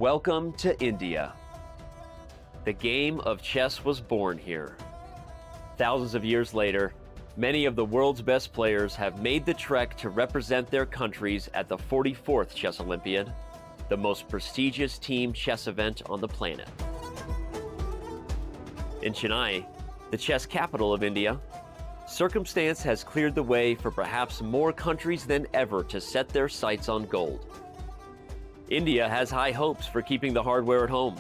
Welcome to India. The game of chess was born here. Thousands of years later, many of the world's best players have made the trek to represent their countries at the 44th Chess Olympiad, the most prestigious team chess event on the planet. In Chennai, the chess capital of India, circumstance has cleared the way for perhaps more countries than ever to set their sights on gold. India has high hopes for keeping the hardware at home.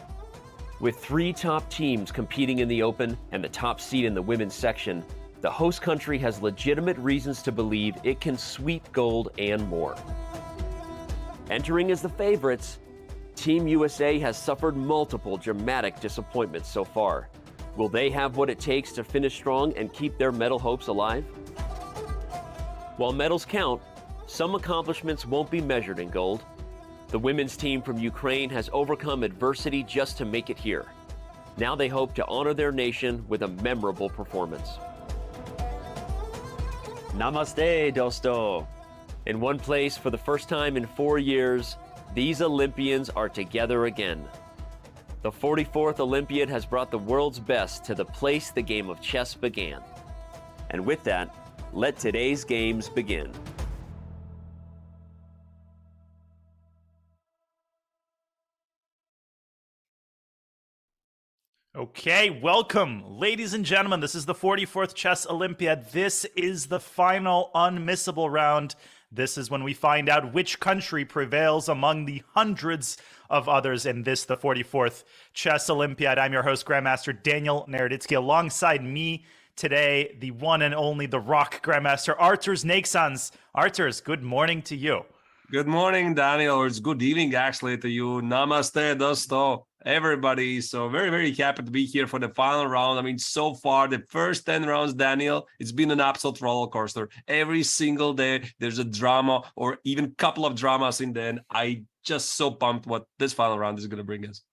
With 3 top teams competing in the Open and the top seed in the women's section, the host country has legitimate reasons to believe it can sweep gold and more. Entering as the favorites, Team USA has suffered multiple dramatic disappointments so far. Will they have what it takes to finish strong and keep their medal hopes alive? While medals count, some accomplishments won't be measured in gold. The women's team from Ukraine has overcome adversity just to make it here. Now they hope to honor their nation with a memorable performance. Namaste, dosto. In one place for the first time in 4 years, these Olympians are together again. The 44th Olympiad has brought the world's best to the place the game of chess began. And with that, let today's games begin. Okay, welcome, ladies and gentlemen. This is the 44th Chess Olympiad. This is the final unmissable round. This is when we find out which country prevails among the hundreds of others in this, the 44th Chess Olympiad. I'm your host, Grandmaster Daniel Naroditsky. Alongside me today, the one and only, the Rock Grandmaster, Arturs Neiksans. Arturs, good morning to you. Good morning, Daniel, or it's good evening, actually, to you. Namaste, dosto, everybody. So very, very happy to be here for the final round. I mean, so far, the first 10 rounds, Daniel, it's been an absolute roller coaster. Every single day, there's a drama or even a couple of dramas in the end. I just so pumped what this final round is going to bring us.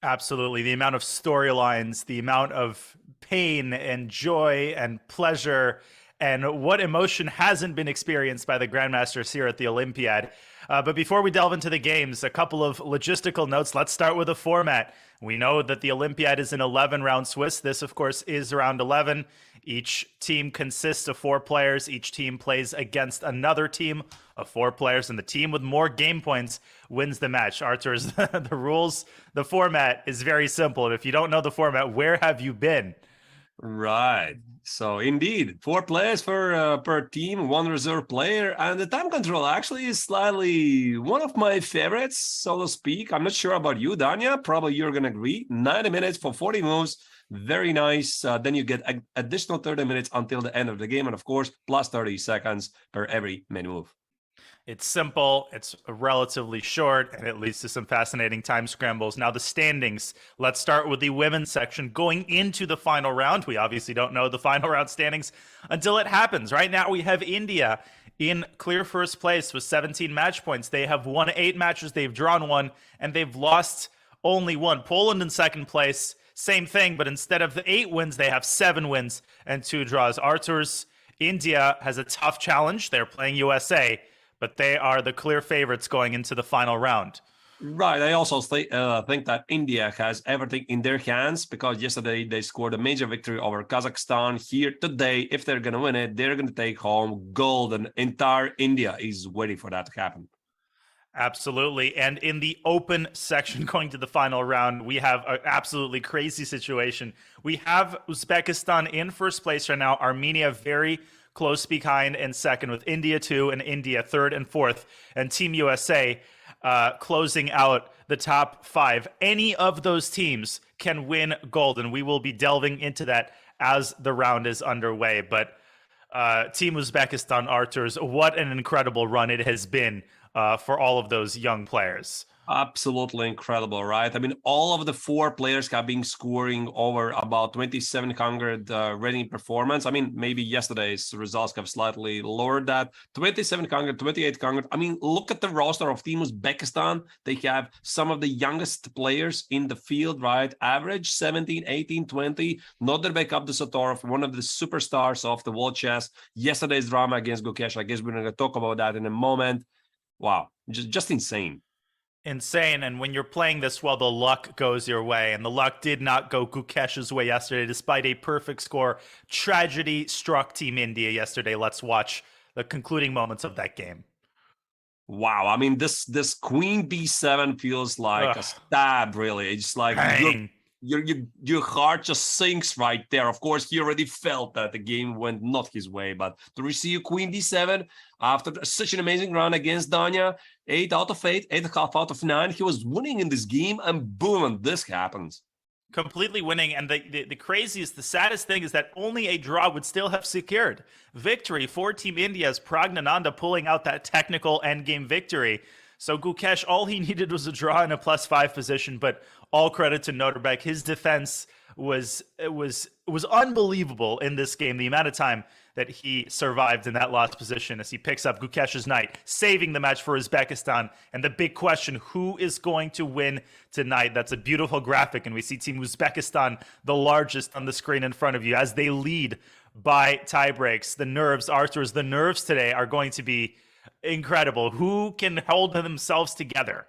Absolutely. The amount of storylines, the amount of pain and joy and pleasure, and what emotion hasn't been experienced by the Grandmasters here at the Olympiad. But before we delve into the games, a couple of logistical notes. Let's start with the format. We know that the Olympiad is an 11-round Swiss. This, of course, is round 11. Each team consists of 4 players. Each team plays against another team of 4 players, and the team with more game points wins the match. Arturs, the rules, the format is very simple. And if you don't know the format, where have you been? Right. So indeed, 4 players per team, 1 reserve player, and the time control actually is slightly one of my favorites, so to speak. I'm not sure about you, Danya. Probably you're going to agree. 90 minutes for 40 moves. Very nice. Then you get additional 30 minutes until the end of the game, and of course, plus 30 seconds per every main move. It's simple, it's relatively short, and it leads to some fascinating time scrambles. Now, the standings. Let's start with the women's section. Going into the final round, we obviously don't know the final round standings until it happens. Right now, we have India in clear first place with 17 match points. They have won 8 matches, they've drawn 1, and they've lost only 1. Poland in second place, same thing, but instead of the 8 wins, they have 7 wins and 2 draws. Arturs, India has a tough challenge. They're playing USA, but they are the clear favorites going into the final round. Right. I also think that India has everything in their hands because yesterday they scored a major victory over Kazakhstan. Here today, if they're going to win it, they're going to take home gold, and entire India is waiting for that to happen. Absolutely. And in the open section going to the final round, we have an absolutely crazy situation. We have Uzbekistan in first place right now, Armenia very close behind in second, with India 2 and India 3rd and 4th, and Team USA closing out the top 5. Any of those teams can win gold, and we will be delving into that as the round is underway. But Team Uzbekistan, Arturs, what an incredible run it has been for all of those young players. Absolutely incredible, right? I mean, all of the 4 players have been scoring over about 2,700 rating performance. I mean, maybe yesterday's results have slightly lowered that. 2,700, 2,800. I mean, look at the roster of Team Uzbekistan. They have some of the youngest players in the field, right? Average 17, 18, 20. Nodirbek Abdusatorov, one of the superstars of the world chess. Yesterday's drama against Gukesh. I guess we're going to talk about that in a moment. Wow, just insane. Insane. And when you're playing this well, the luck goes your way. And the luck did not go Gukesh's way yesterday, despite a perfect score. Tragedy struck Team India yesterday. Let's watch the concluding moments of that game. Wow, I mean, this queen b7 feels like a stab, really. It's like your heart just sinks right there. Of course, he already felt that the game went not his way, but to receive queen d7 after such an amazing run against Danya, 8 out of 8, 8.5 out of 9, he was winning in this game, and boom, and this happens. Completely winning, and the craziest, the saddest thing is that only a draw would still have secured victory for Team India's Pragnananda pulling out that technical endgame victory. So Gukesh, all he needed was a draw in a +5 position, but all credit to Noterbeck. His defense was unbelievable in this game. The amount of time that he survived in that lost position as he picks up Gukesh's knight, saving the match for Uzbekistan. And the big question, who is going to win tonight? That's a beautiful graphic, and we see Team Uzbekistan, the largest on the screen in front of you, as they lead by tie breaks. The nerves, Arthur's, the nerves today are going to be incredible. Who can hold themselves together?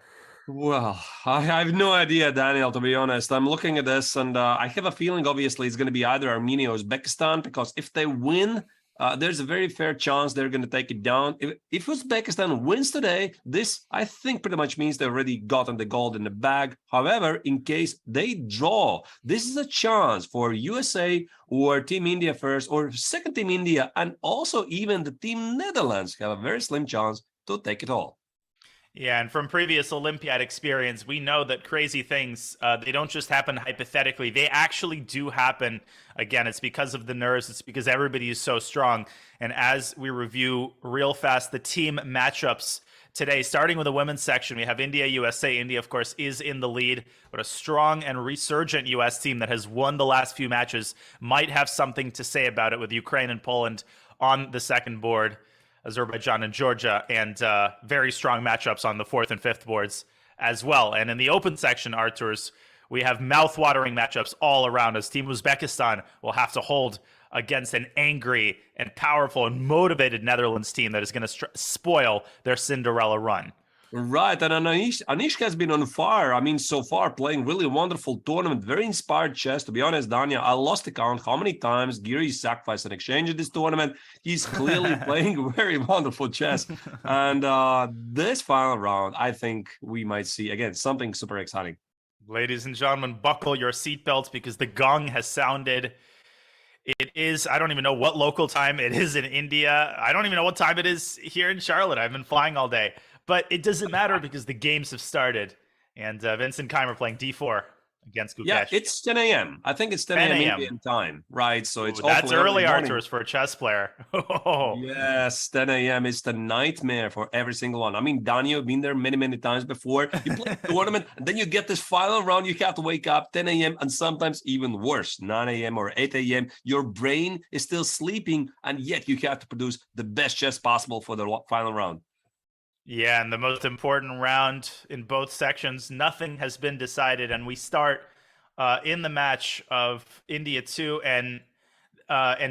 Well, I have no idea, Daniel, to be honest. I'm looking at this, and I have a feeling, obviously, it's going to be either Armenia or Uzbekistan, because if they win, there's a very fair chance they're going to take it down. If Uzbekistan wins today, this, I think, pretty much means they've already gotten the gold in the bag. However, in case they draw, this is a chance for USA or Team India first, or second Team India, and also even the Team Netherlands have a very slim chance to take it all. Yeah, and from previous Olympiad experience, we know that crazy things, they don't just happen hypothetically. They actually do happen. Again, it's because of the nerves. It's because everybody is so strong. And as we review real fast the team matchups today, starting with the women's section, we have India, USA. India, of course, is in the lead, but a strong and resurgent US team that has won the last few matches might have something to say about it, with Ukraine and Poland on the second board, Azerbaijan and Georgia, and very strong matchups on the fourth and fifth boards as well. And in the open section, Arturs, we have mouth-watering matchups all around, as Team Uzbekistan will have to hold against an angry and powerful and motivated Netherlands team that is going to spoil their Cinderella run. Right, and Anish has been on fire. I mean, so far playing really wonderful tournament, very inspired chess. To be honest, Danya, I lost the count how many times Giri sacrificed an exchange in this tournament. He's clearly playing very wonderful chess. And this final round, I think we might see, again, something super exciting. Ladies and gentlemen, buckle your seatbelts, because the gong has sounded. It is, I don't even know what local time it is in India. I don't even know what time it is here in Charlotte. I've been flying all day. But it doesn't matter, because the games have started. And Vincent Keimer playing d4 against Gukesh. Yeah, it's 10 a.m. I think it's 10 a.m. Indian time, right? So it's that's early, Arturs, for a chess player. Yes, 10 a.m. is the nightmare for every single one. I mean, Daniel, been there many, many times before. You play the tournament, and then you get this final round. You have to wake up 10 a.m. and sometimes even worse, 9 a.m. or 8 a.m. Your brain is still sleeping, and yet you have to produce the best chess possible for the final round. Yeah, and the most important round in both sections, nothing has been decided, and we start in the match of India 2 and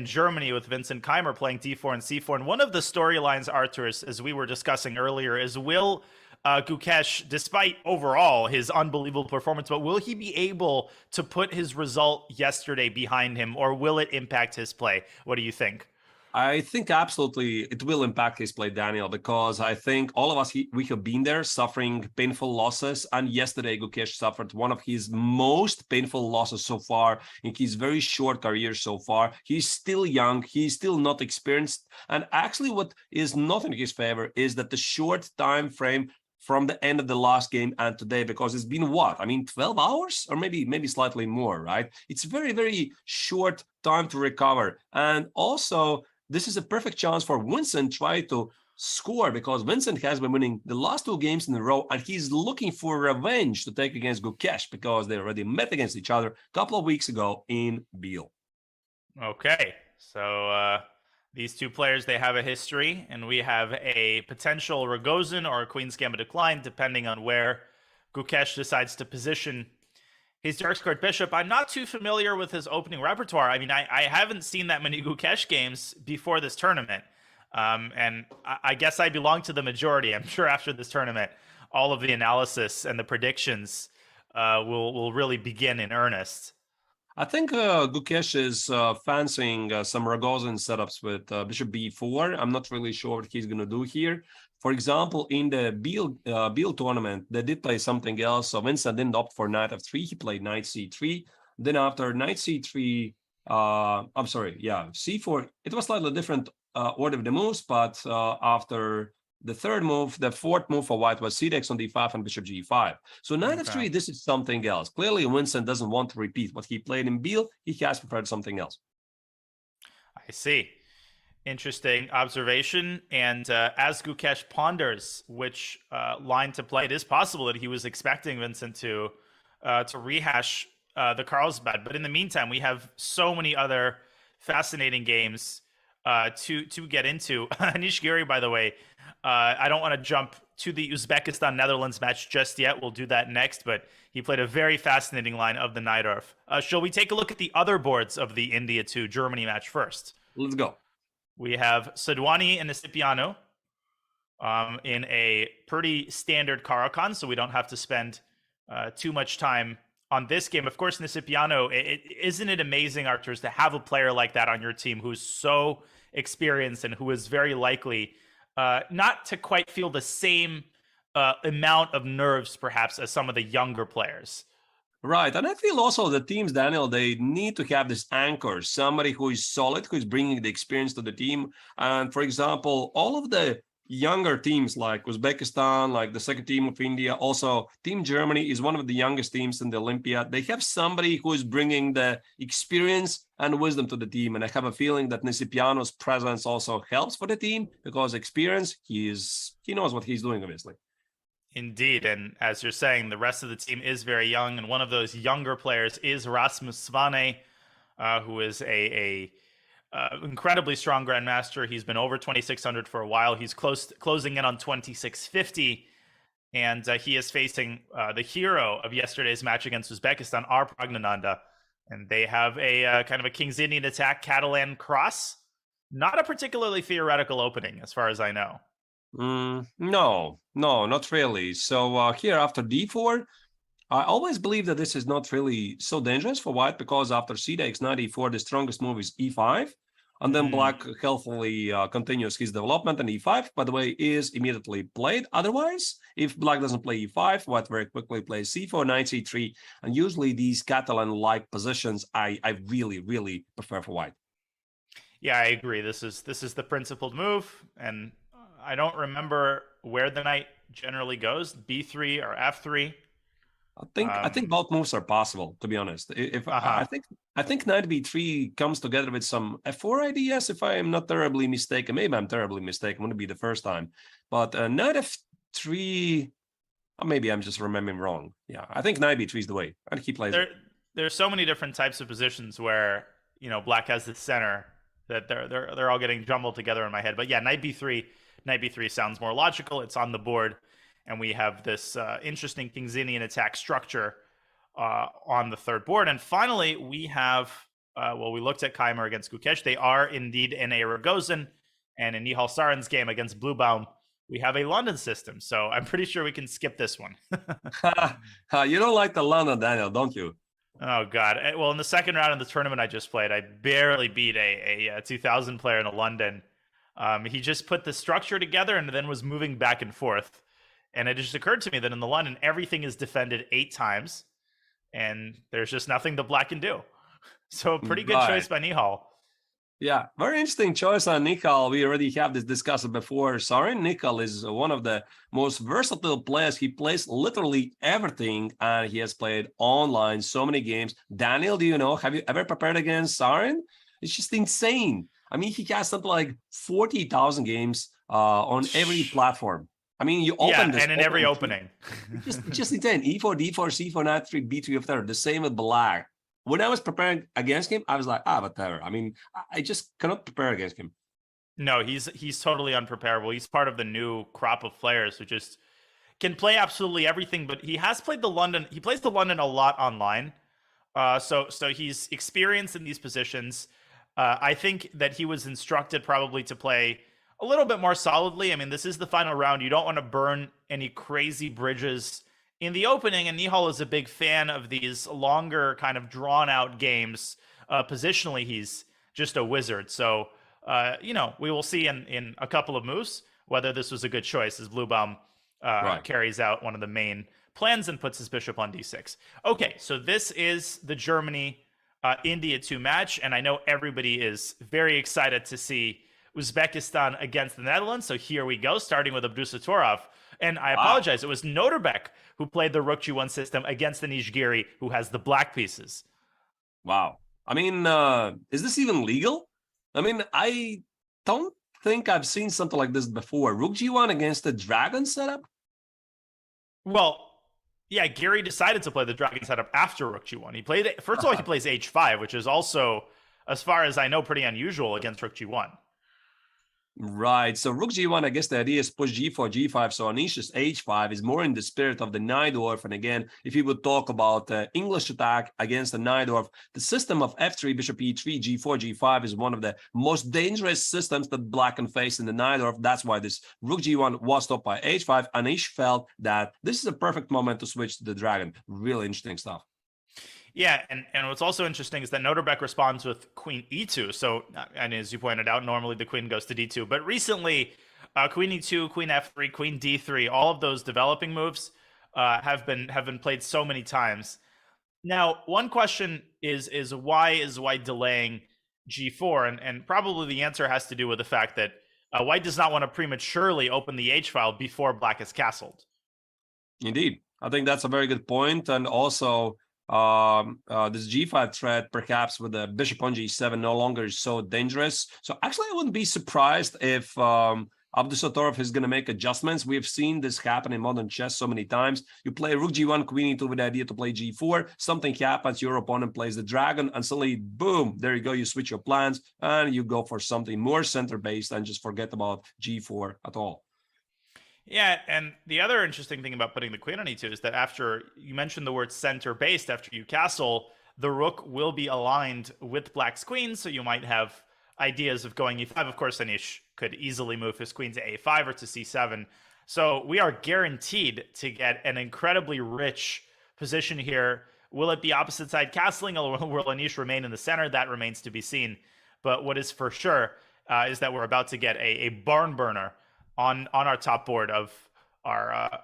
Germany, with Vincent Keimer playing d4 and c4. And one of the storylines, Arturs, as we were discussing earlier, is will Gukesh, despite overall his unbelievable performance, but will he be able to put his result yesterday behind him, or will it impact his play? What do you think? I think absolutely it will impact his play, Daniel, because I think all of us, we have been there suffering painful losses. And yesterday, Gukesh suffered one of his most painful losses so far in his very short career so far. He's still young. He's still not experienced. And actually, what is not in his favor is that the short time frame from the end of the last game and today, because it's been what? I mean, 12 hours or maybe slightly more, right? It's very, very short time to recover. And also, this is a perfect chance for Vincent to try to score, because Vincent has been winning the last 2 games in a row, and he's looking for revenge to take against Gukesh, because they already met against each other a couple of weeks ago in Biel. Okay, so these two players, they have a history, and we have a potential Rogozin or a Queen's Gambit decline, depending on where Gukesh decides to position his dark squared bishop. I'm not too familiar with his opening repertoire. I mean, I haven't seen that many Gukesh games before this tournament. And I guess I belong to the majority, I'm sure, after this tournament. all of the analysis and the predictions will really begin in earnest. I think Gukesh is fancying some Rogozin setups with bishop b4. I'm not really sure what he's going to do here. For example, in the Biel tournament, they did play something else. So Vincent didn't opt for knight f3. He played knight c3. Then after knight c3, c4. It was slightly different order of the moves, but after the third move, the fourth move for white was c takes on d5 and bishop g5. So knight f3, this is something else. Clearly, Vincent doesn't want to repeat what he played in Biel. He has prepared something else. I see. Interesting observation. And as Gukesh ponders which line to play, it is possible that he was expecting Vincent to rehash the Carlsbad. But in the meantime, we have so many other fascinating games to get into. Anish Giri, by the way, I don't want to jump to the Uzbekistan-Netherlands match just yet. We'll do that next, but he played a very fascinating line of the Najdorf. Shall we take a look at the other boards of the India 2 Germany match first? Let's go. We have Sadwani and Nisipiano in a pretty standard Caro-Kann, so we don't have to spend too much time on this game. Of course, Nisipiano, isn't it amazing, Arturs, to have a player like that on your team who's so experienced and who is very likely not to quite feel the same amount of nerves, perhaps, as some of the younger players. Right. And I feel also the teams, Daniel, they need to have this anchor, somebody who is solid, who is bringing the experience to the team. And for example, all of the younger teams like Uzbekistan, like the second team of India, also Team Germany is one of the youngest teams in the Olympiad. They have somebody who is bringing the experience and wisdom to the team. And I have a feeling that Nisipiano's presence also helps for the team because experience, he knows what he's doing, obviously. Indeed. And as you're saying, the rest of the team is very young. And one of those younger players is Rasmus Svane, who is a incredibly strong grandmaster. He's been over 2,600 for a while. He's closing in on 2,650. And he is facing the hero of yesterday's match against Uzbekistan, R. Pragnananda. And they have a kind of a King's Indian attack Catalan cross. Not a particularly theoretical opening, as far as I know. No, not really. So here after d4, I always believe that this is not really so dangerous for white because after c takes knight e4, the strongest move is e5. And then black healthily continues his development, and e5, by the way, is immediately played. Otherwise, if black doesn't play e5, white very quickly plays c4, knight c3. And usually these Catalan-like positions, I really, really prefer for white. Yeah, I agree. This is the principled move, and I don't remember where the knight generally goes, b3 or f3. I think both moves are possible, to be honest. I think knight b3 comes together with some f4 ideas, if I am not terribly mistaken. Maybe I'm terribly mistaken. Wouldn't be the first time. But knight f3, maybe I'm just remembering wrong. Yeah, I think knight b3 is the way. I think he plays. There's so many different types of positions where black has the center that they're all getting jumbled together in my head. But yeah, knight b3 sounds more logical. It's on the board. And we have this interesting King's Indian attack structure on the third board. And finally, we have, we looked at Keimer against Gukesh. They are indeed in a Rogozin. And in Nihal Sarin's game against Bluebaum, we have a London system. So I'm pretty sure we can skip this one. You don't like the London, Daniel, don't you? Oh, God. Well, in the second round of the tournament I just played, I barely beat a 2000 player in a London. He just put the structure together and then was moving back and forth. And it just occurred to me that in the London, everything is defended 8 times, and there's just nothing the black can do. So a pretty good choice by Nihal. Yeah, very interesting choice on Nihal. We already have this discussed before. Sarin Nihal is one of the most versatile players. He plays literally everything, and he has played online so many games. Daniel, do you know, have you ever prepared against Sarin? It's just insane. I mean, he has something like 40,000 games on every platform. I mean, you open this. And in every opening. just insane. E4, D4, C4, knight 3, B3 of third. The same with black. When I was preparing against him, I was like, whatever. I mean, I just cannot prepare against him. No, he's totally unpreparable. He's part of the new crop of players who just can play absolutely everything. But he has played the London. He plays the London a lot online. So he's experienced in these positions. I think that he was instructed probably to play a little bit more solidly. I mean, this is the final round. You don't want to burn any crazy bridges in the opening, and Nihal is a big fan of these longer, kind of drawn-out games. Positionally, he's just a wizard. So, we will see in a couple of moves whether this was a good choice as Bluebaum carries out one of the main plans and puts his bishop on d6. Okay, so this is the Germany-India 2 match, and I know everybody is very excited to see Uzbekistan against the Netherlands. So here we go, starting with Abdusatorov. And I apologize, it was Noterbeck who played the Rook G1 system against Anish Giri, who has the black pieces. Wow. I mean, is this even legal? I mean, I don't think I've seen something like this before. Rook G1 against the Dragon setup? Well, yeah, Giri decided to play the Dragon setup after Rook G1. He played it. First of all, he plays H5, which is also, as far as I know, pretty unusual against Rook G1. Right. So Rook G1, I guess the idea is push G4, G5. So Anish's H5 is more in the spirit of the Najdorf. And again, if you would talk about English attack against the Najdorf, the system of F3, Bishop E3, G4, G5 is one of the most dangerous systems that Black can face in the Najdorf. That's why this Rook G1 was stopped by H5. Anish felt that this is a perfect moment to switch to the Dragon. Really interesting stuff. Yeah, and what's also interesting is that Noterbeck responds with Queen E2. So, and as you pointed out, normally the Queen goes to D2. But recently, Queen E2, Queen F3, Queen D3, all of those developing moves have been played so many times. Now, one question is why White delaying G4? And probably the answer has to do with the fact that White does not want to prematurely open the H file before Black is castled. Indeed. I think that's a very good point. And also, this G5 threat, perhaps with the bishop on G7, no longer is so dangerous. So actually, I wouldn't be surprised if Abdusatorov is going to make adjustments. We've seen this happen in modern chess so many times. You play Rook G1, Queen E2 with the idea to play G4. Something happens, your opponent plays the Dragon, and suddenly, boom, there you go. You switch your plans, and you go for something more center-based and just forget about G4 at all. Yeah, and the other interesting thing about putting the queen on e2 is that after you mentioned the word center-based, after you castle, the rook will be aligned with Black's queen, so you might have ideas of going e5. Of course, Anish could easily move his queen to a5 or to c7. So we are guaranteed to get an incredibly rich position here. Will it be opposite side castling, or will Anish remain in the center? That remains to be seen. But what is for sure is that we're about to get a barn burner on our top board of our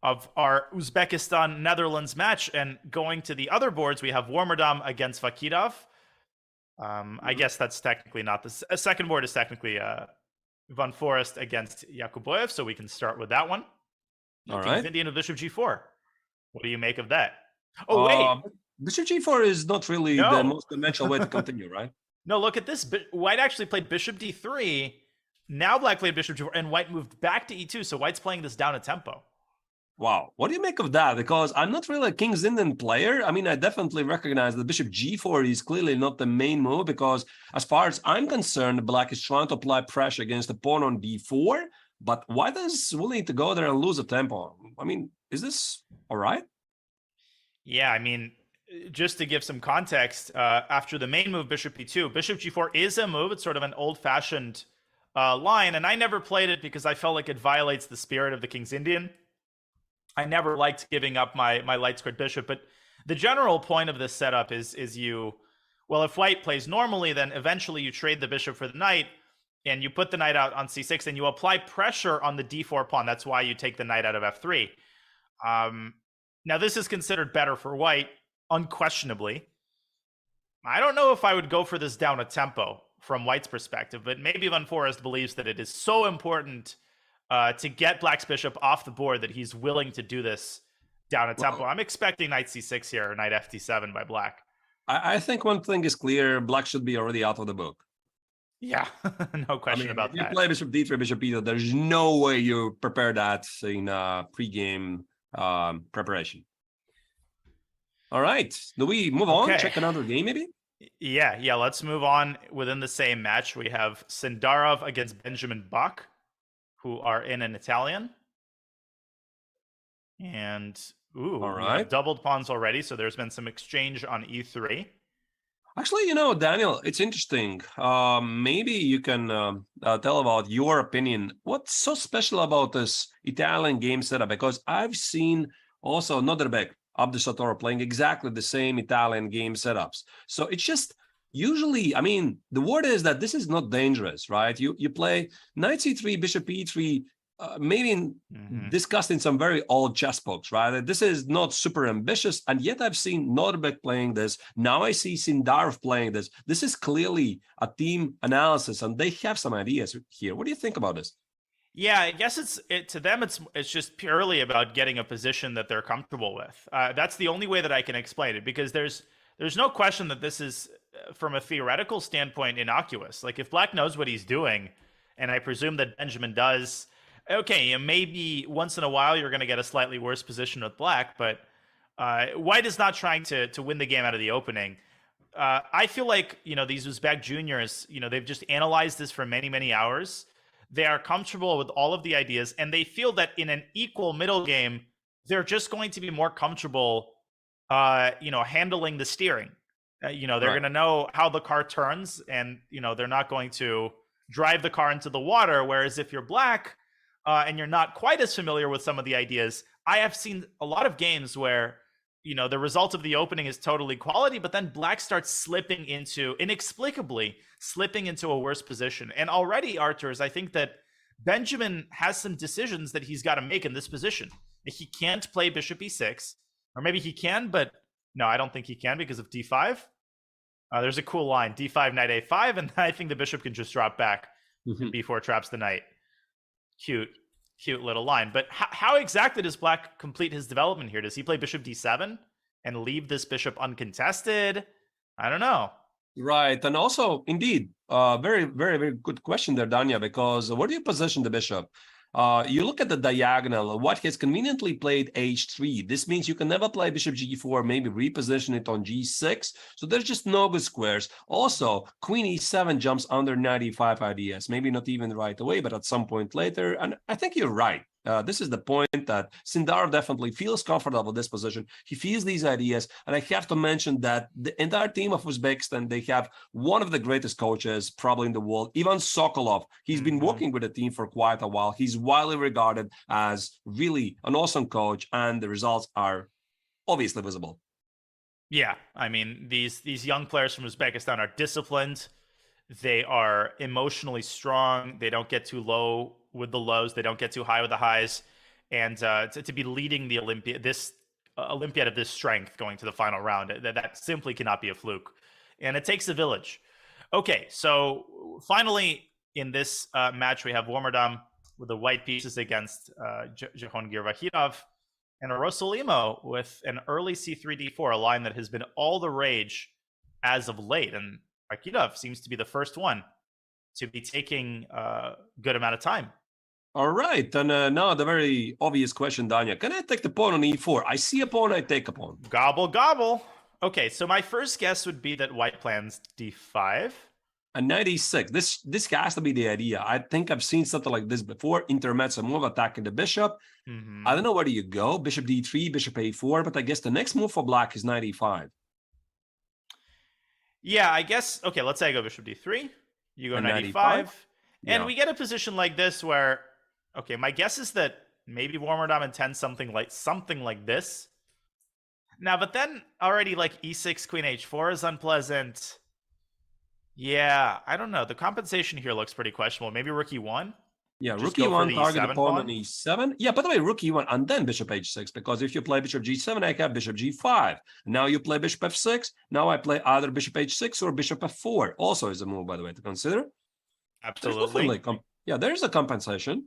Uzbekistan Netherlands match. And going to the other boards, we have Warmerdam against Vakidov. I guess that's technically not the second board is technically Van Forest against Yakuboyev, so we can start with that one. All right. Indian of Bishop G4. What do you make of that? Oh, wait. Bishop G4 is not really the most conventional way to continue, right? No, look at this. White actually played Bishop D3. Now Black played Bishop G4, and White moved back to E2, so White's playing this down a tempo. Wow. What do you make of that? Because I'm not really a King's Indian player. I mean, I definitely recognize that Bishop G4 is clearly not the main move, because as far as I'm concerned, Black is trying to apply pressure against the pawn on D4, but White is willing to go there and lose a tempo. I mean, is this all right? Yeah, I mean, just to give some context, after the main move, Bishop E2, Bishop G4 is a move. It's sort of an old-fashioned line, and I never played it because I felt like it violates the spirit of the King's Indian. I never liked giving up my light squared bishop, but the general point of this setup is if White plays normally, then eventually you trade the bishop for the knight, and you put the knight out on c6, and you apply pressure on the d4 pawn. That's why you take the knight out of f3. Now, this is considered better for White, unquestionably. I don't know if I would go for this down a tempo from White's perspective, but maybe Van Forest believes that it is so important to get Black's bishop off the board that he's willing to do this down a tempo. I'm expecting knight c6 here, or knight ft7 by Black. I think one thing is clear. Black should be already out of the book. Yeah, no question about that. You play Bishop D3, Bishop E2, there's no way you prepare that in pre-game preparation. All right. Do we move on? Check another game, maybe? Yeah. Let's move on. Within the same match, we have Sindarov against Benjamin Bach, who are in an Italian. And, all right. we have doubled pawns already, so there's been some exchange on e3. Actually, Daniel, it's interesting. Maybe you can tell about your opinion. What's so special about this Italian game setup? Because I've seen also Noderbek, Abdusattor playing exactly the same Italian game setups. So it's just usually, I mean, the word is that this is not dangerous, right? You play knight c3, bishop e3, maybe discussed in some very old chess books, right? This is not super ambitious, and yet I've seen Norbek playing this. Now I see Sindarov playing this. This is clearly a team analysis, and they have some ideas here. What do you think about this? Yeah, I guess to them it's just purely about getting a position that they're comfortable with. That's the only way that I can explain it, because there's no question that this is, from a theoretical standpoint, innocuous. Like, if Black knows what he's doing, and I presume that Benjamin does, okay, maybe once in a while you're going to get a slightly worse position with Black, but White is not trying to win the game out of the opening. I feel like, these Uzbek juniors, they've just analyzed this for many, many hours. They are comfortable with all of the ideas, and they feel that in an equal middle game, they're just going to be more comfortable, handling the steering. They're going to know how the car turns, and, they're not going to drive the car into the water. Whereas if you're Black, and you're not quite as familiar with some of the ideas, I have seen a lot of games where, the result of the opening is totally quality, but then Black starts inexplicably slipping into a worse position. And already, Arturs, I think that Benjamin has some decisions that he's got to make in this position. He can't play bishop e6, or maybe he can, but no, I don't think he can because of d5. There's a cool line, d5, knight a5, and I think the bishop can just drop back and b4 traps the knight. Cute little line. But how exactly does Black complete his development here? Does he play bishop d7 and leave this bishop uncontested? I don't know. Right. And also, indeed, very, very, very good question there, Danya, because where do you position the bishop? You look at the diagonal. White has conveniently played h3. This means you can never play bishop g4, maybe reposition it on g6. So there's just no good squares. Also, queen e7 jumps under knight e5 ideas. Maybe not even right away, but at some point later. And I think you're right. This is the point that Sindarov definitely feels comfortable with this position. He feels these ideas. And I have to mention that the entire team of Uzbekistan, they have one of the greatest coaches probably in the world, Ivan Sokolov. He's been working with the team for quite a while. He's widely regarded as really an awesome coach, and the results are obviously visible. Yeah, I mean, these young players from Uzbekistan are disciplined. They are emotionally strong. They don't get too low with the lows. They don't get too high with the highs. And to be leading the Olympiad of this strength going to the final round, that simply cannot be a fluke. And it takes a village. Okay, so finally in this match, we have Warmerdam with the white pieces against Jahongir Vahidov, and Rosalimo with an early c3 d4, a line that has been all the rage as of late. And Vahidov seems to be the first one to be taking a good amount of time. All right, and now the very obvious question, Danya. Can I take the pawn on e4? I see a pawn, I take a pawn. Gobble, gobble. Okay, so my first guess would be that white plans d5. And knight e6. This has to be the idea. I think I've seen something like this before. Intermezzo move, attacking the bishop. I don't know where do you go. Bishop d3, bishop a4, but I guess the next move for Black is knight e5. Yeah, I guess. Okay, let's say I go bishop d3. You go knight e5. And we get a position like this where, okay, my guess is that maybe Warmerdam intends something like this. Now, but then already like e6, queen h4 is unpleasant. Yeah, I don't know. The compensation here looks pretty questionable. Maybe rook e1? Yeah, rook e1, target the pawn on e7. Yeah, by the way, rook e1 and then bishop h6, because if you play bishop g7, I have bishop g5. Now you play bishop f6. Now I play either bishop h6 or bishop f4. Also is a move, by the way, to consider. Absolutely. Yeah, there's a compensation.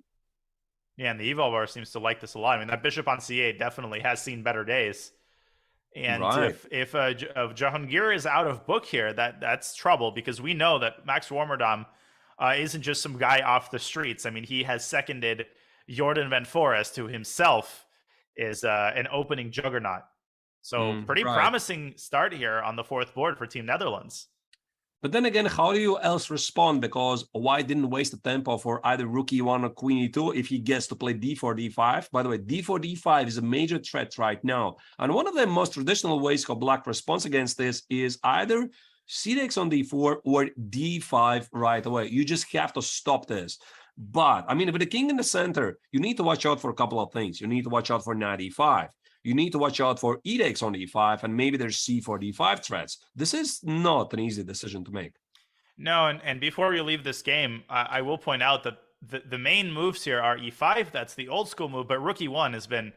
Yeah, and the eval bar seems to like this a lot. I mean, that bishop on c8 definitely has seen better days. And if Jahongir is out of book here, that's trouble, because we know that Max Warmerdam isn't just some guy off the streets. I mean, he has seconded Jordan Van Forest, who himself is an opening juggernaut. So pretty promising start here on the fourth board for Team Netherlands. But then again, how do you else respond? Because White didn't waste the tempo for either rook e1 or queen e2 if he gets to play d4, d5. By the way, d4, d5 is a major threat right now. And one of the most traditional ways how Black responds against this is either C takes on D4 or D5 right away. You just have to stop this. But, I mean, with the king in the center, you need to watch out for a couple of things. You need to watch out for knight E5. You need to watch out for E takes on E5, and maybe there's C4, D5 threats. This is not an easy decision to make. No, and before we leave this game, I will point out that the main moves here are E5. That's the old school move, but Rook E1 has been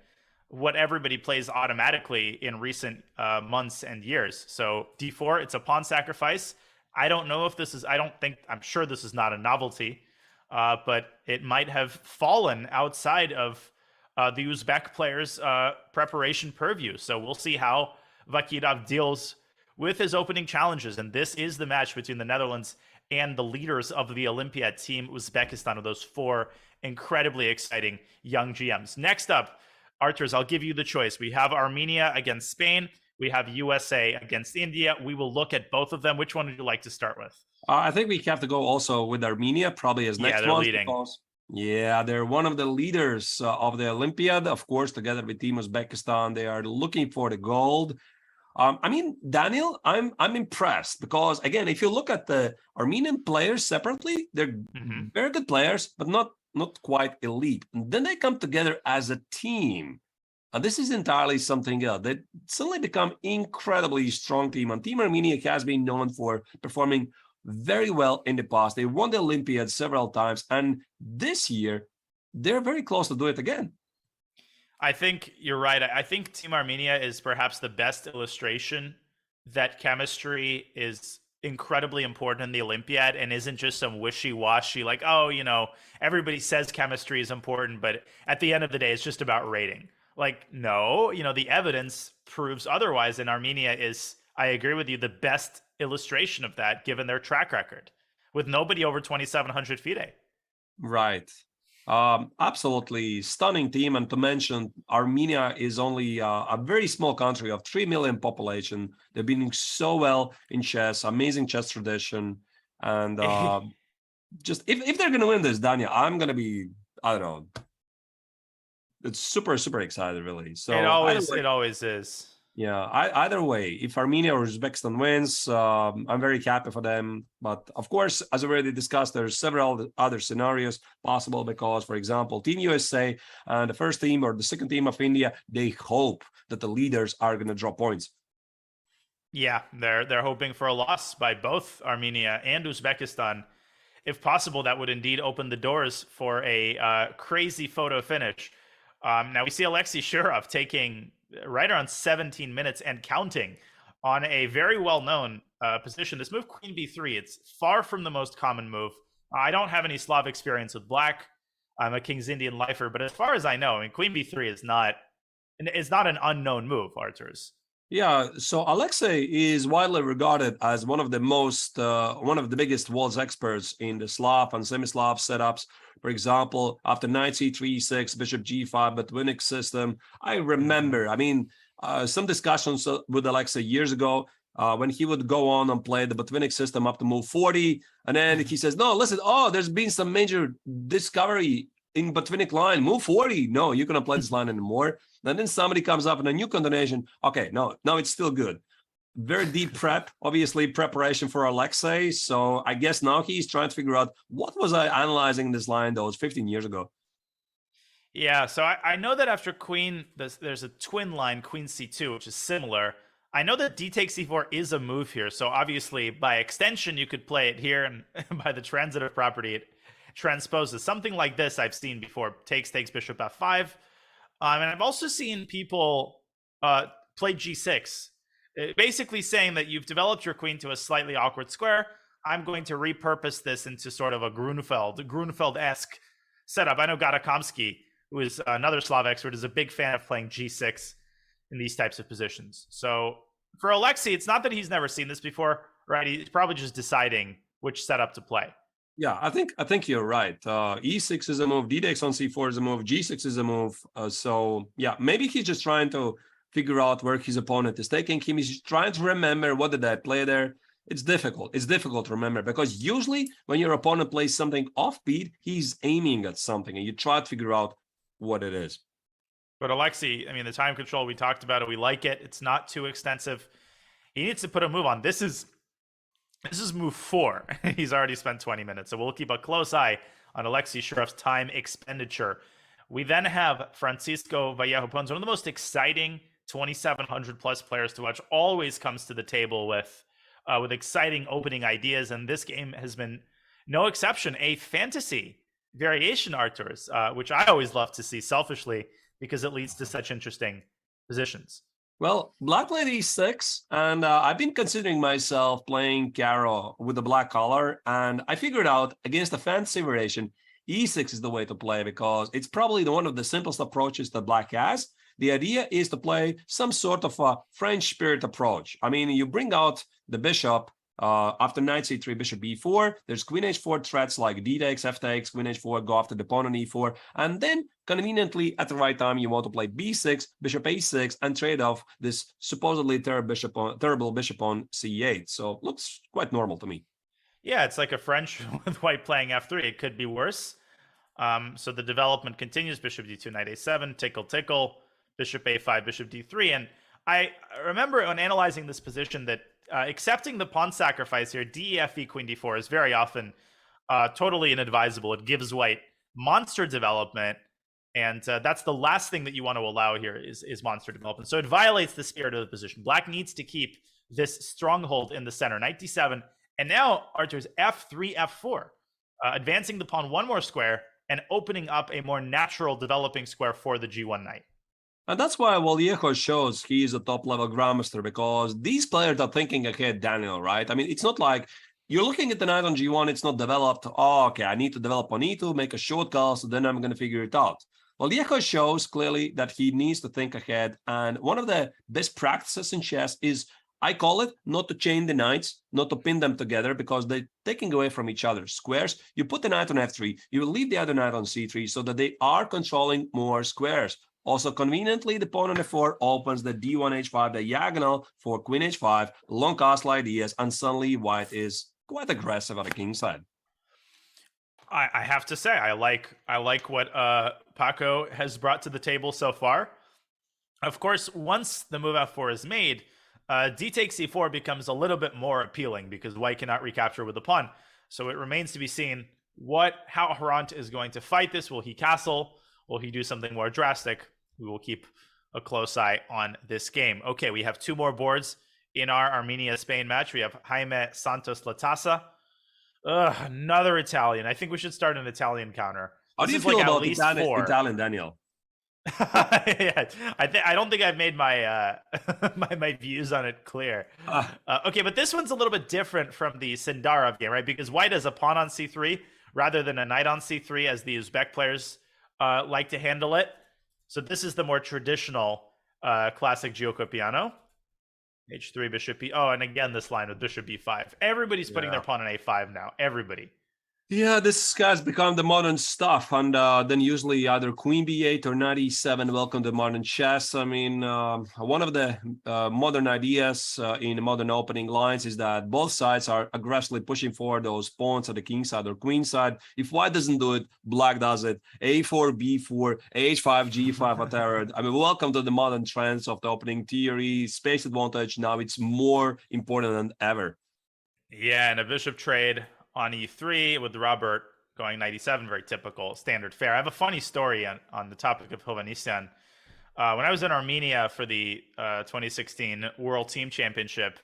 what everybody plays automatically in recent months and years. So D4, it's a pawn sacrifice. I don't know if this is, I'm sure this is not a novelty, but it might have fallen outside of the Uzbek player's preparation purview. So we'll see how Vakirov deals with his opening challenges. And this is the match between the Netherlands and the leaders of the Olympiad team, Uzbekistan, of those four incredibly exciting young GMs. Next up, Arturs, I'll give you the choice. We have Armenia against Spain. We have USA against India. We will look at both of them. Which one would you like to start with? I think we have to go also with Armenia, probably as next one. Leading. Yeah, they're one of the leaders of the Olympiad. Of course, together with Team Uzbekistan, they are looking for the gold. I mean, Daniel, I'm impressed because, again, if you look at the Armenian players separately, they're very good players, but not quite elite. And then they come together as a team. And this is entirely something else. They suddenly become incredibly strong team. And Team Armenia has been known for performing very well in the past. They won the Olympiad several times. And this year, they're very close to do it again. I think you're right. I think Team Armenia is perhaps the best illustration that chemistry is incredibly important in the Olympiad and isn't just some wishy-washy, like, oh, you know, everybody says chemistry is important, but at the end of the day, it's just about rating. Like, no, you know, the evidence proves otherwise, and Armenia is, I agree with you, the best illustration of that, given their track record, with nobody over 2,700 FIDE. Right. Absolutely stunning team. And to mention, Armenia is only a very small country of 3 million population. They've been doing so well in chess, amazing chess tradition. And just if they're going to win this, Dania, I'm going to be, I don't know. It's super, super excited, really. So it always is. Yeah, either way, if Armenia or Uzbekistan wins, I'm very happy for them. But of course, as already discussed, there's several other scenarios possible because, for example, Team USA and the first team or the second team of India, they hope that the leaders are going to draw points. Yeah, they're hoping for a loss by both Armenia and Uzbekistan. If possible, that would indeed open the doors for a crazy photo finish. Now we see Alexei Shirov taking right around 17 minutes and counting on a very well-known position. This move, Queen B3, it's far from the most common move. I don't have any Slav experience with black. I'm a King's Indian lifer, but as far as I know, I mean, Queen B3 is not an unknown move, Arturs. Yeah, so Alexei is widely regarded as one of the biggest waltz experts in the Slav and semi-Slav setups. For example, after knight c3, e6, bishop g5, Botvinnik system. I remember, some discussions with Alexei years ago when he would go on and play the Botvinnik system up to move 40. And then he says, no, listen, there's been some major discovery in Botvinnik line, move 40. No, you cannot play this line anymore. And then somebody comes up in a new combination. Okay, no, it's still good. Very deep preparation for Alexei. So I guess now he's trying to figure out what was I analyzing this line those 15 years ago. Yeah, so I know that after Queen, there's a twin line, Queen C2, which is similar. I know that D takes C4 is a move here. So obviously, by extension, you could play it here. And by the transitive property, it transposes. Something like this I've seen before. Takes bishop f5. And I've also seen people play g6. Basically saying that you've developed your queen to a slightly awkward square. I'm going to repurpose this into sort of a Grunfeld-esque setup. I know Gadakomsky, who is another Slav expert, is a big fan of playing g6 in these types of positions. So for Alexei, it's not that he's never seen this before, right? He's probably just deciding which setup to play. Yeah, I think you're right. E6 is a move, D takes on C4 is a move, G6 is a move. So yeah, maybe he's just trying to figure out where his opponent is taking him. He's trying to remember what did I play there. It's difficult. It's difficult to remember because usually when your opponent plays something offbeat, he's aiming at something and you try to figure out what it is. But Alexei, the time control, we talked about it. We like it. It's not too extensive. He needs to put a move on. This is This is move 4. He's already spent 20 minutes, so we'll keep a close eye on Alexei Shurev's time expenditure. We then have Francisco Vallejo Pons, one of the most exciting 2,700 plus players to watch. Always comes to the table with exciting opening ideas, and this game has been no exception. A fantasy variation, Arturs, which I always love to see selfishly because it leads to such interesting positions. Well, black played e6, and I've been considering myself playing Caro with the black color, and I figured out against the fantasy variation, e6 is the way to play because it's probably one of the simplest approaches that black has. The idea is to play some sort of a French spirit approach. I mean, you bring out the bishop after knight c3, bishop b4. There's queen h4 threats like d takes, f takes, queen h4, go after the pawn on e4. And then conveniently at the right time, you want to play b6, bishop a6, and trade off this supposedly terrible bishop on c8. So looks quite normal to me. Yeah, it's like a French with white playing f3. It could be worse. So the development continues. Bishop d2, knight a7, tickle, tickle, bishop a5, bishop d3. And I remember when analyzing this position that accepting the pawn sacrifice here, d, e, f, e, queen, d4 is very often totally inadvisable. It gives white monster development, and that's the last thing that you want to allow here is monster development. So it violates the spirit of the position. Black needs to keep this stronghold in the center. Knight d7, and now Artur's f3, f4, advancing the pawn one more square and opening up a more natural developing square for the g1 knight. And that's why Vallejo shows he is a top-level grandmaster, because these players are thinking ahead, Daniel, right? I mean, it's not like you're looking at the knight on g1, it's not developed. Oh, okay, I need to develop on e2, make a shortcut, so then I'm going to figure it out. Vallejo shows clearly that he needs to think ahead. And one of the best practices in chess is, I call it, not to chain the knights, not to pin them together, because they're taking away from each other squares. You put the knight on f3, you leave the other knight on c3 so that they are controlling more squares. Also, conveniently, the pawn on f4 opens the d1 h5 diagonal for queen h5, long castle ideas, and suddenly white is quite aggressive at the king side. I have to say, I like what Paco has brought to the table so far. Of course, once the move f4 is made, d takes c4 becomes a little bit more appealing because white cannot recapture with the pawn. So it remains to be seen how Harant is going to fight this. Will he castle? Will he do something more drastic? We will keep a close eye on this game. Okay, we have two more boards in our Armenia-Spain match. We have Jaime Santos Latasa. Another Italian. I think we should start an Italian counter. How do you feel about Italian, Daniel? Yeah, I don't think I've made my my views on it clear. Okay, but this one's a little bit different from the Sindarov game, right? Because white has a pawn on c3 rather than a knight on c3, as the Uzbek players like to handle it. So this is the more traditional classic Gioco Piano. H3, bishop b. Oh, and again, this line with bishop b5. Everybody's putting their pawn on a5 now. Everybody. Yeah, this has become the modern stuff, and then usually either queen b8 or knight e7. Welcome to modern chess. I mean, one of the modern ideas in modern opening lines is that both sides are aggressively pushing for those pawns at the king side or queen side. If white doesn't do it, black does it. a4, b4, h5, g5, etc. I mean, welcome to the modern trends of the opening theory. Space advantage now, it's more important than ever. Yeah, and a bishop trade on e3 with Robert going knight e7, very typical, standard fare. I have a funny story on the topic of Hovhannisyan. When I was in Armenia for the 2016 World Team Championship,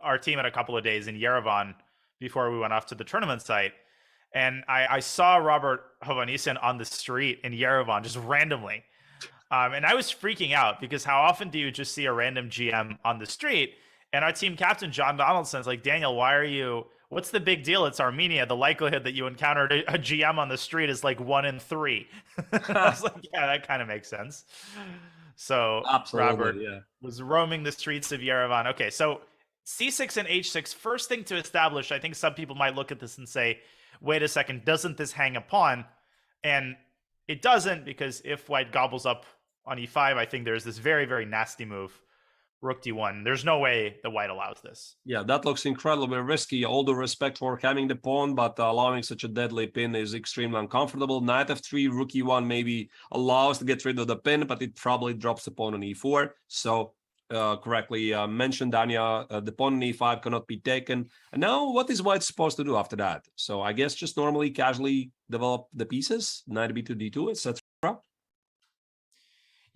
our team had a couple of days in Yerevan before we went off to the tournament site. And I saw Robert Hovhannisyan on the street in Yerevan just randomly. And I was freaking out because how often do you just see a random GM on the street? And our team captain, John Donaldson's like, Daniel, what's the big deal? It's Armenia. The likelihood that you encountered a GM on the street is like 1 in 3. I was like, yeah, that kind of makes sense. So absolutely, Robert was roaming the streets of Yerevan. Okay, so c6 and h6. First thing to establish, I think some people might look at this and say, wait a second, doesn't this hang a pawn? And it doesn't, because if white gobbles up on e5, I think there's this very, very nasty move. Rook d1. There's no way the white allows this. Yeah, that looks incredibly risky. All due respect for having the pawn, but allowing such a deadly pin is extremely uncomfortable. Knight f3, rook e1 maybe allows to get rid of the pin, but it probably drops the pawn on e4. So correctly mentioned, Danya, the pawn on e5 cannot be taken. And now what is white supposed to do after that? So I guess just normally, casually develop the pieces, knight b2, d2, etc.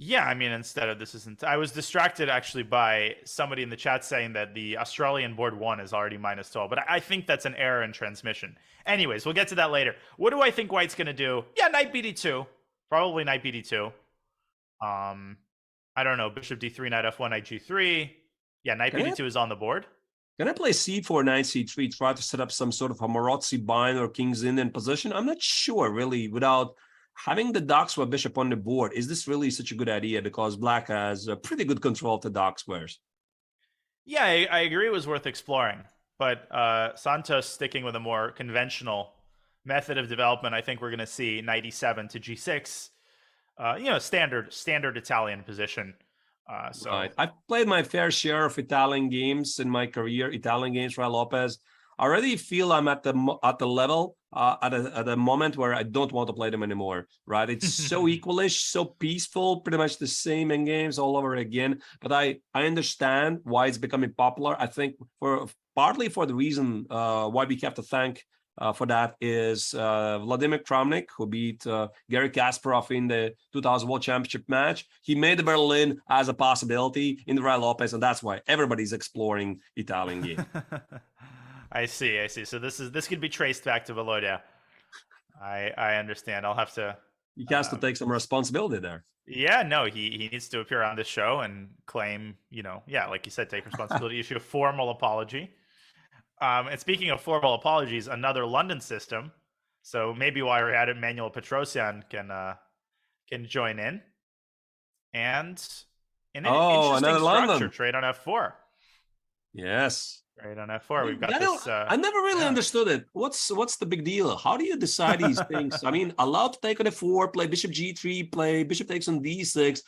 Yeah, I mean, instead of this isn't. I was distracted actually by somebody in the chat saying that the Australian board 1 is already -12, but I think that's an error in transmission. Anyways, we'll get to that later. What do I think White's going to do? Yeah, knight bd2. Probably knight bd2. I don't know. Bishop d3, knight f1, knight g3. Yeah, knight bd2 is on the board. Can I play c4, knight c3, try to set up some sort of a Morozzi bind or king's in position? I'm not sure, really, without having the dark square bishop on the board. Is this really such a good idea? Because black has a pretty good control of the dark squares. Yeah, I agree it was worth exploring. But Santos sticking with a more conventional method of development, I think we're going to see knight e7 to g6. Standard Italian position. Right. I've played my fair share of Italian games in my career. Italian games, Raul Lopez. I already feel I'm at the level at a moment where I don't want to play them anymore. Right? It's so equalish, so peaceful, pretty much the same in games all over again. But I understand why it's becoming popular. I think partly for the reason why we have to thank. For that is Vladimir Kramnik, who beat Garry Kasparov in the 2000 World Championship match. He made the Berlin as a possibility in the Raul Lopez, and that's why everybody's exploring Italian game. I see. So this could be traced back to Volodya. I understand. I'll have to. He has to take some responsibility there. Yeah, no, he needs to appear on this show and claim, like you said, take responsibility, issue a formal apology. And speaking of formal apologies, another London system. So maybe while we're at it, Manuel Petrosian can join in. And in an interesting structure, London. Trade on f4. Yes. Trade on f4. We've got this. I never really understood it. What's the big deal? How do you decide these things? I mean, allowed to take on f4, play bishop g3, play bishop takes on d6.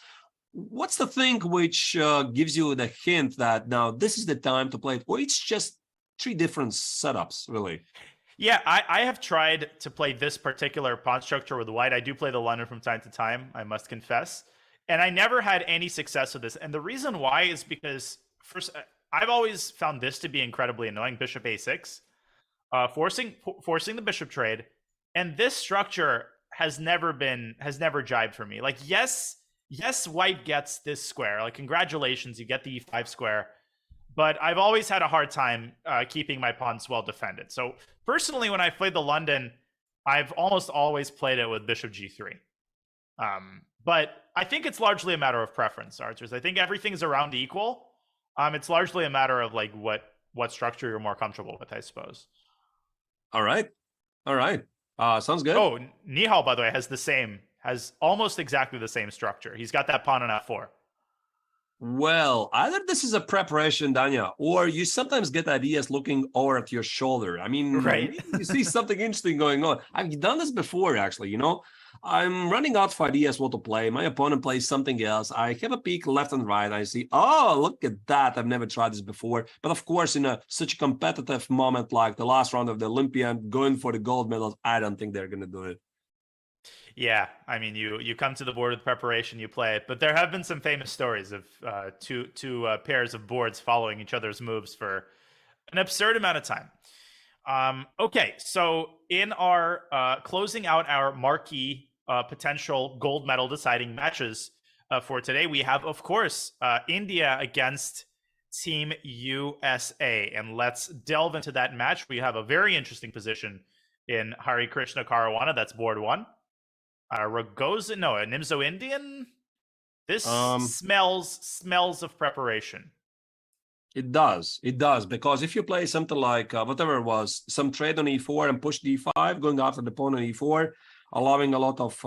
What's the thing which gives you the hint that now this is the time to play it? Or it's just three different setups, really. Yeah, I have tried to play this particular pawn structure with white. I do play the London from time to time, I must confess. And I never had any success with this. And the reason why is because, first, I've always found this to be incredibly annoying. Bishop a6, forcing the bishop trade. And this structure has never jibed for me. Like, yes, white gets this square. Like, congratulations, you get the e5 square. But I've always had a hard time keeping my pawns well defended. So personally, when I played the London, I've almost always played it with bishop g3. But I think it's largely a matter of preference, Archers. I think everything's around equal. It's largely a matter of like what structure you're more comfortable with, I suppose. All right. Sounds good. Oh, Nihal, by the way, has almost exactly the same structure. He's got that pawn on f4. Well, either this is a preparation, Danya, or you sometimes get ideas looking over at your shoulder. I mean, right. You see something interesting going on. I've done this before, actually, I'm running out of ideas what to play. My opponent plays something else. I have a peek left and right. I see, oh, look at that. I've never tried this before. But of course, in such a competitive moment like the last round of the Olympiad, going for the gold medals, I don't think they're going to do it. Yeah, I mean, you come to the board with preparation, you play it. But there have been some famous stories of two pairs of boards following each other's moves for an absurd amount of time. Okay, so in our closing out our marquee potential gold medal deciding matches for today, we have, of course, India against Team USA. And let's delve into that match. We have a very interesting position in Hari Krishna Caruana. That's board 1. Nimzo Indian. This smells of preparation. It does, because if you play something like whatever it was, some trade on e4 and push d5, going after the pawn on e4, allowing a lot of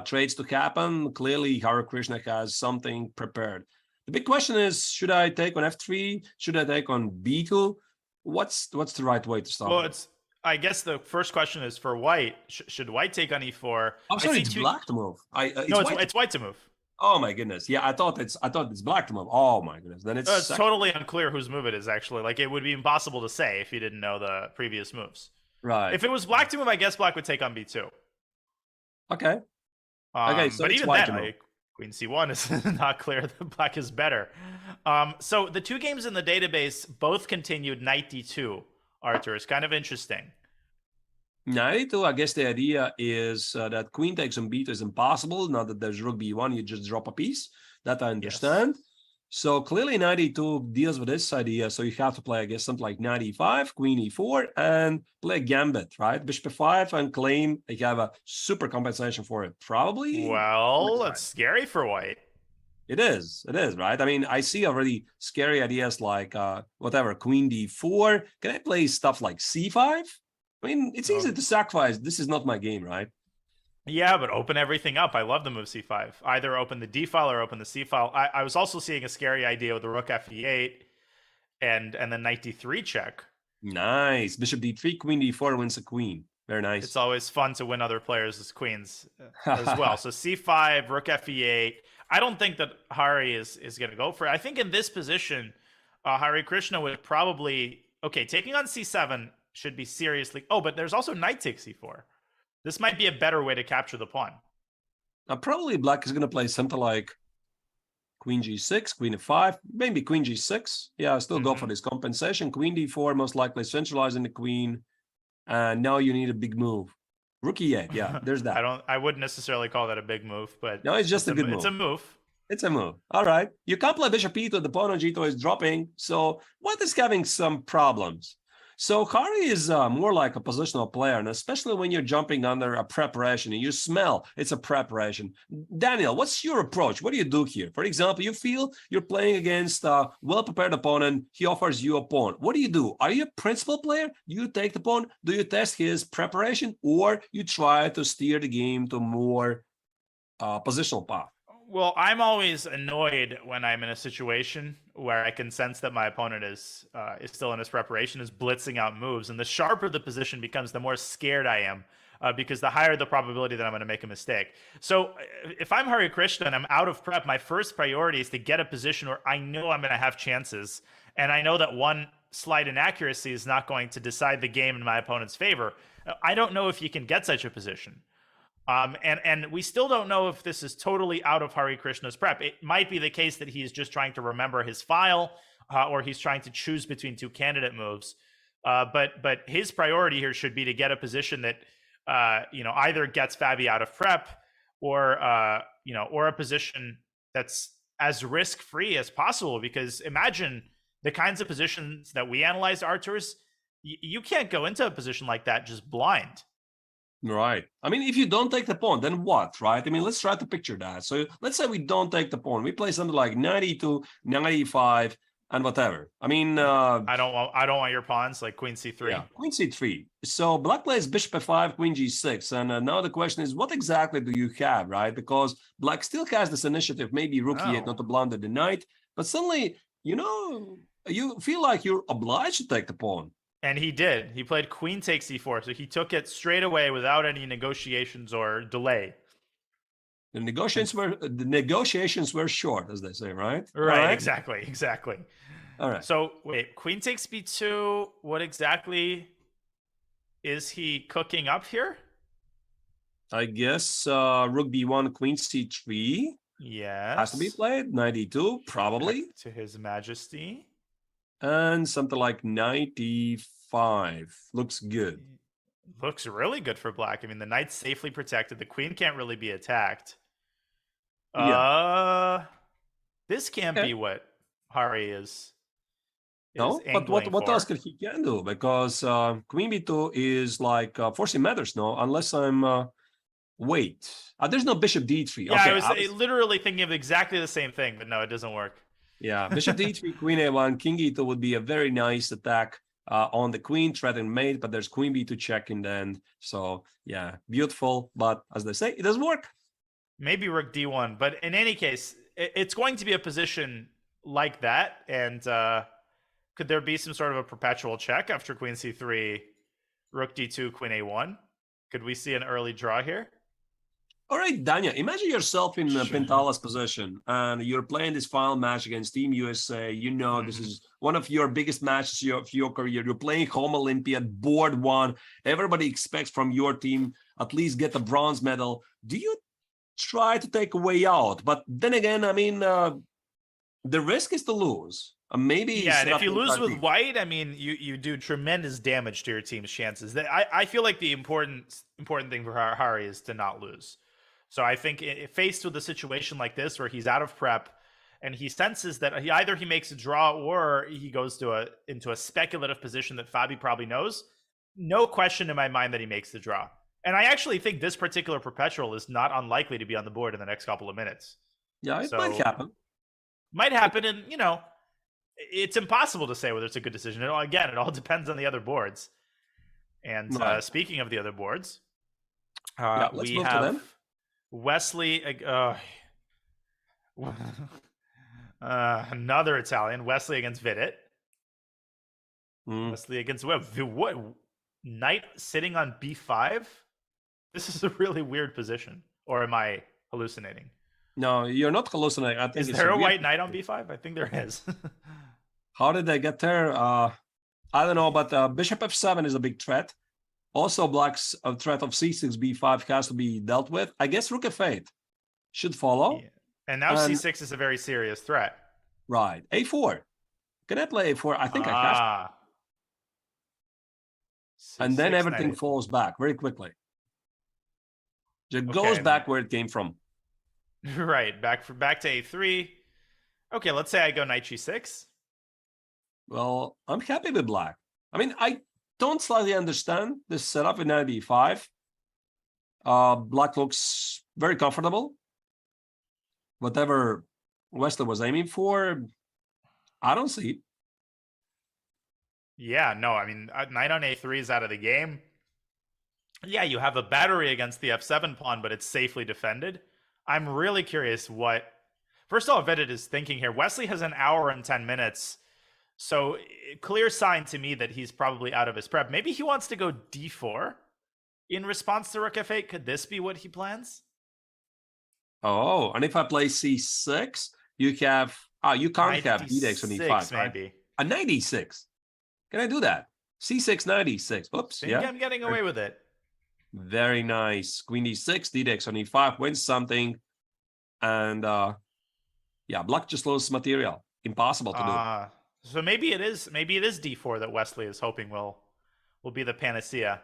trades to happen, clearly Hari Krishna has something prepared. The big question is, should I take on f3? Should I take on b2? What's the right way to start? Well, I guess the first question is for white. Should white take on e4? I'm sorry, it's black to move. It's white to move. Oh my goodness! Yeah, I thought it's black to move. Oh my goodness! Then it's totally unclear whose move it is actually. Like, it would be impossible to say if you didn't know the previous moves. Right. If it was black to move, I guess black would take on b2. Okay. So but even then, Queen c1 is not clear. The black is better. So the two games in the database both continued knight d2, Arthur. It's kind of interesting. Knight e2, I guess the idea is that queen takes on b2 is impossible. Now that there's rook b1, you just drop a piece. That I understand. Yes. So clearly knight e2 deals with this idea. So you have to play, I guess, something like knight e5, queen e4, and play a gambit, right? Bishop e5 and claim you have a super compensation for it. Probably. Well, it's scary for white. It is, right? I mean, I see already scary ideas like whatever, queen d4. Can I play stuff like c5? I mean, it's easy to sacrifice. This is not my game, right? Yeah, but open everything up. I love the move c5. Either open the d file or open the c file. I was also seeing a scary idea with the rook fe8 and then knight d3 check. Nice. Bishop d3, queen d4 wins a queen. Very nice. It's always fun to win other players' queens as well. So c5, rook fe8. I don't think that Hari is going to go for it. I think in this position, Hari Krishna would probably... Okay, taking on c7 should be seriously... Oh, but there's also knight takes c4. This might be a better way to capture the pawn. Probably black is going to play something like queen g6, queen f5, maybe queen g6. Yeah, I'll still go for this compensation. Queen d4, most likely centralizing the queen. And now you need a big move. Rook e8, yeah, there's that. I wouldn't necessarily call that a big move, but no, it's just a good move. It's a move. It's a move. All right. You can't play bishop e2, the pawn on g2 is dropping. So what is having some problems? So Hari is more like a positional player, and especially when you're jumping under a preparation and you smell it's a preparation. Daniel, what's your approach? What do you do here? For example, you feel you're playing against a well-prepared opponent. He offers you a pawn. What do? Are you a principal player? Do you take the pawn? Do you test his preparation? Or you try to steer the game to more positional path? Well, I'm always annoyed when I'm in a situation where I can sense that my opponent is still in his preparation, is blitzing out moves. And the sharper the position becomes, the more scared I am, because the higher the probability that I'm going to make a mistake. So if I'm Hari Krishna and I'm out of prep, my first priority is to get a position where I know I'm going to have chances. And I know that one slight inaccuracy is not going to decide the game in my opponent's favor. I don't know if you can get such a position. And we still don't know if this is totally out of Hari Krishna's prep. It might be the case that he's just trying to remember his file, or he's trying to choose between two candidate moves. But his priority here should be to get a position that either gets Fabi out of prep, or or a position that's as risk-free as possible. Because imagine the kinds of positions that we analyzed, Artur's. You can't go into a position like that just blind. Right. I mean, if you don't take the pawn, then what, right? I mean, let's try to picture that. So let's say we don't take the pawn. We play something like knight e2, knight e5, and whatever. I mean... I don't want your pawns, like queen c3. Yeah, queen c3. So black plays bishop f5, queen g6. And now the question is, what exactly do you have, right? Because black still has this initiative, maybe rook e8, not to blunder the knight. But suddenly, you feel like you're obliged to take the pawn. And he did. He played queen takes e4, so he took it straight away without any negotiations or delay. The negotiations were short, as they say, right? Right, exactly. All right. So wait, queen takes b2. What exactly is he cooking up here? I guess rook b1, queen c3. Yes. Has to be played. Knight e2, probably. To His Majesty. And something like knight e5 looks good. Looks really good for black. I mean, the knight's safely protected. The queen can't really be attacked. Yeah. This can't be what Hari is. No, but what else could he can do? Because queen b2 is like forcing matters, no? Unless I'm wait. There's no bishop d3. Yeah, okay, I was literally thinking of exactly the same thing, but no, it doesn't work. Yeah, bishop d3, queen a1, king e2 would be a very nice attack on the queen, threatened mate, but there's queen b2 check in the end. So, yeah, beautiful. But as they say, it doesn't work. Maybe rook d1. But in any case, it's going to be a position like that. And could there be some sort of a perpetual check after queen c3, rook d2, queen a1? Could we see an early draw here? All right, Danya, imagine yourself in Pintala's position, and you're playing this final match against Team USA. You know, this is one of your biggest matches of your career. You're playing home Olympiad, board one. Everybody expects from your team at least get the bronze medal. Do you try to take a way out. But then again, I mean, the risk is to lose. Maybe Yeah, and if you lose with deep. white, I mean, you do tremendous damage to your team's chances. I feel like the important thing for Hari is to not lose. So I think faced with a situation like this where he's out of prep and he senses that either he makes a draw or he goes into a speculative position that Fabi probably knows, no question in my mind that he makes the draw. And I actually think this particular perpetual is not unlikely to be on the board in the next couple of minutes. Yeah, it might happen. Might happen, and it's impossible to say whether it's a good decision. It all depends on the other boards. And Right. Speaking of the other boards, let's we move to have them. Wesley, another Italian, Wesley against Vidit. Wesley against what? Knight sitting on b5? This is a really weird position. Or am I hallucinating? No, you're not hallucinating. I think Is there a white knight on b5? I think there is. How did they get there? I don't know, but bishop f7 is a big threat. Also, black's threat of c6, b5 has to be dealt with. I guess rook f8 should follow. Yeah. And now c6 is a very serious threat. Right. a4. Can I play a4? I think I have to. And then everything falls back very quickly. It goes back where it came from. Right, back to a3. Okay, let's say I go knight g6. Well, I'm happy with black. I mean, I don't slightly understand this setup in knight b5. Black looks very comfortable. Whatever Wesley was aiming for, I don't see it. Yeah, no, I mean, knight on a3 is out of the game. Yeah, you have a battery against the f7 pawn, but it's safely defended. I'm really curious what... First of all, Vidit is thinking here. Wesley has an hour and 10 minutes. So clear sign to me that he's probably out of his prep. Maybe he wants to go d4 in response to rook f8. Could this be what he plans? Oh, and if I play c6, you have... you can't have d-takes on e5. Maybe. Right? A knight e6. Can I do that? c6, knight e6. Oops, yeah. I'm getting away with it. Very nice. Queen d6, d-takes on e5, wins something. And yeah, black just loses material. Impossible to do. So maybe it is d4 that Wesley is hoping will be the panacea.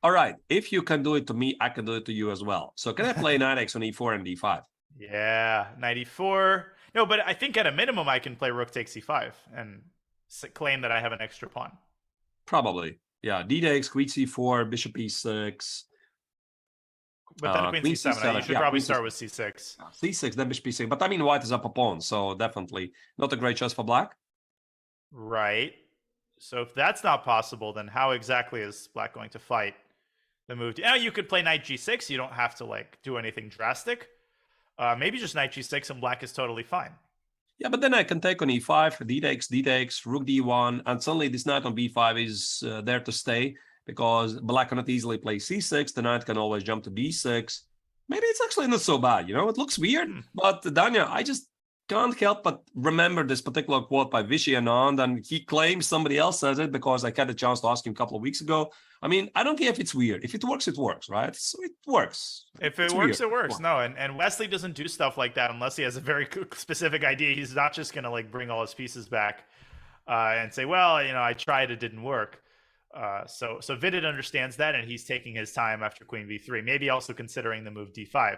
All right. If you can do it to me, I can do it to you as well. So can I play knight x on e4 and d5? Yeah, knight e4. No, but I think at a minimum I can play rook takes e5 and claim that I have an extra pawn. Probably. Yeah, d-takes, queen c4, bishop e6. But then queen c7. You should probably start with c6. c6, then bishop e6. But I mean, white is up a pawn, so definitely not a great choice for black. Right. So if that's not possible, then how exactly is black going to fight the move? Now you could play knight g6. You don't have to do anything drastic. Maybe just knight g6 and black is totally fine. Yeah, but then I can take on e5, d-takes, rook d1, and suddenly this knight on b5 is there to stay because black cannot easily play c6. The knight can always jump to b6. Maybe it's actually not so bad, It looks weird, but Danya, I just can't help but remember this particular quote by Vishy Anand, and he claims somebody else says it because I had a chance to ask him a couple of weeks ago. I mean, I don't care if it's weird. If it works, it works, right? So it works. If it works, it works. No, and Wesley doesn't do stuff like that unless he has a very specific idea. He's not just going to bring all his pieces back and say, well, I tried, it didn't work. So Vidit understands that, and he's taking his time after queen v3, maybe also considering the move d5.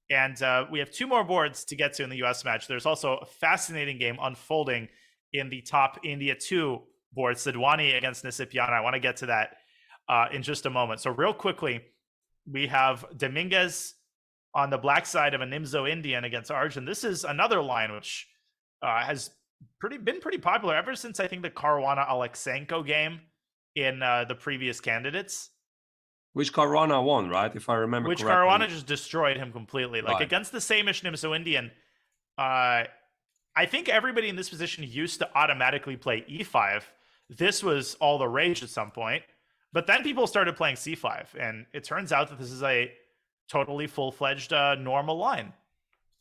And we have two more boards to get to in the US match. There's also a fascinating game unfolding in the top India 2 board, Sidwani against Nisipiana. I want to get to that in just a moment. So real quickly, we have Dominguez on the black side of a Nimzo Indian against Arjun. This is another line which has been pretty popular ever since I think the Caruana Alexenko game in the previous candidates. Which Caruana won, right? If I remember correctly. Which Caruana just destroyed him completely. Right. Against the same-ish Nimzo Indian, I think everybody in this position used to automatically play e5. This was all the rage at some point. But then people started playing c5. And it turns out that this is a totally full-fledged normal line.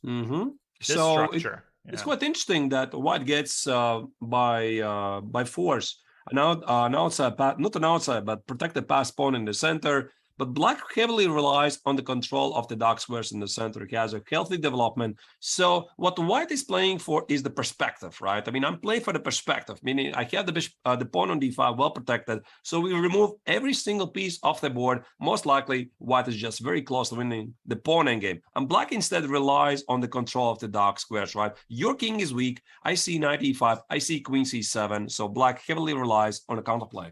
Mm-hmm. This structure. It's quite interesting that white gets by force. Not an outside, but protected pass pawn in the center. but black heavily relies on the control of the dark squares in the center. He has a healthy development. So what white is playing for is the perspective, right? I mean, I'm playing for the perspective, meaning I have the pawn on d5 well protected. So we remove every single piece off the board. Most likely, white is just very close to winning the pawn endgame. And black instead relies on the control of the dark squares, right? Your king is weak. I see knight e5. I see queen c7. So black heavily relies on a counterplay.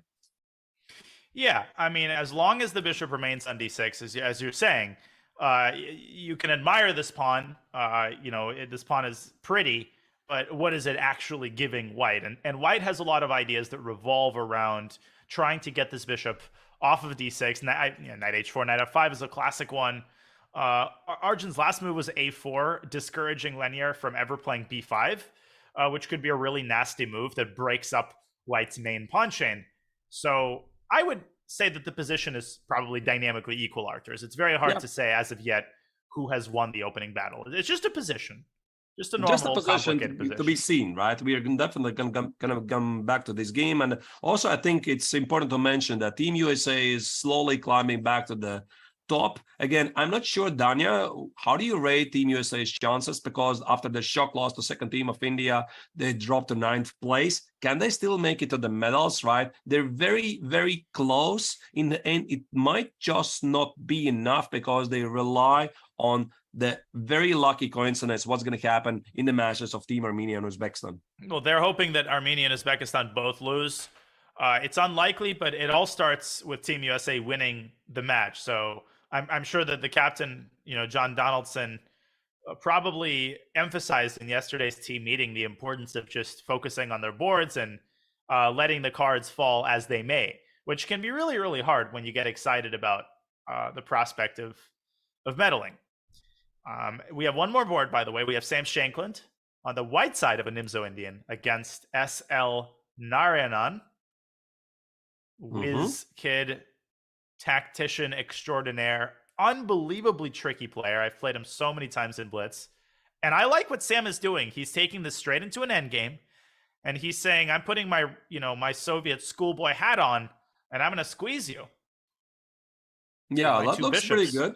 Yeah, I mean, as long as the bishop remains on d6, as you're saying, you can admire this pawn. This pawn is pretty, but what is it actually giving white? And white has a lot of ideas that revolve around trying to get this bishop off of d6. Knight h4, knight f5 is a classic one. Arjun's last move was a4, discouraging Lenier from ever playing b5, which could be a really nasty move that breaks up white's main pawn chain. So I would say that the position is probably dynamically equal, Arthurs. It's very hard to say as of yet who has won the opening battle. It's just a position. Just a normal, complicated position to be seen, right? We are definitely going to come back to this game. And also, I think it's important to mention that Team USA is slowly climbing back to the top. Again, I'm not sure, Danya, how do you rate Team USA's chances? Because after the shock loss to second team of India, they dropped to 9th place. Can they still make it to the medals, right? They're very, very close. In the end, it might just not be enough because they rely on the very lucky coincidence what's going to happen in the matches of Team Armenia and Uzbekistan. Well, they're hoping that Armenia and Uzbekistan both lose. It's unlikely, but it all starts with Team USA winning the match. So I'm sure that the captain, John Donaldson, probably emphasized in yesterday's team meeting the importance of just focusing on their boards and letting the cards fall as they may, which can be really, really hard when you get excited about the prospect of meddling. We have one more board, by the way. We have Sam Shankland on the white side of a Nimzo Indian against S.L. Narayanan, whiz kid, tactician extraordinaire, unbelievably tricky player. I've played him so many times in Blitz. And I like what Sam is doing. He's taking this straight into an endgame. And he's saying, I'm putting my, my Soviet schoolboy hat on, and I'm going to squeeze you. Yeah, that looks pretty good.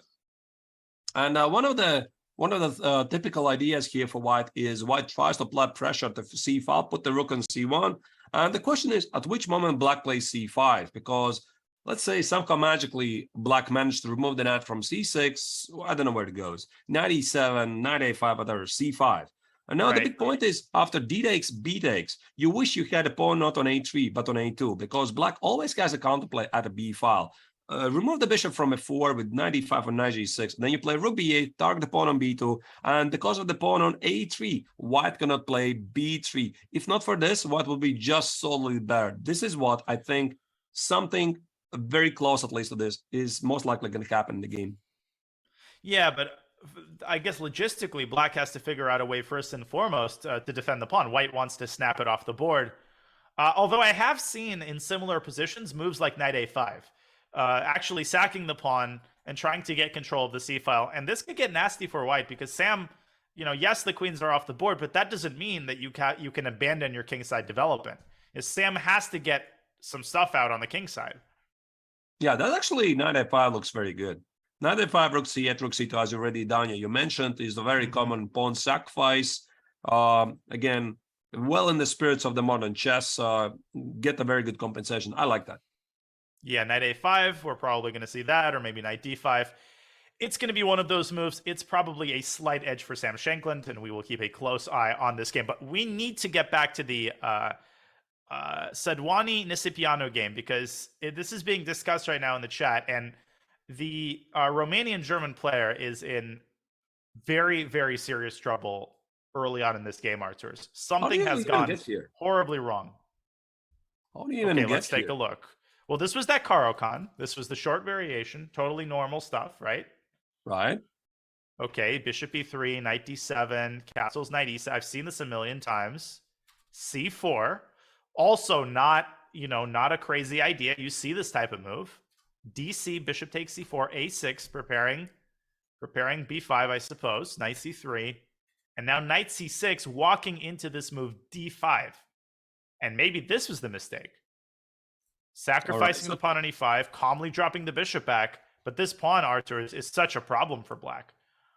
And one of the typical ideas here for white is white tries to apply pressure to c5, put the rook on c1. And the question is, at which moment black plays c5? Because let's say somehow magically black managed to remove the knight from c6. I don't know where it goes. Knight e7, knight a5, whatever, c5. And now the big point is, after d takes, b takes, you wish you had a pawn not on a3, but on a2, because black always has a counterplay at a b file. Remove the bishop from f4 with knight e5 on knight g6. Then you play rook b8, target the pawn on b2, and because of the pawn on a3, white cannot play b3. If not for this, white will be just solidly better. This is what I think something very close, at least to this, is most likely going to happen in the game. Yeah, but I guess logistically, black has to figure out a way first and foremost to defend the pawn. White wants to snap it off the board. Although I have seen in similar positions moves like knight a5. Actually sacking the pawn and trying to get control of the c-file. And this could get nasty for white because Sam, yes, the queens are off the board, but that doesn't mean that you can abandon your kingside development. Sam has to get some stuff out on the king side. Yeah, that actually, knight a5 looks very good. Knight a5, rook c8, rook c2, as already, Danya, you mentioned, is a very common pawn sacrifice. Again, well in the spirits of the modern chess, get a very good compensation. I like that. Yeah, knight a5, we're probably going to see that, or maybe knight d5. It's going to be one of those moves. It's probably a slight edge for Sam Shankland, and we will keep a close eye on this game. But we need to get back to the Sadwani Nisipiano game, because this is being discussed right now in the chat, and the Romanian-German player is in very, very serious trouble early on in this game, Arturs. Something has gone horribly wrong. How do you even get let's take a look. Well, this was that Caro-Kann. This was the short variation. Totally normal stuff, right? Right. Okay, bishop e3, knight d7, castles, knight e7. I've seen this a million times. c4. Also not a crazy idea. You see this type of move. dc, bishop takes c4, a6, preparing b5, I suppose. Knight c3. And now knight c6, walking into this move d5. And maybe this was the mistake. Sacrificing the pawn on e5, calmly dropping the bishop back, But this pawn, Arthur, is such a problem for black.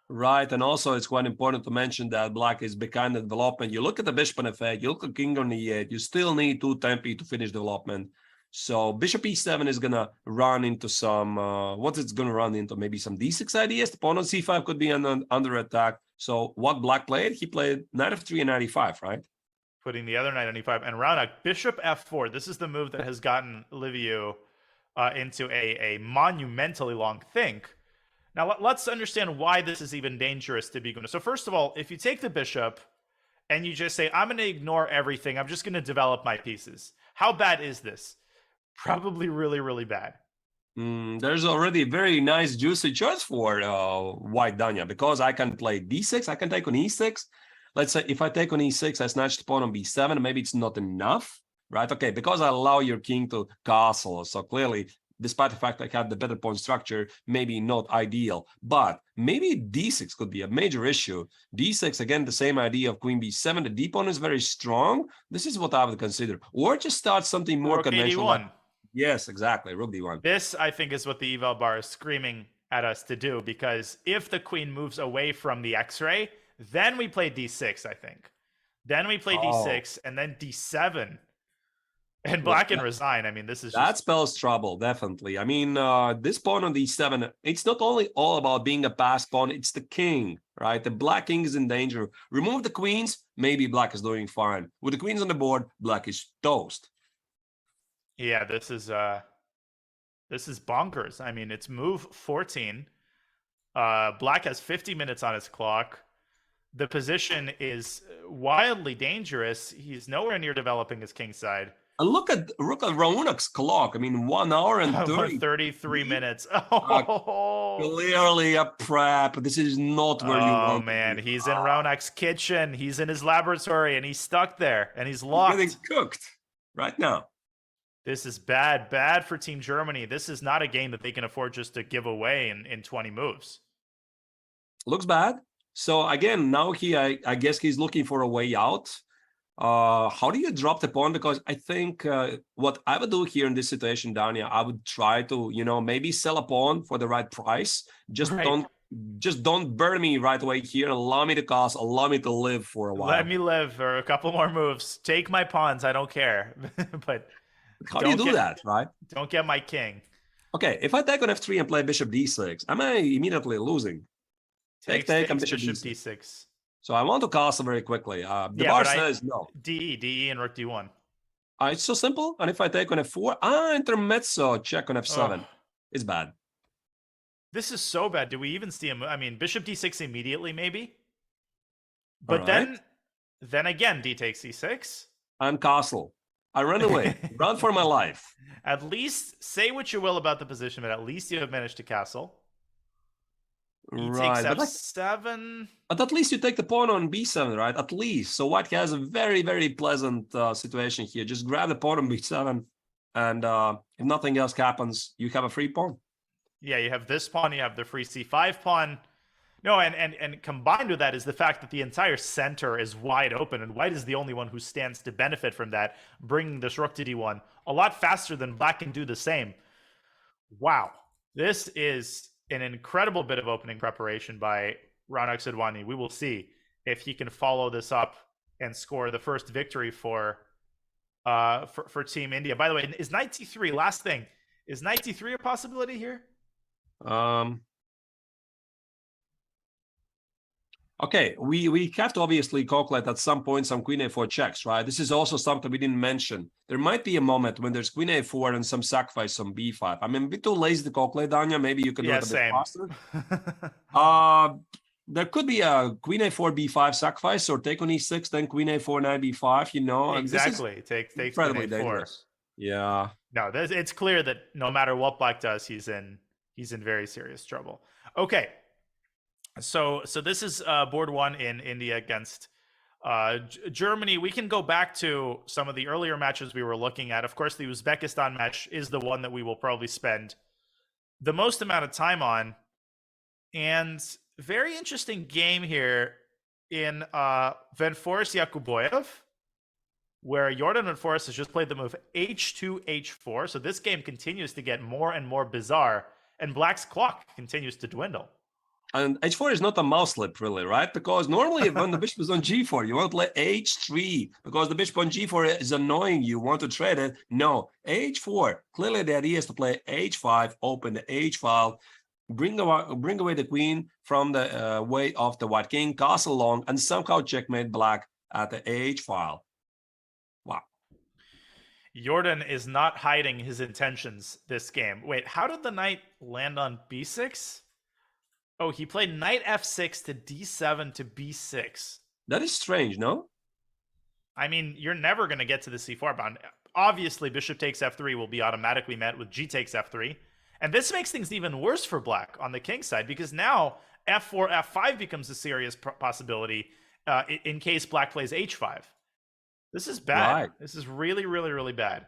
Right, and also it's quite important to mention that black is behind the development. You look at the bishop on f8, you look at king on e8, you still need 2 tempi to finish development. So bishop e7 is gonna run into some, what it's gonna run into? Maybe some d6 ideas. The pawn on c5 could be under attack. So what black played? He played knight f3 and knight e5, right? Putting the other knight on e5. And Raunak, bishop f4. This is the move that has gotten Liviu into a monumentally long think. Now, let's understand why this is even dangerous to begin with. So first of all, if you take the bishop and you just say, I'm going to ignore everything, I'm just going to develop my pieces. How bad is this? Probably really, really bad. There's already a very nice juicy choice for white, Danya, because I can play d6, I can take on e6. Let's say if I take on e6, I snatch the pawn on b7, maybe it's not enough, right? Okay, because I allow your king to castle, so clearly, despite the fact I have the better pawn structure, maybe not ideal. But maybe d6 could be a major issue. d6, again, the same idea of queen b7. The d pawn is very strong. This is what I would consider. Or just start something more conventional. D1. Yes, exactly. Rook d1. This, I think, is what the eval bar is screaming at us to do, because if the queen moves away from the x-ray, then we play d6, I think. Then we play d6, and then d7. And black can resign. I mean, this is that spells trouble, definitely. I mean, this pawn on d7, it's not only all about being a passed pawn, it's the king, right? The black king is in danger. Remove the queens, maybe black is doing fine. With the queens on the board, black is toast. Yeah, this is bonkers. I mean, it's move 14. Black has 50 minutes on his clock. The position is wildly dangerous. He's nowhere near developing his king side. And look at Raunak's clock. I mean, 1 hour and 33 minutes. Oh, clearly a prep. This is not where you want. Oh man, he's in Raunak's kitchen. He's in his laboratory, and he's stuck there, and he's locked. He's getting cooked right now. This is bad for Team Germany. This is not a game that they can afford just to give away in 20 moves. Looks bad. So again, now I guess he's looking for a way out. How do you drop the pawn? Because I think what I would do here in this situation, Dania, I would try to, maybe sell a pawn for the right price. Just don't burn me right away here. Allow me to castle. Allow me to live for a while. Let me live for a couple more moves. Take my pawns. I don't care. But how do you do that, right? Don't get my king. Okay, if I take on f3 and play bishop d6, am I immediately losing? Take and bishop d6. So I want to castle very quickly. The bar says no. DE, and rook d1. It's so simple. And if I take on f4, intermezzo, check on f7. It's bad. This is so bad. Do we even see him? I mean, bishop d6 immediately, maybe. But then again, d takes e6. And castle. I run away. Run for my life. At least, say what you will about the position, but at least you have managed to castle. He takes f7. But at least you take the pawn on b7, right? At least. So white has a very, very pleasant situation here. Just grab the pawn on b7, and if nothing else happens, you have a free pawn. Yeah, you have this pawn, you have the free c5 pawn. No, and combined with that is the fact that the entire center is wide open, and white is the only one who stands to benefit from that, bringing this rook to d1 a lot faster than black can do the same. Wow. This is an incredible bit of opening preparation by Raunak Sidwani. We will see if he can follow this up and score the first victory for Team India. By the way, is knight t3, last thing, is knight t3 a possibility here? Okay, we have to obviously calculate at some point some queen a4 checks, right? This is also something we didn't mention. There might be a moment when there's queen a4 and some sacrifice on b5. I'm a bit too lazy to calculate, Danya. Maybe you can do it a bit faster. There could be a queen a4 b5 sacrifice, or take on e6, then queen a4 knight b5. Exactly. Take incredibly dangerous. Yeah. No, it's clear that no matter what black does, he's in very serious trouble. Okay. So this is board one in India against Germany. We can go back to some of the earlier matches we were looking at. Of course, the Uzbekistan match is the one that we will probably spend the most amount of time on. And very interesting game here in Venforce Yakuboyev, where Jordan Venforce has just played the move h2, h4. So this game continues to get more and more bizarre and Black's clock continues to dwindle. And h4 is not a mouse slip, really, right? Because normally when the bishop is on g4, you want to play h3 because the bishop on g4 is annoying. You want to trade it. No, h4. Clearly, the idea is to play h5, open the h file, bring away the queen from the way of the white king, castle long, and somehow checkmate Black at the h file. Wow. Jordan is not hiding his intentions this game. Wait, how did the knight land on b6? Oh, he played knight f6 to d7 to b6. That is strange, no? I mean, you're never going to get to the c4 bound. Obviously, bishop takes f3 will be automatically met with g takes f3. And this makes things even worse for Black on the king side, because now f4, f5 becomes a serious possibility in case Black plays h5. This is bad. Right. This is really, really, really bad.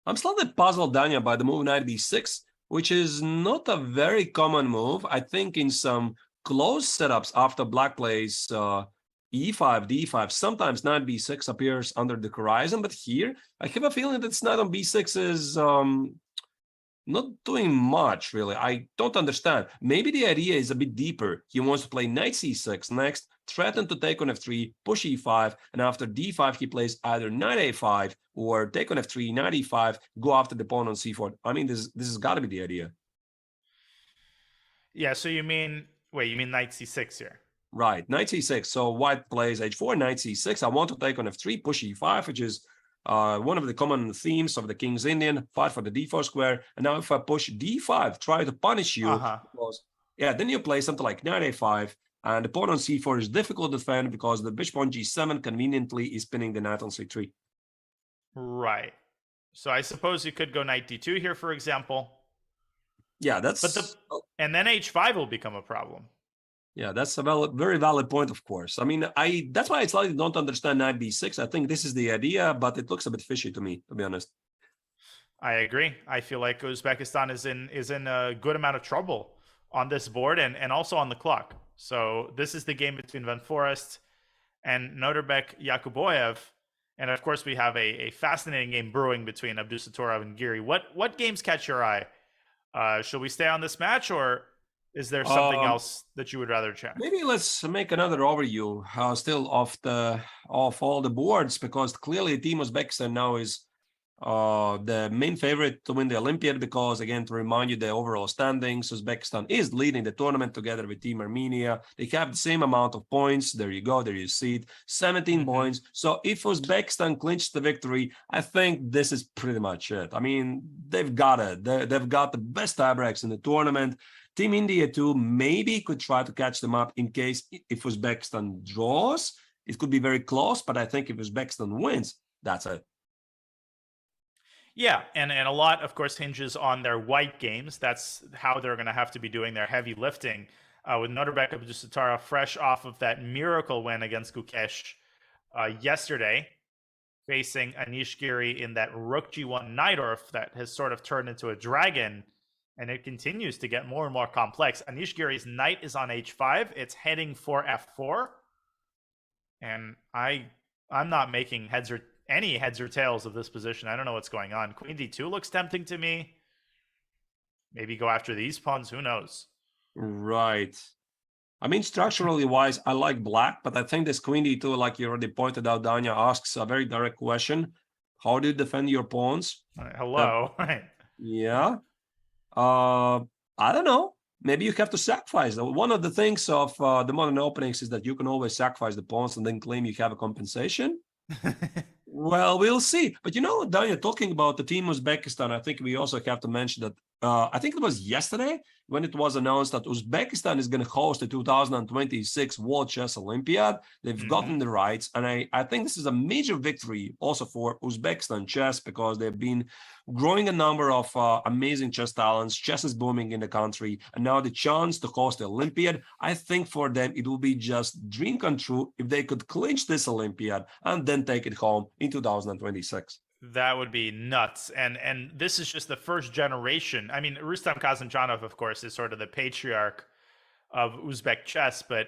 I'm slightly puzzled, Danya, by the move knight b6, which is not a very common move. I think in some close setups after Black plays e5, d5, sometimes knight b6 appears under the horizon. But here, I have a feeling that knight on b6 is not doing much, really. I don't understand. Maybe the idea is a bit deeper. He wants to play knight c6 next, threaten to take on f3, push e5, and after d5, he plays either knight a5 or take on f3, knight e5, go after the pawn on c4. I mean, this has got to be the idea. Yeah, so you mean knight c6 here? Right, knight c6. So white plays h4, knight c6. I want to take on f3, push e5, which is one of the common themes of the King's Indian, fight for the d4 square. And now if I push d5, try to punish you, because, then you play something like knight a5, and the pawn on c4 is difficult to defend because the bishop on g7 conveniently is pinning the knight on c3. Right. So I suppose you could go knight d2 here, for example. Yeah, that's... and then h5 will become a problem. Yeah, that's a very valid point, of course. I mean, that's why I slightly don't understand knight b6. I think this is the idea, but it looks a bit fishy to me, to be honest. I agree. I feel like Uzbekistan is in a good amount of trouble on this board and also on the clock. So this is the game between Van Forest and Noterbek Yakuboyev. And of course, we have a fascinating game brewing between Abdusattorov and Giri. What games catch your eye? Should we stay on this match, or is there something else that you would rather check? Maybe let's make another overview still of all the boards, because clearly Team Uzbekistan now is the main favorite to win the Olympiad, because, again, to remind you the overall standings, Uzbekistan is leading the tournament together with Team Armenia. They have the same amount of points. There you go. There you see it. 17 points. So if Uzbekistan clinches the victory, I think this is pretty much it. I mean, they've got it. They've got the best tiebreaks in the tournament. Team India, too, maybe could try to catch them up in case if Uzbekistan draws. It could be very close, but I think if Uzbekistan wins, that's it. Yeah, and a lot, of course, hinges on their white games. That's how they're going to have to be doing their heavy lifting. With Noterbek Abdusattorov fresh off of that miracle win against Gukesh yesterday, facing Anish Giri in that rook g1 Najdorf that has sort of turned into a dragon, and it continues to get more and more complex. Anish Giri's knight is on h5. It's heading for f4. And I'm not making any heads or tails of this position. I don't know what's going on. Queen d2 looks tempting to me. Maybe go after these pawns. Who knows? Right. I mean, structurally wise, I like Black, but I think this Queen d2, like you already pointed out, Danya asks a very direct question. How do you defend your pawns? Hello. Yeah. I don't know. Maybe you have to sacrifice. One of the things of the modern openings is that you can always sacrifice the pawns and then claim you have a compensation. Well, we'll see. But Danya, talking about the team Uzbekistan, I think we also have to mention that I think it was yesterday when it was announced that Uzbekistan is going to host the 2026 World Chess Olympiad. They've gotten the rights. And I think this is a major victory also for Uzbekistan chess, because they've been growing a number of amazing chess talents. Chess is booming in the country. And now the chance to host the Olympiad, I think for them it will be just dream come true if they could clinch this Olympiad and then take it home in 2026. That would be nuts. And this is just the first generation. I mean, Rustam Kazanjanov, of course, is sort of the patriarch of Uzbek chess. But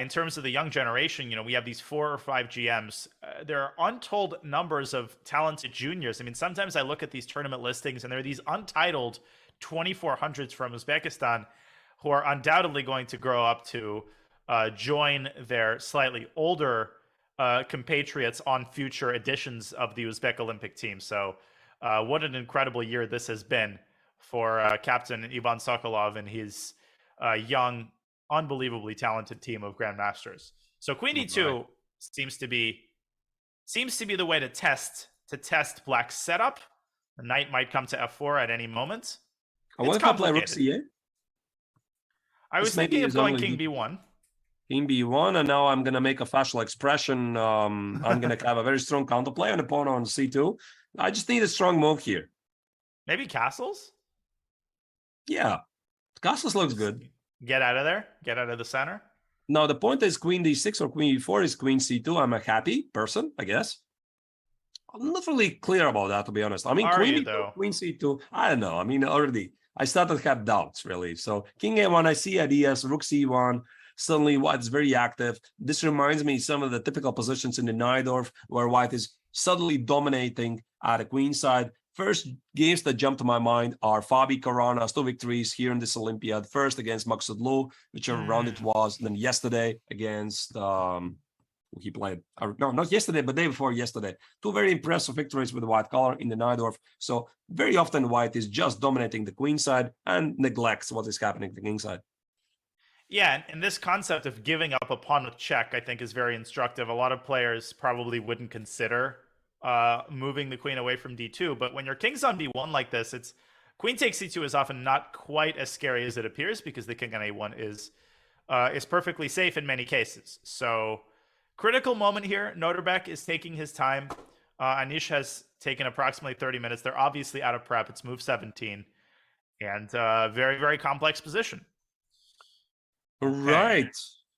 in terms of the young generation, we have these 4 or 5 GMs. There are untold numbers of talented juniors. I mean, sometimes I look at these tournament listings and there are these untitled 2400s from Uzbekistan, who are undoubtedly going to grow up to join their slightly older compatriots on future editions of the Uzbek Olympic team. So what an incredible year this has been for Captain Ivan Sokolov and his young, unbelievably talented team of grandmasters. So Queen D2 seems to be the way to test Black's setup. The knight might come to F4 at any moment. What if I play Rook C8? I was thinking of going King B1. King B1, and now I'm going to make a facial expression. I'm going to have a very strong counterplay on the pawn on C2. I just need a strong move here. Maybe castles? Yeah. Castles looks good. Get out of there. Get out of the center. No, the point is Queen D6 or Queen E4 is Queen C2. I'm a happy person, I guess. I'm not really clear about that, to be honest. I mean, Queen C2, I don't know. I mean, already, I started to have doubts, really. So King A1, I see ideas. Rook C1. Suddenly, White is very active. This reminds me some of the typical positions in the Najdorf, where White is suddenly dominating at the Queen side. First games that jump to my mind are Fabi Caruana's 2 victories here in this Olympiad. First against Maksudlu, whichever round it was. And then yesterday against, he played, no, not yesterday, but day before yesterday. 2 very impressive victories with the white color in the Najdorf. So very often White is just dominating the Queen side and neglects what is happening to the King side. Yeah, and this concept of giving up a pawn with check, I think, is very instructive. A lot of players probably wouldn't consider moving the queen away from D2, but when your king's on B1 like this, it's queen takes C2 is often not quite as scary as it appears because the king on A1 is perfectly safe in many cases. So critical moment here. Noterbeck is taking his time. Anish has taken approximately 30 minutes. They're obviously out of prep. It's move 17 and very, very complex position. Right.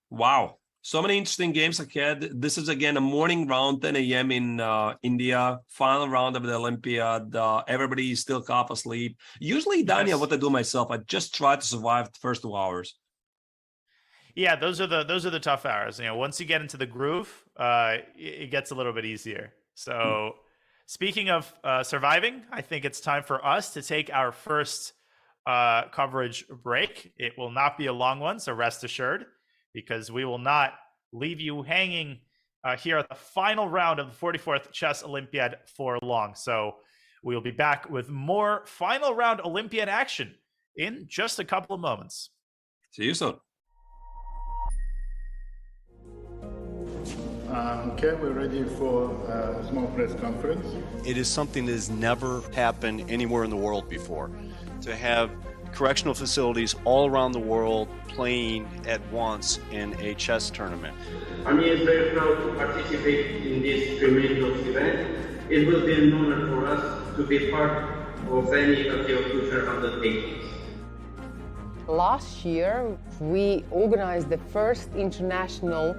Wow. So many interesting games ahead. This is, again, a morning round, 10 a.m. in India. Final round of the Olympiad. Everybody is still half asleep. Usually, Daniel, what I do myself, I just try to survive the first 2 hours. Yeah, those are the tough hours. You know, once you get into the groove, it gets a little bit easier. So speaking of surviving, I think it's time for us to take our first coverage break. It will not be a long one, so rest assured, because we will not leave you hanging here at the final round of the 44th Chess Olympiad for long. So we will be back with more final round Olympiad action in just a couple of moments. See you soon. Okay, we're ready for a small press conference. It is something that has never happened anywhere in the world before. To have correctional facilities all around the world playing at once in a chess tournament. I'm very proud to participate in this tremendous event. It will be an honor for us to be part of any of your future undertakings. Last year, we organized the first international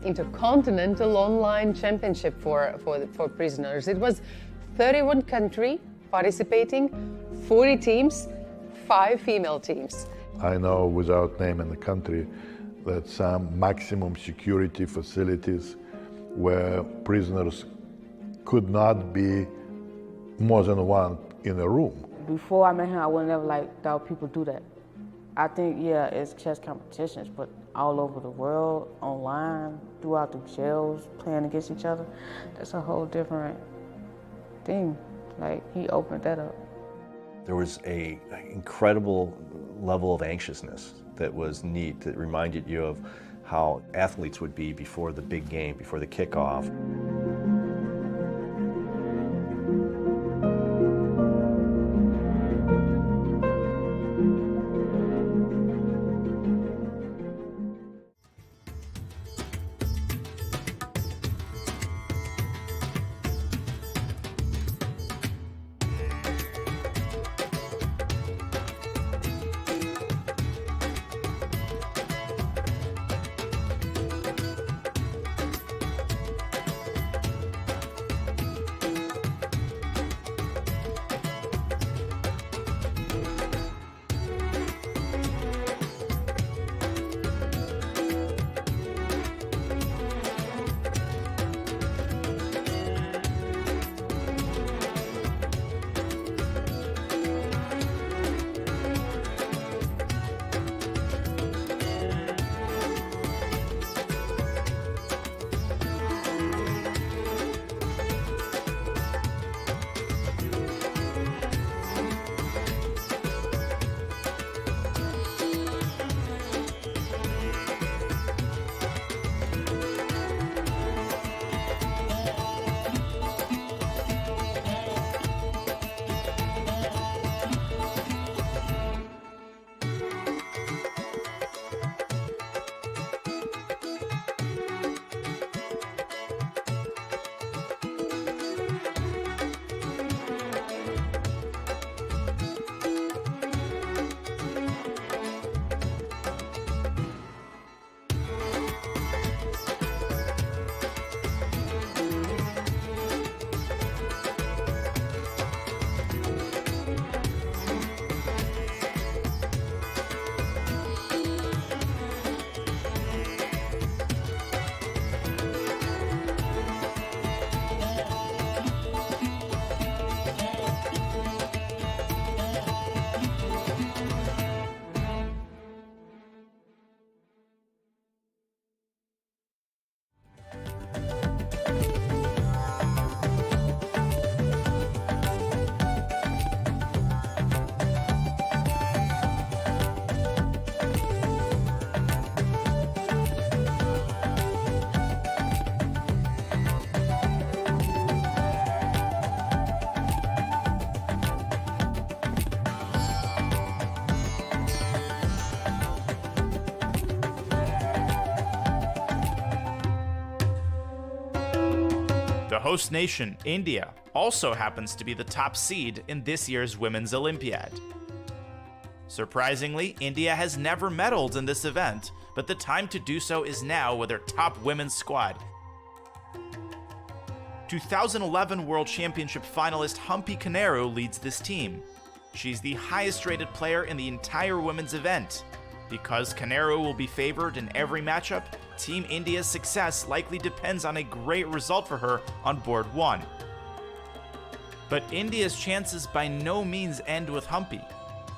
intercontinental online championship for prisoners. It was 31 countries participating, 40 teams, 5 female teams. I know, without naming the country, that some maximum security facilities where prisoners could not be more than one in a room. Before I met him, I would never thought people do that. I think, yeah, it's chess competitions, but all over the world, online, throughout the jails, playing against each other, that's a whole different thing. Like, he opened that up. There was an incredible level of anxiousness that was neat, that reminded you of how athletes would be before the big game, before the kickoff. The host nation, India, also happens to be the top seed in this year's Women's Olympiad. Surprisingly, India has never medaled in this event, but the time to do so is now with their top women's squad. 2011 World Championship finalist Humpy Koneru leads this team. She's the highest rated player in the entire women's event. Because Koneru will be favored in every matchup, Team India's success likely depends on a great result for her on board 1. But India's chances by no means end with Humpy.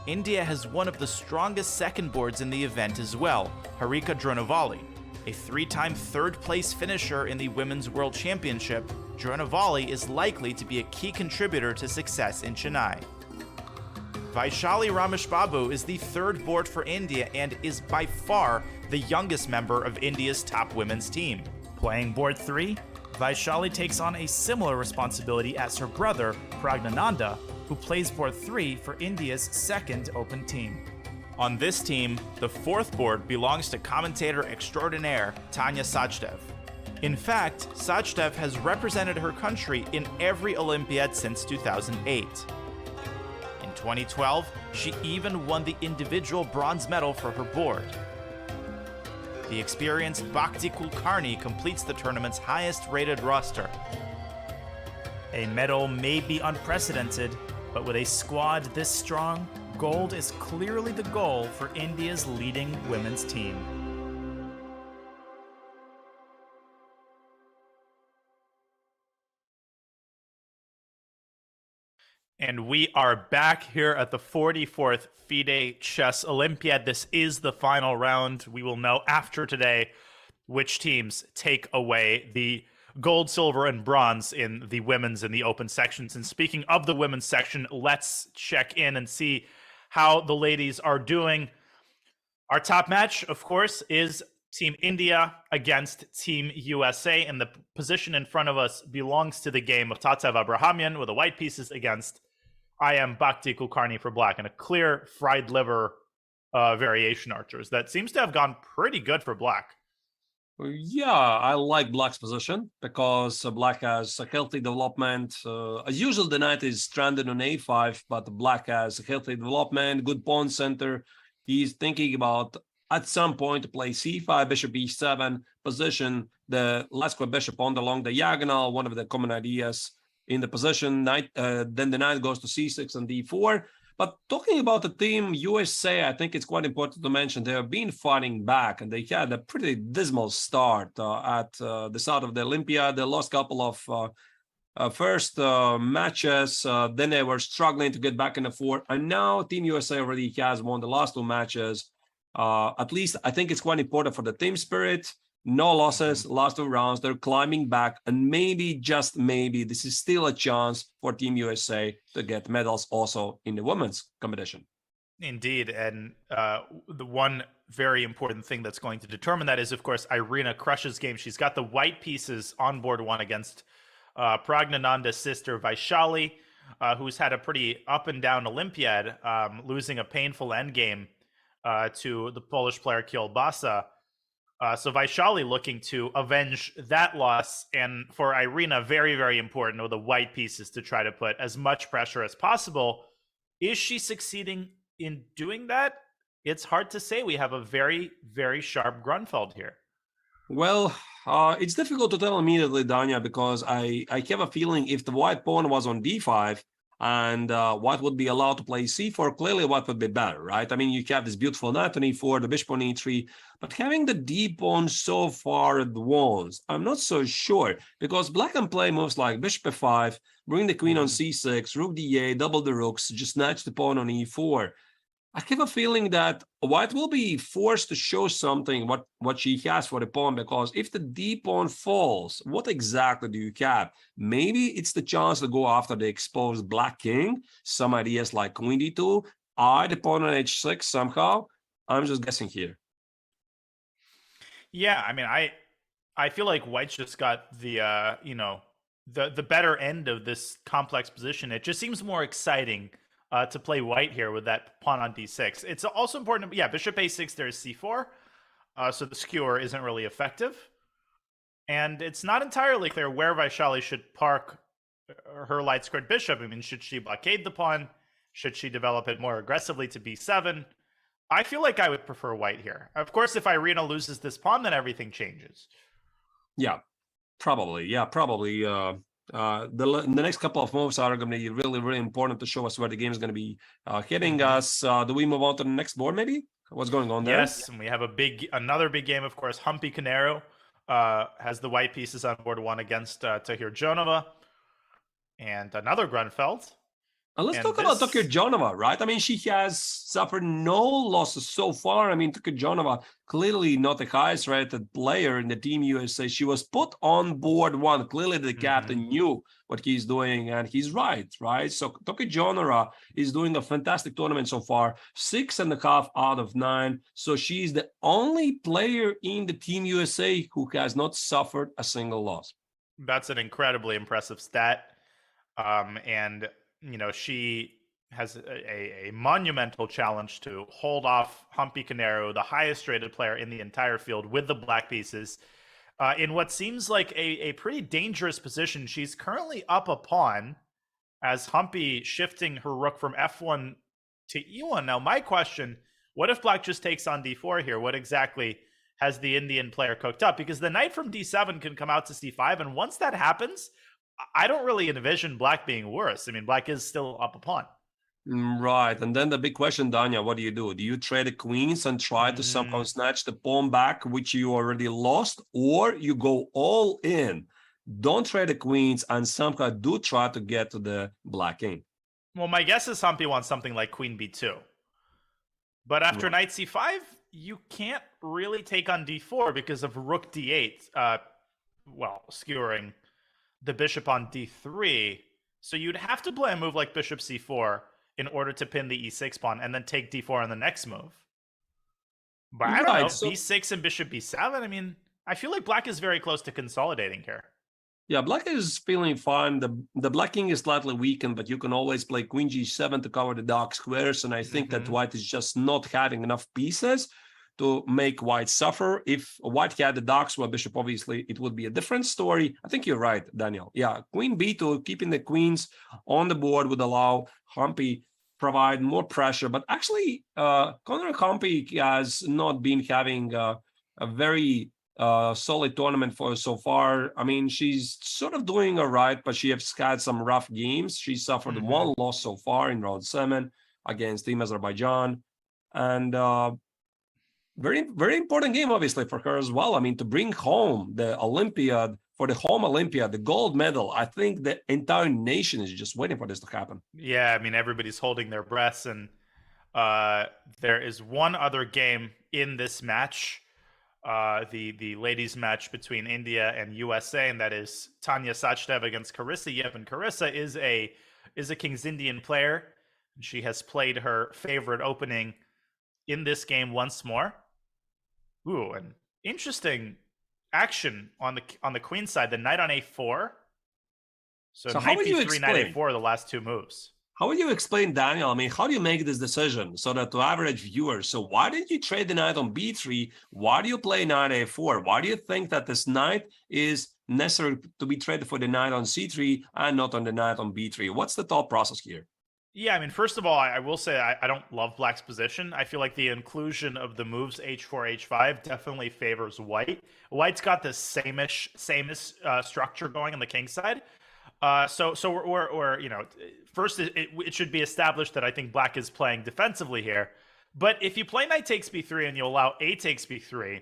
India has one of the strongest second boards in the event as well, Harika Dronavalli. A 3-time third-place finisher in the Women's World Championship, Dronavalli is likely to be a key contributor to success in Chennai. Vaishali Ramesh Babu is the third board for India and is by far the youngest member of India's top women's team. Playing board 3, Vaishali takes on a similar responsibility as her brother, Pragnananda, who plays board 3 for India's second open team. On this team, the fourth board belongs to commentator extraordinaire Tanya Sachdev. In fact, Sachdev has represented her country in every Olympiad since 2008. In 2012, she even won the individual bronze medal for her board. The experienced Bhakti Kulkarni completes the tournament's highest-rated roster. A medal may be unprecedented, but with a squad this strong, gold is clearly the goal for India's leading women's team. And we are back here at the 44th FIDE Chess Olympiad. This is the final round. We will know after today which teams take away the gold, silver, and bronze in the women's and the open sections. And speaking of the women's section, let's check in and see how the ladies are doing. Our top match, of course, is Team India against Team USA. And the position in front of us belongs to the game of Tatev Abrahamian with the white pieces against I am Bhakti Kulkarni for black, and a clear fried liver variation archers. That seems to have gone pretty good for black. Yeah, I like black's position because black has a healthy development. As usual, the knight is stranded on a5, but black has a healthy development, good pawn center. He's thinking about at some point to play c5, bishop e7 position, the last bishop on along the diagonal, one of the common ideas in the position. Knight, then the knight goes to c6 and d4. But talking about the team USA, I think it's quite important to mention they have been fighting back, and they had a pretty dismal start at the start of the Olympiad. They lost a couple of first matches, then they were struggling to get back in the fort, and now Team USA already has won the last two matches. At least I think it's quite important for the team spirit. No losses, last two rounds, they're climbing back, and maybe, just maybe, this is still a chance for Team USA to get medals also in the women's competition. Indeed, and the one very important thing that's going to determine that is, of course, Irina Krush's game. She's got the white pieces on board 1 against Pragnananda's sister Vaishali, who's had a pretty up and down Olympiad, losing a painful endgame to the Polish player Kielbasa. So Vaishali looking to avenge that loss, and for Irina, very, very important with the white pieces to try to put as much pressure as possible. Is she succeeding in doing that? It's hard to say. We have a very, very sharp Grunfeld here. Well, it's difficult to tell immediately, Danya, because I have a feeling if the white pawn was on d5 and white would be allowed to play c4, clearly white would be better, right? I mean, you have this beautiful knight on e4, the bishop on e3, but having the d pawn so far advanced, I'm not so sure, because black can play moves like bishop f5, bring the queen on c6, rook d8, double the rooks, just snatch the pawn on e4. I have a feeling that white will be forced to show something what she has for the pawn, because if the d pawn falls, what exactly do you have? Maybe it's the chance to go after the exposed black king, some ideas like queen d2, the pawn on h6 somehow. I'm just guessing here. Yeah, I mean, I feel like white's just got the the better end of this complex position. It just seems more exciting to play white here with that pawn on d6. It's also important, bishop a6, there's c4, so the skewer isn't really effective. And it's not entirely clear where Vaishali should park her light squared bishop. I mean, should she blockade the pawn? Should she develop it more aggressively to b7? I feel like I would prefer white here. Of course, if Irina loses this pawn, then everything changes. Yeah, probably. Yeah, probably. The next couple of moves are going to be really, really important to show us where the game is going to be hitting us. Do we move on to the next board, maybe? What's going on there? Yes, and we have another big game, of course. Humpy Canero has the white pieces on board 1 against Tahir Jonova. And another Grunfeld. Let's talk about Tokyo-Jonova, right? I mean, she has suffered no losses so far. I mean, Tokyo-Jonova, clearly not the highest rated player in the Team USA. She was put on board 1. Clearly, the captain knew what he's doing, and he's right? So Tokyo-Jonova is doing a fantastic tournament so far, 6.5 out of 9. So she's the only player in the Team USA who has not suffered a single loss. That's an incredibly impressive stat. And she has a monumental challenge to hold off Humpy Canero, the highest rated player in the entire field, with the black pieces in what seems like a pretty dangerous position. She's currently up a pawn as Humpy shifting her rook from f1 to e1. Now, my question, what if black just takes on d4 here? What exactly has the Indian player cooked up? Because the knight from d7 can come out to c5, and once that happens, I don't really envision black being worse. I mean, black is still up a pawn. Right. And then the big question, Danya, what do? Do you trade the queens and try to somehow snatch the pawn back, which you already lost, or you go all in, don't trade the queens, and somehow do try to get to the black king? Well, my guess is Humpy wants something like queen b2. But after knight c5, you can't really take on d4 because of rook d8, skewering the bishop on d3. So you'd have to play a move like bishop c4 in order to pin the e6 pawn and then take d4 on the next move. But I don't know, b6 and bishop b7, I mean, I feel like black is very close to consolidating here. Yeah, black is feeling fine. The black king is slightly weakened, but you can always play queen g7 to cover the dark squares, and I think that white is just not having enough pieces to make white suffer. If white had the dark square bishop, obviously it would be a different story. I think you're right, Daniel. Yeah, queen b2, keeping the queens on the board would allow Humpy provide more pressure. But actually, Conor Humpy has not been having a very solid tournament for so far. I mean, she's sort of doing all right, but she has had some rough games. She suffered 1 loss so far in round 7 against Team Azerbaijan. And very, very important game, obviously, for her as well. I mean, to bring home the Olympiad, for the home Olympiad, the gold medal, I think the entire nation is just waiting for this to happen. Yeah, I mean, everybody's holding their breaths. And there is one other game in this match, the ladies' match between India and USA, and that is Tanya Sachdev against Carissa Yip. And Carissa is a King's Indian player. She has played her favorite opening in this game once more. Ooh, an interesting action on the queen side. The knight on a4. So how knight would you b3, explain? knight a4 the last 2 moves. How would you explain, Daniel? I mean, how do you make this decision so that to average viewers? So why didn't you trade the knight on b3? Why do you play knight a4? Why do you think that this knight is necessary to be traded for the knight on c3 and not on the knight on b3? What's the thought process here? Yeah, I mean, first of all, I will say I don't love black's position. I feel like the inclusion of the moves h4, h5 definitely favors white. White's got this same-ish structure going on the king side. So we're first it should be established that I think black is playing defensively here. But if you play knight takes b3 and you allow a takes b3,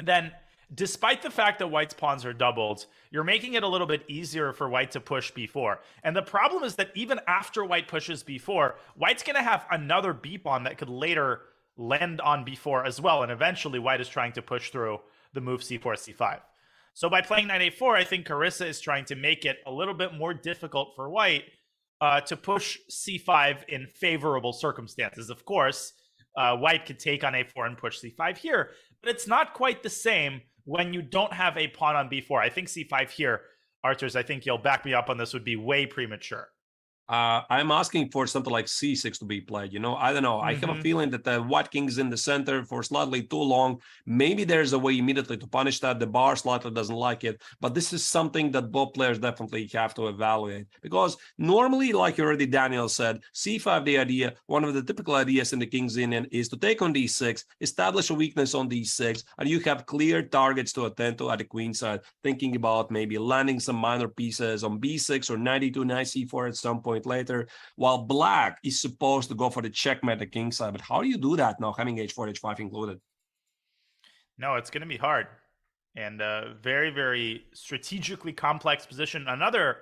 then despite the fact that white's pawns are doubled, you're making it a little bit easier for white to push b4. And the problem is that even after white pushes b4, white's going to have another b pawn that could later land on b4 as well. And eventually white is trying to push through the move c4, c5. So by playing knight a4, I think Carissa is trying to make it a little bit more difficult for white to push c5 in favorable circumstances. Of course, white could take on a4 and push c5 here, but it's not quite the same when you don't have a pawn on b4. I think c5 here, Archers, I think you'll back me up on this, would be way premature. I'm asking for something like c6 to be played. I don't know. I have a feeling that the white king is in the center for slightly too long. Maybe there's a way immediately to punish that. The bar slightly doesn't like it, but this is something that both players definitely have to evaluate, because normally, like already Daniel said, c5, the idea, one of the typical ideas in the King's Indian is to take on d6, establish a weakness on d6, and you have clear targets to attend to at the queen side, thinking about maybe landing some minor pieces on b6 or knight e2, knight c4 at some point later, while black is supposed to go for the checkmate at the king side. But how do you do that now, having h4, h5 included? No, it's going to be hard, and very, very strategically complex position. Another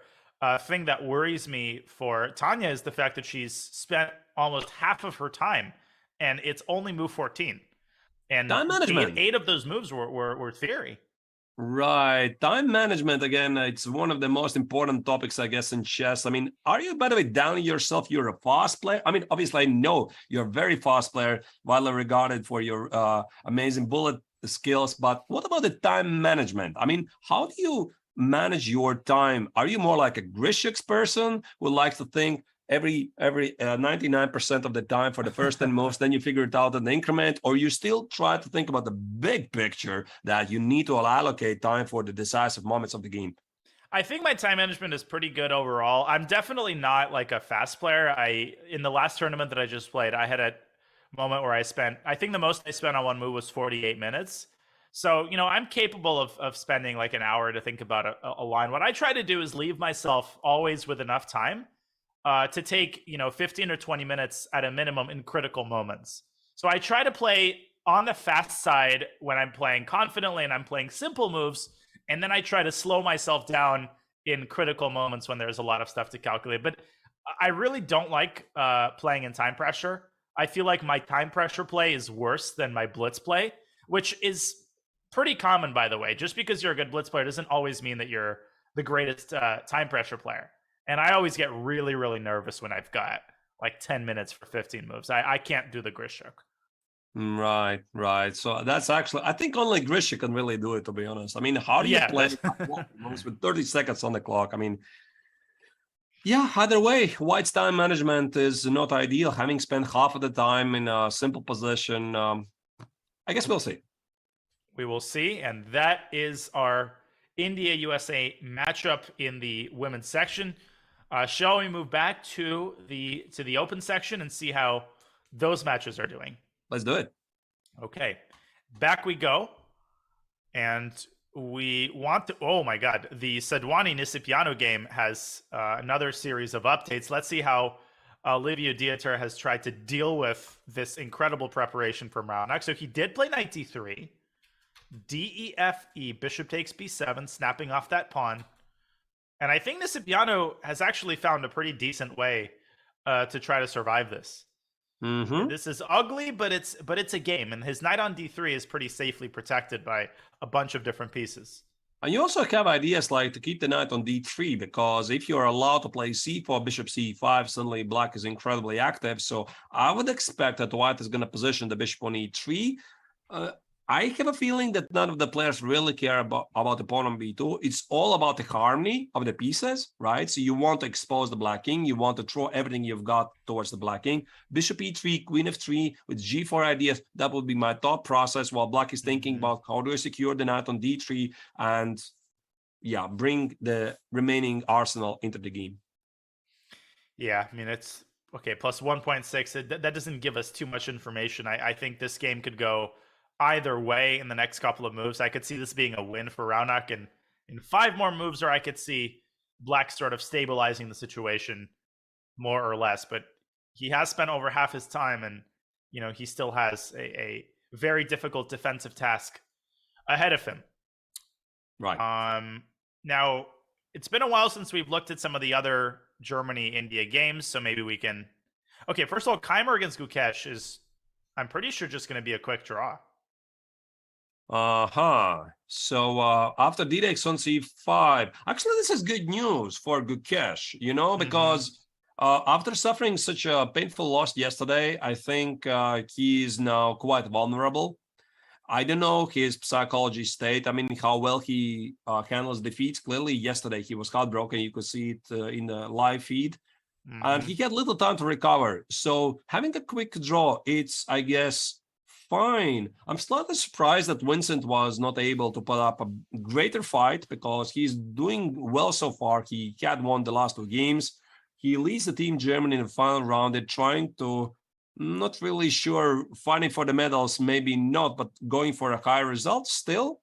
thing that worries me for Tanya is the fact that she's spent almost half of her time, and it's only move 14. And time management. 8 of those moves were theory. Right. Time management, again, it's one of the most important topics, I guess, in chess. I mean, are you, by the way, downing yourself? You're a fast player. I mean, obviously, I know you're a very fast player, widely regarded for your amazing bullet skills. But what about the time management? I mean, how do you manage your time? Are you more like a Grishik's person who likes to think every 99% of the time for the first 10 moves, then you figure it out in the increment, or you still try to think about the big picture that you need to allocate time for the decisive moments of the game? I think my time management is pretty good overall. I'm definitely not like a fast player. In the last tournament that I just played, I had a moment where I think the most I spent on one move was 48 minutes. So, I'm capable of spending like an hour to think about a line. What I try to do is leave myself always with enough time to take 15 or 20 minutes at a minimum in critical moments. So I try to play on the fast side when I'm playing confidently and I'm playing simple moves, and then I try to slow myself down in critical moments when there's a lot of stuff to calculate. But I really don't like playing in time pressure. I feel like my time pressure play is worse than my blitz play, which is pretty common, by the way. Just because you're a good blitz player doesn't always mean that you're the greatest time pressure player. And I always get really, really nervous when I've got like 10 minutes for 15 moves. I can't do the Grishik. Right. So that's actually, I think only Grishik can really do it, to be honest. I mean, how do you play moves with 30 seconds on the clock? I mean, yeah, either way, White's time management is not ideal. Having spent half of the time in a simple position, I guess we'll see. We will see. And that is our India-USA matchup in the women's section. Shall we move back to the open section and see how those matches are doing? Let's do it. Okay, back we go. And we want to, oh my God, the Sadhwani-Nisipiano game has another series of updates. Let's see how Livio Dieter has tried to deal with this incredible preparation for Mraonak. So he did play knight d3, D-E-F-E, bishop takes b7, snapping off that pawn. And I think Nisipiano has actually found a pretty decent way to try to survive this. This is ugly, but it's a game, and his knight on d3 is pretty safely protected by a bunch of different pieces. And you also have ideas like to keep the knight on d3, because if you're allowed to play c4, bishop c5, suddenly black is incredibly active. So I would expect that white is going to position the bishop on e3. I have a feeling that none of the players really care about the pawn on b2. It's all about the harmony of the pieces, right? So you want to expose the black king. You want to throw everything you've got towards the black king. Bishop e3, queen f3 with g4 ideas. That would be my thought process while black is thinking about how do I secure the knight on d3 and, yeah, bring the remaining arsenal into the game. Yeah, I mean, it's okay, plus 1.6. That doesn't give us too much information. I think this game could go either way in the next couple of moves. I could see this being a win for Raunak in 5 more moves, or I could see black sort of stabilizing the situation more or less. But he has spent over half his time, and he still has a very difficult defensive task ahead of him. Right. Now, it's been a while since we've looked at some of the other Germany-India games, so maybe we can... Okay, first of all, Keimer against Gukesh is, I'm pretty sure, just going to be a quick draw. So after d-takes on c5, actually this is good news for Gukesh, because after suffering such a painful loss yesterday, I think he is now quite vulnerable. I don't know his psychology state. I mean, how well he handles defeats. Clearly yesterday he was heartbroken. You could see it in the live feed. and he had little time to recover. So having a quick draw, it's, I guess, fine. I'm slightly surprised that Vincent was not able to put up a greater fight because he's doing well so far. He had won the last 2 games. He leads the team Germany in the final round. They're trying to, not really sure, fighting for the medals, maybe not, but going for a high result still.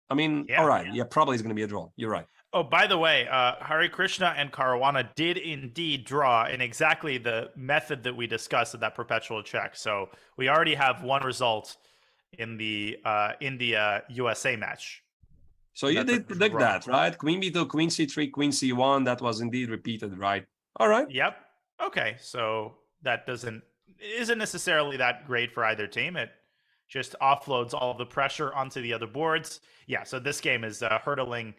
I mean, all right. Yeah, probably it's going to be a draw. You're right. Oh, by the way, Hari Krishna and Caruana did indeed draw in exactly the method that we discussed at that perpetual check. So we already have one result in the India-USA match. So you did predict that, right? Queen b2, queen c3, queen c1. That was indeed repeated, right? All right. Yep. Okay, so that isn't necessarily that great for either team. It just offloads all of the pressure onto the other boards. Yeah, so this game is hurtling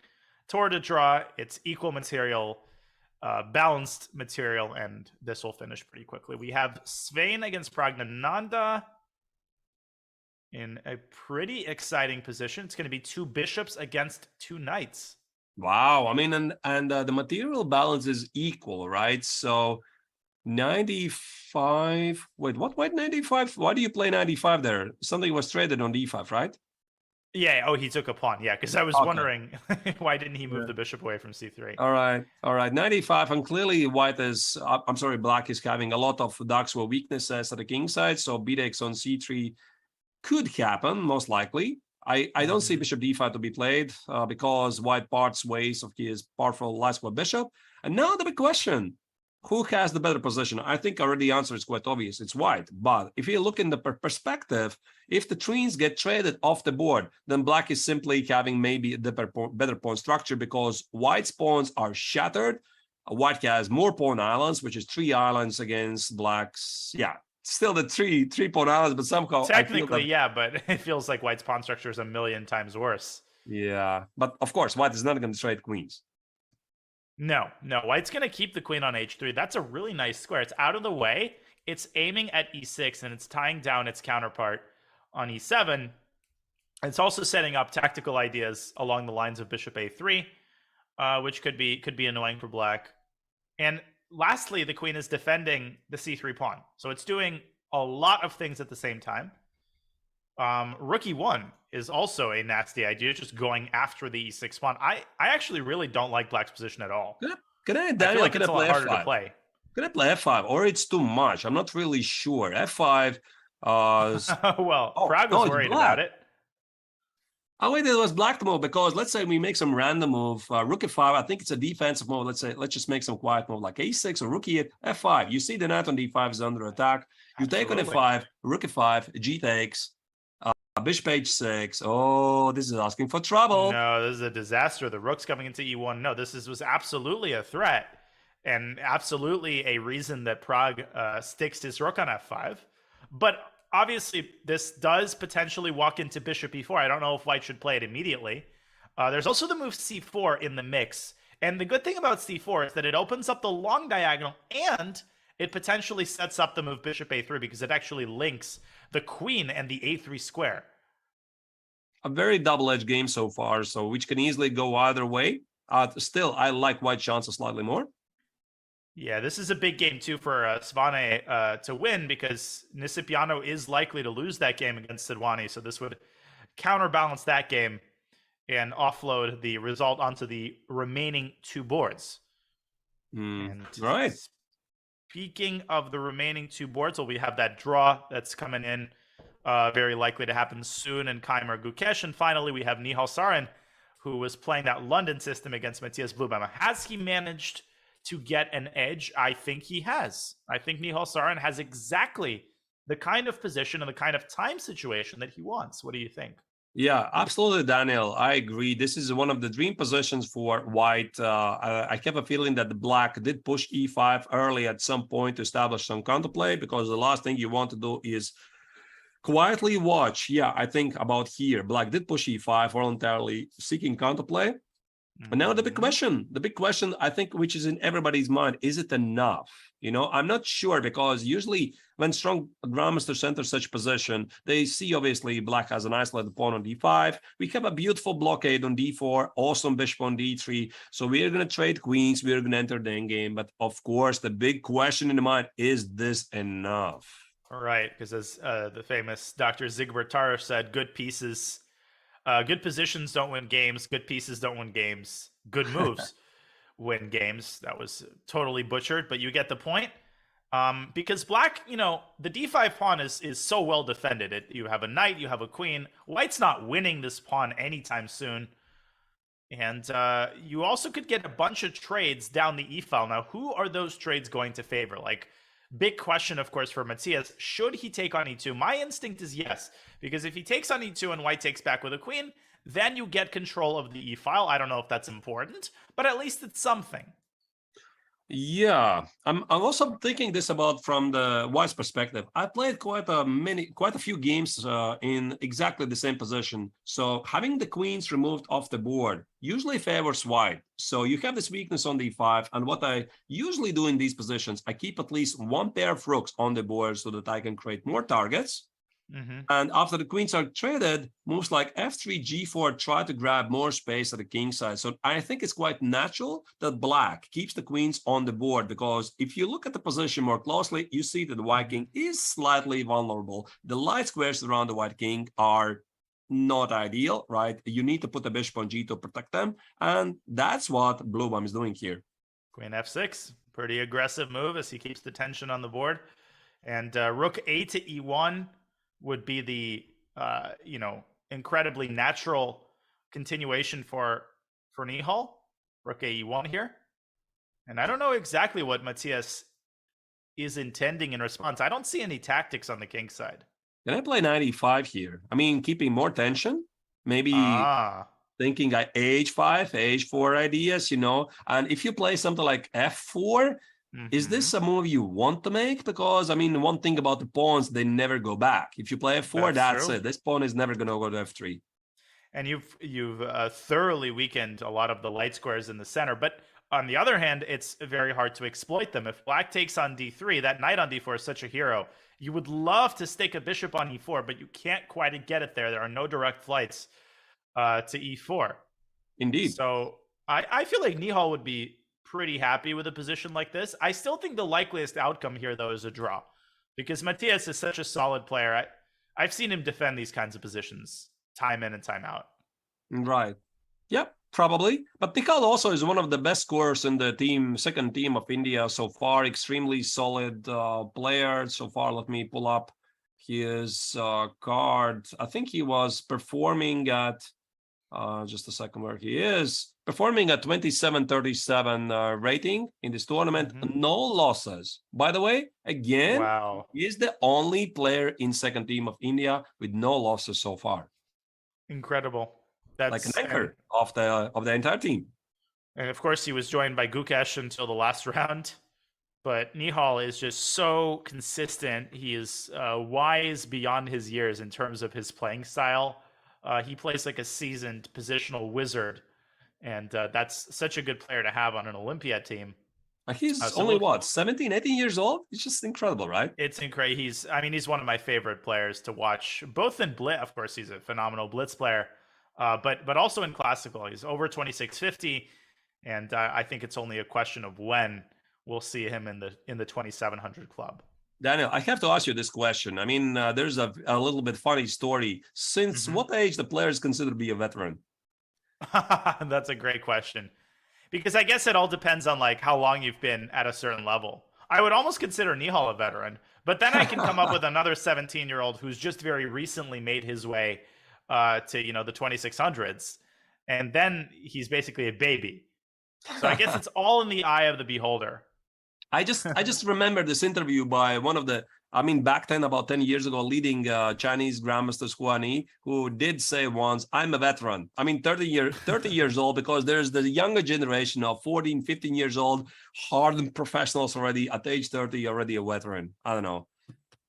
toward a draw. It's equal material, balanced material, and this will finish pretty quickly. We have Svein against Pragnananda in a pretty exciting position. It's going to be 2 bishops against 2 knights. Wow. I mean, and the material balance is equal, right? So 95. Wait, what? Why 95? Why do you play 95 there? Something was traded on d5, right? Yeah. Oh, he took a pawn. Yeah, because I was wondering why didn't he move the bishop away from c3? All right. 95, and clearly Black is having a lot of Daxwell weaknesses at the king side. So b takes on c3 could happen, most likely. I don't see bishop d5 to be played because White parts ways of his powerful light square bishop. And now the big question: who has the better position? I think already the answer is quite obvious. It's White. But if you look in the perspective, if the queens get traded off the board, then Black is simply having maybe the better pawn structure because White's pawns are shattered. White has more pawn islands, which is 3 islands against Black's. Yeah, still the three pawn islands, but somehow technically, yeah, but it feels like White's pawn structure is a million times worse. Yeah, but of course, White is not going to trade queens. No, White's going to keep the queen on h3. That's a really nice square. It's out of the way. It's aiming at e6, and it's tying down its counterpart on e7. It's also setting up tactical ideas along the lines of bishop a3, which could be annoying for Black. And lastly, the queen is defending the c3 pawn. So it's doing a lot of things at the same time. Rook e1 is also a nasty idea, just going after the e6 pawn. I actually really don't like Black's position at all. Can I feel like it's a lot harder to play. Can I play f5? Or it's too much? I'm not really sure. f5. Prague was worried about it. Oh, wait, it was Black move because let's say we make some random move. Rook f5, I think it's a defensive move. Let's just make some quiet move like a6 or rook e8, f5. You see the knight on d5 is under attack. You take on f5, rook f5, g takes. Bishop h6. Oh, this is asking for trouble. No, this is a disaster. The rook's coming into e1. No, this was absolutely a threat and absolutely a reason that Prague sticks his rook on f5. But obviously, this does potentially walk into bishop e4. I don't know if White should play it immediately. There's also the move c4 in the mix. And the good thing about c4 is that it opens up the long diagonal and it potentially sets up the move bishop a3 because it actually links the queen and the a3 square. A very double-edged game so far, so which can easily go either way. Still, I like White's chances slightly more. Yeah, this is a big game too for Svane to win because Nisipiano is likely to lose that game against Sidwani. So this would counterbalance that game and offload the result onto the remaining 2 boards. Right. Speaking of the remaining 2 boards, we have that draw that's coming in, very likely to happen soon in Kaimer Gukesh. And finally, we have Nihal Sarin, who was playing that London system against Matthias Blubama. Has he managed to get an edge? I think he has. I think Nihal Sarin has exactly the kind of position and the kind of time situation that he wants. What do you think? Yeah, absolutely, Daniel. I agree. This is one of the dream positions for White. I have a feeling that the Black did push e5 early at some point to establish some counterplay because the last thing you want to do is quietly watch. Yeah, I think about here. Black did push e5 voluntarily, seeking counterplay. And now the big question, I think, which is in everybody's mind, is it enough? I'm not sure, because usually when strong grandmasters enter such position, they see obviously black has an isolated pawn on d5. We have a beautiful blockade on d4, awesome bishop on d3. So we're going to trade queens. We're going to enter the endgame. But of course, the big question in the mind, is this enough? Right, because as the famous Dr. Zigbert Tarif said, good positions don't win games. Good pieces don't win games. Good moves win games. That was totally butchered, but you get the point. Because black, the d5 pawn is so well defended. You have a knight, you have a queen. White's not winning this pawn anytime soon. And you also could get a bunch of trades down the e-file. Now, who are those trades going to favor? Big question, of course, for Matthias. Should he take on e2? My instinct is yes, because if he takes on e2 and white takes back with a queen, then you get control of the e-file. I don't know if that's important, but at least it's something. Yeah, I'm also thinking this about from the white's perspective. I played quite a few games in exactly the same position. So having the queens removed off the board usually favors white. So you have this weakness on d5, and what I usually do in these positions, I keep at least one pair of rooks on the board so that I can create more targets. And after the queens are traded, moves like f3, g4 try to grab more space at the king side. So I think it's quite natural that black keeps the queens on the board, because if you look at the position more closely, you see that the white king is slightly vulnerable. The light squares around the white king are not ideal, right? You need to put the bishop on g to protect them, and that's what Blue Bomb is doing here. Queen f6, pretty aggressive move as he keeps the tension on the board. And rook a to e1 would be the incredibly natural continuation for Nihal. Rook e1 here. And I don't know exactly what Matthias is intending in response. I don't see any tactics on the king side. Can I play 95 here? I mean, keeping more tension, maybe thinking h5, h4 ideas, and if you play something like f4, is this a move you want to make? Because, I mean, one thing about the pawns, they never go back. If you play f4, that's it. This pawn is never going to go to f3. And you've thoroughly weakened a lot of the light squares in the center. But on the other hand, it's very hard to exploit them. If black takes on d3, that knight on d4 is such a hero. You would love to stake a bishop on e4, but you can't quite get it there. There are no direct flights to e4. Indeed. So I feel like Nihal would be pretty happy with a position like this. I still think the likeliest outcome here, though, is a draw, because Matthias is such a solid player. I've seen him defend these kinds of positions time in and time out. Right. Yep, probably. But Nihal also is one of the best scorers in the second team of India so far. Extremely solid player so far. Let me pull up his card. I think he was performing at just a second where he is. Performing at 27-37 rating in this tournament. No losses. By the way, again, he is the only player in second team of India with no losses so far. Incredible. That's like an anchor of the entire team. And of course, he was joined by Gukesh until the last round. But Nihal is just so consistent. He is wise beyond his years in terms of his playing style. He plays like a seasoned positional wizard. And that's such a good player to have on an Olympiad team. He's only, 17, 18 years old? It's just incredible, right? It's incredible. He's one of my favorite players to watch, both in Blitz. Of course, he's a phenomenal Blitz player, but also in Classical. He's over 2650, and I think it's only a question of when we'll see him in the 2700 club. Daniel, I have to ask you this question. I mean, there's a little bit funny story. Since what age the player is considered to be a veteran? That's a great question, because I guess it all depends on like how long you've been at a certain level. I would almost consider Nihal a veteran, but then I can come up with another 17-year-old who's just very recently made his way to the 2600s, and then he's basically a baby. So I guess it's all in the eye of the beholder. I just remember this interview by one of the, back then, about 10 years ago, leading Chinese Grandmasters Huani, who did say once, I'm a veteran. 30 years old, because there's the younger generation of 14, 15 years old, hardened professionals already at age 30, already a veteran. I don't know.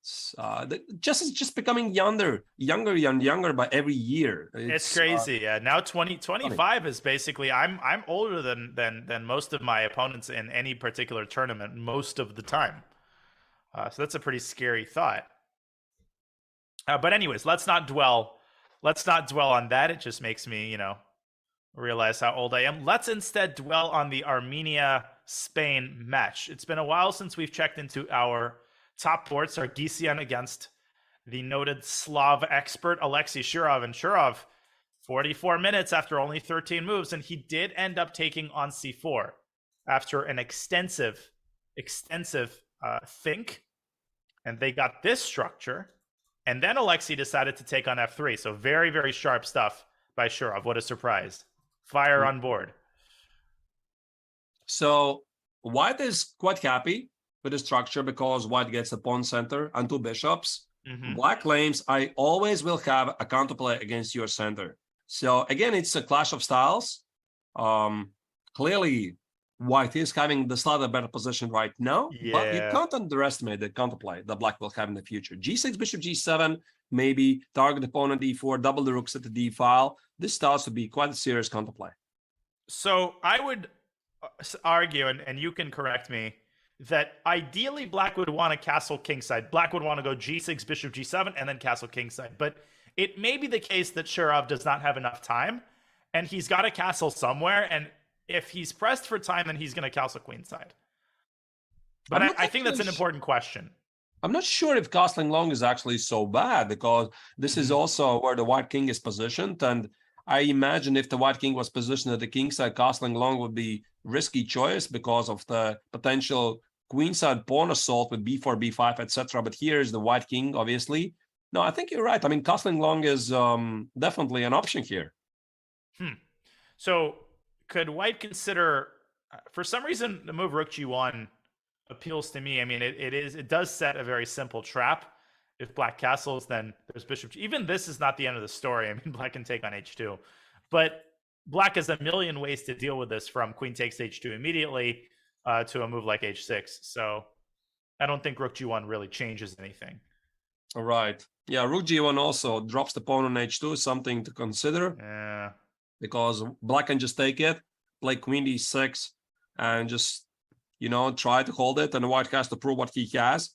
Chess is just becoming younger and younger by every year. It's crazy. Yeah. Now 2025 is basically I'm older than most of my opponents in any particular tournament most of the time. So that's a pretty scary thought. But anyways, let's not dwell on that. It just makes me, realize how old I am. Let's instead dwell on the Armenia-Spain match. It's been a while since we've checked into our top board. Sargsyan against the noted Slav expert Alexei Shirov. And Shirov, 44 minutes after only 13 moves, and he did end up taking on c4 after an extensive think. And they got this structure. And then Alexei decided to take on f3. So very, very sharp stuff by Shirov. What a surprise. Fire on board. So White is quite happy with the structure because White gets a pawn center and 2 bishops. Black claims, I always will have a counterplay against your center. So again, it's a clash of styles. Clearly, White is having the slightly better position right now, but you can't underestimate the counterplay that Black will have in the future. G6, bishop G7, maybe target opponent D4, double the rooks at the D file. This starts to be quite a serious counterplay. So I would argue, and you can correct me, that ideally Black would want to castle kingside. Black would want to go G6, bishop G7, and then castle kingside. But it may be the case that Shirov does not have enough time, and he's got a castle somewhere, and if he's pressed for time, then he's going to castle queenside. But I think that's an important question. I'm not sure if castling long is actually so bad, because this is also where the White king is positioned. And I imagine if the White king was positioned at the kingside, castling long would be risky choice because of the potential queenside pawn assault with b4, b5, etc. But here is the White king, obviously. No, I think you're right. I mean, castling long is definitely an option here. So could White consider, for some reason, the move rook g1 appeals to me. I mean, it does set a very simple trap. If Black castles, then there's bishop. Even this is not the end of the story. I mean, Black can take on h2, but Black has a million ways to deal with this, from queen takes h2 immediately to a move like h6. So I don't think rook g1 really changes anything. All right. Yeah, rook g1 also drops the pawn on h2, something to consider. Yeah. Because Black can just take it, play queen d6, and just, try to hold it, and the White has to prove what he has.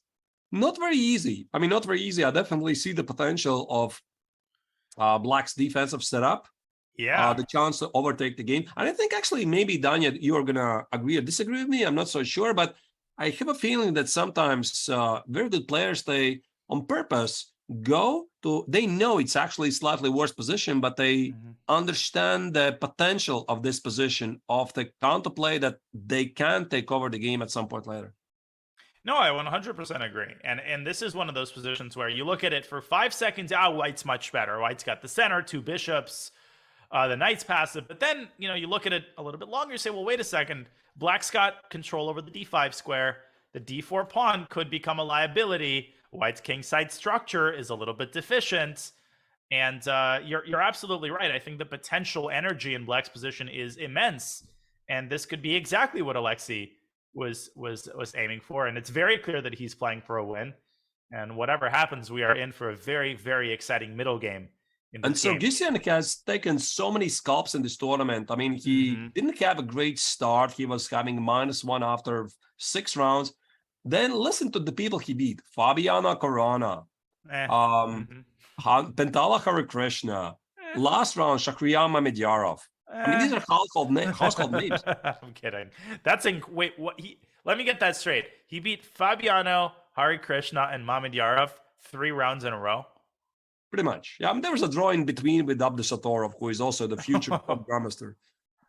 Not very easy. I mean, not very easy. I definitely see the potential of Black's defensive setup. Yeah. The chance to overtake the game. And I think actually maybe, Danya, you are going to agree or disagree with me. I'm not so sure, but I have a feeling that sometimes very good players, they on purpose they know it's actually slightly worse position, but they understand the potential of this position, of the counterplay, that they can take over the game at some point later. No, I 100% agree. And this is one of those positions where you look at it for 5 seconds, White's much better. White's got the center, 2 bishops, the knight's passive. But then, you look at it a little bit longer, you say, well, wait a second. Black's got control over the d5 square. The d4 pawn could become a liability. White's kingside structure is a little bit deficient. And you're absolutely right. I think the potential energy in Black's position is immense. And this could be exactly what Alexei was aiming for. And it's very clear that he's playing for a win. And whatever happens, we are in for a very, very exciting middle game. And so Sargsyan has taken so many scalps in this tournament. I mean, he didn't have a great start. He was having -1 after 6 rounds. Then listen to the people he beat: Fabiano Caruana, Pentala Harikrishna, last round Shakhriyar Mamedyarov. I mean, these are household names. I'm kidding. Wait, what? Let me get that straight. He beat Fabiano, Harikrishna, and Mamedyarov 3 rounds in a row. Pretty much. Yeah, I mean, there was a draw in between with Abdushatorov, who is also the future grandmaster.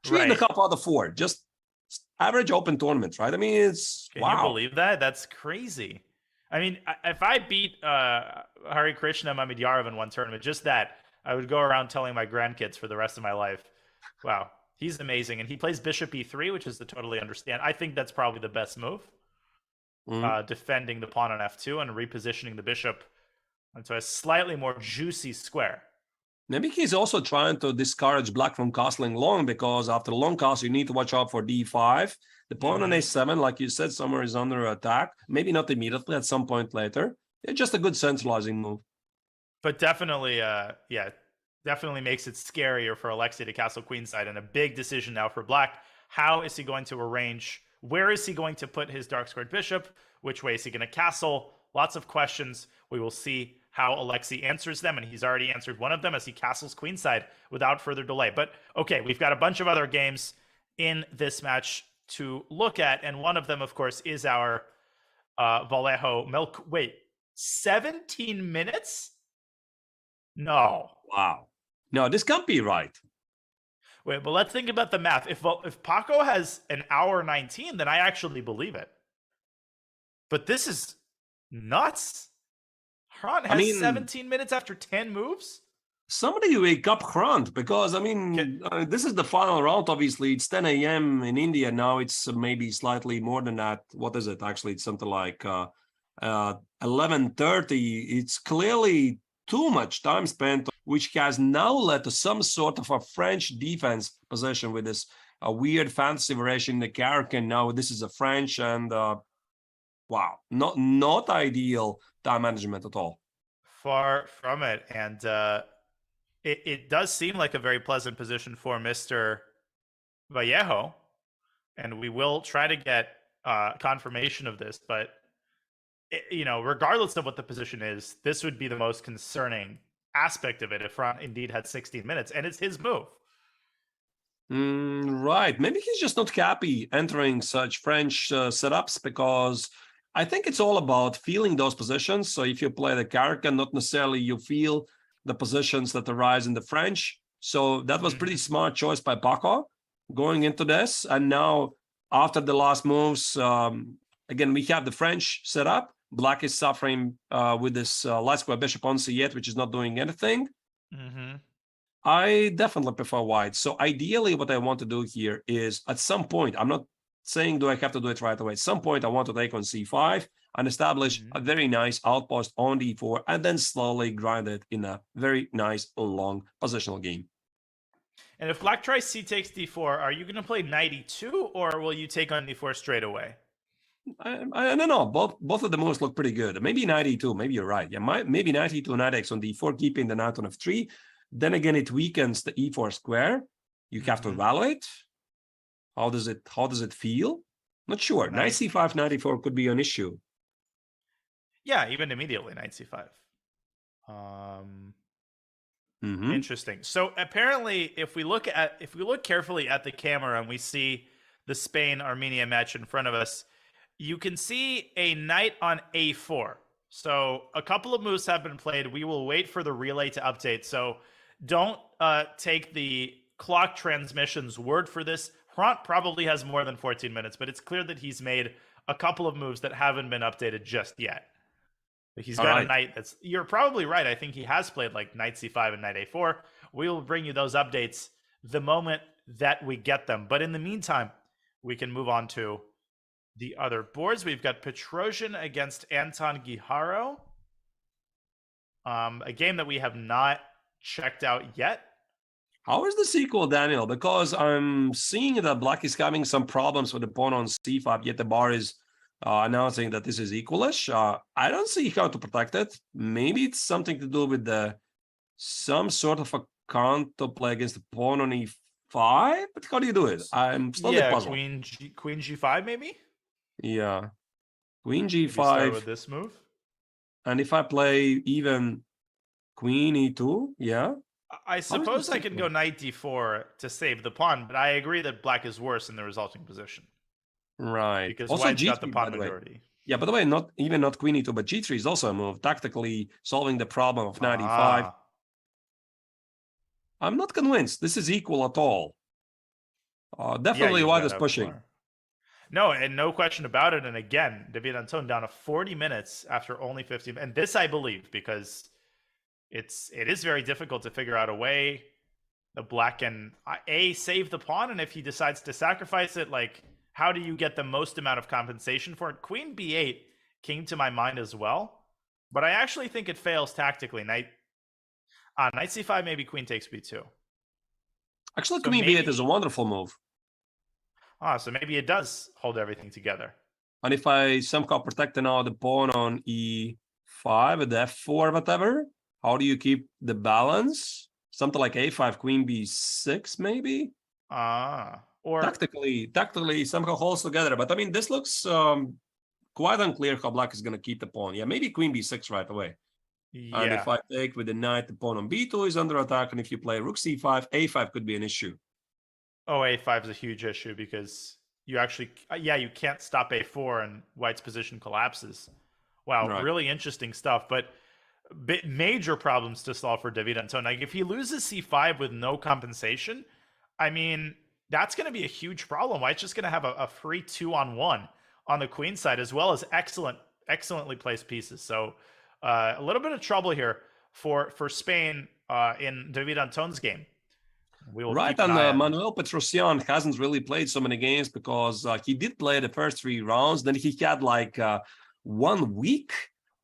3.5 out of 4. Just average open tournaments, right? I mean, it's Can you believe that? That's crazy. I mean, if I beat Hare Krishna Mamedyarov in one tournament, just that, I would go around telling my grandkids for the rest of my life. Wow, he's amazing. And he plays bishop e3, which is to totally understand. I think that's probably the best move. Defending the pawn on f2 and repositioning the bishop into a slightly more juicy square. Maybe he's also trying to discourage Black from castling long, because after long castle, you need to watch out for d5. The pawn on a7, like you said, somewhere is under attack. Maybe not immediately, at some point later. It's just a good centralizing move. But definitely, definitely makes it scarier for Alexei to castle queenside, and a big decision now for Black. How is he going to arrange? Where is he going to put his dark squared bishop? Which way is he going to castle? Lots of questions. We will see how Alexei answers them, and he's already answered one of them as he castles queenside without further delay. But okay, we've got a bunch of other games in this match to look at, and one of them, of course, is our Vallejo Milk. Wait, 17 minutes? No. Wow. No, this can't be right. Wait, but let's think about the math. If Paco has an hour 19, then I actually believe it. But this is nuts. Hrant has 17 minutes after 10 moves? Somebody wake up Hrant, because, this is the final round, obviously. It's 10 a.m. in India now. It's maybe slightly more than that. What is it? Actually, it's something like 11:30. It's clearly too much time spent, which has now led to some sort of a French defense position with this weird fantasy variation in the Carcan. Now this is a French, and wow, not ideal time management at all. Far from it. And it does seem like a very pleasant position for Mr. Vallejo, and we will try to get confirmation of this, but regardless of what the position is, this would be the most concerning aspect of it if Ron indeed had 16 minutes, and it's his move. Right. Maybe he's just not happy entering such French setups, because I think it's all about feeling those positions. So if you play the Carcan, not necessarily you feel the positions that arise in the French. So that was pretty smart choice by Paco going into this. And now after the last moves, again, we have the French set up. Black is suffering with this light square bishop on c8, which is not doing anything. I definitely prefer white. So ideally, what I want to do here is, at some point, I'm not saying do I have to do it right away. At some point, I want to take on c5 and establish a very nice outpost on d4, and then slowly grind it in a very nice long positional game. And if Black tries c takes d4, are you going to play knight e2, or will you take on d4 straight away? I don't know. Both of the moves look pretty good. Maybe knight e2. Maybe you're right. Yeah, maybe knight e2, knight x on d4, keeping the knight on f3. Then again, it weakens the e4 square. You have to evaluate. How does it feel? Not sure. Knight c5, knight e4 could be an issue. Yeah, even immediately knight c5. Interesting. So apparently, if we look carefully at the camera and we see the Spain-Armenia match in front of us, you can see a knight on a4. So a couple of moves have been played. We will wait for the relay to update. So don't take the clock transmission's word for this. Hrant probably has more than 14 minutes, but it's clear that he's made a couple of moves that haven't been updated just yet. He's got a knight that's... You're probably right. I think he has played like knight c5 and knight a4. We will bring you those updates the moment that we get them. But in the meantime, we can move on to the other boards. We've got Petrosian against Anton Guijaro. A game that we have not checked out yet. How is the sequel, Daniel? Because I'm seeing that Black is having some problems with the pawn on c5, yet the bar is announcing that this is equalish. I don't see how to protect it. Maybe it's something to do with some sort of a counter play against the pawn on e5. But how do you do it? I'm slowly puzzled. Queen g5 maybe? Yeah. Queen g5. Start with this move. And if I play even queen e2, yeah. I suppose I can go knight d4 to save the pawn, but I agree that Black is worse in the resulting position. Right. Because also, White's G3, got the pawn majority. Yeah, by the way, not queen e2, but g3 is also a move, tactically solving the problem of knight e5. I'm not convinced this is equal at all. Definitely White is pushing. No, and no question about it. And again, David Anton down to 40 minutes after only 15. And this I believe, because it is very difficult to figure out a way the Black can save the pawn, and if he decides to sacrifice it, like, how do you get the most amount of compensation for it? Queen b8 came to my mind as well, but I actually think it fails tactically. Knight c5, maybe queen takes b2. Actually, so queen b8 is a wonderful move. So maybe it does hold everything together. And if I somehow protect now the pawn on 5 with f4, whatever. How do you keep the balance? Something like a5, queen b6, maybe? Or Tactically somehow holds together. But I mean, this looks quite unclear how black is going to keep the pawn. Yeah, maybe queen b6 right away. yeah. And if I take with the knight, the pawn on b2 is under attack. And if you play rook c5, a5 could be an issue. Oh, a5 is a huge issue because you actually, you can't stop a4 and white's position collapses. Wow, Right. really interesting stuff. But major problems to solve for David Anton. Like if he loses c5 with no compensation, I mean, that's going to be a huge problem. White's just going to have a free 2-on-1 on the queen side, as well as excellently placed pieces. So a little bit of trouble here for Spain in David Anton's game. We will Right, keep an and eye on it. Manuel Petrosian hasn't really played so many games because he did play the first 3 rounds. Then he had like 1 week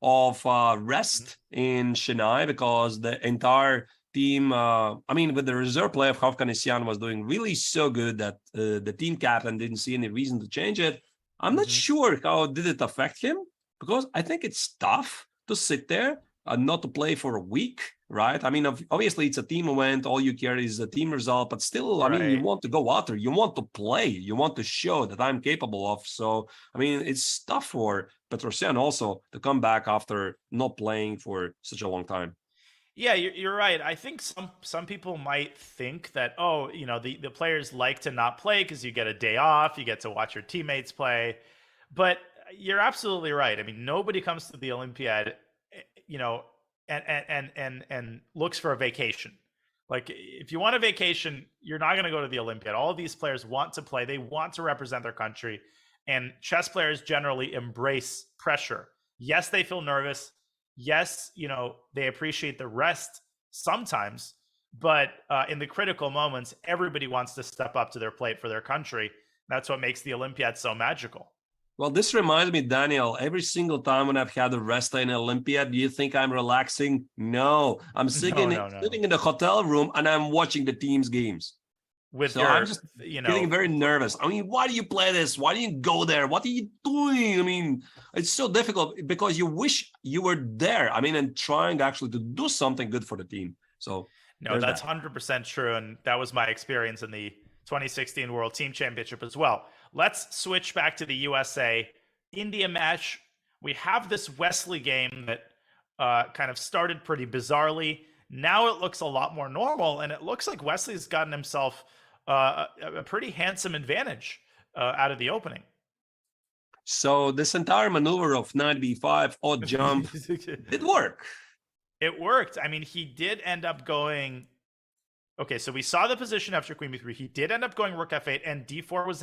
of rest in Chennai because the entire team, with the reserve player of Hovhannisyan was doing really so good that the team captain didn't see any reason to change it. I'm not sure how did it affect him, because I think it's tough to sit there and not to play for a week, right? I mean, obviously it's a team event, all you care is the team result, but still, I mean, you want to go out there, you want to play, you want to show that I'm capable of. So, I mean, it's tough for Petrosian also to come back after not playing for such a long time. Yeah, you're right. I think some people might think that, the players like to not play because you get a day off, you get to watch your teammates play. But you're absolutely right. I mean, nobody comes to the Olympiad, and looks for a vacation. Like if you want a vacation, you're not going to go to the Olympiad. All of these players want to play. They want to represent their country. And chess players generally embrace pressure. Yes, they feel nervous. Yes, they appreciate the rest sometimes, but in the critical moments, everybody wants to step up to their plate for their country. That's what makes the Olympiad so magical. Well, this reminds me, Daniel, every single time when I've had a rest in an Olympiad, do you think I'm relaxing? No, I'm sitting in the hotel room and I'm watching the team's games. I'm just getting very nervous. I mean, why do you play this? Why do you go there? What are you doing? I mean, it's so difficult because you wish you were there. I mean, and trying actually to do something good for the team. So no, that's 100% true. And that was my experience in the 2016 World Team Championship as well. Let's switch back to the USA India match. We have this Wesley game that kind of started pretty bizarrely. Now it looks a lot more normal, and it looks like Wesley's gotten himself a pretty handsome advantage out of the opening. So this entire maneuver of knight b5, odd jump, did work. It worked. I mean, he did end up going... Okay, so we saw the position after queen b3. He did end up going rook f8, and d4 was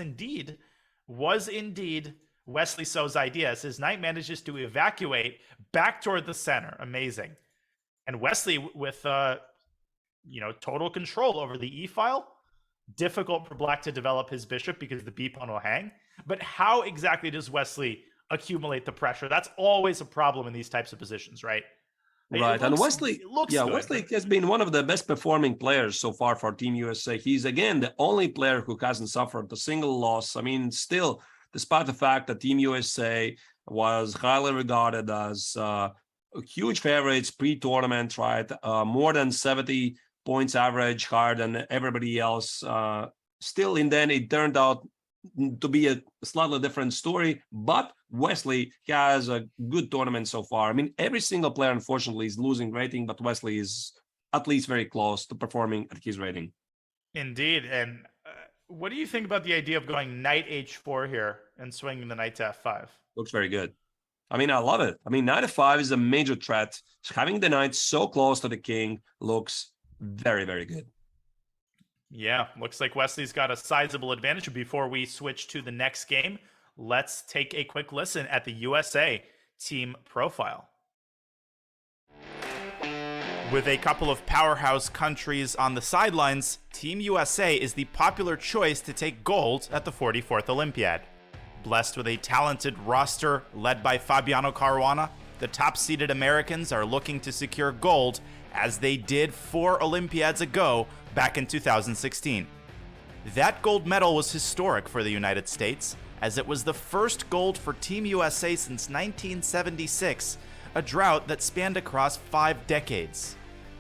indeed Wesley So's idea. As his knight manages to evacuate back toward the center. Amazing. And Wesley with total control over the e-file. Difficult for black to develop his bishop because the b-pawn will hang. But how exactly does Wesley accumulate the pressure? That's always a problem in these types of positions, right? Right, and Wesley has been one of the best performing players so far for Team USA. He's, again, the only player who hasn't suffered a single loss. I mean, still, despite the fact that Team USA was highly regarded as huge favorites pre-tournament, right? More than 70 points average, higher than everybody else. Still, in the end, it turned out to be a slightly different story, but Wesley has a good tournament so far. I mean, every single player, unfortunately, is losing rating, but Wesley is at least very close to performing at his rating. Indeed. And what do you think about the idea of going knight h4 here and swinging the knight to f5? Looks very good. I mean, I love it. I mean, knight f5 is a major threat. Having the knight so close to the king looks very, very good. Yeah, looks like Wesley's got a sizable advantage. Before we switch to the next game, let's take a quick listen at the USA team profile. With a couple of powerhouse countries on the sidelines, Team USA is the popular choice to take gold at the 44th Olympiad. Blessed with a talented roster led by Fabiano Caruana, the top-seeded Americans are looking to secure gold as they did 4 Olympiads ago back in 2016. That gold medal was historic for the United States, as it was the first gold for Team USA since 1976, a drought that spanned across 5 decades.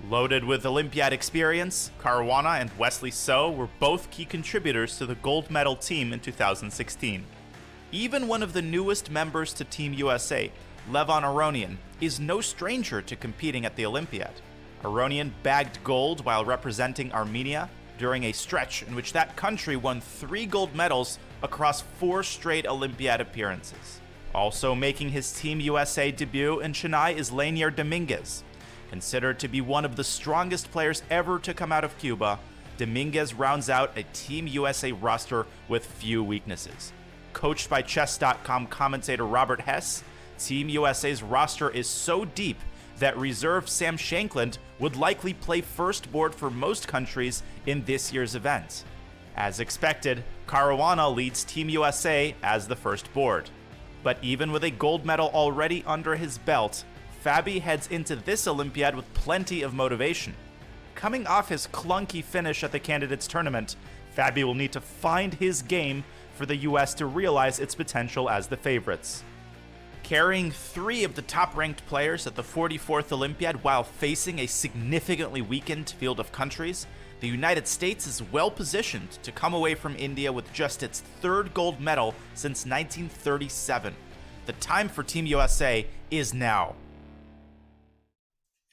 Loaded with Olympiad experience, Caruana and Wesley So were both key contributors to the gold medal team in 2016. Even one of the newest members to Team USA, Levon Aronian, is no stranger to competing at the Olympiad. Aronian bagged gold while representing Armenia during a stretch in which that country won 3 gold medals across 4 straight Olympiad appearances. Also making his Team USA debut in Chennai is Lanier Dominguez. Considered to be one of the strongest players ever to come out of Cuba, Dominguez rounds out a Team USA roster with few weaknesses. Coached by Chess.com commentator Robert Hess, Team USA's roster is so deep that reserve Sam Shankland would likely play first board for most countries in this year's event. As expected, Caruana leads Team USA as the first board. But even with a gold medal already under his belt, Fabi heads into this Olympiad with plenty of motivation. Coming off his clunky finish at the Candidates Tournament, Fabi will need to find his game for the US to realize its potential as the favorites. Carrying 3 of the top-ranked players at the 44th Olympiad while facing a significantly weakened field of countries, the United States is well-positioned to come away from India with just its 3rd gold medal since 1937. The time for Team USA is now.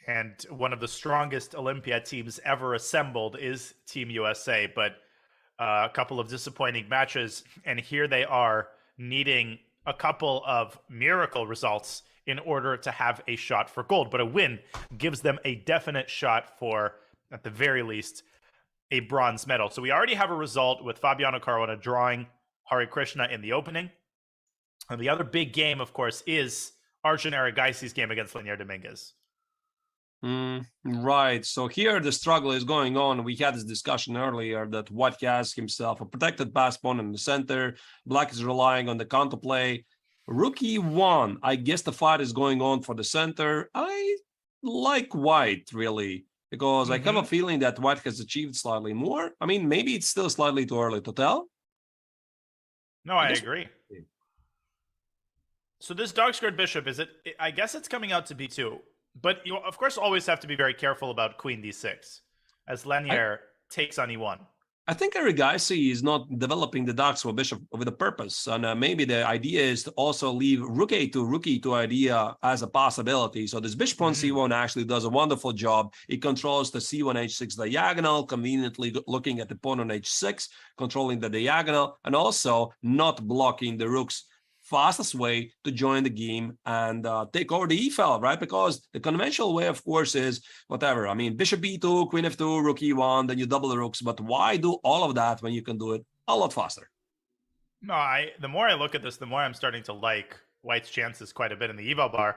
And one of the strongest Olympiad teams ever assembled is Team USA, but a couple of disappointing matches, and here they are needing a couple of miracle results in order to have a shot for gold. But a win gives them a definite shot for, at the very least, a bronze medal. So we already have a result with Fabiano Caruana drawing Hari Krishna in the opening. And the other big game, of course, is Arjun Erigaisi's game against Lanier Dominguez. Right. So here the struggle is going on. We had this discussion earlier that White has himself a protected pass pawn in the center. Black is relying on the counterplay. Rook e1. I guess the fight is going on for the center. I like White, really, because I have a feeling that White has achieved slightly more. I mean, maybe it's still slightly too early to tell. No, I agree. So this dog-squared bishop, I guess it's coming out to b2. But you, of course, always have to be very careful about queen d6, as Lanier takes on e1. I think Erigaisi is not developing the dog-squared bishop with a purpose. And maybe the idea is to also leave rook a2, rook e2 idea as a possibility. So this bishop on c1 actually does a wonderful job. It controls the c1, h6 diagonal, conveniently looking at the pawn on h6, controlling the diagonal, and also not blocking the rook's fastest way to join the game and take over the e-file, right? Because the conventional way, of course, is whatever. I mean, bishop b2, queen f2, rook e1, then you double the rooks. But why do all of that when you can do it a lot faster? No, the more I look at this, the more I'm starting to like White's chances quite a bit in the eval bar.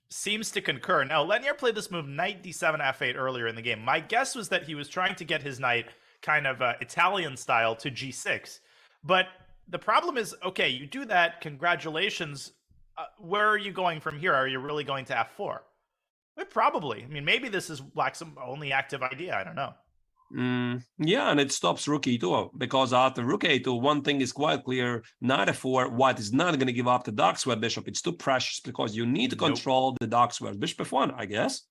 Seems to concur. Now, Lanier played this move knight d7 f8 earlier in the game. My guess was that he was trying to get his knight kind of Italian style to g6. But the problem is, okay, you do that, congratulations. Where are you going from here? Are you really going to f4? Probably. I mean, maybe this is Black's only active idea. I don't know. Yeah, and it stops rook e2, because after rook a2, one thing is quite clear. Knight f4, White is not going to give up the dog-squared bishop. It's too precious, because you need to control the dog-squared bishop f1, I guess.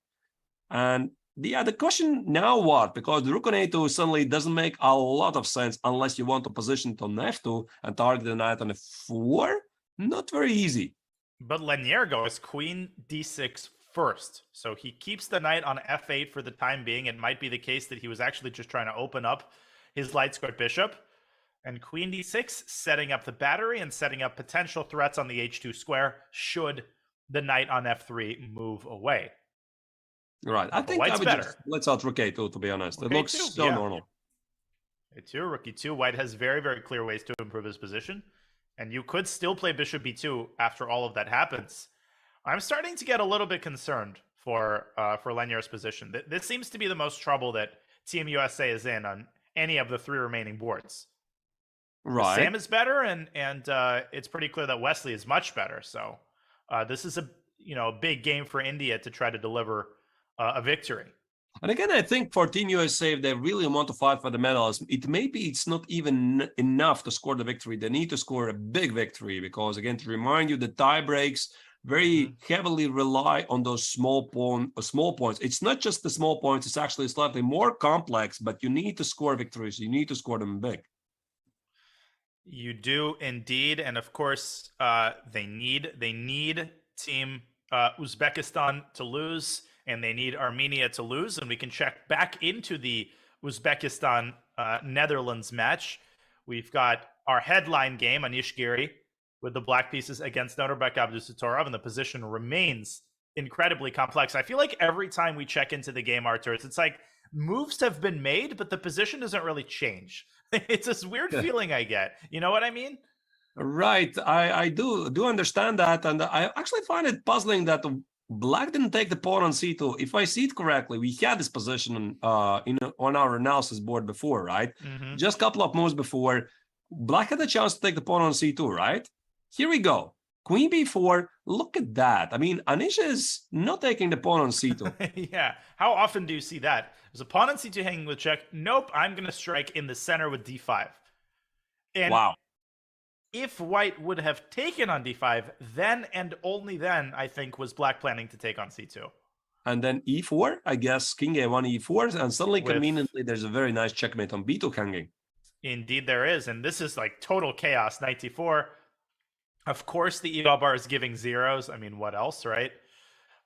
And the question now what? Because the rook on a2 suddenly doesn't make a lot of sense unless you want to position it on f2 and target the knight on f4. Not very easy. But Lanier goes queen d6 first. So he keeps the knight on f8 for the time being. It might be the case that he was actually just trying to open up his light squared bishop. And queen d6, setting up the battery and setting up potential threats on the h2 square should the knight on f3 move away. Right. I think White's I would better. just let's out rook a2, to be honest. It looks so normal. A2, rook e2. White has very, very clear ways to improve his position. And you could still play bishop b2 after all of that happens. I'm starting to get a little bit concerned for Lanier's position. This seems to be the most trouble that Team USA is in on any of the 3 remaining boards. Right. Sam is better, and it's pretty clear that Wesley is much better. So this is a big game for India to try to deliver a victory. And again, I think for Team USA, if they really want to fight for the medals, it's not even enough to score the victory. They need to score a big victory because, again, to remind you, the tie breaks very heavily rely on those small points. It's not just the small points, it's actually slightly more complex, but you need to score victories. You need to score them big. You do indeed, and of course, they need Team Uzbekistan to lose, and they need Armenia to lose, and we can check back into the Uzbekistan Netherlands match. We've got our headline game, Anish Giri, with the black pieces against Norbek Abdusattorov, and the position remains incredibly complex. I feel like every time we check into the game, Artur, it's like moves have been made, but the position doesn't really change. It's this weird feeling I get. You know what I mean? Right. I do understand that. And I actually find it puzzling that black didn't take the pawn on c2. If I see it correctly, we had this position on our analysis board before, right? Just a couple of moves before, black had a chance to take the pawn on c2, right? Here we go. Queen b4. Look at that. I mean, Anish is not taking the pawn on c2. Yeah. How often do you see that? There's a pawn on c2 hanging with check. Nope. I'm going to strike in the center with d5. And wow. If white would have taken on d5, then and only then, I think, was black planning to take on c2. And then e4, I guess, king a1, e4, and suddenly, conveniently, there's a very nice checkmate on b2 hanging. Indeed there is, and this is like total chaos, knight d4. Of course, the eval bar is giving zeros. I mean, what else, right?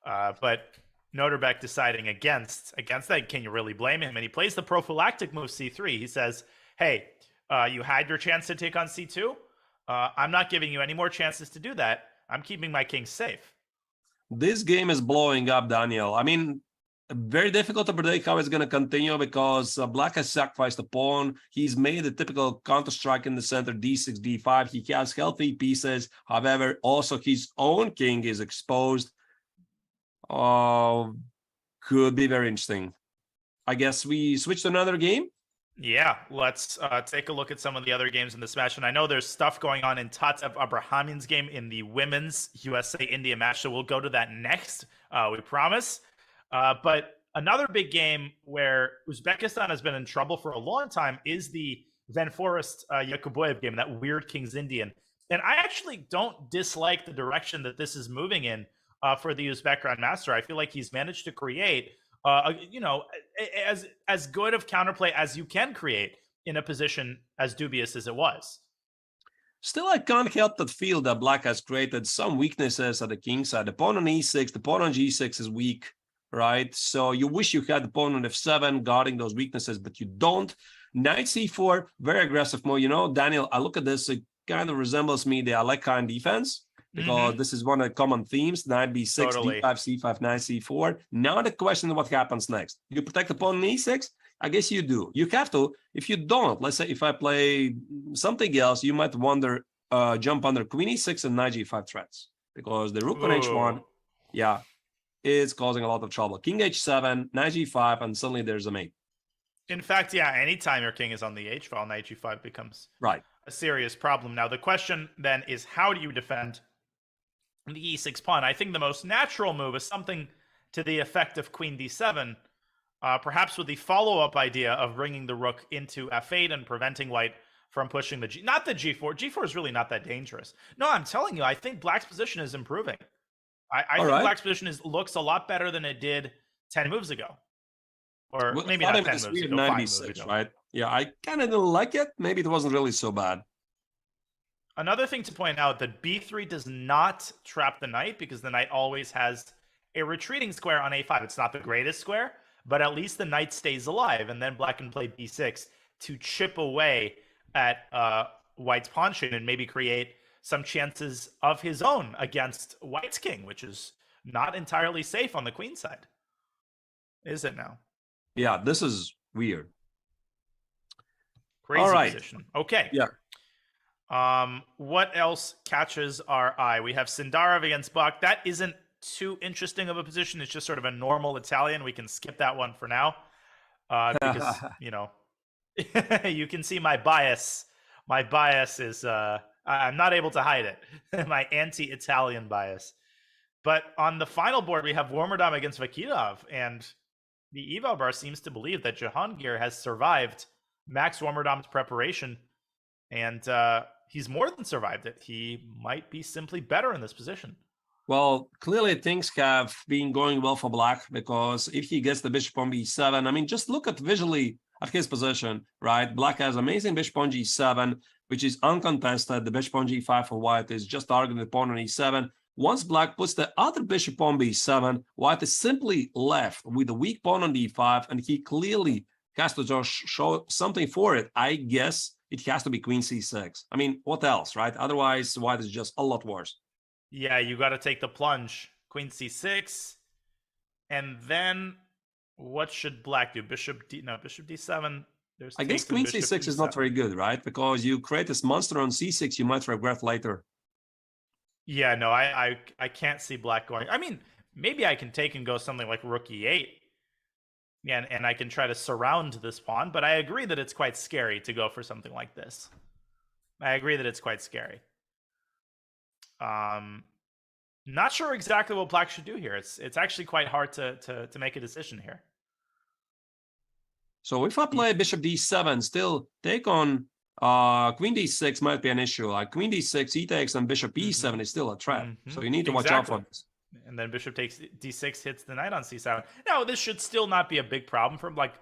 But Norbek deciding against that, can you really blame him? And he plays the prophylactic move c3. He says, hey, you had your chance to take on c2. I'm not giving you any more chances to do that. I'm keeping my king safe. This game is blowing up, Daniel. I mean, very difficult to predict how it's going to continue because black has sacrificed a pawn. He's made a typical counter-strike in the center, d6, d5. He has healthy pieces. However, also his own king is exposed. Could be very interesting. I guess we switch to another game. Yeah, let's take a look at some of the other games in this match. And I know there's stuff going on in Tatev Abrahamyan's game in the women's USA-India match, so we'll go to that next, we promise. But another big game where Uzbekistan has been in trouble for a long time is the Van Forest Yakuboyev game, that weird King's Indian. And I actually don't dislike the direction that this is moving in for the Uzbek Grandmaster. I feel like he's managed to create as good of counterplay as you can create in a position as dubious as it was. Still, I can't help but feel that black has created some weaknesses at the king side. The pawn on e6, the pawn on g6 is weak, right? So you wish you had the pawn on f7 guarding those weaknesses, but you don't. Knight c4, very aggressive move. You know, Daniel, I look at this, it kind of resembles me, the Alekhine defense. Because this is one of the common themes, knight b6, totally. d5, c5, knight c4. Now the question is what happens next. You protect the pawn on e6? I guess you do. You have to. If you don't, let's say if I play something else, you might wonder, jump under queen e6 and knight g5 threats. Because the rook on h1, yeah, is causing a lot of trouble. King h7, knight g5, and suddenly there's a mate. In fact, yeah, anytime your king is on the h file, knight g5 becomes a serious problem. Now, the question then is, how do you defend the e6 pawn? I think the most natural move is something to the effect of queen d7, perhaps with the follow-up idea of bringing the rook into f8 and preventing white from pushing the not the g4. G4 is really not that dangerous. No, I'm telling you, I think black's position is improving. I think black's position looks a lot better than it did 10 moves ago. Or maybe not 10 moves ago, 5 moves ago. Right? Yeah, I kind of didn't like it. Maybe it wasn't really so bad. Another thing to point out, that b3 does not trap the knight because the knight always has a retreating square on a5. It's not the greatest square, but at least the knight stays alive, and then black can play b6 to chip away at white's pawn chain and maybe create some chances of his own against white's king, which is not entirely safe on the queen side. Is it now? Yeah, this is weird. Crazy position. Okay. Yeah. What else catches our eye? We have Sindarov against Bach. That isn't too interesting of a position. It's just sort of a normal Italian. We can skip that one for now. Because, you know, you can see my bias. My bias is, I'm not able to hide it. My anti-Italian bias. But on the final board, we have Warmerdam against Vakilov. And the eval bar seems to believe that Jahangir has survived Max Warmerdam's preparation. And he's more than survived it. He might be simply better in this position. Well, clearly things have been going well for Black, because if he gets the bishop on b7, I mean, just look at visually at his position, right? Black has amazing bishop on g7, which is uncontested. The bishop on g5 for White is just targeting the pawn on e7. Once Black puts the other bishop on b7, White is simply left with a weak pawn on d5, and he clearly has to just show something for it. I guess it has to be queen c6. I mean, what else, right? Otherwise, White is just a lot worse. Yeah, you got to take the plunge. Queen c6. And then what should Black do? Bishop d7. There's I guess queen c6 is not very good, right? Because you create this monster on c6 you might regret later. Yeah, no, I can't see Black going. I mean, maybe I can take and go something like rook e8. Yeah, and I can try to surround this pawn, but I agree that it's quite scary to go for something like this. I agree that it's quite scary. Not sure exactly what Black should do here. It's actually quite hard to make a decision here. So if I play bishop d7, still take on queen d6 might be an issue. Like queen d6, e takes, and bishop e7 is still a threat. So you need to watch out for this. And then bishop takes d6, hits the knight on c7. Now, this should still not be a big problem for him. Like,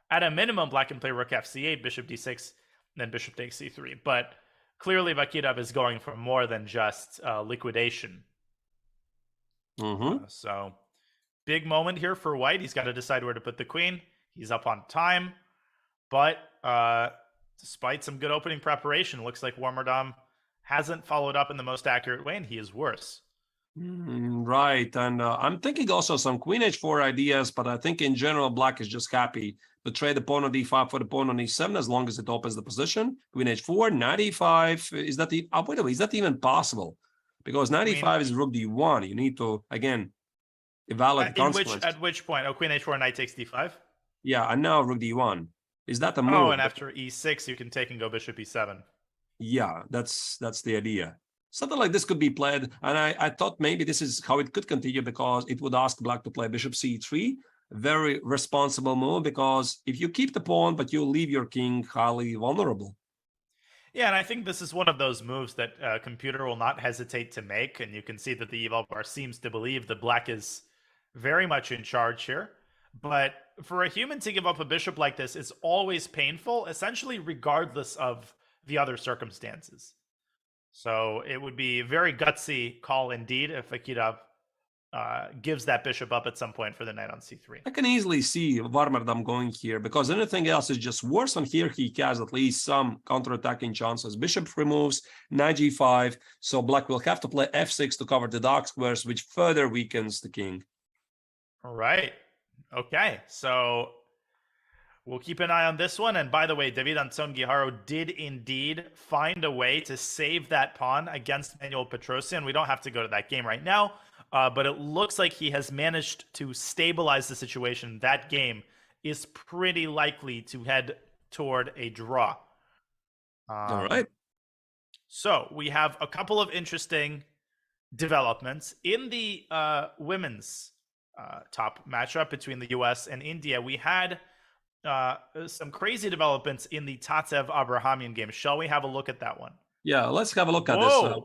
at a minimum, Black can play rook f8, bishop d6, then bishop takes c3. But clearly, Vakitov is going for more than just liquidation. So, big moment here for White. He's got to decide where to put the queen. He's up on time. But despite some good opening preparation, looks like Warmerdam hasn't followed up in the most accurate way, and he is worse. Right, and I'm thinking also some queen h4 ideas, but I think in general Black is just happy to trade the pawn on d5 for the pawn on e7 as long as it opens the position. Queen h4, knight e5, is that the wait a minute, is that even possible? Because knight e5 is rook d1. You need to again evaluate the consequences. At which point? Oh, queen h4, knight takes d5. Yeah, and now rook d1. Is that the move? Oh, and after e6, you can take and go bishop e7. Yeah, that's the idea. Something like this could be played, and I thought maybe this is how it could continue, because it would ask Black to play bishop c3. Very responsible move, because if you keep the pawn, but you leave your king highly vulnerable. Yeah, and I think this is one of those moves that computer will not hesitate to make, and you can see that the eval bar seems to believe that Black is very much in charge here. But for a human to give up a bishop like this is always painful, essentially regardless of the other circumstances. So it would be a very gutsy call indeed if Vakitov gives that bishop up at some point for the knight on c3. I can easily see Warmerdam going here, because anything else is just worse. On here he has at least some counterattacking chances. Bishop removes, knight g5, so Black will have to play f6 to cover the dark squares, which further weakens the king. All right. Okay, so we'll keep an eye on this one. And by the way, David Anton Guijarro did indeed find a way to save that pawn against Manuel Petrosian. We don't have to go to that game right now, but it looks like he has managed to stabilize the situation. That game is pretty likely to head toward a draw. All right. So we have a couple of interesting developments in the women's top matchup between the US and India. We had some crazy developments in the Tatev Abrahamian game. Shall we have a look at that one? Yeah, let's have a look at this.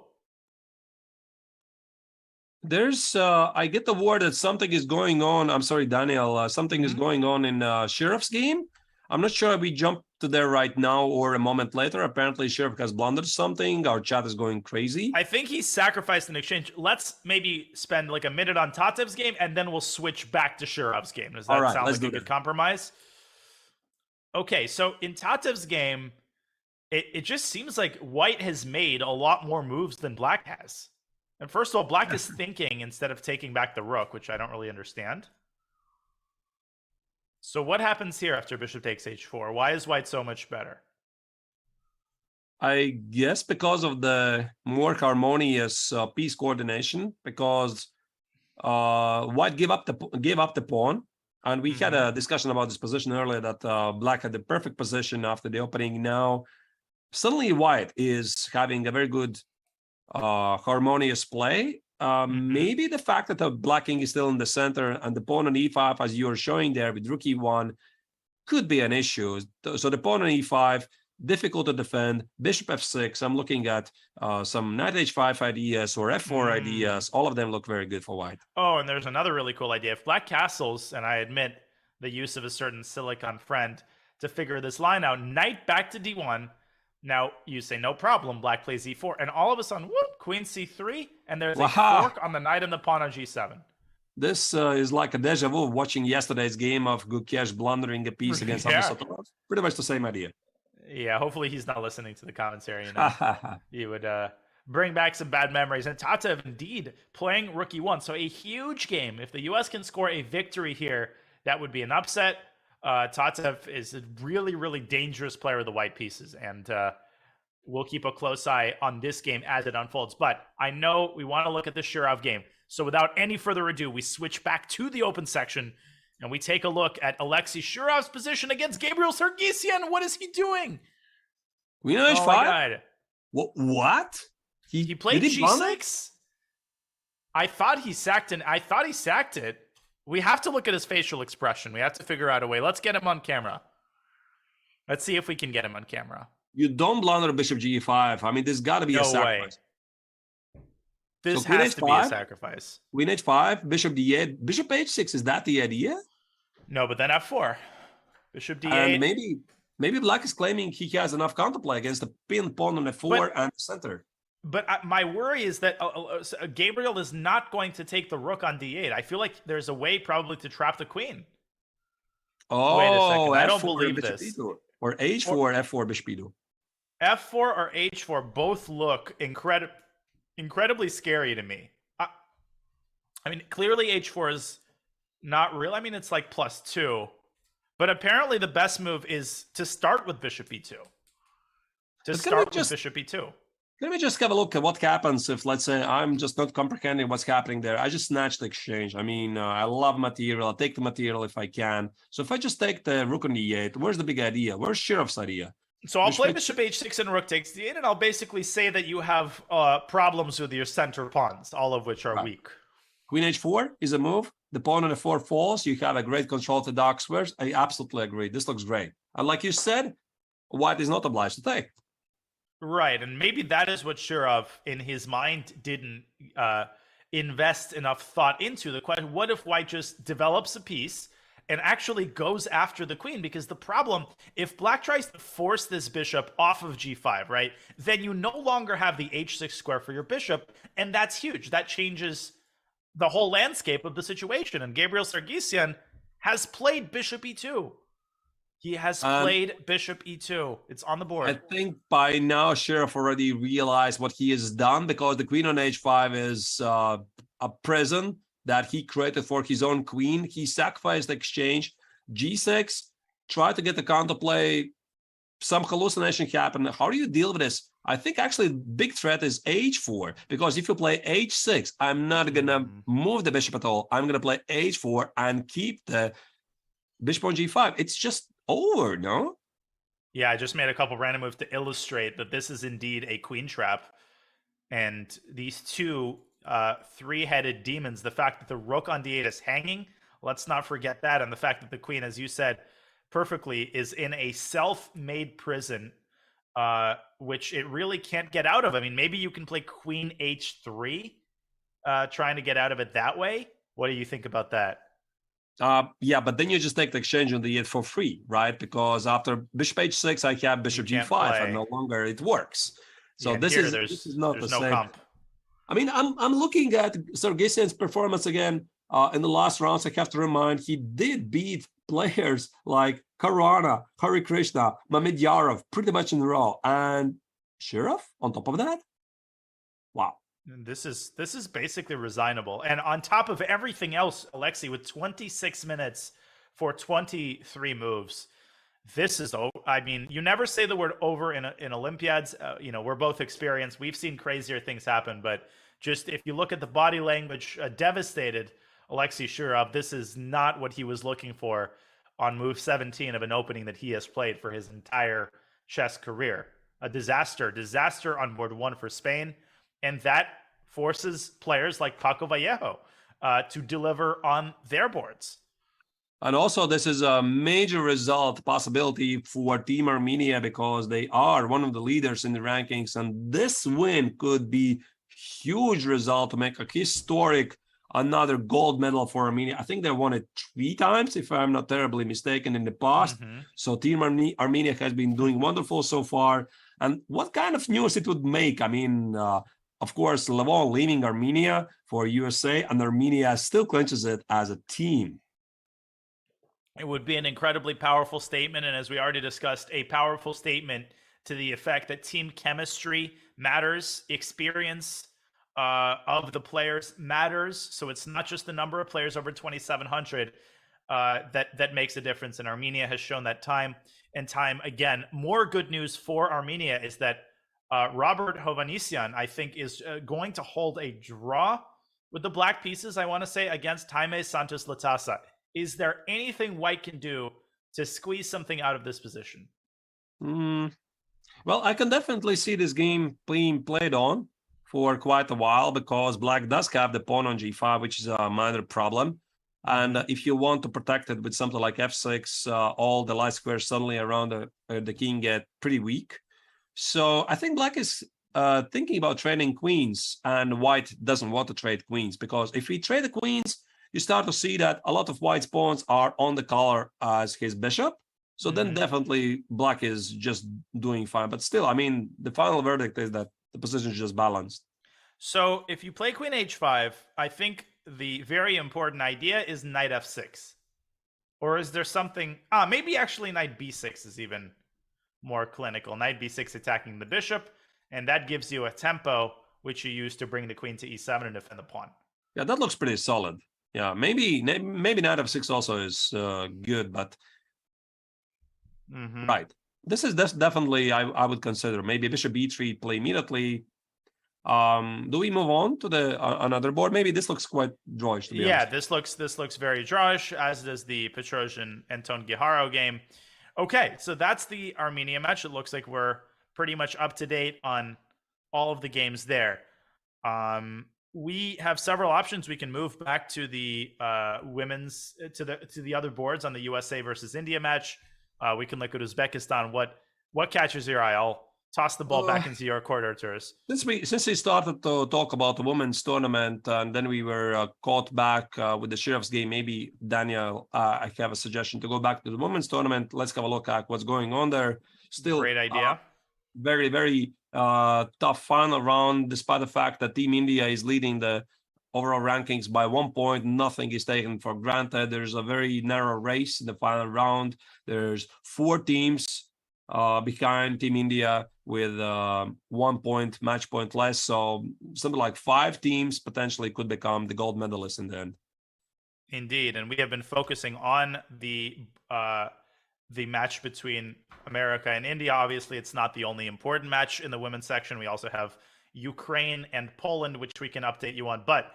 There's I get the word that something is going on. I'm sorry, Daniel. Something is going on in Shirov's game. I'm not sure if we jump to there right now or a moment later. Apparently Shirov has blundered something. Our chat is going crazy. I think he sacrificed an exchange. Let's maybe spend like a minute on Tatev's game, and then we'll switch back to Shirov's game. Does that sound like a good compromise? Okay, so in Tatev's game, it just seems like White has made a lot more moves than Black has. And first of all, Black is thinking instead of taking back the rook, which I don't really understand. So what happens here after bishop takes h4? Why is White so much better? I guess because of the more harmonious piece coordination, because White gave up the pawn, and we had a discussion about this position earlier that Black had the perfect position after the opening. Now, suddenly White is having a very good harmonious play. Maybe the fact that the Black king is still in the center and the pawn on e5, as you're showing there with rook e1, could be an issue. So the pawn on e5 difficult to defend. Bishop f6. I'm looking at some knight h5 ideas or f4 ideas. All of them look very good for white. Oh, and there's another really cool idea. If black castles, and I admit the use of a certain silicon friend to figure this line out, knight back to d1. Now, you say, no problem, black plays e4. And all of a sudden, whoop, queen c3, and there's a fork on the knight and the pawn on g7. This is like a deja vu of watching yesterday's game of Gukesh blundering a piece against Abdusattorov. Pretty much the same idea. Yeah, hopefully he's not listening to the commentary. You know, he would bring back some bad memories. And Tatev indeed playing rook e1. So a huge game. If the U.S. can score a victory here, that would be an upset. Tatev is a really, really dangerous player with the white pieces. And we'll keep a close eye on this game as it unfolds. But I know we want to look at the Shirov game. So without any further ado, we switch back to the open section and we take a look at Alexei Shurov's position against Gabriel Sargsyan. What is he doing? We know oh my God. What? He played G6. I thought he sacked it. We have to look at his facial expression. We have to figure out a way. Let's get him on camera. Let's see if we can get him on camera. You don't blunder bishop g5. I mean, there's got to be a sacrifice. Way. This has to be a sacrifice. Queen h5, bishop d8, bishop h6. Is that the idea? No, but then f4. Bishop d8. And maybe black is claiming he has enough counterplay against the pin pawn on f4 and the center. But my worry is that Gabriel is not going to take the rook on d8. I feel like there's a way probably to trap the queen. Oh, wait a second. I don't believe this. Or h4, f4, bishop e2. f4 or h4 both look incredibly scary to me. I mean, clearly h4 is not real. I mean, it's like +2. But apparently the best move is to start with bishop e2. Bishop e2. Let me just have a look at what happens if, let's say, I'm just not comprehending what's happening there. I just snatched the exchange. I mean, I love material. I'll take the material if I can. So if I just take the rook on d8, where's the big idea? Where's Shirov's idea? So I'll play bishop h6 and rook takes d8, and I'll basically say that you have problems with your center pawns, all of which are weak. Queen h4 is a move. The pawn on f4 falls. You have a great control to dark squares. I absolutely agree. This looks great. And like you said, white is not obliged to take. Right, and maybe that is what Shirov, in his mind, didn't invest enough thought into. The question, what if white just develops a piece and actually goes after the queen? Because the problem, if black tries to force this bishop off of g5, right, then you no longer have the h6 square for your bishop, and that's huge. That changes the whole landscape of the situation, and Gabriel Sargsyan has played bishop e2. He has played bishop e2. It's on the board. I think by now Shirov already realized what he has done, because the queen on h5 is a prison that he created for his own queen. He sacrificed the exchange. g6, try to get the counterplay. Some hallucination happened. How do you deal with this? I think actually big threat is h4, because if you play h6, I'm not going to move the bishop at all. I'm going to play h4 and keep the bishop on g5. It's just over, no? Yeah, I just made a couple random moves to illustrate that this is indeed a queen trap. And these two three-headed demons, the fact that the rook on d8 is hanging, let's not forget that. And the fact that the queen, as you said perfectly, is in a self-made prison, which it really can't get out of. I mean, maybe you can play queen h3, trying to get out of it that way. What do you think about that? Yeah, but then you just take the exchange on the 8 for free, right? Because after bishop h6, I have bishop g5, and no longer it works. So this is not the same. Comp. I mean, I'm looking at Sargsyan's performance again in the last rounds. I have to remind, he did beat players like Caruana, Hari Krishna, Mamedyarov pretty much in a row, and Shirov on top of that. Wow. This is basically resignable. And on top of everything else, Alexei, with 26 minutes for 23 moves, this is, I mean, you never say the word over in Olympiads. You know, we're both experienced. We've seen crazier things happen, but just if you look at the body language, devastated Alexei Shirov, this is not what he was looking for on move 17 of an opening that he has played for his entire chess career. A disaster on board 1 for Spain. And that forces players like Paco Vallejo to deliver on their boards. And also, this is a major result possibility for Team Armenia because they are one of the leaders in the rankings. And this win could be huge result to make a historic another gold medal for Armenia. I think they won it 3 times, if I'm not terribly mistaken, in the past. So Team Armenia has been doing wonderful so far. And what kind of news it would make? I mean, of course, Levon leaving Armenia for USA, and Armenia still clinches it as a team. It would be an incredibly powerful statement, and as we already discussed, a powerful statement to the effect that team chemistry matters, experience of the players matters. So it's not just the number of players over 2,700 that makes a difference, and Armenia has shown that time and time again. More good news for Armenia is that Robert Hovhannisyan, I think, is going to hold a draw with the Black Pieces, I want to say, against Jaime Santos Latasa. Is there anything White can do to squeeze something out of this position? Well, I can definitely see this game being played on for quite a while because Black does have the pawn on g5, which is a minor problem. And if you want to protect it with something like f6, all the light squares suddenly around the king get pretty weak. So I think Black is thinking about trading queens, and White doesn't want to trade queens because if we trade the queens, you start to see that a lot of White's pawns are on the color as his bishop. So then definitely Black is just doing fine. But still, I mean, the final verdict is that the position is just balanced. So if you play queen h5, I think the very important idea is knight f6. Or is there something... maybe actually knight b6 is even more clinical. Knight b6 attacking the bishop, and that gives you a tempo which you use to bring the queen to e7 and defend the pawn. Yeah, that looks pretty solid. Yeah, maybe knight f6 also is good, but right. This is definitely I would consider maybe bishop b3 play immediately. Do we move on to the another board? Maybe this looks quite drawish, to be honest. This looks very drawish, as does the Petrosian Anton Guijaro game. Okay, so that's the Armenia match. It looks like we're pretty much up to date on all of the games there. We have several options. We can move back to the women's to the other boards on the USA versus India match. We can look at Uzbekistan. What catches your eye? I'll toss the ball back into your court, Arturas. Since we started to talk about the women's tournament and then we were caught back with the Sheriff's game, maybe Daniel, I have a suggestion to go back to the women's tournament. Let's have a look at what's going on there. Still, great idea. Very, very tough final round, despite the fact that Team India is leading the overall rankings by 1 point. Nothing is taken for granted. There's a very narrow race in the final round. There's 4 teams behind Team India with 1 point, match point less. So something like 5 teams potentially could become the gold medalists in the end. Indeed, and we have been focusing on the match between America and India. Obviously, it's not the only important match in the women's section. We also have Ukraine and Poland, which we can update you on. But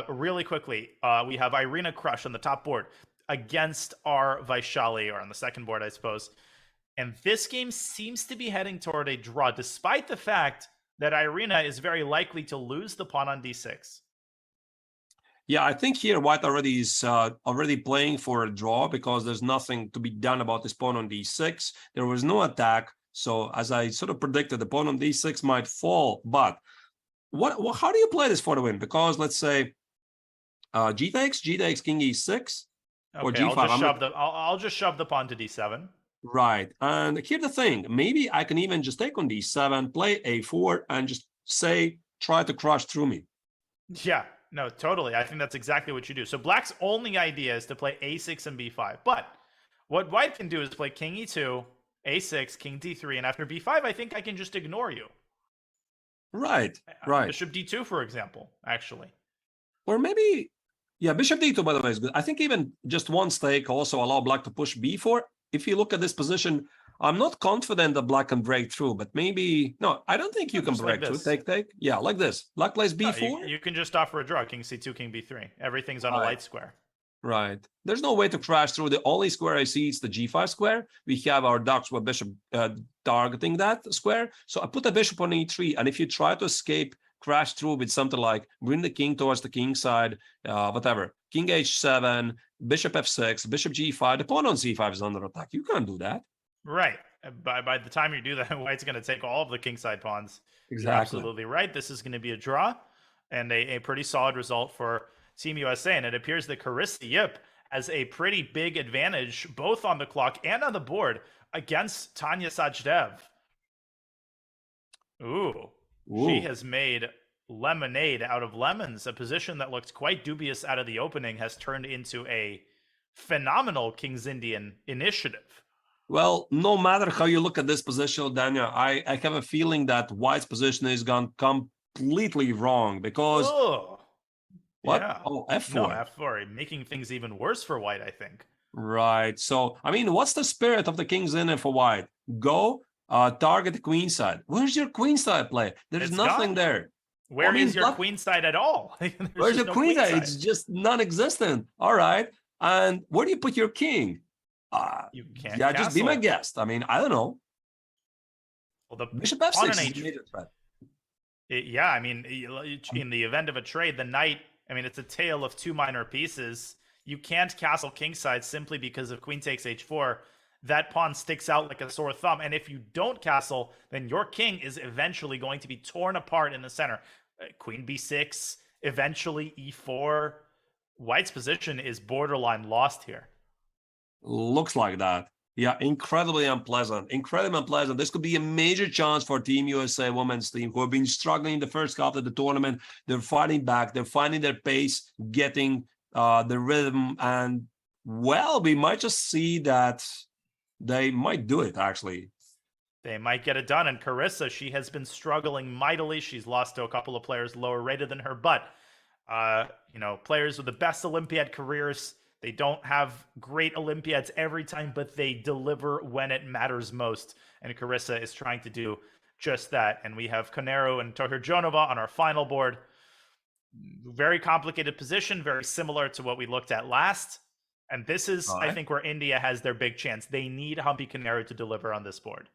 really quickly, we have Irina Krush on the top board against our Vaishali, or on the second board, I suppose. And this game seems to be heading toward a draw, despite the fact that Irina is very likely to lose the pawn on d6. Yeah, I think here White already is already playing for a draw because there's nothing to be done about this pawn on d6. There was no attack. So as I sort of predicted, the pawn on d6 might fall. But how do you play this for the win? Because let's say g takes, king e6, or g5. I'll just shove the pawn to d7. Right. And here's the thing. Maybe I can even just take on d7, play a4, and just try to crush through me. Yeah. No, totally. I think that's exactly what you do. So Black's only idea is to play a6 and b5. But what White can do is play king e2, a6, king d3, and after b5, I think I can just ignore you. Right. Bishop d2, for example, actually. Or maybe, yeah, bishop d2, by the way, is good. I think even just one stake also allow Black to push b4. If you look at this position, I'm not confident that Black can break through, but maybe... No, I don't think you can break through. Take. Yeah, like this. Black plays b4. No, you can just offer a draw. King c2, king b3. Everything's on a light square. Right. There's no way to crash through. The only square I see is the g5 square. We have our dark square bishop targeting that square. So I put a bishop on e3, and if you try to escape, crash through with something like bring the king towards the king side, whatever, king h7, bishop f6, bishop g5. The pawn on c5 is under attack. You can't do that. Right. By the time you do that, White's going to take all of the kingside pawns. You're Exactly. absolutely right. This is going to be a draw and a pretty solid result for Team USA. And it appears that Carissa Yip has a pretty big advantage both on the clock and on the board against Tanya Sachdev. Ooh. She has made lemonade out of lemons. A position that looked quite dubious out of the opening has turned into a phenomenal King's Indian initiative. Well, no matter how you look at this position, Daniel, I have a feeling that White's position is gone completely wrong because what? Yeah. Oh, f4. No, f4, making things even worse for White, I think. Right. So, I mean, what's the spirit of the King's Indian for White? Go target the queen side. Where's your queen side play? There's nothing there. Where is your queen side at all? Where's your queen side? It's just non-existent. All right. And where do you put your king? You can't. Yeah, just be my guest. I mean, I don't know. Well, the bishop f6 is a major threat. Yeah, I mean, in the event of a trade, the knight, I mean, it's a tale of two minor pieces. You can't castle kingside simply because of queen takes h4. That pawn sticks out like a sore thumb. And if you don't castle, then your king is eventually going to be torn apart in the center. Queen b6, eventually e4. White's position is borderline lost here. Looks like that. Yeah, incredibly unpleasant. Incredibly unpleasant. This could be a major chance for Team USA women's team who have been struggling in the first half of the tournament. They're fighting back. They're finding their pace, getting the rhythm. And, well, we might just see that they might do it, actually. They might get it done. And Carissa, she has been struggling mightily. She's lost to a couple of players lower rated than her. But, you know, players with the best Olympiad careers, they don't have great Olympiads every time, but they deliver when it matters most. And Carissa is trying to do just that. And we have Koneru and Tohirjonova on our final board. Very complicated position, very similar to what we looked at last. And this is, I think, where India has their big chance. They need Humpy Koneru to deliver on this board.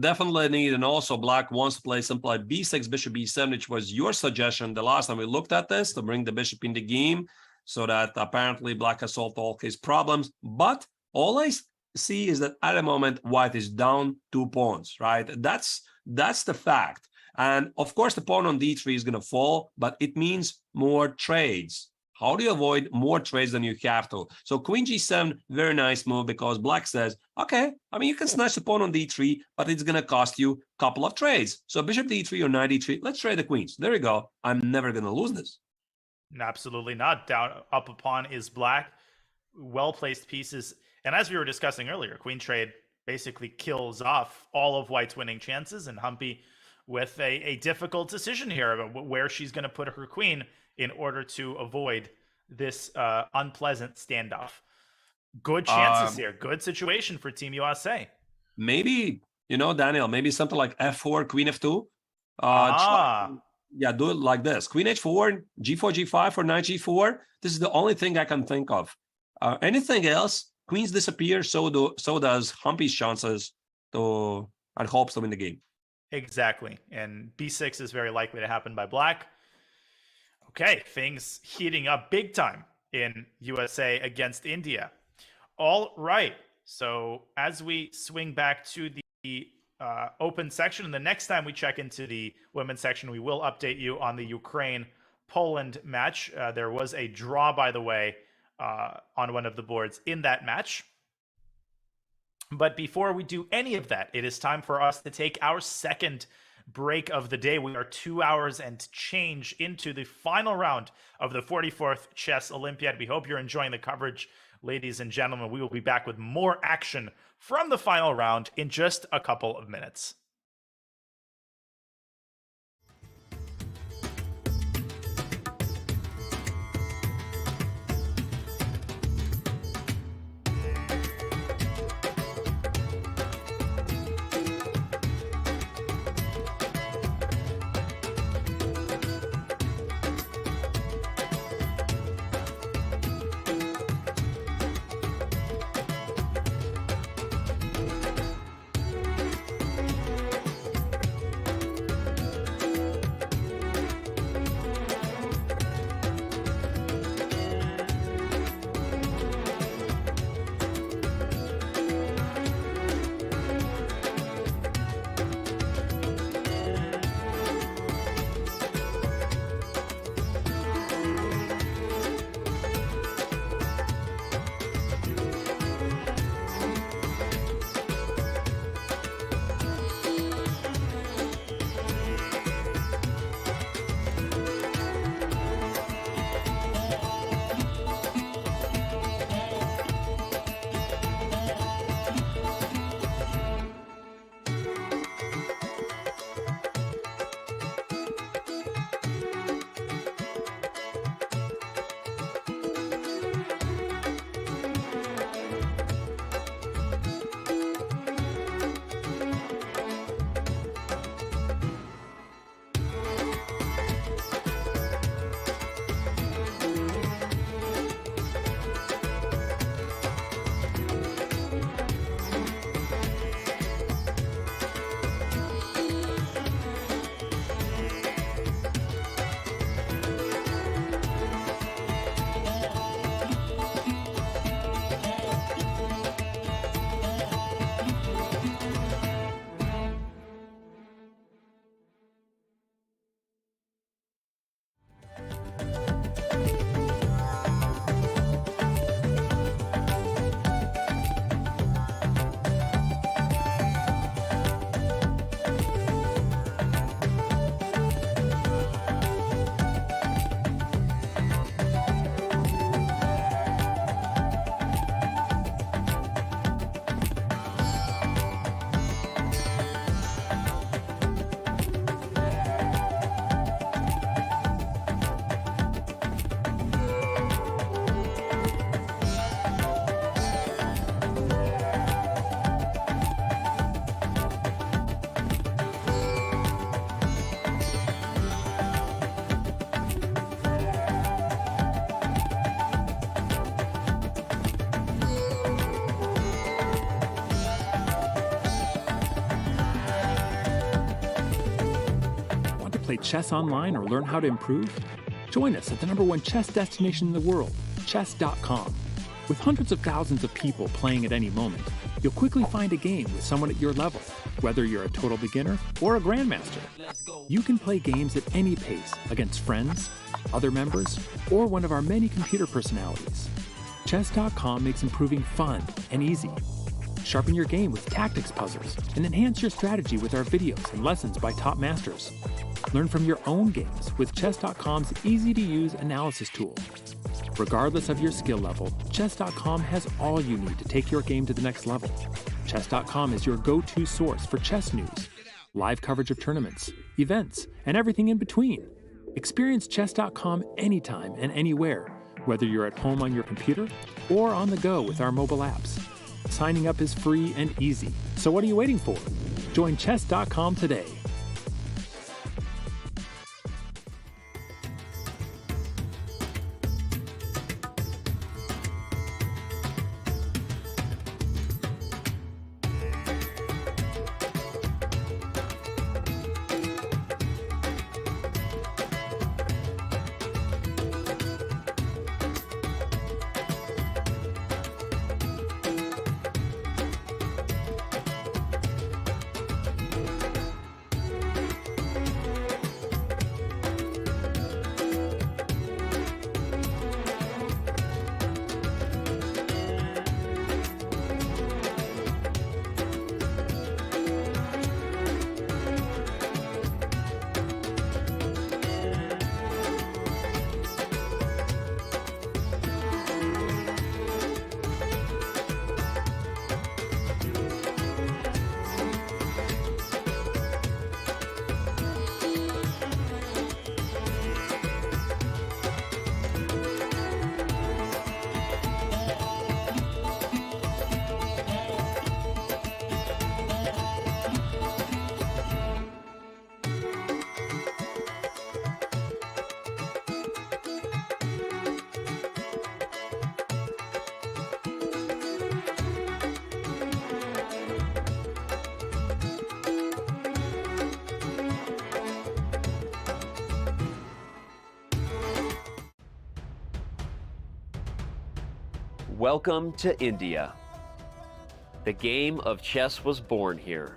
Definitely need. And also Black wants to play something like b6, bishop b7, which was your suggestion the last time we looked at this, to bring the bishop in the game. So that apparently Black has solved all his problems. But all I see is that at the moment, White is down 2 pawns, right? That's the fact. And of course, the pawn on d3 is going to fall, but it means more trades. How do you avoid more trades than you have to? So queen g7, very nice move because Black says, okay, I mean, you can snatch the pawn on d3, but it's going to cost you a couple of trades. So bishop d3 or knight d3, let's trade the queens. There you go. I'm never going to lose this. Absolutely not. Down up a pawn is Black. Well-placed pieces. And as we were discussing earlier, queen trade basically kills off all of White's winning chances. And Humpy with a difficult decision here about where she's going to put her queen in order to avoid this unpleasant standoff. Good chances here. Good situation for Team USA. Maybe, you know, Daniel, maybe something like f4, queen f2. Yeah, do it like this. Queen h4, g4, g5, or knight g4. This is the only thing I can think of. Anything else, queens disappear, so does Humpy's chances to and hopes to win the game. Exactly. And b6 is very likely to happen by Black. Okay, things heating up big time in USA against India. All right. So as we swing back to the open section, and the next time we check into the women's section, we will update you on the Ukraine-Poland match. There was a draw, by the way, on one of the boards in that match. But before we do any of that, it is time for us to take our second break of the day. We are 2 hours and change into the final round of the 44th Chess Olympiad. We hope you're enjoying the coverage, ladies and gentlemen. We will be back with more action from the final round in just a couple of minutes. chess online or learn how to improve? Join us at the #1 chess destination in the world, chess.com. With hundreds of thousands of people playing at any moment, you'll quickly find a game with someone at your level, whether you're a total beginner or a grandmaster. You can play games at any pace against friends, other members, or one of our many computer personalities. Chess.com makes improving fun and easy. Sharpen your game with tactics puzzles and enhance your strategy with our videos and lessons by top masters. Learn from your own games with Chess.com's easy-to-use analysis tool. Regardless of your skill level, Chess.com has all you need to take your game to the next level. Chess.com is your go-to source for chess news, live coverage of tournaments, events, and everything in between. Experience Chess.com anytime and anywhere, whether you're at home on your computer or on the go with our mobile apps. Signing up is free and easy, so what are you waiting for? Join Chess.com today. Welcome to India. The game of chess was born here.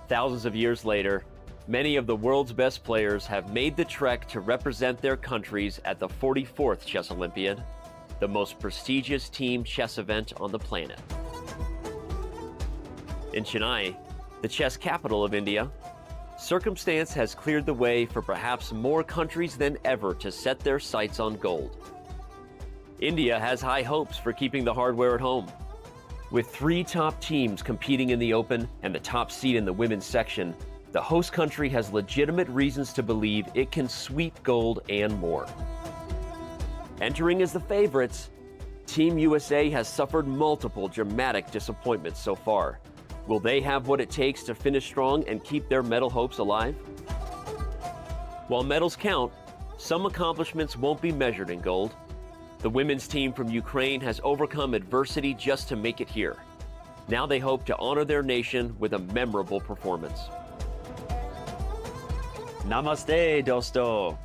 Thousands of years later, many of the world's best players have made the trek to represent their countries at the 44th Chess Olympiad, the most prestigious team chess event on the planet. In Chennai, the chess capital of India, circumstance has cleared the way for perhaps more countries than ever to set their sights on gold. India has high hopes for keeping the hardware at home. With 3 top teams competing in the Open and the top seed in the women's section, the host country has legitimate reasons to believe it can sweep gold and more. Entering as the favorites, Team USA has suffered multiple dramatic disappointments so far. Will they have what it takes to finish strong and keep their medal hopes alive? While medals count, some accomplishments won't be measured in gold. The women's team from Ukraine has overcome adversity just to make it here. Now they hope to honor their nation with a memorable performance. Namaste, dosto.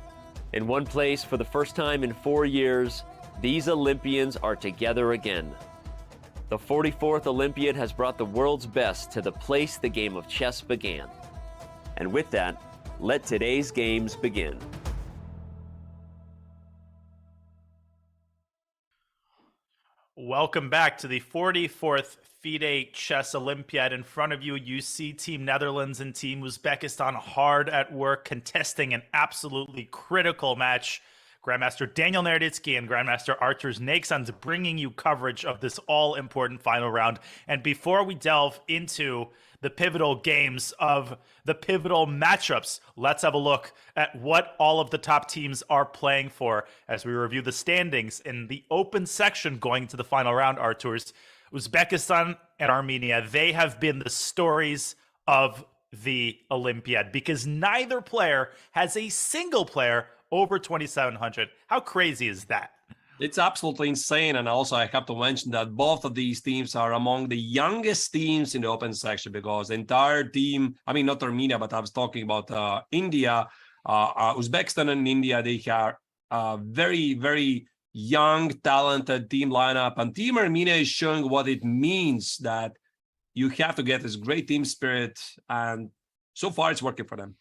In one place for the first time in 4 years, these Olympians are together again. The 44th Olympiad has brought the world's best to the place the game of chess began. And with that, let today's games begin. Welcome back to the 44th FIDE Chess Olympiad. In front of you, you see Team Netherlands and Team Uzbekistan hard at work contesting an absolutely critical match. Grandmaster Daniel Naroditsky and Grandmaster Arthur Nexans bringing you coverage of this all-important final round. And before we delve into the pivotal games of the pivotal matchups, let's have a look at what all of the top teams are playing for as we review the standings in the open section going to the final round. Artur's Uzbekistan and Armenia, they have been the stories of the Olympiad because neither player has a single player over 2,700. How crazy is that? It's absolutely insane. And also, I have to mention that both of these teams are among the youngest teams in the open section because the entire team, I mean, not Armenia, but I was talking about India, Uzbekistan and India, they are very, very young, talented team lineup. And Team Armenia is showing what it means that you have to get this great team spirit. And so far, it's working for them.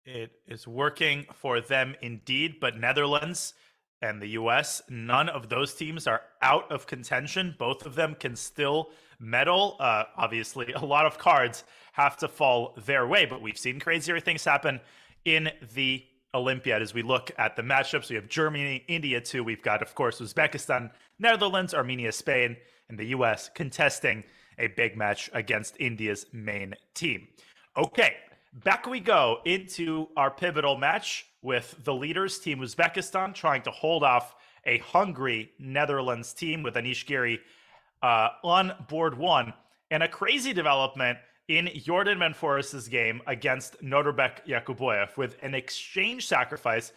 It is working for them indeed, but Netherlands and the US, none of those teams are out of contention. Both of them can still medal. Obviously, a lot of cards have to fall their way, but we've seen crazier things happen in the Olympiad as we look at the matchups. We have Germany, India too. We've got, of course, Uzbekistan, Netherlands, Armenia, Spain, and the US contesting a big match against India's main team. Okay, back we go into our pivotal match with the leaders, Team Uzbekistan, trying to hold off a hungry Netherlands team with Anish Giri on board one. And a crazy development in Jordan Van Forest's game against Norbek Yakuboyev with an exchange sacrifice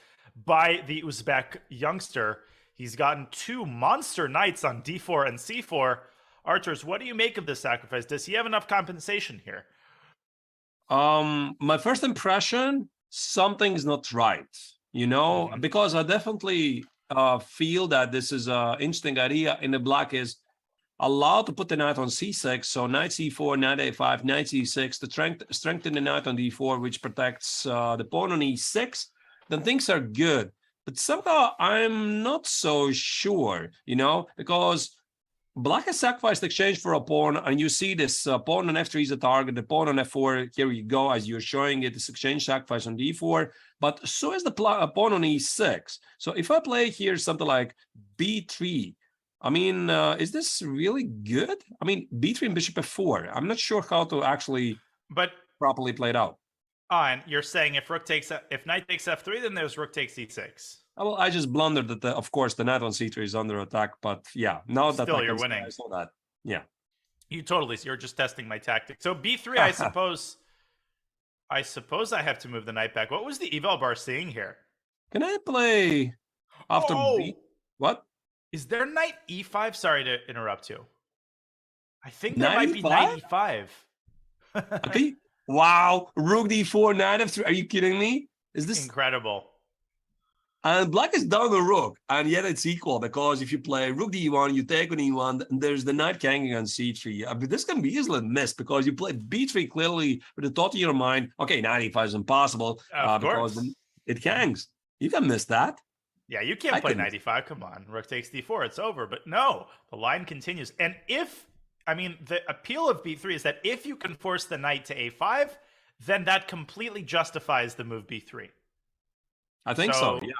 by the Uzbek youngster. He's gotten 2 monster knights on d4 and c4. Archers, what do you make of this sacrifice? Does he have enough compensation here? My first impression, something's not right, because I definitely feel that this is an interesting idea. In the black is allowed to put the knight on c6, so knight c4, knight a5, knight c6 to strengthen the knight on d4, which protects the pawn on e6. Then things are good, but somehow I'm not so sure, because black has sacrificed exchange for a pawn, and you see this pawn on f3 is a target, the pawn on f4, here you go, as you're showing it, this exchange sacrifice on d4, but so is the pawn on e6. So if I play here something like b3, I mean, is this really good? I mean, b3 and bishop f4, I'm not sure how to actually properly play it out. And you're saying if knight takes f3, then there's rook takes e6. Well, I just blundered that, of course, the knight on c3 is under attack, but yeah, now that you're winning. I saw that. Yeah. You're just testing my tactic. So b3, I suppose I have to move the knight back. What was the eval bar seeing here? Can I play after b? What? Is there knight e5? Sorry to interrupt you. I think there might be knight e5. Okay. Wow. Rook d4, knight f3. Are you kidding me? Is this incredible? And black is down the rook, and yet it's equal, because if you play rook d1, you take on e1, and there's the knight hanging on c3. I mean, this can be easily missed, because you play b3 clearly with the thought in your mind, okay, knight e5 is impossible, because it hangs. You can miss that. Yeah, you can't play knight e5. Come on. Rook takes d4. It's over. But no, the line continues. And the appeal of b3 is that if you can force the knight to a5, then that completely justifies the move b3. I think so, yeah.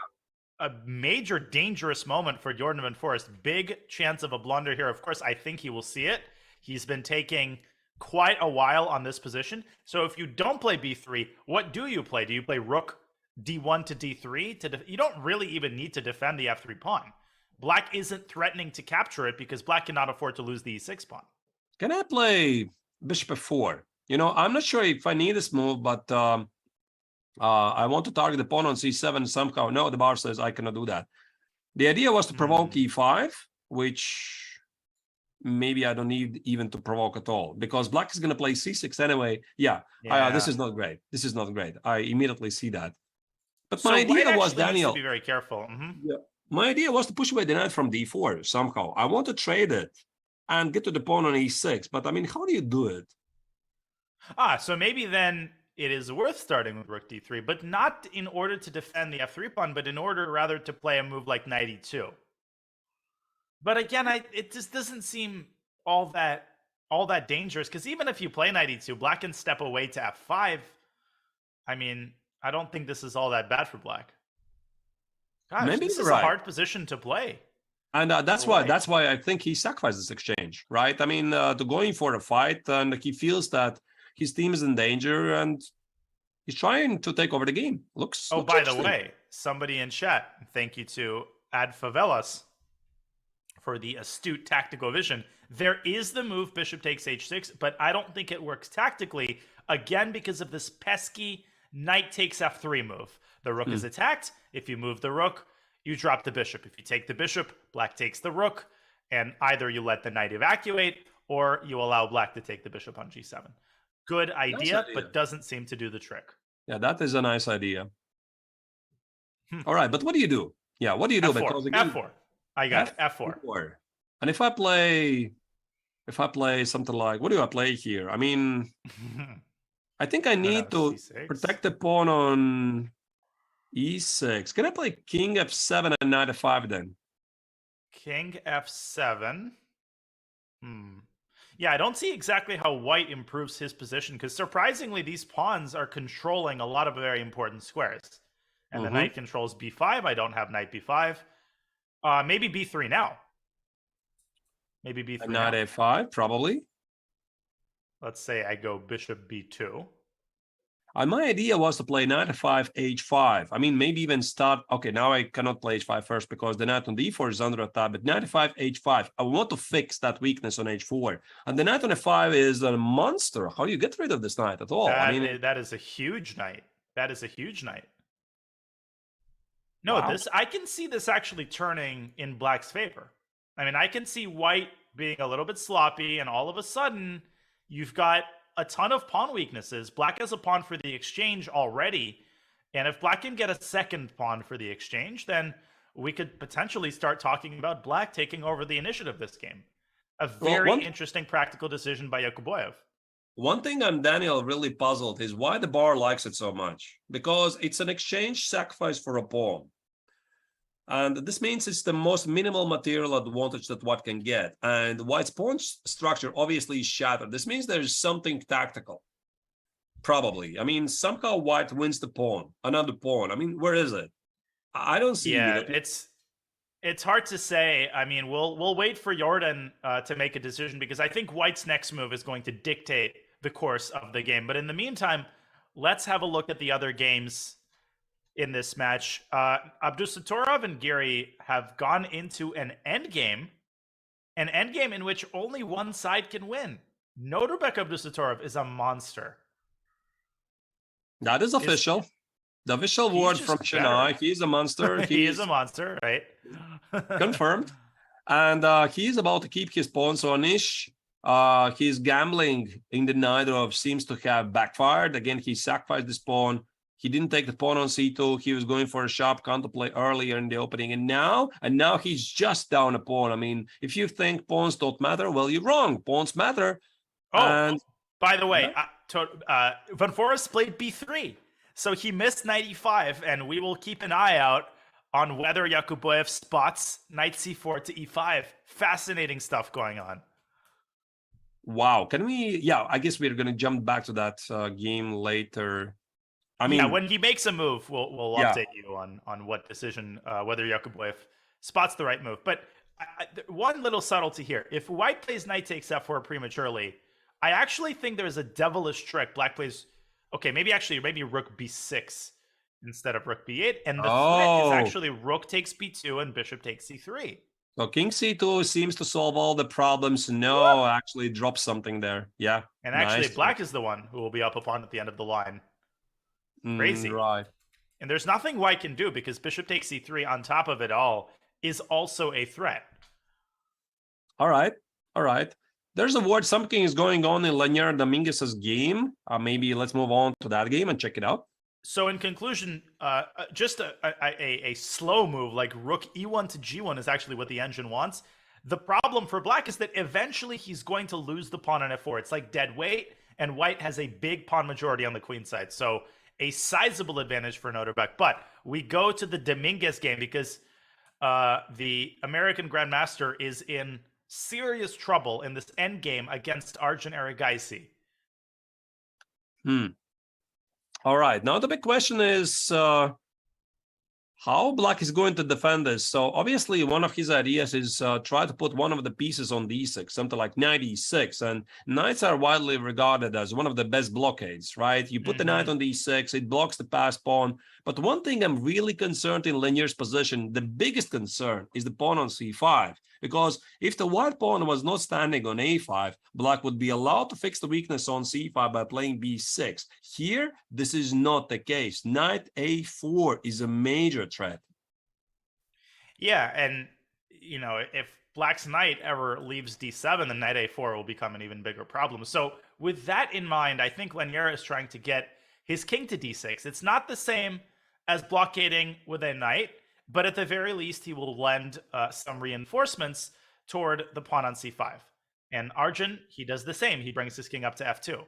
A major dangerous moment for Jordan Van Forest. Big chance of a blunder here. Of course, I think he will see it. He's been taking quite a while on this position. So if you don't play b3, what do you play? Do you play rook d1 to d3? You don't really even need to defend the f3 pawn. Black isn't threatening to capture it because black cannot afford to lose the e6 pawn. Can I play bishop f4? I'm not sure if I need this move, but I want to target the pawn on c7 somehow. No, the bar says I cannot do that. The idea was to provoke e5, which maybe I don't need even to provoke at all, because black is going to play c6 anyway. Yeah. This is not great. This is not great. I immediately see that. But my idea was, Daniel, to be very careful. Yeah, my idea was to push away the knight from d4 somehow. I want to trade it and get to the pawn on e6. But I mean, how do you do it? So maybe then it is worth starting with rook d3, but not in order to defend the f3 pawn, but in order rather to play a move like knight e2. But again, it just doesn't seem all that dangerous, because even if you play knight e2, black can step away to f5. I mean, I don't think this is all that bad for black. Gosh, maybe this is a hard position to play. And that's why I think he sacrificed this exchange, right? I mean, to going for a fight, and he feels that his team is in danger, and he's trying to take over the game. Looks by the way, somebody in chat, thank you to Ad Favelas for the astute tactical vision. There is the move bishop takes h6, but I don't think it works tactically, again, because of this pesky knight takes f3 move. The rook is attacked. If you move the rook, you drop the bishop. If you take the bishop, black takes the rook, and either you let the knight evacuate or you allow black to take the bishop on g7. Good idea, but doesn't seem to do the trick. Yeah, that is a nice idea. All right, but what do you do? Yeah, what do you do? F4. Because again, F4. I got it. F4. And if I play something like, what do I play here? I mean, I think I need to C6. protect the pawn on e6. Can I play king f7 and knight f5 then? King f7. Yeah, I don't see exactly how white improves his position, because surprisingly, these pawns are controlling a lot of very important squares. And the knight controls b5. I don't have knight b5. Maybe b3 now. Maybe b3 Knight now. a5, probably. Let's say I go bishop b2. My idea was to play knight f5, h5. I mean, maybe even start. Okay, now I cannot play h5 first because the knight on d4 is under attack. But knight f5, h5. I want to fix that weakness on h4. And the knight on f5 is a monster. How do you get rid of this knight at all? That is a huge knight. That is a huge knight. No, Wow. I can see this actually turning in black's favor. I mean, I can see white being a little bit sloppy, and all of a sudden, you've got a ton of pawn weaknesses. Black has a pawn for the exchange already, and if black can get a second pawn for the exchange, then we could potentially start talking about black taking over the initiative this game. A very interesting practical decision by Yakuboyev. One thing I'm, Daniel, really puzzled is why the bar likes it so much. Because it's an exchange sacrifice for a pawn. And this means it's the most minimal material advantage that white can get. And white's pawn structure obviously is shattered. This means there's something tactical. Probably. I mean, somehow white wins the pawn, another pawn. I mean, where is it? I don't see it. It's hard to say. I mean, we'll wait for Jordan to make a decision, because I think white's next move is going to dictate the course of the game. But in the meantime, let's have a look at the other games in this match. Abdusattorov and Giri have gone into an endgame in which only one side can win. Noterbek Abdusattorov is a monster. That is official. The official word from Chennai. He is a monster. He is a monster, right? Confirmed. And he is about to keep his pawn. So Anish, his gambling in the knight of seems to have backfired. Again, he sacrificed this pawn. He didn't take the pawn on c2. He was going for a sharp counterplay earlier in the opening. And now he's just down a pawn. I mean, if you think pawns don't matter, well, you're wrong. Pawns matter. Oh, by the way, Van Forest played b3. So he missed knight e5, and we will keep an eye out on whether Yakuboyev spots knight c4 to e5. Fascinating stuff going on. Wow. Can we? Yeah, I guess we're going to jump back to that game later. I mean, when he makes a move, we'll update you on what decision, whether Yakuboyev spots the right move. But one little subtlety here. If white plays knight takes f4 prematurely, I actually think there's a devilish trick. Black plays, maybe rook b6 instead of rook b8. And the threat is actually rook takes b2 and bishop takes c3. So king c2 seems to solve all the problems. No, actually drop something there. Yeah. And actually, black is the one who will be up a pawn at the end of the line. Crazy. Right. And there's nothing white can do, because bishop takes c3 on top of it all is also a threat. All right. There's a word, something is going on in Lanier Dominguez's game. Maybe let's move on to that game and check it out. So in conclusion, just a slow move like rook e1 to g1 is actually what the engine wants. The problem for black is that eventually he's going to lose the pawn on f4. It's like dead weight, and white has a big pawn majority on the queen side. So a sizable advantage for Noterbek. But we go to the Dominguez game, because the American Grandmaster is in serious trouble in this endgame against Arjun Erigaisi. All right. Now the big question is how black is going to defend this. So obviously one of his ideas is try to put one of the pieces on d6, something like knight e6. And knights are widely regarded as one of the best blockades, right? You put the knight on d6, it blocks the passed pawn. But one thing I'm really concerned in Lanier's position, the biggest concern, is the pawn on c5. Because if the white pawn was not standing on a5, black would be allowed to fix the weakness on c5 by playing b6. Here, this is not the case. Knight a4 is a major threat. Yeah, and if black's knight ever leaves d7, then knight a4 will become an even bigger problem. So with that in mind, I think Lanier is trying to get his king to d6. It's not the same as blockading with a knight, but at the very least, he will lend some reinforcements toward the pawn on c5. And Arjun, he does the same. He brings his king up to f2.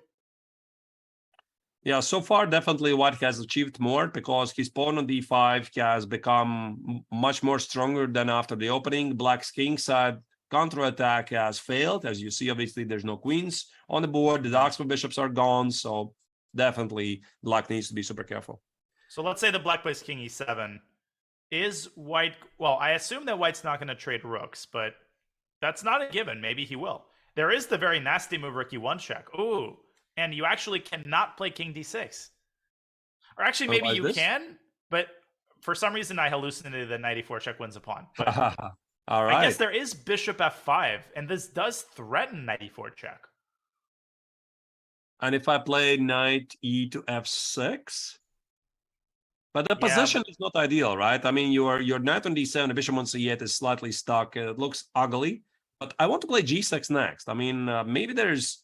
Yeah, so far, definitely White has achieved more because his pawn on d5 has become much more stronger than after the opening. Black's king side counterattack has failed. As you see, obviously, there's no queens on the board. The darks for bishops are gone. So definitely Black needs to be super careful. So let's say the Black plays king e7. Is White... Well, I assume that White's not going to trade rooks, but that's not a given. Maybe he will. There is the very nasty move, rook e1 check. Ooh. And you actually cannot play king d6. Or actually, maybe you can, but for some reason I hallucinated that knight e4 check wins a pawn. All right. I guess there is bishop f5, and this does threaten knight e4 check. And if I play knight e to f6? But the position is not ideal, right? I mean, your knight on d7, the bishop on c8 is slightly stuck. It looks ugly. But I want to play g6 next. I mean, maybe there's...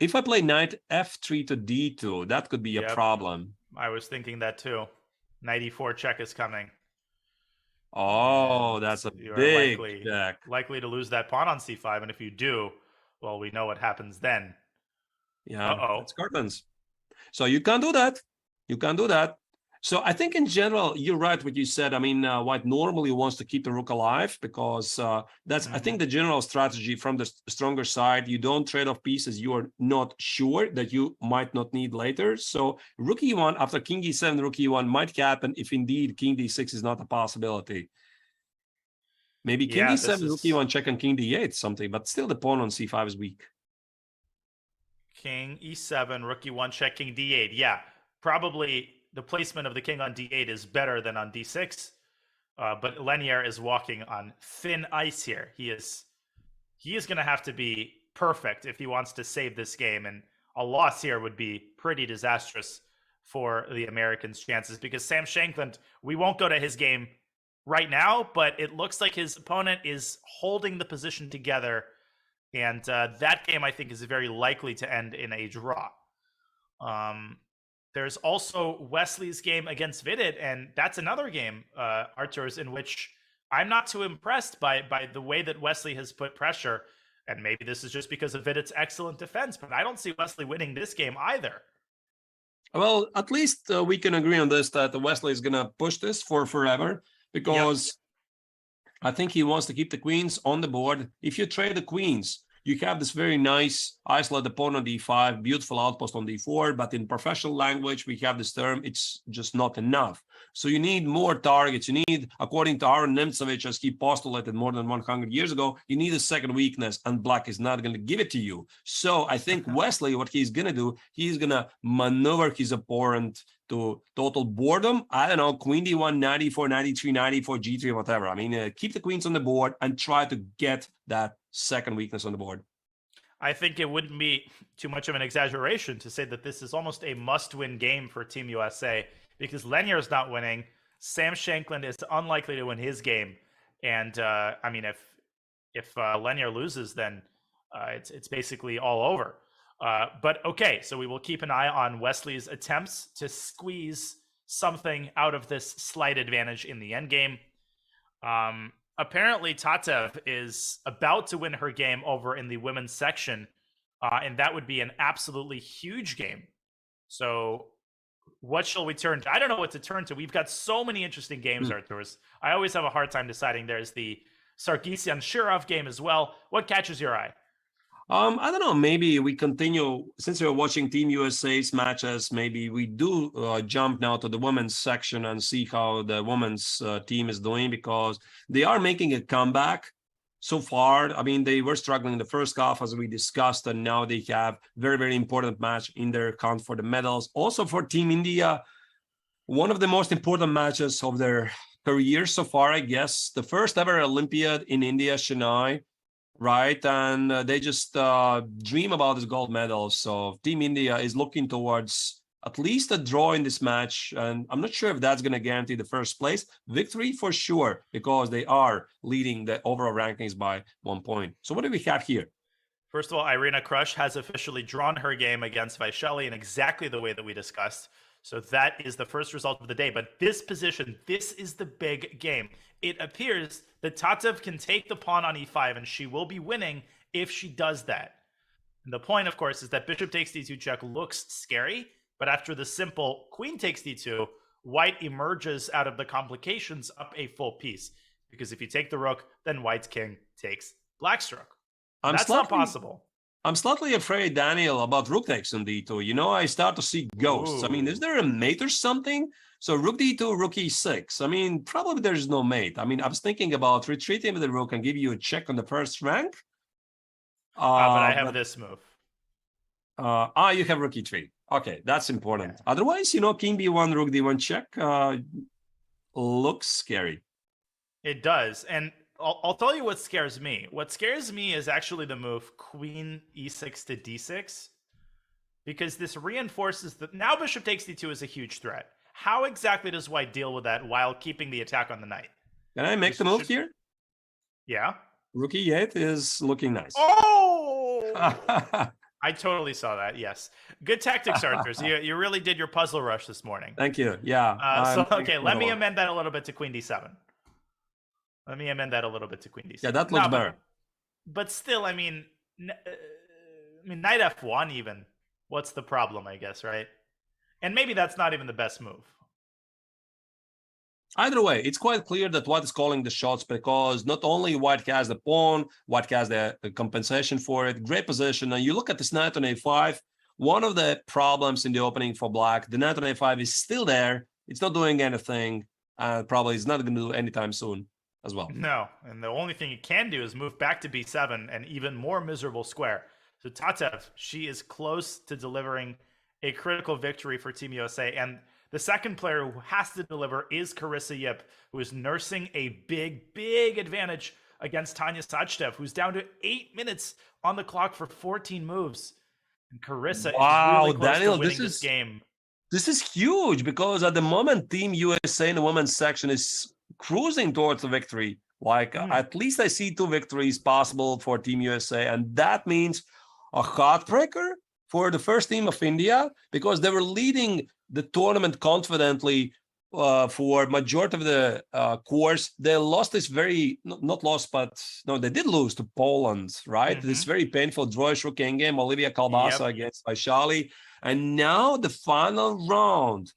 if I play knight f3 to d2, that could be a problem. I was thinking that too. Knight e4 check is coming. Oh, that's a big check. Likely to lose that pawn on c5, and if you do, well, we know what happens then. Yeah, it's curtains. So you can't do that. You can't do that. So I think in general, you're right what you said. I mean, White normally wants to keep the rook alive because that's, I think, the general strategy from the stronger side. You don't trade off pieces you are not sure that you might not need later. So rook e1 after king e7, rook e1 might happen if indeed king d6 is not a possibility. Maybe king e7, rook e1 check and king d8 something, but still the pawn on c5 is weak. King e7, rook e1 check, king d8. Yeah, probably the placement of the king on d8 is better than on d6, but Lenier is walking on thin ice here. He is going to have to be perfect if he wants to save this game, and a loss here would be pretty disastrous for the Americans' chances, because Sam Shankland, we won't go to his game right now, but it looks like his opponent is holding the position together, and that game, I think, is very likely to end in a draw. There's also Wesley's game against Vidit, and that's another game, Arturs, in which I'm not too impressed by the way that Wesley has put pressure. And maybe this is just because of Vidit's excellent defense, but I don't see Wesley winning this game either. Well, at least we can agree on this, that Wesley is going to push this for forever, because I think he wants to keep the queens on the board. If you trade the queens, you have this very nice isolated pawn on d5, beautiful outpost on d4, but in professional language, we have this term, it's just not enough. So you need more targets. You need, according to Aaron Nemtsovich, as he postulated more than 100 years ago, you need a second weakness, and Black is not going to give it to you. So I think Wesley, what he's going to do, he's going to maneuver his opponent to total boredom. I don't know, queen d1, knight e4, knight e3, knight e4, g3, whatever. I mean, keep the queens on the board and try to get that second weakness on the board. I think it wouldn't be too much of an exaggeration to say that this is almost a must-win game for Team USA, because Lenier's not winning. Sam Shankland is unlikely to win his game, and I mean, if Lenier loses, then it's basically all over. But okay, so we will keep an eye on Wesley's attempts to squeeze something out of this slight advantage in the endgame. Apparently, Tatev is about to win her game over in the women's section, and that would be an absolutely huge game. So what shall we turn to? I don't know what to turn to. We've got so many interesting games, Arturs. I always have a hard time deciding. There's the Sarkisian-Shirov game as well. What catches your eye? I don't know, maybe we continue, since we're watching Team USA's matches, maybe we do jump now to the women's section and see how the women's team is doing, because they are making a comeback so far. I mean, they were struggling in the first half, as we discussed, and now they have very, very important match in their count for the medals. Also for Team India, one of the most important matches of their career so far, I guess. The first ever Olympiad in India, Chennai. Right, and they just dream about this gold medal. So Team India is looking towards at least a draw in this match, and I'm not sure if that's going to guarantee the first place. Victory for sure, because they are leading the overall rankings by 1 point. So what do we have here? First of all, Irina Krush has officially drawn her game against Vaishali in exactly the way that we discussed. So that is the first result of the day. But this position, this is the big game. It appears that Tatev can take the pawn on e5, and she will be winning if she does that. And the point, of course, is that bishop takes d2 check looks scary, but after the simple queen takes d2, white emerges out of the complications up a full piece. Because if you take the rook, then white's king takes black's rook. That's not possible. I'm slightly afraid, Daniel, about rook takes on d2. You know, I start to see ghosts. Ooh. I mean, is there a mate or something? So rook d2, rook e6. I mean, probably there's no mate. I mean, I was thinking about retreating with the rook and give you a check on the first rank. But I have this move. You have rook e3. Okay, that's important. Yeah. Otherwise, you know, king b1, rook d1 check looks scary. It does. And I'll tell you what scares me. What scares me is actually the move queen e6 to d6, because this reinforces that now bishop takes d2 is a huge threat. How exactly does white deal with that while keeping the attack on the knight? Can I make the move here? Yeah. Rook e8 is looking nice. Oh! I totally saw that. Yes. Good tactics, Arthurs. You really did your puzzle rush this morning. Thank you. Yeah. Okay, let me amend that a little bit to queen d7. Let me amend that a little bit to queen d7. Yeah, that looks better. But still, I mean, knight f1 even. What's the problem, I guess, right? And maybe that's not even the best move. Either way, it's quite clear that white is calling the shots, because not only white has the pawn, white has the compensation for it, great position. And you look at this knight on a5, one of the problems in the opening for black, the knight on a5 is still there. It's not doing anything. Probably it's not going to do anytime soon as well. No, and the only thing it can do is move back to b7, an even more miserable square. So Tatev, she is close to delivering a critical victory for Team USA. And the second player who has to deliver is Carissa Yip, who is nursing a big, big advantage against Tanya Sachdev, who's down to 8 minutes on the clock for 14 moves. And Carissa is really close Daniel, to winning this game. This is huge, because at the moment, Team USA in the women's section is cruising towards the victory. Like, at least I see 2 victories possible for Team USA, and that means a heartbreaker for the first team of India, because they were leading the tournament confidently for majority of the course. They lost this not lost, but no, they did lose to Poland, right? This very painful drawish rook game, Olivia Kalbasa against Vaishali. And now the final round,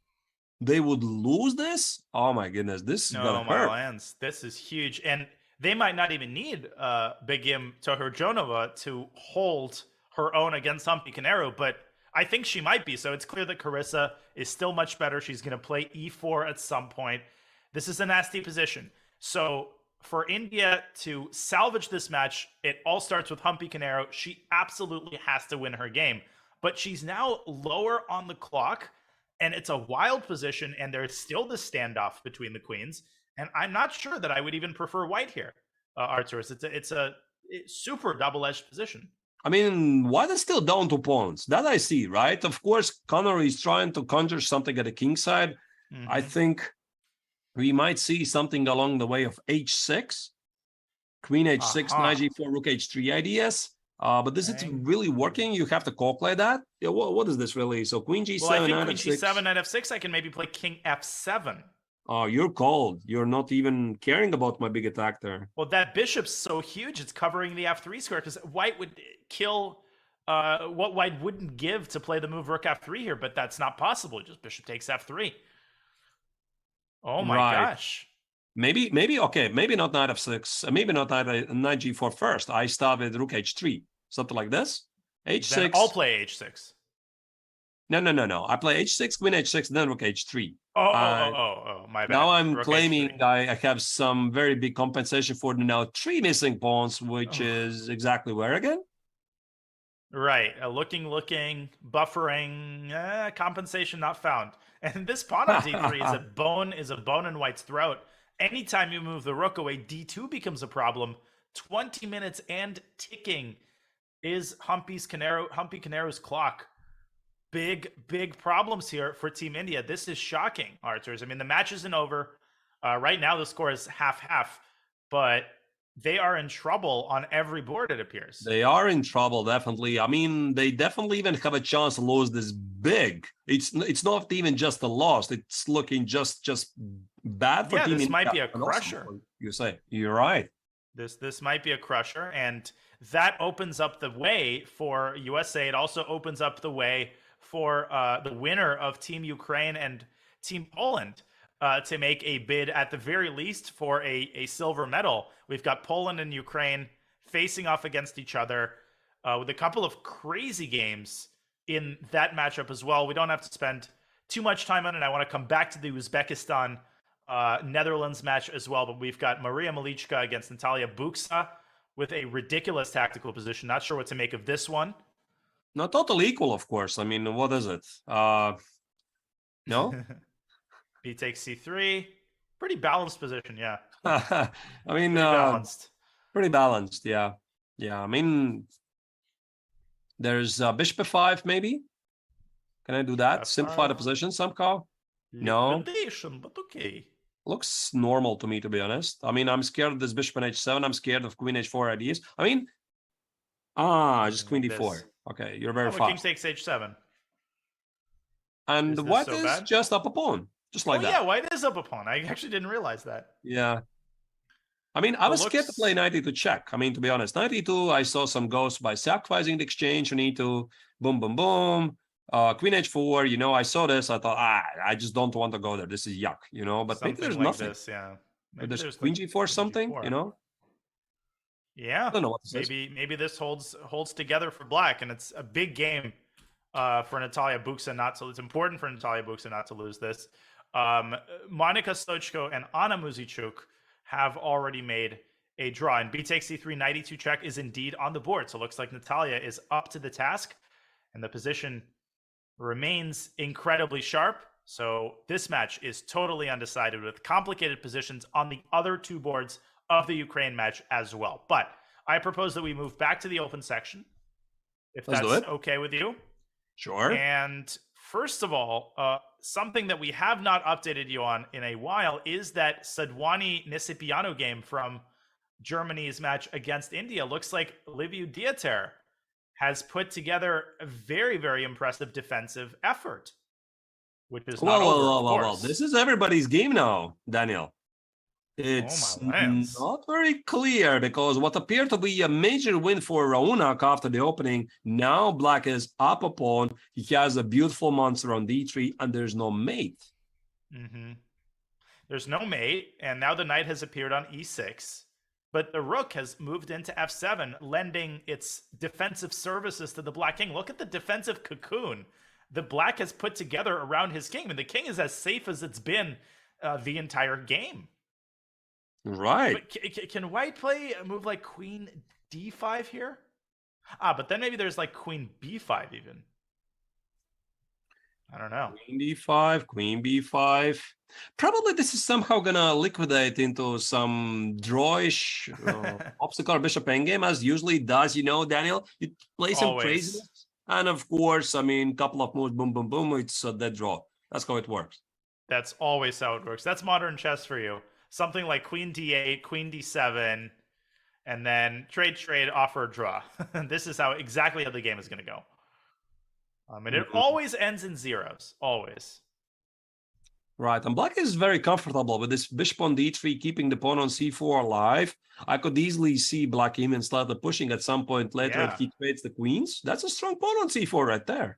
they would lose this? Oh my goodness, this is gonna hurt. Lands, this is huge. And they might not even need Begim Tohurjonova to hold her own against Humpy Canero, but I think she might be. So it's clear that Carissa is still much better. She's going to play e4 at some point. This is a nasty position. So for India to salvage this match, it all starts with Humpy Canero. She absolutely has to win her game. But she's now lower on the clock, and it's a wild position, and there's still the standoff between the queens. And I'm not sure that I would even prefer white here, Arturis. It's a super double-edged position. I mean, white is still down 2 pawns. That I see, right? Of course, Connor is trying to conjure something at the king side. I think we might see something along the way of h6, queen h6, knight g4, rook h3 ideas. But this is really working. You have to calculate that. Yeah, what is this really? So queen g7, well, I think knight queen f6. g7, knight f6, I can maybe play king f7. Oh, you're cold. You're not even caring about my big attack there. Well, that bishop's so huge, it's covering the f3 square, because white would kill what white wouldn't give to play the move rook f3 here, but that's not possible. Just bishop takes f3. Oh my gosh. Maybe, okay, maybe not knight f6, maybe not knight g4 first. I start with rook h3, something like this. h6. Then I'll play h6. No. I play h6, queen h6, then rook h3. Oh, my bad. Now I'm rook claiming h3. I have some very big compensation for the now 3 missing pawns, which is exactly where again? Right. Looking, buffering, compensation not found. And this pawn on d3 is a bone in white's throat. Anytime you move the rook away, d2 becomes a problem. 20 minutes and ticking is Humpy Canero's clock. Big problems here for Team India. This is shocking, Arturs. I mean, the match isn't over. Right now, the score is 50-50. But they are in trouble on every board, it appears. They are in trouble, definitely. I mean, they definitely even have a chance to lose this big. It's not even just a loss. It's looking just bad for Team this India. might be a And also, crusher. You say, you're right. This might be a crusher, and that opens up the way for USA. It also opens up the way for the winner of Team Ukraine and Team Poland to make a bid at the very least for a silver medal. We've got Poland and Ukraine facing off against each other with a couple of crazy games in that matchup as well. We don't have to spend too much time on it. I want to come back to the Uzbekistan Netherlands match as well, but we've got Maria Malichka against Natalia Buksa with a ridiculous tactical position. Not sure what to make of this one. Not totally equal, of course. I mean, what is it? No? B takes C3. Pretty balanced position, yeah. I mean, pretty balanced, yeah. Yeah, I mean, there's bishop f5, maybe? Can I do that? Simplify the position somehow? No. Liquidation, but okay. Looks normal to me, to be honest. I mean, I'm scared of this bishop on h7. I'm scared of queen h4 ideas. I mean, just queen d4. Okay, you're very fast. King takes h7. And white is bad? just up a pawn, just like that. Yeah, white is up a pawn. I actually didn't realize that. Yeah. I mean, I was scared to play knight e2 check. I mean, to be honest, knight e2, I saw some ghosts by sacrificing the exchange on e2, boom, boom, boom. Queen h4, you know, I saw this. I thought, I just don't want to go there. This is yuck, you know. But Something maybe there's like nothing. This, yeah. Maybe there's queen g4 something, G4. you know. Yeah. I don't know what this is. Maybe this holds together for black, and it's a big game for Natalia Buksa not to. It's important for Natalia Buksa not to lose this. Monika Stoichko and Anna Muzichuk have already made a draw, and b takes c3, knight e2 check is indeed on the board. So it looks like Natalia is up to the task, and the position remains incredibly sharp. So this match is totally undecided with complicated positions on the other two boards of the Ukraine match as well. But I propose that we move back to the open section, if that's okay with you. Sure. And first of all, something that we have not updated you on in a while is that Sadwani Nisipiano game from Germany's match against India. Looks like Liviu Dieter has put together a very, very impressive defensive effort, which is well. This is everybody's game now, Daniel. It's not very clear because what appeared to be a major win for Raunak after the opening, now black is up a pawn. He has a beautiful monster on d3, and there's no mate. Mm-hmm. There's no mate, and now the knight has appeared on e6. But the rook has moved into f7, lending its defensive services to the black king. Look at the defensive cocoon the black has put together around his king. And the king is as safe as it's been the entire game. Right. But can white play a move like queen d5 here? But then maybe there's like queen b5 even. I don't know. Queen d5, queen b5. Probably this is somehow gonna liquidate into some drawish obstacle or bishop endgame, as usually does, you know, Daniel. You play some craziness. And of course, I mean, couple of moves, boom, boom, boom, it's a dead draw. That's how it works. That's always how it works. That's modern chess for you. Something like queen d8, queen d7, and then trade, offer, draw. This is exactly how the game is going to go. And it always ends in zeros, always. Right, and black is very comfortable with this bishop on d3, keeping the pawn on c4 alive. I could easily see black even slightly pushing at some point later if he trades the queens. That's a strong pawn on c4 right there.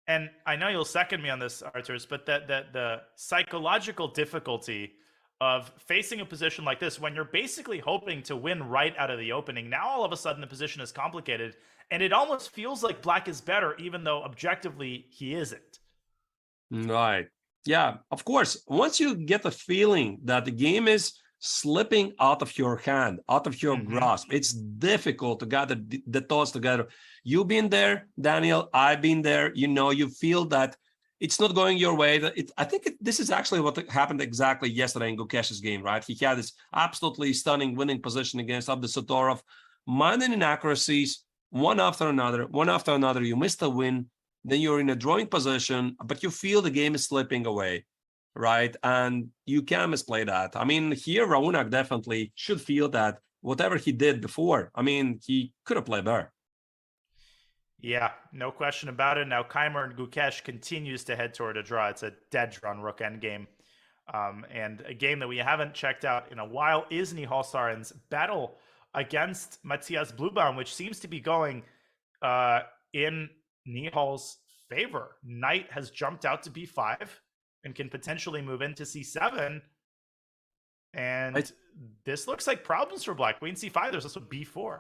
And I know you'll second me on this, Arturs, but the psychological difficulty of facing a position like this when you're basically hoping to win right out of the opening, now all of a sudden the position is complicated, and it almost feels like black is better, even though objectively he isn't. Right. Yeah, of course. Once you get the feeling that the game is slipping out of your hand, out of your grasp, it's difficult to gather the thoughts together. You've been there, Daniel. I've been there. You know, you feel that it's not going your way. I think this is actually what happened exactly yesterday in Gukesh's game, right? He had this absolutely stunning winning position against Abdusatorov, minor inaccuracies, one after another. You missed a win. Then you're in a drawing position, but you feel the game is slipping away, right? And you can misplay that. I mean, here Raunak definitely should feel that whatever he did before, I mean, he could have played better. Yeah, no question about it. Now, Keimer and Gukesh continues to head toward a draw. It's a dead draw on rook endgame. And a game that we haven't checked out in a while is Nihal Sarin's battle against Matthias Blubaum, which seems to be going in Nihal's favor. Knight has jumped out to b5 and can potentially move into c7. And this looks like problems for black. Queen c5, there's also b4.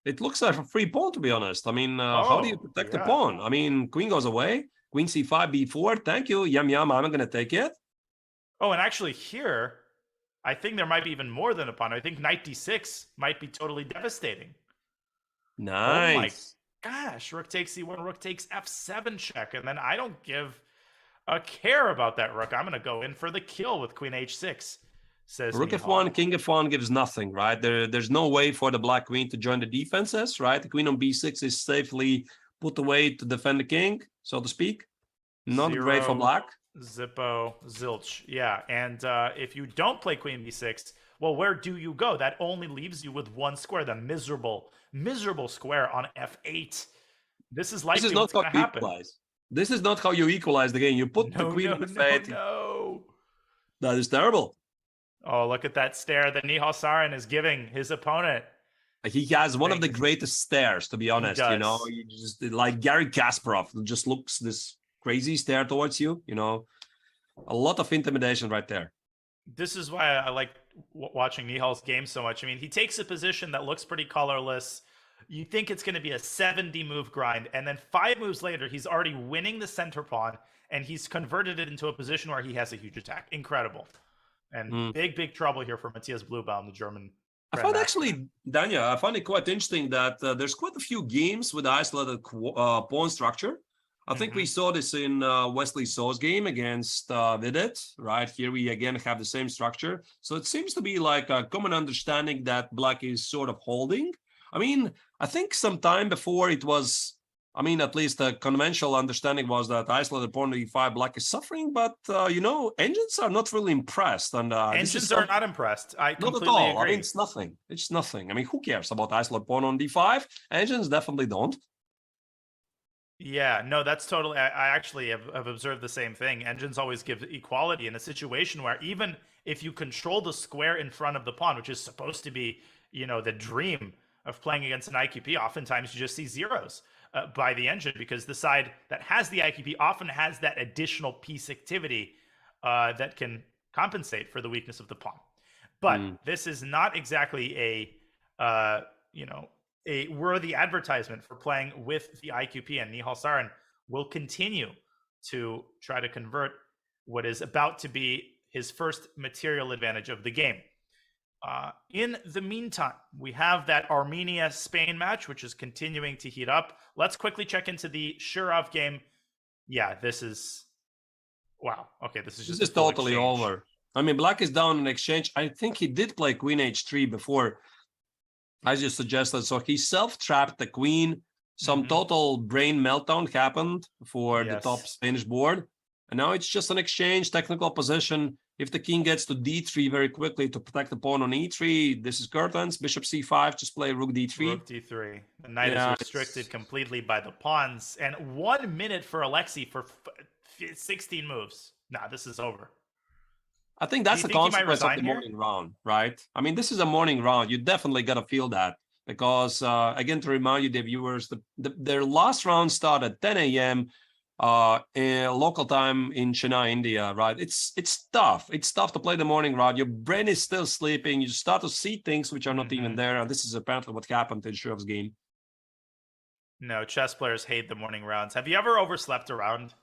It looks like a free pawn, to be honest. I mean, how do you protect the pawn? I mean, queen goes away, queen c5, b4. Thank you, yum, I'm going to take it. Oh, and actually here, I think there might be even more than a pawn. I think knight d6 might be totally devastating. Nice. Oh my gosh, rook takes c1, rook takes f7 check, and then I don't give a care about that rook. I'm going to go in for the kill with queen h6. Says rook Nihal. f1, king f1 gives nothing, right? There's no way for the black queen to join the defenses, right? The queen on b6 is safely put away to defend the king, so to speak. Not great for black. Zippo, zilch. Yeah, and if you don't play queen b6, well, where do you go? That only leaves you with one square, the miserable square on f8. This is likely what's going to happen. This is not how you equalize the game. You put the queen on f8. No. That is terrible. Oh, look at that stare that Nihal Sarin is giving his opponent. He has one of the greatest stares, to be honest. You know, you just like Gary Kasparov just looks this crazy stare towards you. You know, a lot of intimidation right there. This is why I like watching Nihal's game so much. I mean, he takes a position that looks pretty colorless. You think it's going to be a 70 move grind, and then 5 moves later, he's already winning the center pawn, and he's converted it into a position where he has a huge attack. Incredible. And big trouble here for Matthias Blubaum, the German. I find actually, Danya, I find it quite interesting that there's quite a few games with isolated pawn structure. I think we saw this in Wesley So's game against Vidit, right? Here we again have the same structure. So it seems to be like a common understanding that black is sort of holding. I mean, I think some time before it was, I mean, at least the conventional understanding was that isolated pawn to e5 black is suffering, but, you know, engines are not really impressed. And engines are not impressed. I completely not at all. agree. I mean, it's nothing. It's nothing. I mean, who cares about isolated pawn on d5? Engines definitely don't. Yeah, no, that's totally. I actually have observed the same thing. Engines always give equality in a situation where even if you control the square in front of the pawn, which is supposed to be, you know, the dream of playing against an IQP, oftentimes you just see zeros by the engine because the side that has the IQP often has that additional piece activity that can compensate for the weakness of the pawn. But this is not exactly a, you know, a worthy advertisement for playing with the IQP, and Nihal Sarin will continue to try to convert what is about to be his first material advantage of the game. In the meantime, we have that Armenia-Spain match, which is continuing to heat up. Let's quickly check into the Shirov game. Yeah, this is... Wow. Okay, this is just... This is totally over. I mean, black is down in exchange. I think he did play queen h3 before, as you suggested. So he self-trapped the queen. Some total brain meltdown happened for the top Spanish board. And now it's just an exchange, technical position. If the king gets to d3 very quickly to protect the pawn on e3, this is curtains. Bishop c5, just play rook d3. Rook d3. The knight is restricted completely by the pawns. And 1 minute for Alexei for 16 moves. Nah, this is over. I think that's the consequence of the morning round, right? I mean, this is a morning round. You definitely got to feel that because, again, to remind you, the viewers, their last round started at 10 a.m. In local time in Chennai, India, right? It's tough. It's tough to play the morning round. Your brain is still sleeping. You start to see things which are not even there. And this is apparently what happened in Shirov's game. No, chess players hate the morning rounds. Have you ever overslept a round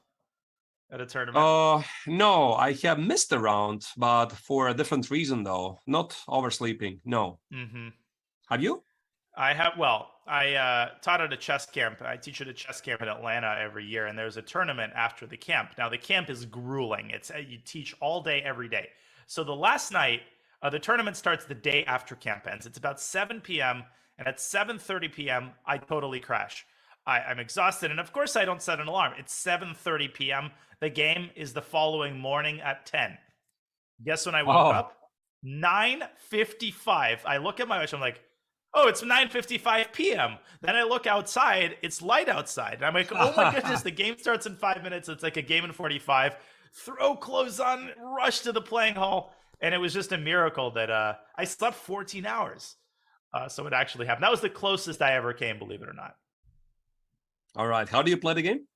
at a tournament? No, I have missed a round, but for a different reason, though. Not oversleeping. No. Have you? I have. Well, I taught at a chess camp. I teach at a chess camp in Atlanta every year, and there's a tournament after the camp. Now, the camp is grueling. It's you teach all day, every day. So the last night, the tournament starts the day after camp ends. It's about 7 p.m., and at 7:30 p.m., I totally crash. I'm exhausted, and of course, I don't set an alarm. It's 7:30 p.m. The game is the following morning at 10. Guess when I woke up? 9:55. I look at my watch. I'm like, oh, it's 9:55 p.m. Then I look outside. It's light outside. And I'm like, oh my goodness, the game starts in 5 minutes. It's like a game in 45. Throw clothes on, rush to the playing hall. And it was just a miracle that I slept 14 hours. So it actually happened. That was the closest I ever came, believe it or not. All right. How do you play the game?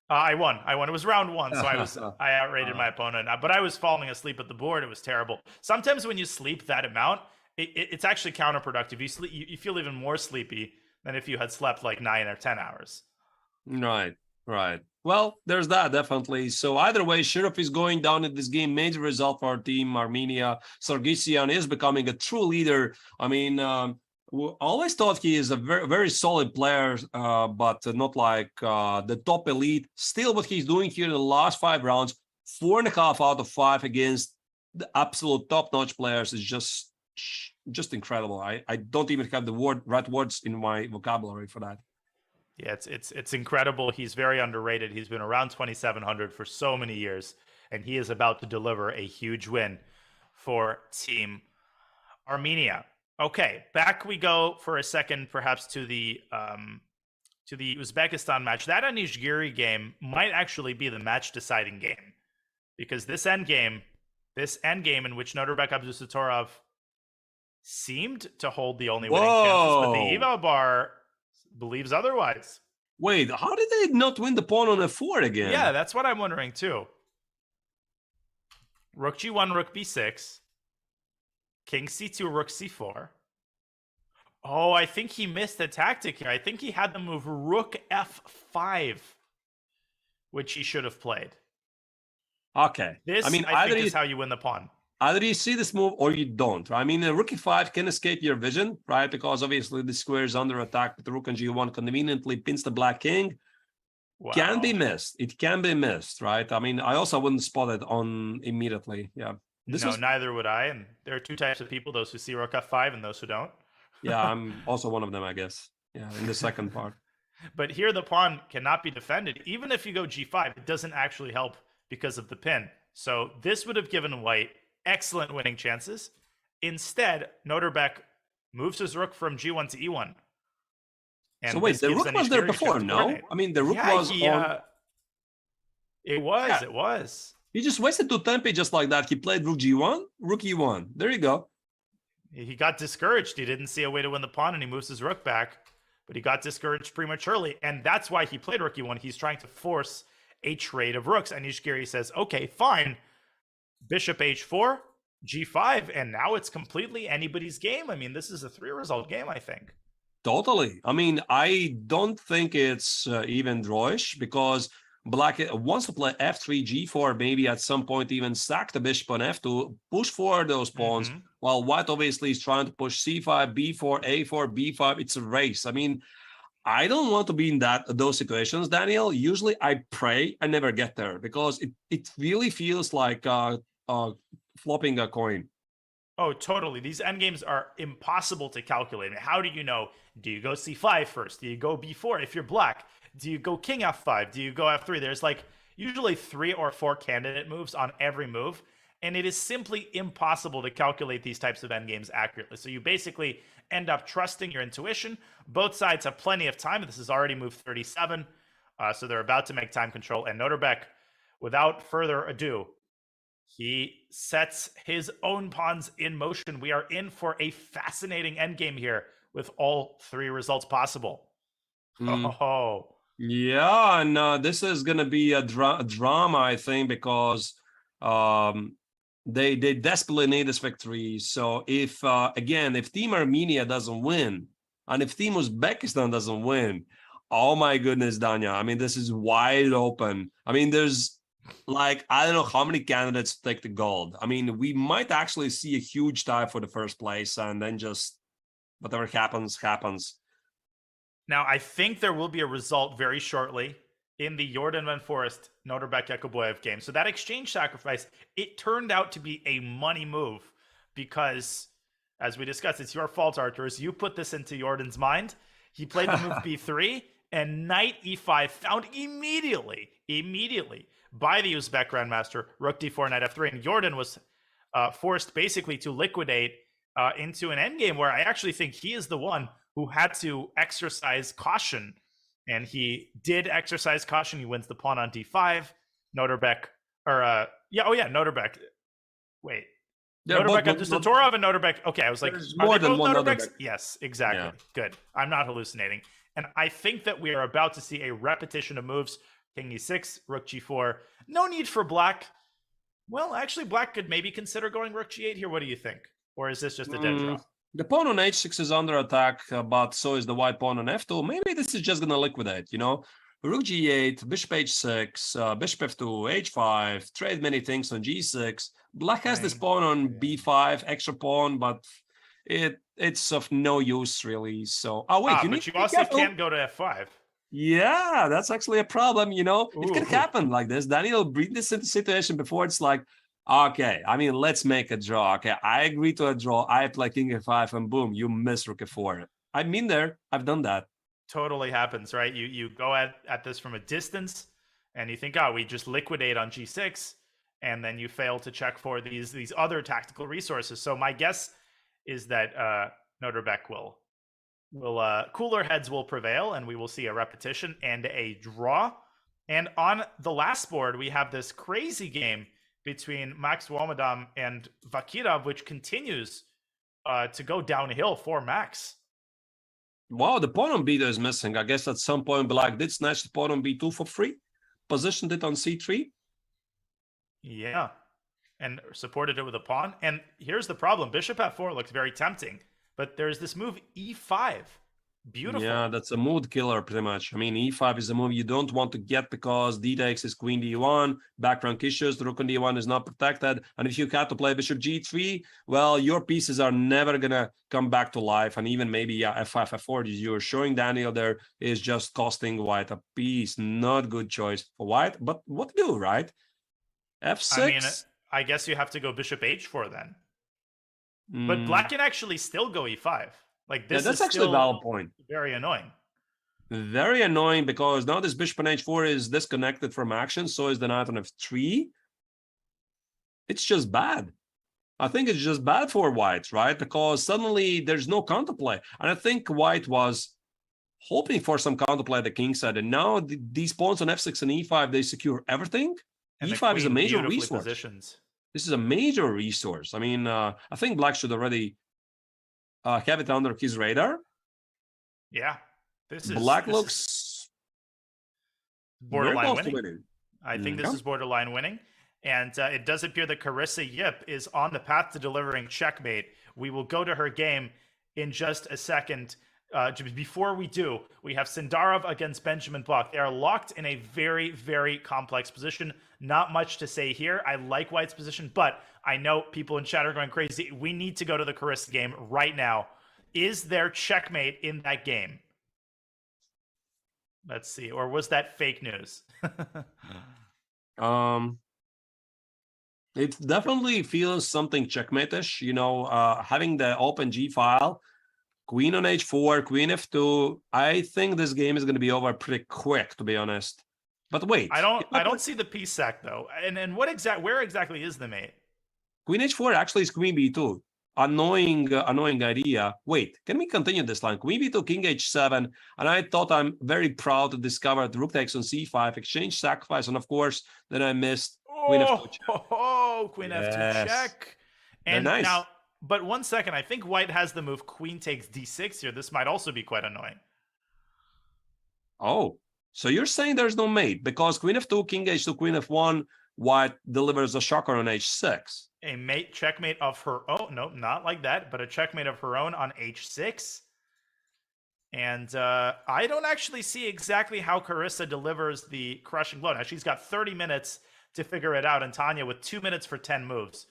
I won. It was round one, so I outrated my opponent. But I was falling asleep at the board. It was terrible. Sometimes when you sleep that amount, it's actually counterproductive. You sleep, you feel even more sleepy than if you had slept like 9 or 10 hours. Right. Well, there's that, definitely. So either way, Shirov is going down in this game. Major result for our team, Armenia. Sargsyan is becoming a true leader. I mean, always thought he is a very, very solid player, but not like the top elite. Still, what he's doing here in the last 5 rounds, 4.5 out of 5 against the absolute top-notch players is just incredible. I don't even have the right words in my vocabulary for that. Yeah, it's incredible. He's very underrated. He's been around 2,700 for so many years, and he is about to deliver a huge win for Team Armenia. Okay, back we go for a second, perhaps to the Uzbekistan match. That Anish Giri game might actually be the match-deciding game, because this end game in which Norbek Abdusattorov seemed to hold the only winning chances, but the eval bar believes otherwise. Wait, how did they not win the pawn on f4 again? Yeah, that's what I'm wondering too. Rook g1, rook b6, king c2, rook c4. Oh, I think he missed the tactic here. I think he had the move rook f5, which he should have played. Okay. This, I think, is how you win the pawn. Either you see this move or you don't. I mean, rook e5 can escape your vision, right? Because obviously the square is under attack, but the rook on g1 conveniently pins the black king. Wow. Can be missed. It can be missed, right? I mean, I also wouldn't spot it on immediately. Yeah. Neither would I. And there are two types of people, those who see rook f5 and those who don't. Yeah, I'm also one of them, I guess. Yeah, in the second part. But here the pawn cannot be defended. Even if you go g5, it doesn't actually help because of the pin. So this would have given white excellent winning chances. Instead, Norbek moves his rook from g1 to e1. And so wait, the rook was there before, no? I mean, the rook was on... It was. He just wasted 2 tempi just like that. He played rook g1, rook e1. There you go. He got discouraged. He didn't see a way to win the pawn, and he moves his rook back. But he got discouraged prematurely, and that's why he played rook e1. He's trying to force a trade of rooks. Anish Giri says, okay, fine. Bishop h4, g5, and now it's completely anybody's game. I mean, this is a 3-result game, I think. Totally. I mean, I don't think it's even drawish, because Black wants to play f3, g4, maybe at some point even sack the bishop on f2, push forward those pawns, while White obviously is trying to push c5, b4, a4, b5. It's a race. I mean, I don't want to be in those situations, Daniel. Usually I pray I never get there, because it really feels like flopping a coin. Oh, totally. These endgames are impossible to calculate. How do you know? Do you go c5 first? Do you go b4 if you're black? Do you go king f5? Do you go f3? There's like usually 3 or 4 candidate moves on every move, and it is simply impossible to calculate these types of endgames accurately. So you basically end up trusting your intuition. Both sides have plenty of time. This is already move 37, so they're about to make time control. And Norbek, without further ado, he sets his own pawns in motion. We are in for a fascinating endgame here with all 3 results possible. Oh. Yeah, and this is going to be a drama, I think, because they desperately need this victory. So if Team Armenia doesn't win, and if Team Uzbekistan doesn't win, oh my goodness, Danya. I mean, this is wide open. I mean, there's like, I don't know how many candidates take the gold. I mean, we might actually see a huge tie for the first place, and then just whatever happens, happens. Now, I think there will be a result very shortly in the Jordan Van Forest Norbek Yakuboyev game. So that exchange sacrifice, it turned out to be a money move because, as we discussed, it's your fault, Arturas. You put this into Jordan's mind. He played the move b3, and knight e5 found immediately by the Uzbek grandmaster, rook d4, knight f3. And Jordan was forced basically to liquidate into an endgame where I actually think he is the one who had to exercise caution. And he did exercise caution. He wins the pawn on d5. Noterbeck, Noterbeck. Wait. Yeah, Noterbeck on Dustatorov and Noterbeck. Okay, I was like, there's are more they than both one Noterbecks? Noterbeck. Yes, exactly. Yeah. Good. I'm not hallucinating. And I think that we are about to see a repetition of moves. King e6, rook g4. No need for black. Well, actually, black could maybe consider going rook g8 here. What do you think? Or is this just a dead draw? The pawn on h6 is under attack, but so is the white pawn on f2. Maybe this is just going to liquidate, Rook g8, bishop h6, bishop f2, h5, trade many things on g6. Black has this pawn on b5, extra pawn, but it's of no use, really. So, but you also can't go to f5. Yeah, that's actually a problem, It can Ooh. happen like this. Daniel bring this into situation before. It's like, okay, let's make a draw. Okay, I agree to a draw. I play king f5 and boom, you miss rook f4. I've been there. I've done that. Totally happens, right? You go at this from a distance and you think, we just liquidate on g6, and then you fail to check for these other tactical resources. So my guess is that Noterbeck will cooler heads will prevail, and we will see a repetition and a draw. And on the last board, we have this crazy game between Max Womadam and Vakirov, which continues to go downhill for Max. Wow, the pawn on b2 is missing. I guess at some point Black did snatch the pawn on b2 for free, positioned it on c3. Yeah, and supported it with a pawn. And here's the problem. Bishop f4 looks very tempting, but there's this move e5. Beautiful. Yeah, that's a mood killer pretty much. E5 is a move you don't want to get because d takes is queen d1, back rank issues, the rook on d1 is not protected. And if you have to play bishop g3, well, your pieces are never going to come back to life. And even maybe f5, f4, as you're showing Daniel there, is just costing white a piece. Not good choice for white, but what to do, right? f6? I guess you have to go bishop h4 then. But black can actually still go e5. Like this that's is actually a still valid point. Very annoying. Very annoying because now this bishop on h4 is disconnected from action. So is the knight on f3. It's just bad. I think it's just bad for white, right? Because suddenly there's no counterplay. And I think white was hoping for some counterplay at the king side. And now these pawns on f6 and e5, they secure everything. And e5 is a major resource. Positions. This is a major resource. I think black should already have it under his radar. Yeah, this looks borderline winning. I think this is borderline winning, and it does appear that Carissa Yip is on the path to delivering checkmate. We will go to her game in just a second. Before we do, we have Sindarov against Benjamin Block. They are locked in a very, very complex position. Not much to say here. I like white's position, but I know people in chat are going crazy. We need to go to the Carissa game right now. Is there checkmate in that game? Let's see. Or was that fake news? It definitely feels something checkmate-ish. Having the open G file, queen on h4, queen f2. I think this game is going to be over pretty quick, to be honest. But wait, I don't see the piece sack though. And where exactly is the mate? Queen h4 actually is queen b2. Annoying idea. Wait, can we continue this line? Queen b2, king h7, and I thought I'm very proud to discover the rook takes on c5, exchange sacrifice, and of course, then I missed queen f2 check. Queen f2 check. And nice. Now, but 1 second, I think white has the move queen takes d6 here. This might also be quite annoying. Oh, so you're saying there's no mate because queen f2, king h2, queen f1, white delivers a shocker on h6. A mate checkmate of her own. No, not like that, but a checkmate of her own on h6. And I don't actually see exactly how Carissa delivers the crushing blow. Now, she's got 30 minutes to figure it out, and Tanya with 2 minutes for 10 moves.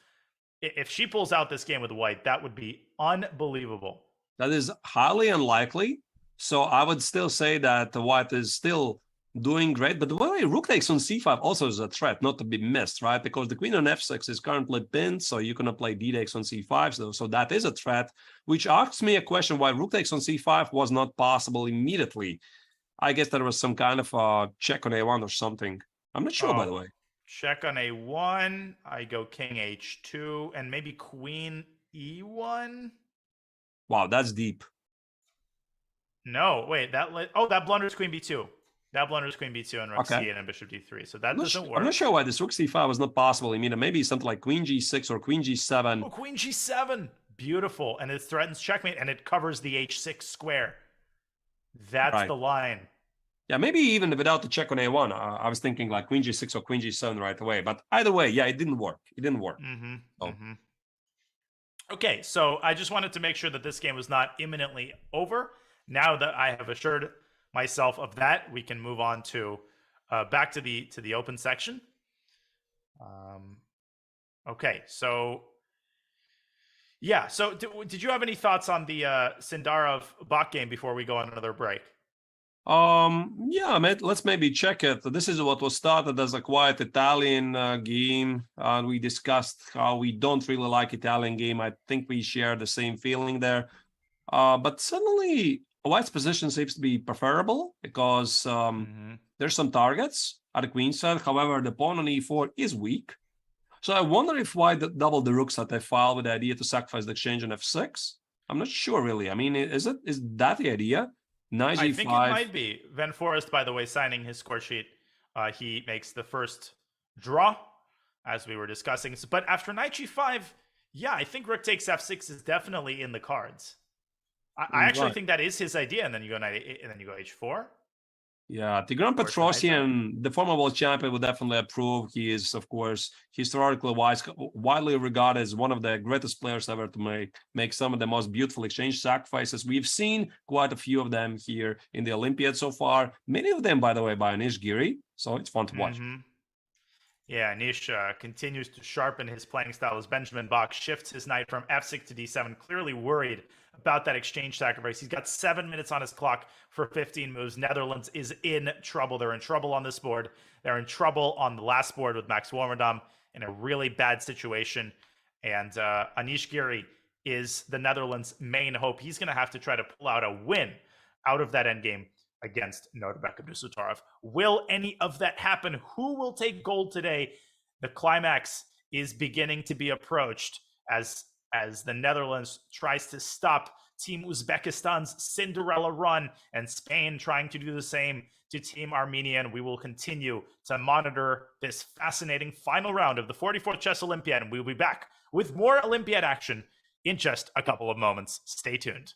If she pulls out this game with white, that would be unbelievable. That is highly unlikely. So I would still say that the white is still doing great. But the way rook takes on c5 also is a threat, not to be missed, right? Because the queen on f6 is currently pinned, so you cannot play d takes on c5. So that is a threat, which asks me a question why rook takes on c5 was not possible immediately. I guess there was some kind of a check on a1 or something. I'm not sure, by the way. check on A1. I go king H2 and maybe queen E1. Wow, that's deep. No, wait, that blunders queen B2. That blunders queen B2 and rook C8 and bishop D3. So that doesn't work. I'm not sure why this rook C5 was not possible. I mean, maybe something like queen G6 or queen G7. Oh, queen G7. Beautiful. And it threatens checkmate and it covers the H6 square. That's the line. Yeah, maybe even without the check on A1. I was thinking like queen G6 or queen G7 right away. But either way, yeah, it didn't work. It didn't work. Okay, so I just wanted to make sure that this game was not imminently over. Now that I have assured myself of that, we can move on to back to the open section. Okay, so yeah, so did you have any thoughts on the Sindarov Bach game before we go on another break? Yeah, let's maybe check it. This is what was started as a quiet Italian game. We discussed how we don't really like Italian game. I think we share the same feeling there. But suddenly White's position seems to be preferable because there's some targets at the queen side. However, the pawn on e4 is weak. So I wonder if White doubled the rooks at f5 with the idea to sacrifice the exchange on f6. I'm not sure, really. I mean, is that the idea? Knight I g5. think it might be. Van Forest, by the way, signing his score sheet. He makes the first draw, as we were discussing. But after knight g5, yeah, I think rook takes f6 is definitely in the cards. I actually think that is his idea, and then you go knight, and then you go h4. Yeah, Tigran Petrosyan, the former world champion, would definitely approve. He is, of course, historically widely regarded as one of the greatest players ever to make some of the most beautiful exchange sacrifices. We've seen quite a few of them here in the Olympiad so far. Many of them, by the way, by Anish Giri. So it's fun to watch. Yeah, Anish continues to sharpen his playing style as Benjamin Bach shifts his knight from f6 to d7, clearly worried about that exchange sacrifice. He's got 7 minutes on his clock for 15 moves. Netherlands is in trouble. They're in trouble on this board. They're in trouble on the last board with Max Warmerdam in a really bad situation. And Anish Giri is the Netherlands' main hope. He's going to have to try to pull out a win out of that endgame against Nodirbek Abdusattorov. Will any of that happen? Who will take gold today? The climax is beginning to be approached as the Netherlands tries to stop Team Uzbekistan's Cinderella run and Spain trying to do the same to Team Armenia. And we will continue to monitor this fascinating final round of the 44th Chess Olympiad. And we'll be back with more Olympiad action in just a couple of moments. Stay tuned.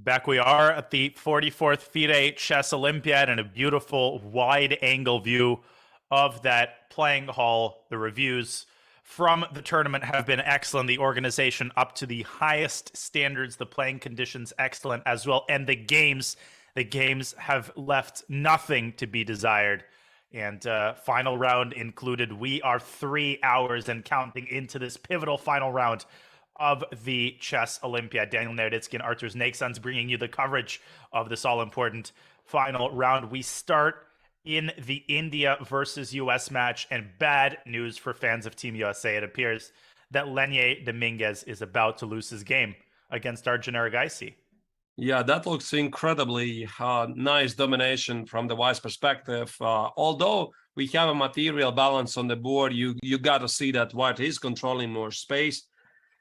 Back we are at the 44th FIDE Chess Olympiad and a beautiful wide-angle view of that playing hall. The reviews from the tournament have been excellent. The organization up to the highest standards, the playing conditions excellent as well, and the games have left nothing to be desired. And final round included. We are 3 hours and counting into this pivotal final round of the Chess Olympiad. Daniel Naroditsky and Artur Znaiksons bringing you the coverage of this all-important final round. We start in the India versus US match, and bad news for fans of Team USA. It appears that Lenier Dominguez is about to lose his game against Arjun Erigaisi. Yeah, that looks incredibly nice domination from the White's perspective. Although we have a material balance on the board, you got to see that White is controlling more space.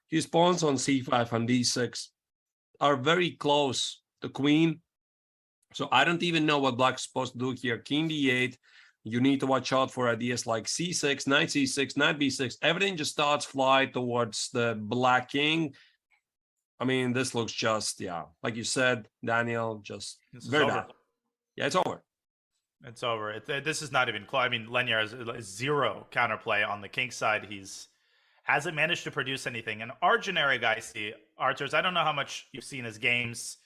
His pawns on c5 and d6 are very close to queen. So I don't even know what Black's supposed to do here. King d8. You need to watch out for ideas like c6, knight c6, knight b6. Everything just starts fly towards the Black king. I mean, this looks just, yeah, like you said, Daniel, just very bad. Yeah, it's over. It's over. This is not even close. I mean, Lenier has zero counterplay on the king side. Hasn't managed to produce anything. And Arjun Erigaisi, Arturs, I don't know how much you've seen his games,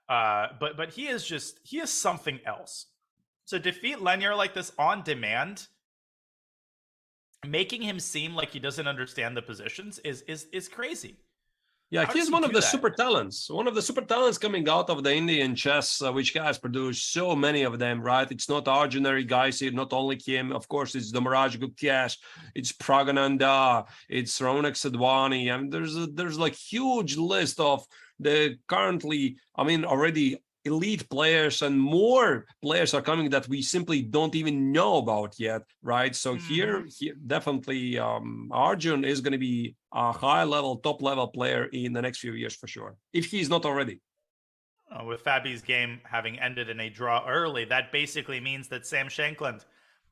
but he is something else. To defeat Lenier like this on demand, making him seem like he doesn't understand the positions is crazy. Yeah, he's one of the super talents. One of the super talents coming out of the Indian chess, which has produced so many of them, right? It's not Arjun Erigaisi, not only him. Of course, it's Dhamaraj Gupkesh, it's Pragananda, it's Ronak Sadhwani, and there's like huge list of the currently, I mean, already elite players, and more players are coming that we simply don't even know about yet, right? So here definitely Arjun is going to be a high-level, top-level player in the next few years for sure, if he's not already. With Fabi's game having ended in a draw early, that basically means that Sam Shankland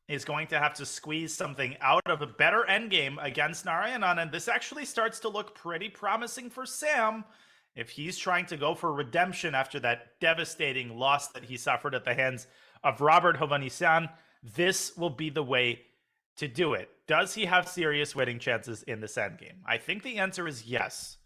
is going to have to squeeze something out of a better endgame against Narayanan, and this actually starts to look pretty promising for Sam. If he's trying to go for redemption after that devastating loss that he suffered at the hands of Robert Hovhannisyan, this will be the way to do it. Does he have serious winning chances in this endgame? I think the answer is yes.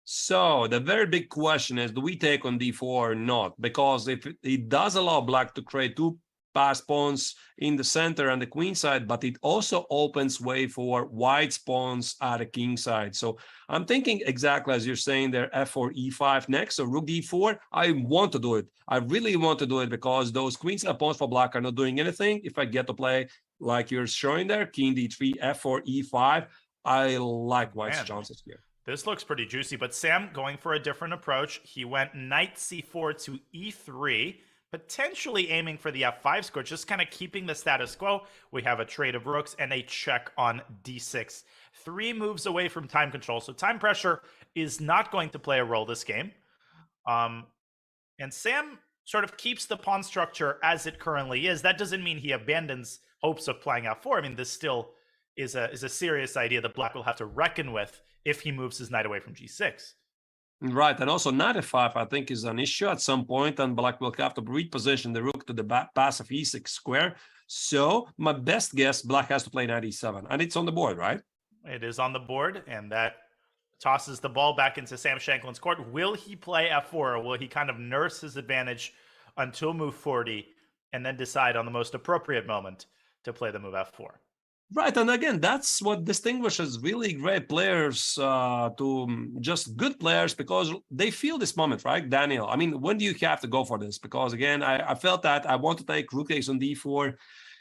So the very big question is, do we take on d4 or not? Because if it does allow Black to create two passed pawns in the center and the queen side, but it also opens way for White's pawns at the king side. So I'm thinking exactly as you're saying there, f4, e5 next, so rook d4. I want to do it. I really want to do it because those queen side pawns for Black are not doing anything. If I get to play like you're showing there, king d3, f4, e5, I like White's chances here. This looks pretty juicy, but Sam going for a different approach. He went knight c4 to e3, potentially aiming for the f5 score, just kind of keeping the status quo. We have a trade of rooks and a check on d6. 3 moves away from time control, so time pressure is not going to play a role this game. And Sam sort of keeps the pawn structure as it currently is. That doesn't mean he abandons hopes of playing f4. I mean, this still is a serious idea that Black will have to reckon with if he moves his knight away from g6. Right, and also knight f5, I think, is an issue at some point, and Black will have to reposition the rook to the pass of e6 square. So my best guess, Black has to play knight e7, and it's on the board, right? It is on the board, and that tosses the ball back into Sam Shankland's court. Will he play f4, or will he kind of nurse his advantage until move 40, and then decide on the most appropriate moment to play the move f4? Right, and again, that's what distinguishes really great players to just good players, because they feel this moment, right, Daniel? I mean, when do you have to go for this? Because again, I felt that I want to take rook takes on d4,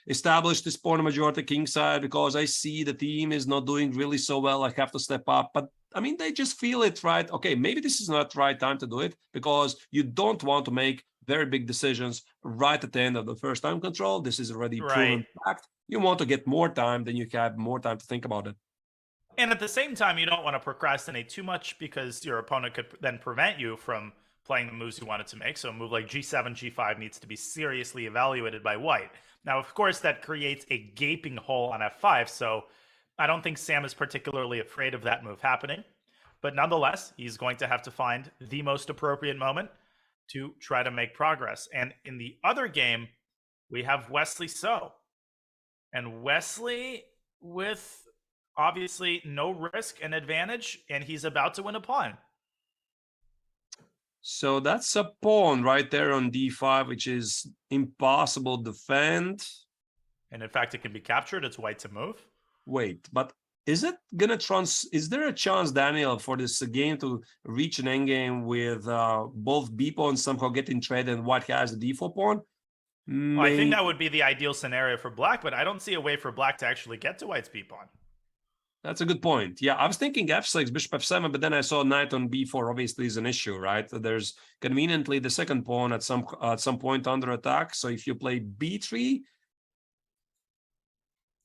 establish this pawn majority king side, because I see the team is not doing really so well. I have to step up, but I mean, they just feel it, right? Okay, maybe this is not the right time to do it, because you don't want to make very big decisions right at the end of the first time control. This is already proven fact. You want to get more time, then you have more time to think about it. And at the same time, you don't want to procrastinate too much, because your opponent could then prevent you from playing the moves you wanted to make. So a move like g7, g5 needs to be seriously evaluated by White. Now, of course, that creates a gaping hole on f5, so I don't think Sam is particularly afraid of that move happening. But nonetheless, he's going to have to find the most appropriate moment to try to make progress. And in the other game, we have Wesley So. And Wesley with obviously no risk and advantage, and he's about to win a pawn. So that's a pawn right there on d5, which is impossible to defend. And in fact, it can be captured. It's white to move. Wait, but is it gonna is there a chance, Daniel, for this game to reach an endgame with both b pawns somehow getting traded and white has the d4 pawn? Well, I think that would be the ideal scenario for black, but I don't see a way for black to actually get to white's b pawn. That's a good point. Yeah, I was thinking f6, bishop f7, but then I saw knight on b4 obviously is an issue, right? There's conveniently the second pawn at some point under attack. So if you play b3,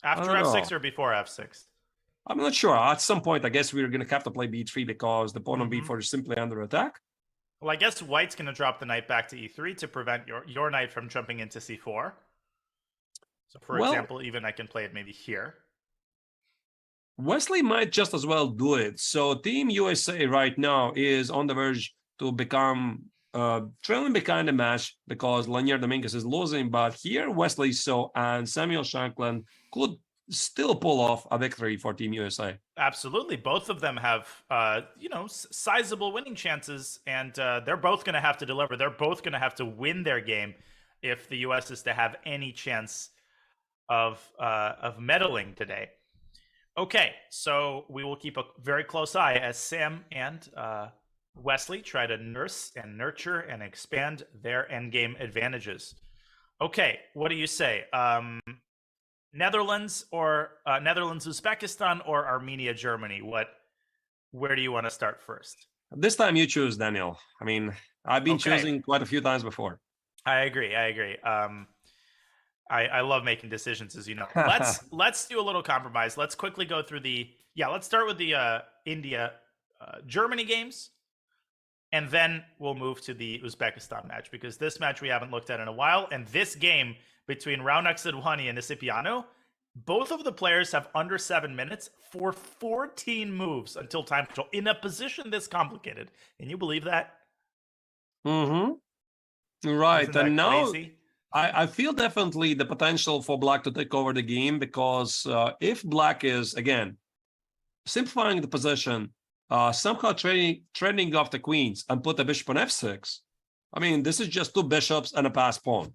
after f6 or before f6? I'm not sure. At some point, I guess we're going to have to play b3 because the pawn on b4 is simply under attack. Well, I guess white's going to drop the knight back to e3 to prevent your knight from jumping into c4. So, for example, even I can play it maybe here. Wesley might just as well do it. So Team USA right now is on the verge to become trailing behind the match because Lanier Dominguez is losing. But here, Wesley So and Samuel Shanklin could still pull off a victory for Team USA. Absolutely. Both of them have, sizable winning chances, and they're both going to have to deliver. They're both going to have to win their game if the U.S. is to have any chance of medaling today. Okay, so we will keep a very close eye as Sam and Wesley try to nurse and nurture and expand their endgame advantages. Okay, what do you say? Netherlands Uzbekistan, or Armenia Germany? Where do you want to start first? This time you choose, Daniel. I mean, I've been choosing quite a few times before. I agree. I love making decisions, as you know. Let's do a little compromise. Let's quickly go through let's start with the India Germany games, and then we'll move to the Uzbekistan match, because this match we haven't looked at in a while. And this game between Raunak Sidhwani and Nisipiano, both of the players have under 7 minutes for 14 moves until time control in a position this complicated. Can you believe that? Right. And now crazy? I feel definitely the potential for black to take over the game, because if black is, again, simplifying the position, somehow trading off the queens and put the bishop on f6, I mean, this is just two bishops and a passed pawn.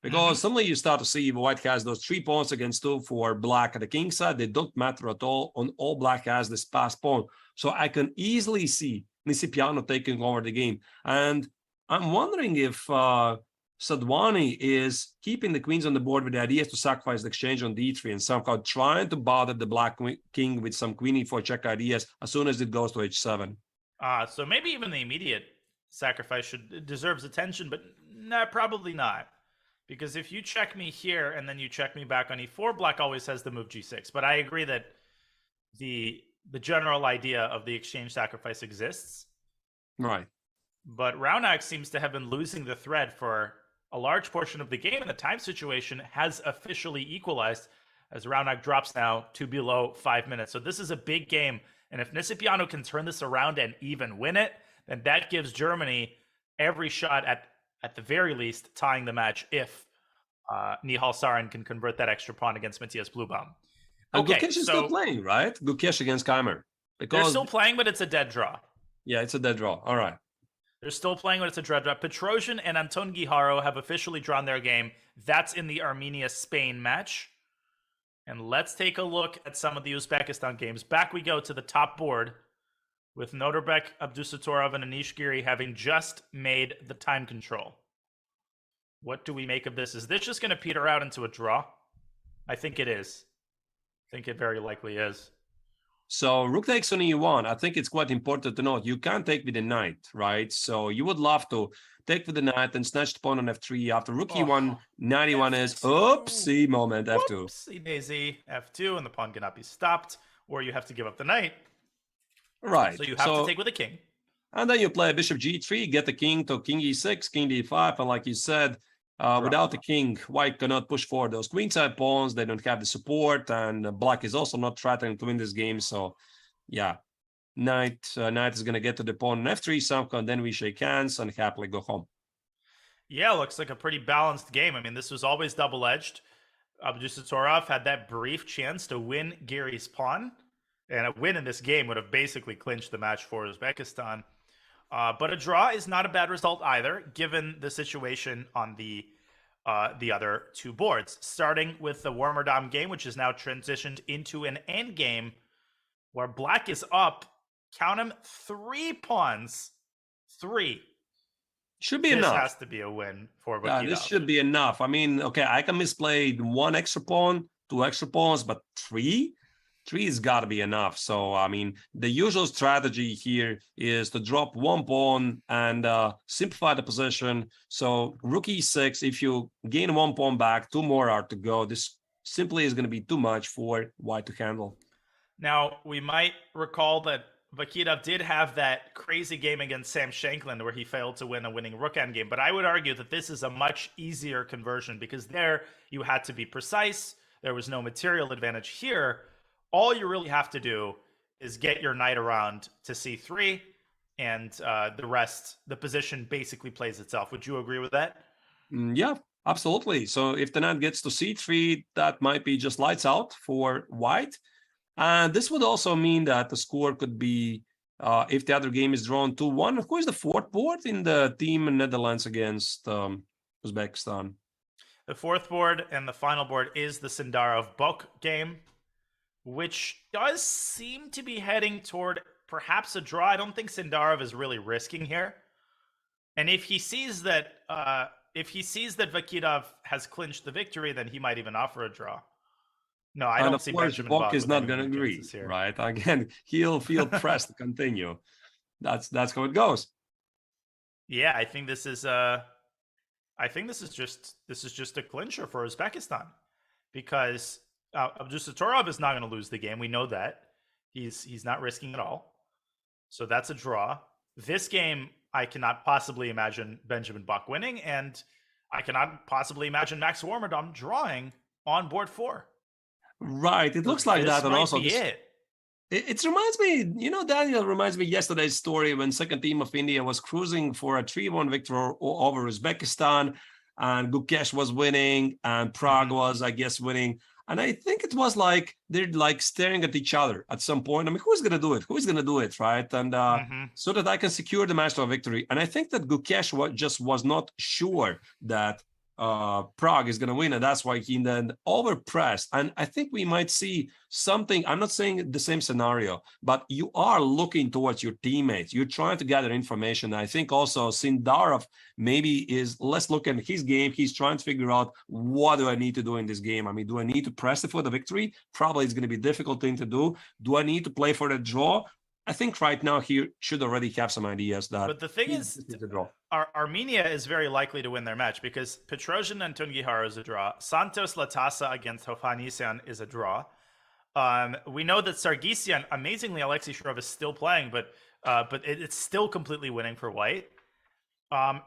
Because suddenly you start to see white has those 3 pawns against 2 for black at the king side. They don't matter at all. On all black has this passed pawn. So I can easily see Nisipiano taking over the game. And I'm wondering if Sidhwani is keeping the queens on the board with the idea to sacrifice the exchange on d3 and somehow trying to bother the black king with some queen e4 check ideas as soon as it goes to h7. So maybe even the immediate sacrifice deserves attention, but nah, probably not. Because if you check me here and then you check me back on e4, black always has the move g6. But I agree that the general idea of the exchange sacrifice exists. Right. But Raunak seems to have been losing the thread for a large portion of the game, and the time situation has officially equalized as Raunak drops now to below 5 minutes. So this is a big game, and if Nisipiano can turn this around and even win it, then that gives Germany every shot at the very least tying the match if Nihal Sarin can convert that extra pawn against Matthias Blubaum. Okay, Gukesh is still playing, right? Gukesh against Keimer. They're still playing, but it's a dead draw. Yeah, it's a dead draw. All right. They're still playing, but it's a dead draw. Petrosian and Anton Guijaro have officially drawn their game. That's in the Armenia-Spain match. And let's take a look at some of the Uzbekistan games. Back we go to the top board with Noderbek, Abdusatorov, and Anish Giri having just made the time control. What do we make of this? Is this just going to peter out into a draw? I think it is. I think it very likely is. So rook takes on e1. I think it's quite important to note you can't take with the knight, right? So you would love to take with the knight and snatch the pawn on f3 after rook e1. Knight e1 is oopsie moment f2. Oopsie daisy f2, and the pawn cannot be stopped, or you have to give up the knight. Right. So you have to take with the king. And then you play bishop g3, get the king to king e6, king d5, and like you said, without the king, white cannot push forward those queenside pawns. They don't have the support, and black is also not threatening to win this game. So, yeah, knight is going to get to the pawn on f3 somehow, and then we shake hands and happily go home. Yeah, looks like a pretty balanced game. I mean, this was always double-edged. Abdusattorov had that brief chance to win Giri's pawn, and a win in this game would have basically clinched the match for Uzbekistan. But a draw is not a bad result either, given the situation on the other two boards. Starting with the Warmerdam game, which is now transitioned into an end game, where Black is up, count them, 3 pawns. 3. Should be this enough. This has to be a win for Vakitov. This should be enough. I mean, okay, I can misplay 1 extra pawn, 2 extra pawns, but 3? 3 has got to be enough. So, I mean, the usual strategy here is to drop 1 pawn and simplify the position. So, rook e6, if you gain 1 pawn back, 2 more are to go. This simply is going to be too much for white to handle. Now, we might recall that Vakitov did have that crazy game against Sam Shankland where he failed to win a winning rook endgame, but I would argue that this is a much easier conversion because there you had to be precise. There was no material advantage. Here, all you really have to do is get your knight around to c3, and the rest, the position basically plays itself. Would you agree with that? Yeah, absolutely. So if the knight gets to c3, that might be just lights out for white. And this would also mean that the score could be, if the other game is drawn 2-1. Who is the 4th board in the team in Netherlands against Uzbekistan? The 4th board and the final board is the Sindarov-Bok game, which does seem to be heading toward perhaps a draw. I don't think Sindarov is really risking here. And if he sees that Vakitov has clinched the victory, then he might even offer a draw. No, I don't see Benjamin Bok is not going to agree, right? Again, he'll feel pressed to continue. That's how it goes. Yeah, I think this is just a clincher for Uzbekistan because Abdusattorov is not going to lose the game. We know that. He's not risking it all. So that's a draw. This game, I cannot possibly imagine Benjamin Bok winning, and I cannot possibly imagine Max Warmerdam drawing on board 4. Right, it looks like that, and also it reminds me, Daniel reminds me yesterday's story when second team of India was cruising for a 3-1 victory over Uzbekistan, and Gukesh was winning, and Prague was, I guess, winning, and I think it was like they're like staring at each other at some point. I mean, who's gonna do it? Who's gonna do it, right? And so that I can secure the match to a victory. And I think that Gukesh was not sure that Prague is going to win, and that's why he then overpressed. And I think we might see something. I'm not saying the same scenario, but you are looking towards your teammates. You're trying to gather information. I think also Sindarov maybe is less looking at his game. He's trying to figure out, what do I need to do in this game? I mean, do I need to press it for the victory? Probably it's going to be a difficult thing to do. Do I need to play for the draw? I think right now he should already have some ideas that. But the thing is, Armenia is very likely to win their match because Petrosian and Tungihara is a draw. Santos Latasa against Hovhannisyan is a draw. We know that Sargsyan, amazingly, Alexei Shirov is still playing, but it's still completely winning for white.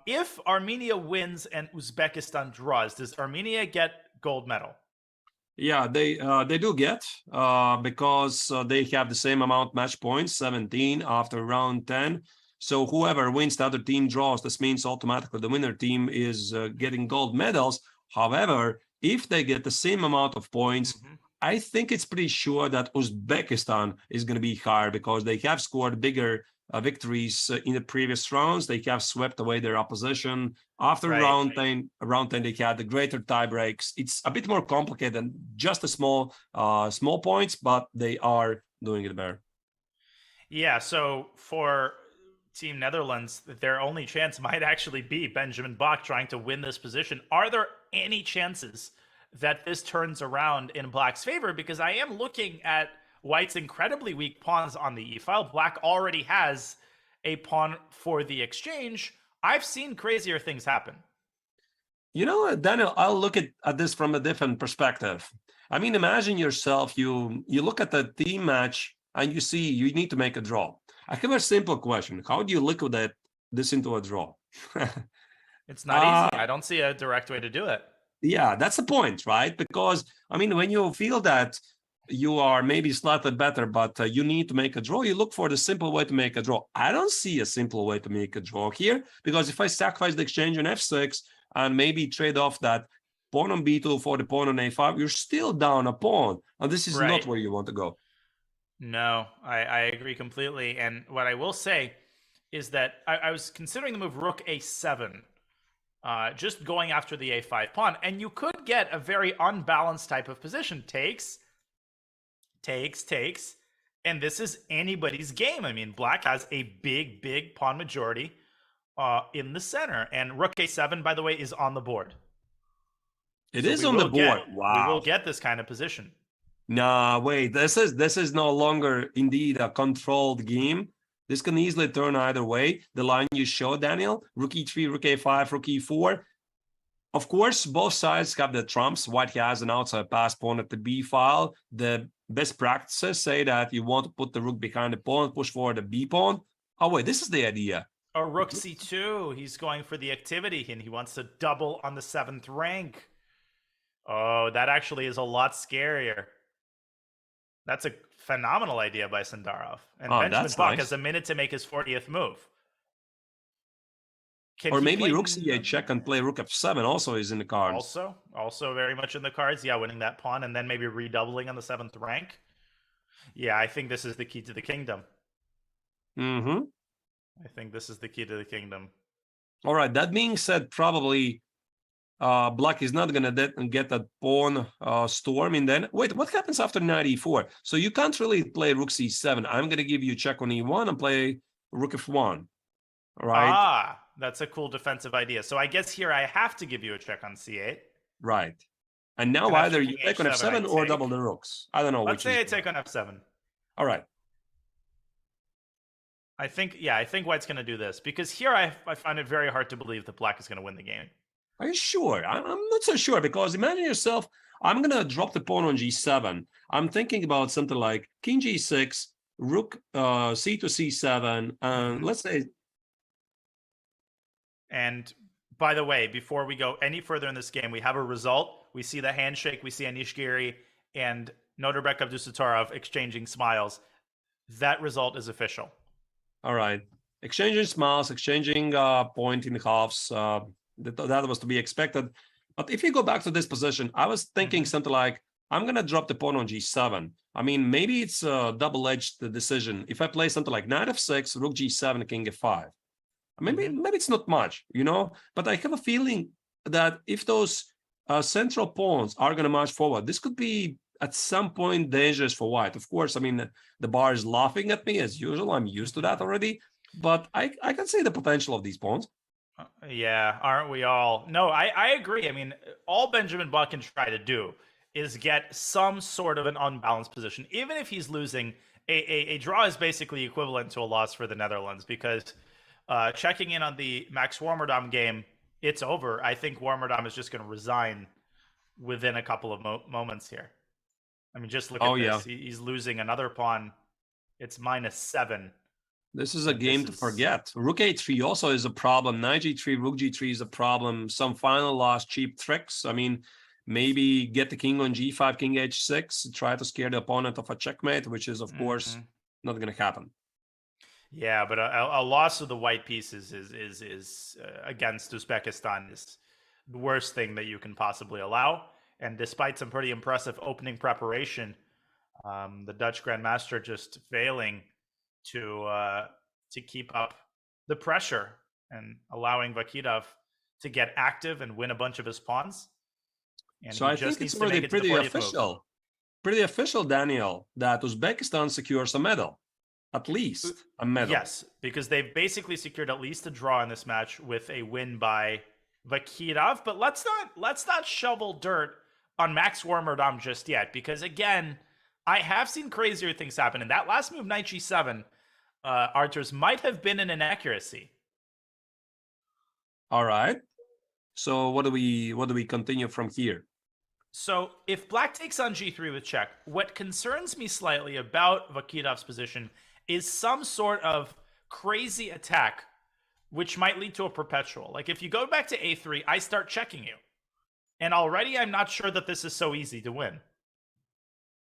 If Armenia wins and Uzbekistan draws, does Armenia get gold medal? Yeah, they do get because they have the same amount match points, 17 after round 10. So whoever wins, the other team draws. This means automatically the winner team is getting gold medals. However, if they get the same amount of points, I think it's pretty sure that Uzbekistan is going to be higher because they have scored bigger victories in the previous rounds. They have swept away their opposition. After round 10, they had the greater tie breaks. It's a bit more complicated than just a small points, but they are doing it better. Yeah, so for Team Netherlands, their only chance might actually be Benjamin Bok trying to win this position. Are there any chances that this turns around in Black's favor? Because I am looking at White's incredibly weak pawns on the e-file. Black already has a pawn for the exchange. I've seen crazier things happen. Daniel, I'll look at this from a different perspective. I mean, imagine yourself, you look at the team match and you see you need to make a draw. I have a simple question. How do you liquidate this into a draw? It's not easy. I don't see a direct way to do it. Yeah, that's the point, right? Because, I mean, when you feel that you are maybe slightly better, but you need to make a draw, you look for the simple way to make a draw. I don't see a simple way to make a draw here, because if I sacrifice the exchange on f6, and maybe trade off that pawn on b2 for the pawn on a5, you're still down a pawn. And this is not where you want to go. No, I agree completely. And what I will say is that I was considering the move rook a7, just going after the a5 pawn. And you could get a very unbalanced type of position. Takes. And this is anybody's game. I mean, black has a big pawn majority in the center. And rook a7, by the way, is on the board. It is on the board. Wow. We will get this kind of position. Nah, wait. This is no longer indeed a controlled game. This can easily turn either way. The line you showed, Daniel, rook e3, rook a5, rook e4. Of course, both sides have the trumps. White has an outside pass pawn at the b file. The best practices say that you want to put the rook behind the pawn, push forward the b pawn. Oh, wait, this is the idea. Or rook c2. He's going for the activity, and he wants to double on the 7th rank. Oh, that actually is a lot scarier. That's a phenomenal idea by Sandarov. And Benjamin Bach has a minute to make his 40th move. Or maybe rook c8 check and play rook f7 also is in the cards. Also very much in the cards. Yeah, winning that pawn and then maybe redoubling on the 7th rank. Yeah, I think this is the key to the kingdom. Mm-hmm. I think this is the key to the kingdom. All right, that being said, probably black is not going to get that pawn storm. And then, wait, what happens after knight e4? So you can't really play rook c7. I'm going to give you a check on e1 and play rook f1. Right? Ah, that's a cool defensive idea. So I guess here I have to give you a check on c8. Right. And now either you take on f7 or double the rooks. I don't know. Let's say I take on f7. All right. I think White's going to do this. Because here I find it very hard to believe that black is going to win the game. Are you sure? I'm not so sure, because imagine yourself, I'm going to drop the pawn on g7. I'm thinking about something like king g6, rook c to c7, and let's say... And by the way, before we go any further in this game, we have a result. We see the handshake. We see Anish Giri and Norbert Abdusattorov exchanging smiles. That result is official. All right. Exchanging smiles, exchanging point in halves. That was to be expected. But if you go back to this position, I was thinking something like, I'm going to drop the pawn on g7. I mean, maybe it's a double-edged decision. If I play something like knight f6, rook g7, king f5. Maybe it's not much, but I have a feeling that if those central pawns are going to march forward, this could be at some point dangerous for white. Of course, I mean, the bar is laughing at me as usual. I'm used to that already, but I can see the potential of these pawns. Yeah, aren't we all? No, I agree. I mean, all Benjamin Bach can try to do is get some sort of an unbalanced position. Even if he's losing, a draw is basically equivalent to a loss for the Netherlands, because checking in on the Max Warmerdam game, it's over. I think Warmerdam is just going to resign within a couple of moments here. I mean, just look at this. Yeah. He's losing another pawn. It's -7. This is a game to forget. Rook a3 also is a problem. Knight g3, rook g3 is a problem. Some final lost cheap tricks. I mean, maybe get the king on g5, king h6, try to scare the opponent of a checkmate, which is, of course, not going to happen. Yeah, but a loss of the white pieces is against Uzbekistan is the worst thing that you can possibly allow. And despite some pretty impressive opening preparation, the Dutch Grandmaster just failing to keep up the pressure and allowing Vakitov to get active and win a bunch of his pawns. And so I think it's already pretty official, Daniel, that Uzbekistan secures a medal. At least a medal. Yes, because they've basically secured at least a draw in this match with a win by Vakitov. But let's not shovel dirt on Max Warmerdam just yet, because again, I have seen crazier things happen. In that last move, knight g7, Arturs might have been an inaccuracy. All right. So what do we continue from here? So if black takes on g3 with check, what concerns me slightly about Vakitov's position is some sort of crazy attack, which might lead to a perpetual. Like if you go back to a3, I start checking you. And already I'm not sure that this is so easy to win.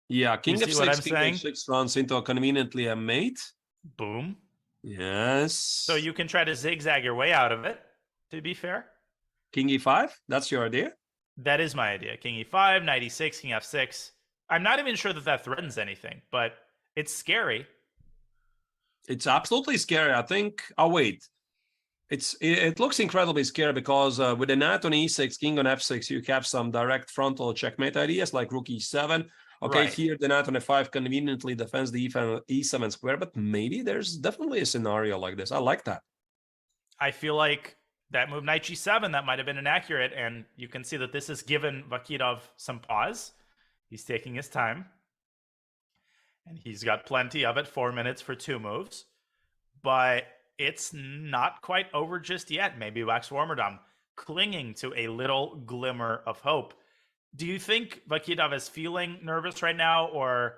Yeah, king f6, king h6 runs into a conveniently a mate. Boom. Yes. So you can try to zigzag your way out of it, to be fair. King e5? That's your idea? That is my idea. King e5, knight e6, king f6. I'm not even sure that that threatens anything, but it's scary. It's absolutely scary. I think. Oh wait, it looks incredibly scary because with the knight on e6, king on f6, you have some direct frontal checkmate ideas like rook e7. Okay, Right. here the knight on f5 conveniently defends the e7 square, but maybe there's definitely a scenario like this. I like that. I feel like that move knight g7, that might have been inaccurate, and you can see that this has given Vakitov some pause. He's taking his time, and he's got plenty of it, 4 minutes for 2 moves, but it's not quite over just yet. Maybe Wax Warmerdam clinging to a little glimmer of hope. Do you think Vakitov is feeling nervous right now, or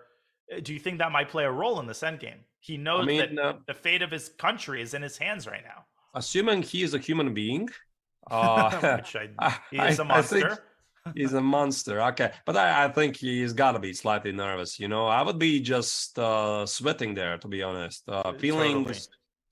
do you think that might play a role in this endgame? He knows that the fate of his country is in his hands right now. Assuming he is a human being, he is a monster. He's a monster. Okay, but I think he's got to be slightly nervous. You know, I would be just sweating there, to be honest. Feeling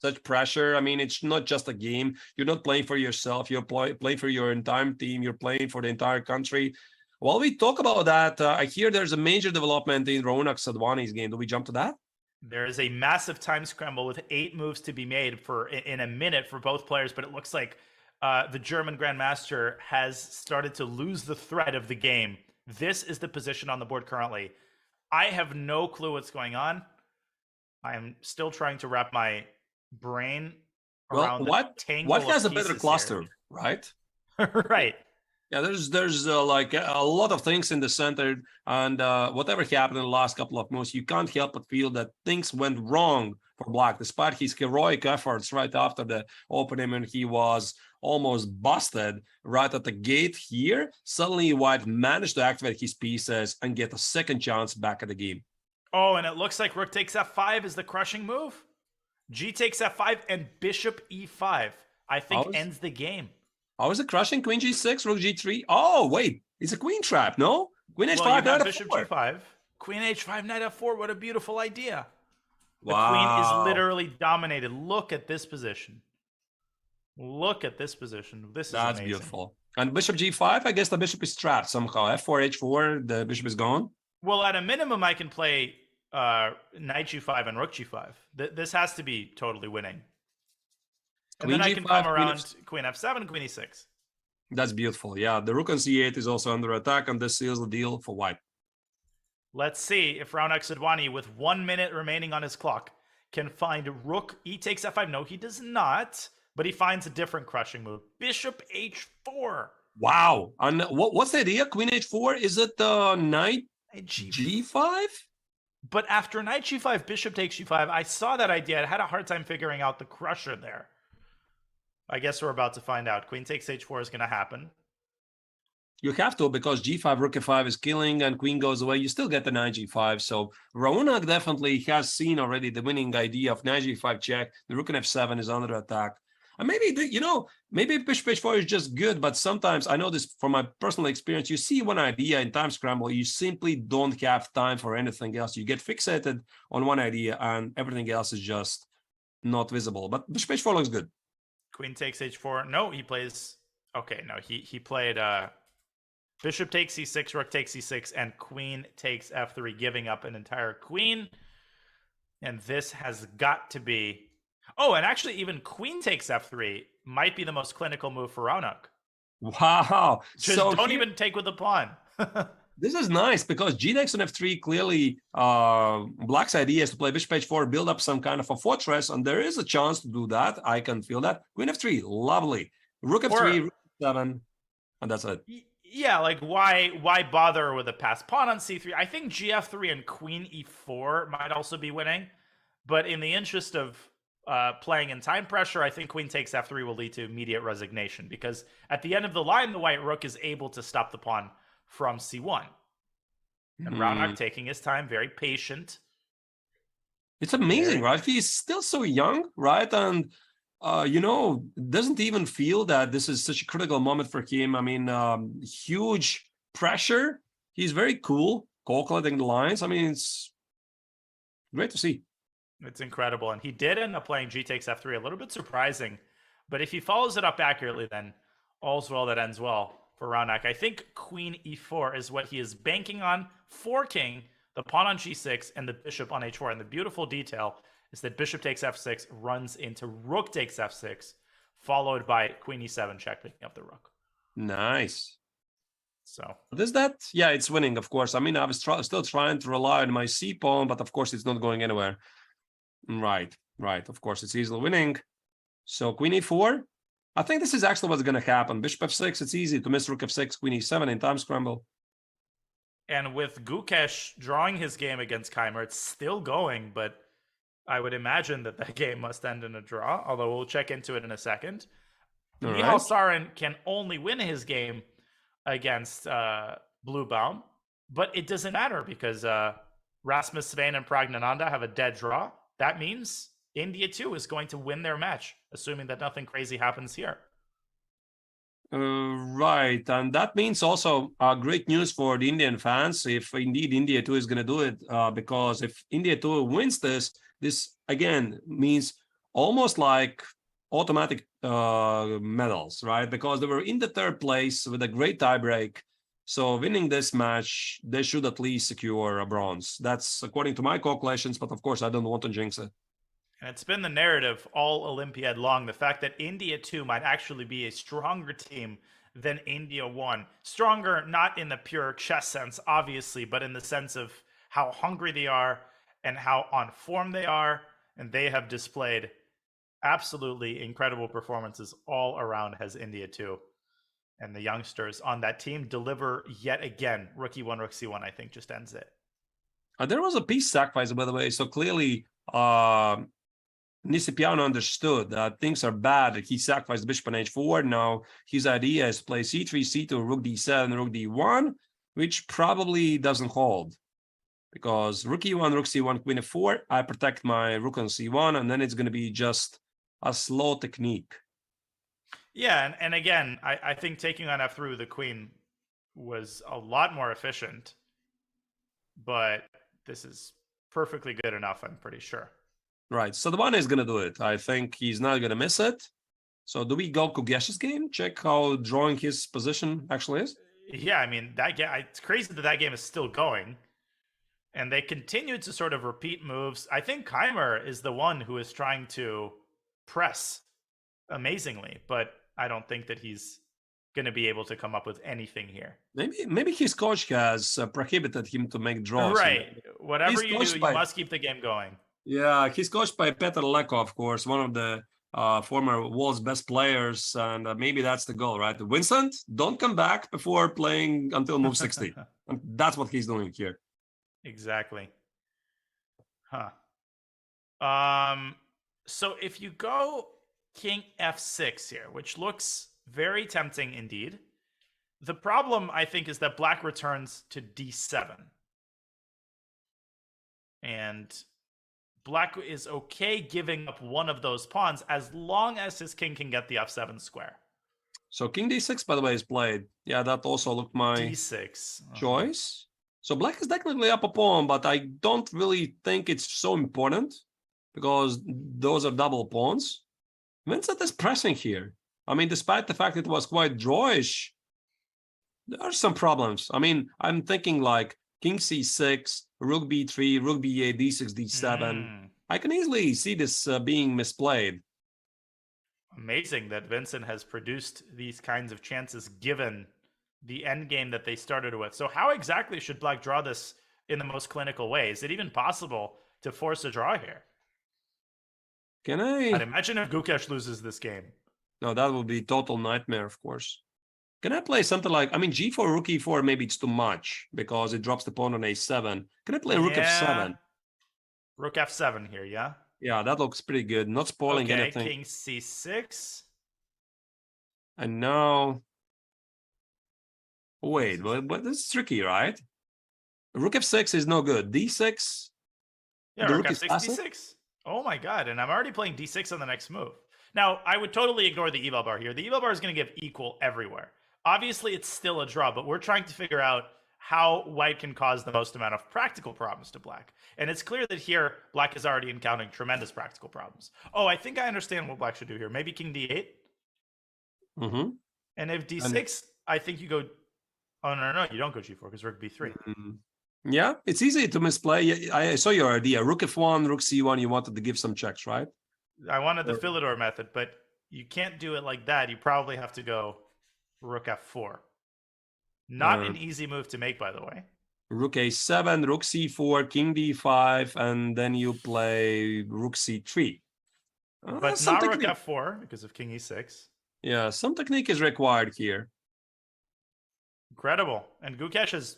such pressure. I mean, it's not just a game. You're not playing for yourself. You're playing for your entire team. You're playing for the entire country. While we talk about that, I hear there's a major development in Raunak Sadhwani's game. Do we jump to that? There is a massive time scramble with 8 moves to be made in a minute for both players, but it looks like the German Grandmaster has started to lose the thread of the game. This is the position on the board currently. I have no clue what's going on. I am still trying to wrap my brain around the tangle what has of a better pieces cluster, here. right? Right. Yeah, there's like a lot of things in the center, and whatever happened in the last couple of moves, you can't help but feel that things went wrong for Black, despite his heroic efforts right after the opening when he was almost busted right at the gate here. Suddenly, White managed to activate his pieces and get a second chance back at the game. Oh, and it looks like rook takes f5 is the crushing move. G takes f5 and bishop e5, I think, ends the game. How is it crushing? Queen g6, rook g3. Oh, wait. It's a queen trap, no? Queen h5, knight bishop f4. g5. Queen h5, knight f4. What a beautiful idea. Wow. The queen is literally dominated. Look at this position. Look at this position. This is That's amazing. beautiful. And bishop g5, I guess the bishop is trapped somehow. f4, h4, the bishop is gone. Well, at a minimum, I can play knight g5 and rook g5. This has to be totally winning. And Queen then I can G5, come around queen f7, queen e6. That's beautiful. Yeah, the rook on c8 is also under attack, and this seals the deal for White. Let's see if Raunak Sadhwani, with 1 minute remaining on his clock, can find rook e takes f5. No, he does not, but he finds a different crushing move. Bishop h4. Wow. And what's the idea? Queen h4? Is it knight g5? But after knight g5, bishop takes g5, I saw that idea. I had a hard time figuring out the crusher there. I guess we're about to find out. Queen takes h4 is going to happen. You have to, because g5, rook f5 is killing, and queen goes away. You still get the knight g5. So Raunak definitely has seen already the winning idea of knight g5 check. The rook on f7 is under attack. And maybe, maybe bishop h4 is just good, but sometimes, I know this from my personal experience, you see one idea in time scramble, you simply don't have time for anything else. You get fixated on one idea, and everything else is just not visible. But bishop h4 looks good. Queen takes h4. No, he plays... Okay, no, he played bishop takes c6, rook takes c6, and queen takes f3, giving up an entire queen. And this has got to be... Oh, and actually even queen takes f3 might be the most clinical move for Raunak. Wow. Just don't even take with the pawn. This is nice because g next on f3 clearly Black's idea is to play bishop h4, build up some kind of a fortress, and there is a chance to do that. I can feel that. Queen f3, lovely. Rook f3, rook f7, and that's it. Yeah, like why bother with a passed pawn on c3? I think gf3 and queen e4 might also be winning, but in the interest of playing in time pressure, I think queen takes f3 will lead to immediate resignation, because at the end of the line, the white rook is able to stop the pawn from c1. And Raunak taking his time, very patient. It's amazing, right? He's still so young, right? And, doesn't even feel that this is such a critical moment for him. I mean, huge pressure. He's very cool, calculating the lines. I mean, it's great to see. It's incredible. And he did end up playing g takes f3, a little bit surprising. But if he follows it up accurately, then All's well that ends well for Raunak. I think queen e4 is what he is banking on, forking the pawn on g6 and the bishop on h4. And the beautiful detail is that bishop takes f6 runs into rook takes f6, followed by queen e7 check, picking up the rook. Nice. So is that? Yeah, it's winning, of course. I mean, I was still trying to rely on my c pawn, but of course it's not going anywhere. Right. Of course, it's easily winning. So queen e4. I think this is actually what's going to happen. Bishop f6. It's easy to miss rook f6, queen e7 in time scramble. And with Gukesh drawing his game against Keimer, it's still going, but I would imagine that game must end in a draw, although we'll check into it in a second. Michal Sarin can only win his game against Bluebaum, but it doesn't matter because Rasmus Svein and Pragnananda have a dead draw. That means India, too, is going to win their match, assuming that nothing crazy happens here. Right, and that means also great news for the Indian fans if indeed India 2 is going to do it, because if India 2 wins this again means almost like automatic medals, right? Because they were in the third place with a great tiebreak. So winning this match, they should at least secure a bronze. That's according to my calculations, but of course I don't want to jinx it. And it's been the narrative all Olympiad long, the fact that India 2 might actually be a stronger team than India 1. Stronger not in the pure chess sense, obviously, but in the sense of how hungry they are and how on form they are. And they have displayed absolutely incredible performances all around as India 2. And the youngsters on that team deliver yet again. Rook e1, rook c1, I think, just ends it. There was a piece sacrifice, by the way, so clearly Nisipiano understood that things are bad. He sacrificed bishop on h4. Now his idea is to play c3, c2, rook d7, rook d1, which probably doesn't hold. Because rook e1, rook c1, queen f4, I protect my rook on c1, and then it's going to be just a slow technique. Yeah, and again, I think taking on f3 with the queen was a lot more efficient. But this is perfectly good enough, I'm pretty sure. Right, so the one is going to do it. I think he's not going to miss it. So do we go Kugesh's game? Check how drawing his position actually is? Yeah, I mean, it's crazy that game is still going. And they continue to sort of repeat moves. I think Keimer is the one who is trying to press amazingly, but I don't think that he's going to be able to come up with anything here. Maybe his coach has prohibited him to make draws. Right. Whatever you do, you must keep the game going. Yeah, he's coached by Petr Leko, of course, one of the former world's best players, and maybe that's the goal, right? Vincent, don't come back before playing until move 60. And that's what he's doing here. Exactly. So if you go king f6 here, which looks very tempting indeed, the problem, I think, is that black returns to d7. And black is okay giving up one of those pawns as long as his king can get the f7 square. So king d6, by the way, is played. Yeah, that also looked my d6 choice. So black is technically up a pawn, but I don't really think it's so important because those are double pawns. Vincent is pressing here. I mean, despite the fact it was quite drawish, there are some problems. I mean, I'm thinking like king c6, rook b3, rook b8, d6, d7. I can easily see this being misplayed. Amazing that Vincent has produced these kinds of chances given the endgame that they started with. So how exactly should black draw this in the most clinical way? Is it even possible to force a draw here? I'd imagine if Gukesh loses this game. No, that would be total nightmare, of course. Can I play something like, I mean, g4, rook e4, maybe it's too much because it drops the pawn on a7. Can I play rook f7? Rook f7 here, yeah? Yeah, that looks pretty good. Not spoiling anything. King c6. And now... Wait, but this is tricky, right? Rook f6 is no good. d6? Yeah, rook f6, d6. Oh my god, and I'm already playing d6 on the next move. Now, I would totally ignore the eval bar here. The eval bar is going to give equal everywhere. Obviously, it's still a draw, but we're trying to figure out how white can cause the most amount of practical problems to black. And it's clear that here, black is already encountering tremendous practical problems. Oh, I think I understand what black should do here. Maybe king d8? And if d6, I think you go. Oh no, you don't go g4 because rook b3. Yeah, it's easy to misplay. I saw your idea. Rook f1, rook c1. You wanted to give some checks, right? I wanted the Philidor method, but you can't do it like that. You probably have to go rook f4. Not an easy move to make, by the way. Rook a7, rook c4, king d5, and then you play rook c3. But not rook f4 because of king e6. Yeah, some technique is required here. Incredible. And Gukesh has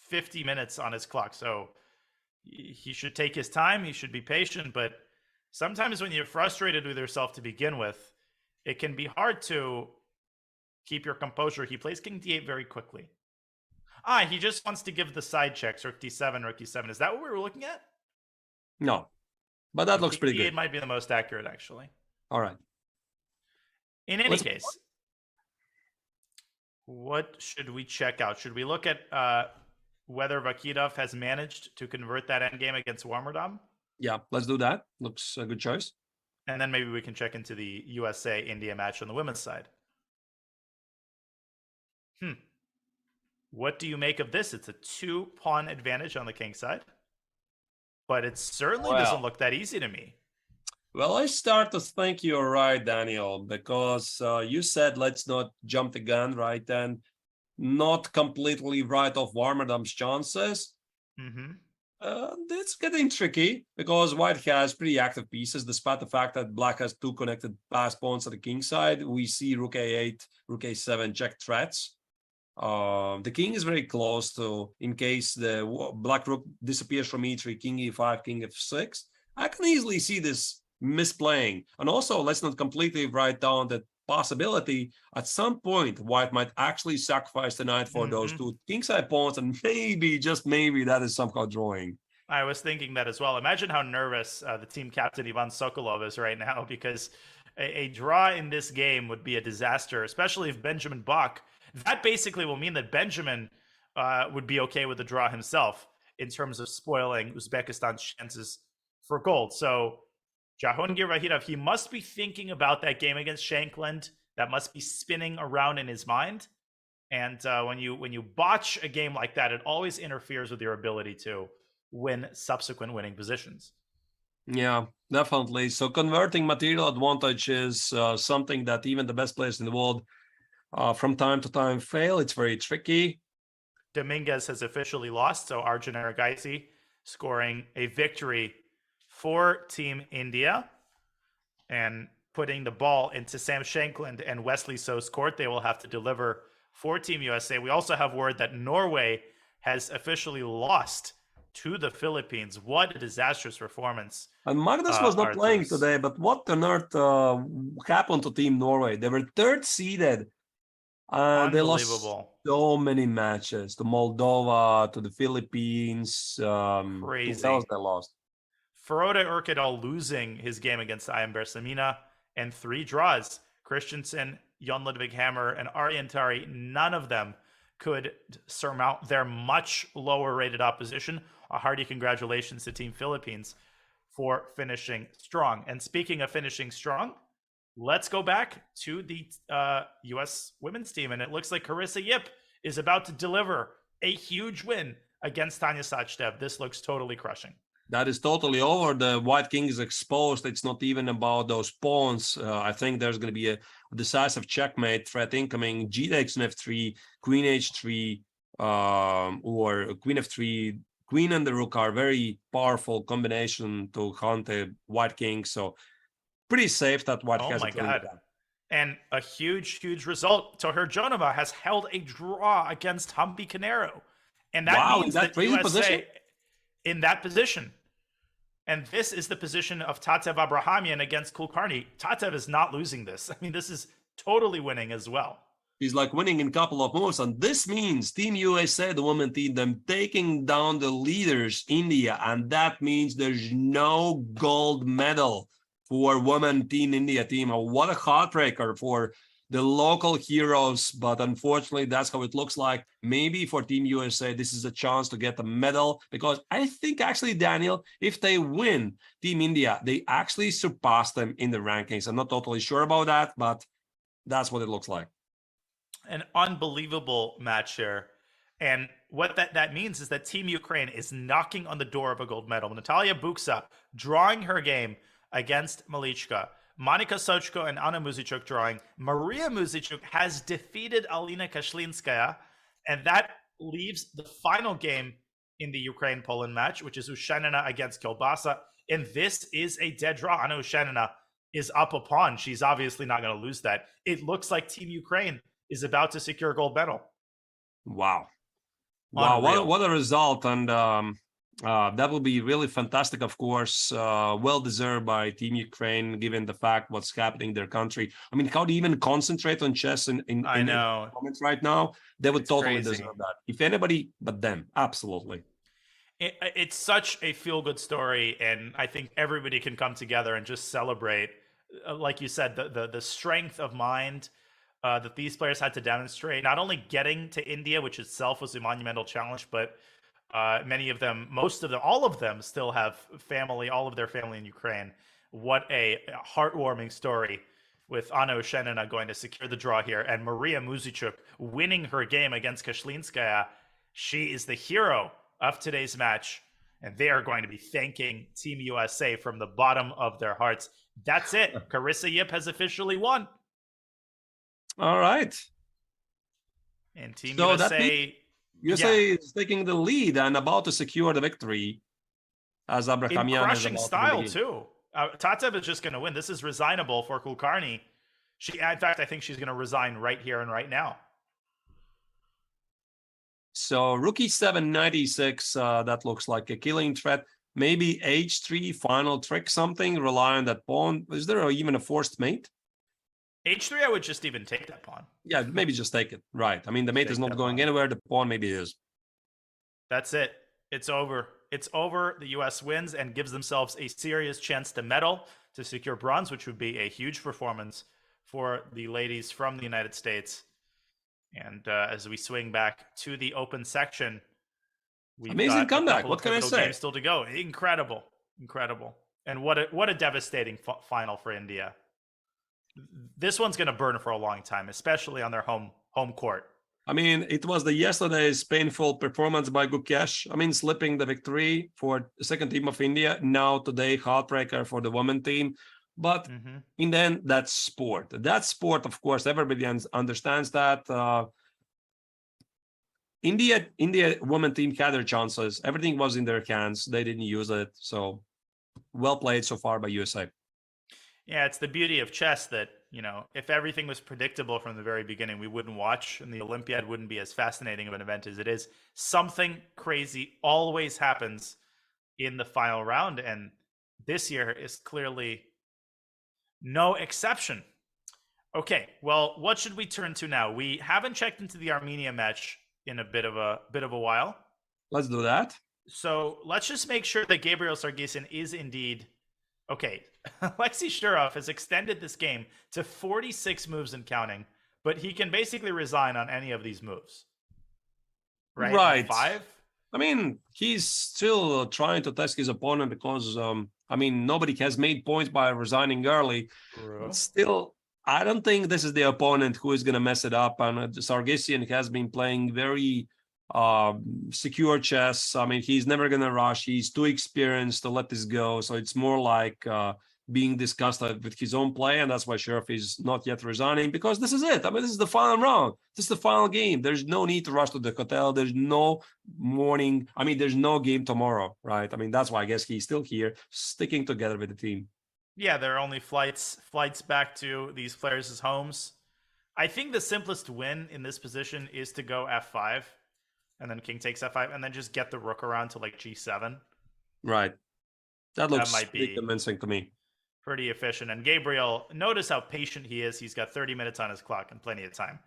50 minutes on his clock, so he should take his time. He should be patient, but sometimes when you're frustrated with yourself to begin with, it can be hard to keep your composure. He plays king d8 very quickly. He just wants to give the side checks, rook d7, rook e7. Is that what we were looking at? No, but that looks pretty d8 good. Might be the most accurate, actually. All right. In any case, what should we check out? Should we look at whether Vakitov has managed to convert that endgame against Warmerdam? Yeah, let's do that. Looks a good choice. And then maybe we can check into the USA-India match on the women's side. What do you make of this? It's a 2-pawn advantage on the king side. But it certainly doesn't look that easy to me. Well, I start to think you're right, Daniel, because you said let's not jump the gun, right? And not completely write off Warmerdam's chances. It's getting tricky because White has pretty active pieces, despite the fact that Black has 2 connected pass pawns at the king side. We see rook a8, rook a7 check threats. The king is very close to, in case the black rook disappears from e3, king e5, king f6. I can easily see this misplaying. And also, let's not completely write down that possibility. At some point, White might actually sacrifice the knight for those 2 kingside pawns, and maybe, just maybe, that is somehow drawing. I was thinking that as well. Imagine how nervous the team captain Ivan Sokolov is right now, because a draw in this game would be a disaster, especially if Benjamin Bach. That basically will mean that Benjamin would be okay with the draw himself in terms of spoiling Uzbekistan's chances for gold. So Jahongir Vahidov, he must be thinking about that game against Shankland. That must be spinning around in his mind. And when you botch a game like that, it always interferes with your ability to win subsequent winning positions. Yeah, definitely. So converting material advantage is something that even the best players in the world from time to time fail. It's very tricky. Dominguez has officially lost, so Arjun Aragaisi scoring a victory for Team India and putting the ball into Sam Shankland and Wesley So's court. They will have to deliver for Team USA. We also have word that Norway has officially lost to the Philippines. What a disastrous performance. And Magnus was not playing today, but what on earth happened to Team Norway? They were 3rd seeded. They lost so many matches to Moldova, to the Philippines. Crazy. What else they lost? Frode Urkedal losing his game against Ayam Bersamina, and 3 draws. Christensen, Jon Ludvig Hammer, and Ariantari, none of them could surmount their much lower rated opposition. A hearty congratulations to Team Philippines for finishing strong. And speaking of finishing strong, let's go back to the U.S. women's team. And it looks like Carissa Yip is about to deliver a huge win against Tanya Sachdev. This looks totally crushing. That is totally over. The White King is exposed. It's not even about those pawns. I think there's going to be a decisive checkmate threat incoming. G takes on f3, queen h3, or queen f3. Queen and the rook are very powerful combination to hunt a White King. So pretty safe that White has. Oh my God. And a huge result. Tahir Jonova has held a draw against Humpy Canero. And that means that USA position? In that position. And this is the position of Tatev Abrahamian against Kulkarni. Tatev is not losing this. I mean, this is totally winning as well. He's like winning in a couple of moves. And this means Team USA, the women team, them taking down the leaders, India. And that means there's no gold medal for women Team India team. What a heartbreaker for the local heroes. But unfortunately, that's how it looks like. Maybe for Team USA, this is a chance to get a medal. Because I think actually, Daniel, if they win Team India, they actually surpass them in the rankings. I'm not totally sure about that, but that's what it looks like. an unbelievable match here. And what that means is that Team Ukraine is knocking on the door of a gold medal. Natalia Buksa drawing her game against Malichka. Monika Sochko and Anna Muzichuk drawing. Maria Muzichuk has defeated Alina Kashlinskaya, and that leaves the final game in the Ukraine-Poland match, which is Ushanina against Kilbasa. And this is a dead draw. Anna Ushanina is up a pawn. She's obviously not going to lose that. It looks like Team Ukraine is about to secure a gold medal. Wow. Unreal. What a result. And that will be really fantastic, of course. Well deserved by Team Ukraine, given the fact what's happening in their country. I mean, how do you even concentrate on chess in moments right now? They would totally deserve that. If anybody but them, absolutely. It's such a feel-good story, and I think everybody can come together and just celebrate, like you said, the strength of mind that these players had to demonstrate, not only getting to India, which itself was a monumental challenge, but many of them, most of them, all of them still have family, all of their family in Ukraine. What a heartwarming story with Anna Ushanina going to secure the draw here, and Maria Muzichuk winning her game against Kashlinskaya. She is the hero of today's match, and they are going to be thanking Team USA from the bottom of their hearts. That's it. Carissa Yip has officially won. All right. And Team USA... USA is taking the lead and about to secure the victory, as Abrahamian in crushing is style too. Tatev is just going to win. This is resignable for Kulkarni. In fact, I think she's going to resign right here and right now. So rookie 796, that looks like a killing threat. Maybe H3 final trick something, rely on that pawn. Is there even a forced mate? H3, I would just even take that pawn. Yeah, maybe just take it. Right. I mean, the mate is not going anywhere. The pawn maybe is. That's it. It's over. It's over. The U.S. wins and gives themselves a serious chance to medal, to secure bronze, which would be a huge performance for the ladies from the United States. And as we swing back to the open section, we've amazing got comeback. What can I say? Games still to go. Incredible, incredible, and what a devastating final for India. This one's going to burn for a long time, especially on their home court. I mean, it was yesterday's painful performance by Gukesh. I mean, slipping the victory for the second team of India. Now today, heartbreaker for the women team. But in the end, that's sport. That's sport, of course. Everybody understands that. India women team had their chances. Everything was in their hands. They didn't use it. So well played so far by USA. Yeah, it's the beauty of chess that, you know, if everything was predictable from the very beginning, we wouldn't watch, and the Olympiad wouldn't be as fascinating of an event as it is. Something crazy always happens in the final round, and this year is clearly no exception. Okay, well, what should we turn to now? We haven't checked into the Armenia match in a bit of a while. Let's do that. So let's just make sure that Gabriel Sargsyan is indeed okay. Alexei Shturov has extended this game to 46 moves and counting, but he can basically resign on any of these moves. Right. 5? I mean, he's still trying to test his opponent because, I mean, nobody has made points by resigning early. But still, I don't think this is the opponent who is going to mess it up. And Sargsyan has been playing very secure chess. I mean, he's never going to rush. He's too experienced to let this go. So it's more like being discussed with his own play. And that's why Sheriff is not yet resigning, because this is it. I mean, this is the final round. This is the final game. There's no need to rush to the hotel. There's no morning. I mean, there's no game tomorrow, right? I mean, that's why I guess he's still here, sticking together with the team. Yeah, there are only flights back to these players' homes. I think the simplest win in this position is to go f5, and then king takes f5, and then just get the rook around to like g7. Right. That looks might be convincing to me. Pretty efficient. And Gabriel, notice how patient he is. He's got 30 minutes on his clock and plenty of time.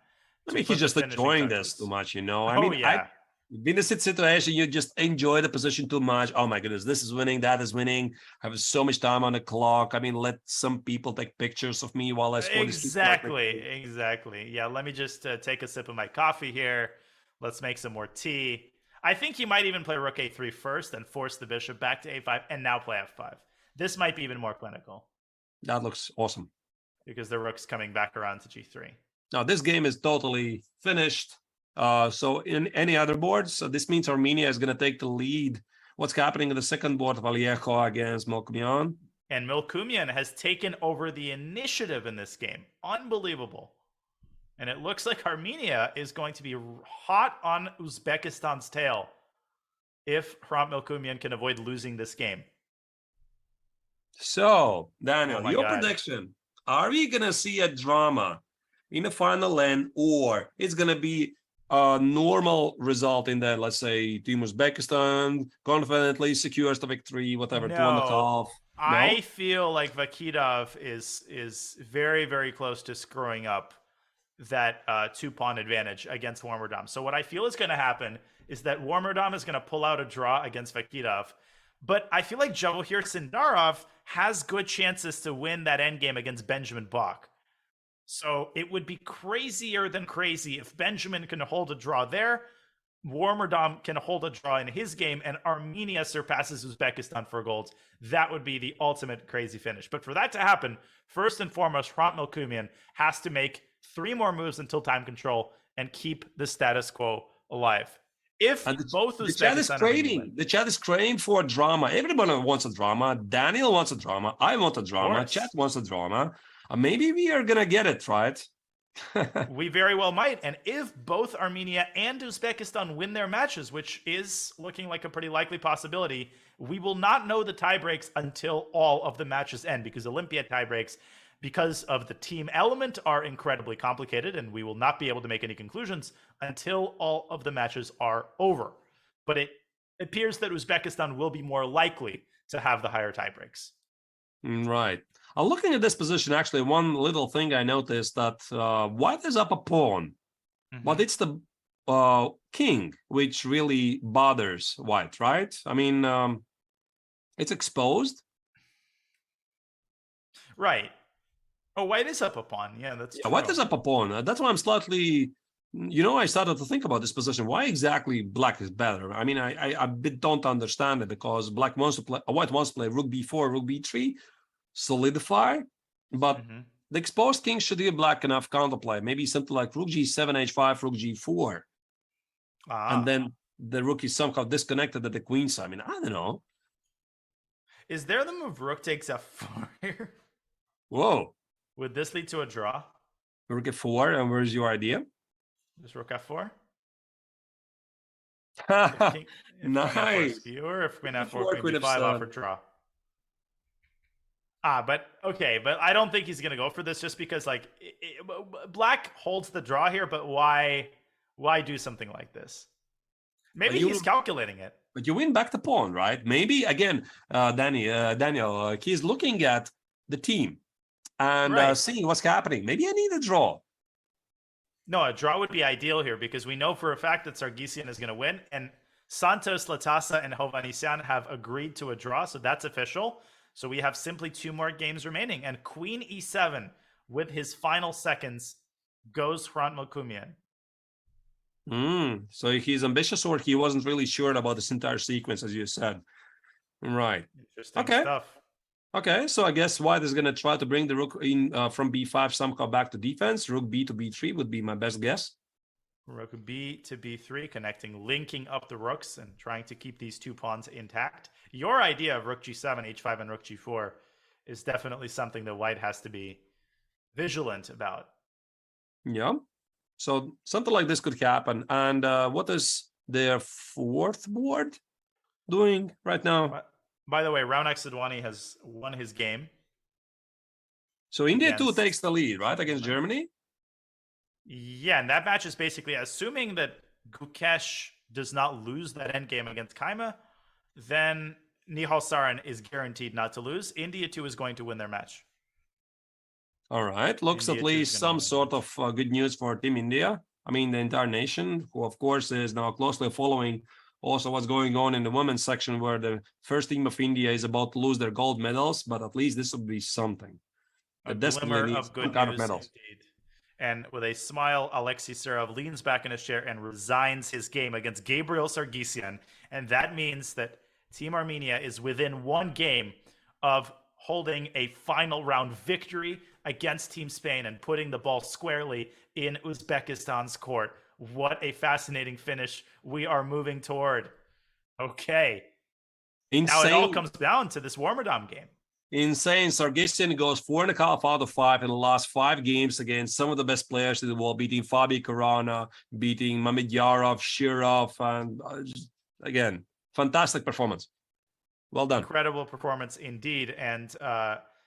I mean, he's just enjoying this too much, you know? I mean, yeah. In a situation, you just enjoy the position too much. Oh my goodness, this is winning, that is winning. I have so much time on the clock. I mean, let some people take pictures of me while I score. Exactly. Yeah, let me just take a sip of my coffee here. Let's make some more tea. I think he might even play rook a3 first and force the bishop back to a5 and now play f5. This might be even more clinical. That looks awesome. Because the rook's coming back around to g3. Now, this game is totally finished. So in any other boards, so this means Armenia is going to take the lead. What's happening in the second board, Vallejo against Melkumian? And Melkumian has taken over the initiative in this game. Unbelievable. And it looks like Armenia is going to be hot on Uzbekistan's tail if Hrant Melkumian can avoid losing this game. So, Daniel, Oh your God. prediction. Are we going to see a drama in the final end, or it's going to be a normal result in that, let's say, Team Uzbekistan confidently secures the victory, whatever, 2.5? I feel like Vakitov is very, very close to screwing up that 2-pawn advantage against Warmerdam. So what I feel is going to happen is that Warmerdam is going to pull out a draw against Vakitov. But I feel like Javohir Sindarov has good chances to win that endgame against Benjamin Bach. So it would be crazier than crazy if Benjamin can hold a draw there, Warmerdam can hold a draw in his game, and Armenia surpasses Uzbekistan for gold. That would be the ultimate crazy finish. But for that to happen, first and foremost, Hrant Melkumian has to make 3 more moves until time control and keep the status quo alive. If both the chat is craving, the chat is craving for drama. Everybody wants a drama. Daniel wants a drama. I want a drama. Chat wants a drama. Maybe we are gonna get it, right? We very well might. And if both Armenia and Uzbekistan win their matches, which is looking like a pretty likely possibility, we will not know the tiebreaks until all of the matches end, because Olympiad tiebreaks, because of the team element, are incredibly complicated, and we will not be able to make any conclusions until all of the matches are over. But it appears that Uzbekistan will be more likely to have the higher tiebreaks. Right. Looking at this position, actually, one little thing I noticed that white is up a pawn, but it's the king which really bothers white, right? I mean, it's exposed. Right. Oh, white is up a pawn. Yeah, that's true. White is up a pawn. That's why I'm slightly, I started to think about this position. Why exactly black is better? I mean, I don't understand it, because black wants to play, white wants to play rook b4, rook b3, solidify, but the exposed king should give black enough counterplay. Maybe something like rook g7, h5, rook g4. And then the rook is somehow disconnected at the queen side. I mean, I don't know. Is there the move rook takes f4 here? Whoa. Would this lead to a draw? Rook f4, and where's your idea? Just rook f4? Nice. If queen f4, queen b5, offer draw. But okay, but I don't think he's going to go for this, just because black holds the draw here, but why do something like this? Maybe he's calculating it. But you win back the pawn, right? Maybe, again, Daniel, he's looking at the team and seeing what's happening. Maybe I need a draw. No, a draw would be ideal here, because we know for a fact that Sargsyan is going to win, and Santos, Latasa, and Hovhannisyan have agreed to a draw, so that's official. So we have simply 2 more games remaining, and queen e7 with his final seconds goes Hrant Melkumian. So he's ambitious, or he wasn't really sure about this entire sequence, as you said. Right. Interesting stuff. Okay, so I guess white is going to try to bring the rook in from b5 somehow back to defense. Rook b to b3 would be my best guess. Rook b to b3, linking up the rooks and trying to keep these 2 pawns intact. Your idea of rook g7, h5, and rook g4 is definitely something that white has to be vigilant about. Yeah. So something like this could happen. And what is their 4th board doing right now? By the way, Raunak Sidwani has won his game. So India too takes the lead, right, against Germany? Yeah, and that match is basically assuming that Gukesh does not lose that endgame against Kaima, then Nihal Sarin is guaranteed not to lose. India too is going to win their match. All right. Looks India at least some sort of good news for Team India. I mean, the entire nation, who of course is now closely following also what's going on in the women's section, where the first team of India is about to lose their gold medals, but at least this would be something. A glimmer of good news indeed. And with a smile, Alexei Serov leans back in his chair and resigns his game against Gabriel Sargsyan. And that means that Team Armenia is within 1 game of holding a final round victory. against Team Spain and putting the ball squarely in Uzbekistan's court. What a fascinating finish we are moving toward. Okay. Insane. Now it all comes down to this Warmerdam game. Insane. Sargsyan goes 4.5 out of 5 in the last 5 games against some of the best players in the world, beating Fabiano Caruana, beating Mamedyarov, Shirov, and again, fantastic performance. Well done. Incredible performance indeed. And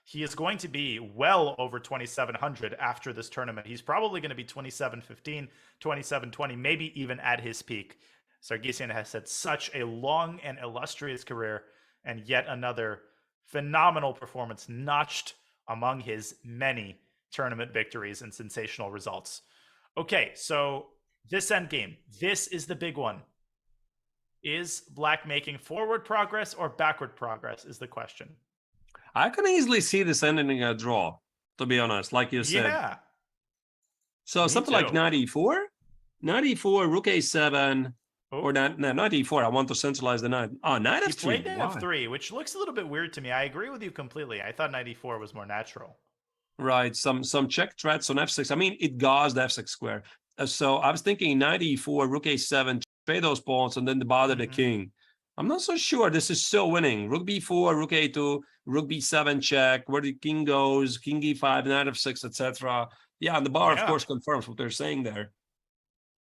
he is going to be well over 2,700 after this tournament. He's probably going to be 27.15, 27.20, maybe even at his peak. Sargsyan has had such a long and illustrious career, and yet another phenomenal performance notched among his many tournament victories and sensational results. Okay, so this endgame, this is the big one. Is Black making forward progress or backward progress is the question. I can easily see this ending in a draw, to be honest, like you said. Yeah. So something like 94? 94, rook a7, or not 94. I want to centralize the knight. Oh, knight He f3. played knight f3, which looks a little bit weird to me. I agree with you completely. I thought 94 was more natural. Right, some check threats on f6. I mean, it gauzed f6 square. So I was thinking 94, rook a7, trade those pawns, and then bother the king. I'm not so sure this is still winning. Rook b4, rook a2, rook b7 check, where the king goes, king e5, knight f6, etc. Yeah, and the bar, of course, confirms what they're saying there.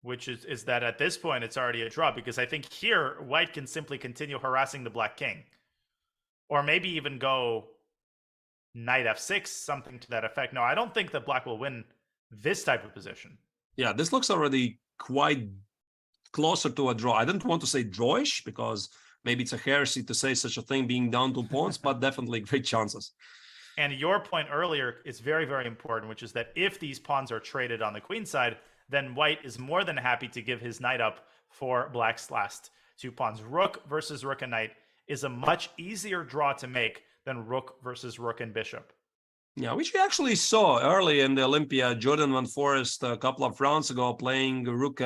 Which is that at this point, it's already a draw, because I think here, white can simply continue harassing the black king. Or maybe even go knight f6, something to that effect. No, I don't think that black will win this type of position. Yeah, this looks already quite closer to a draw. I didn't want to say drawish, because maybe it's a heresy to say such a thing being down 2 pawns, but definitely great chances. And your point earlier is very, very important, which is that if these pawns are traded on the queen side, then white is more than happy to give his knight up for black's last 2 pawns. Rook versus rook and knight is a much easier draw to make than rook versus rook and bishop. Yeah, which we actually saw early in the Olympiad. Jordan Van Forest a couple of rounds ago playing rook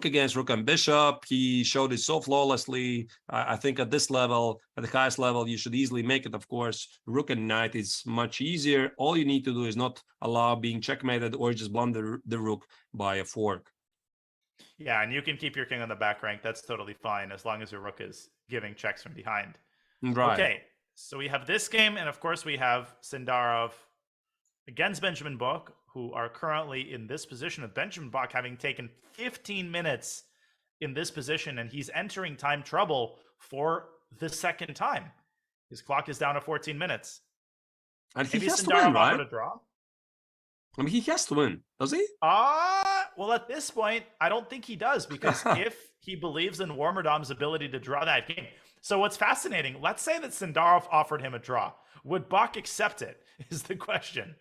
against rook and bishop. He showed it so flawlessly. I think at this level, at the highest level, you should easily make it, of course. Rook and knight is much easier. All you need to do is not allow being checkmated or just blunder the rook by a fork. Yeah, and you can keep your king on the back rank. That's totally fine as long as your rook is giving checks from behind. Right. Okay, so we have this game, and of course we have Sindarov against Benjamin Bok, who are currently in this position of Benjamin Bok having taken 15 minutes in this position, and he's entering time trouble for the second time. His clock is down to 14 minutes. And he Maybe has Sindarov to win, right? offered a draw? I mean, he has to win, does he? Well, at this point, I don't think he does, because if he believes in Warmerdam's ability to draw that game. So what's fascinating, let's say that Sindarov offered him a draw. Would Bok accept it, is the question.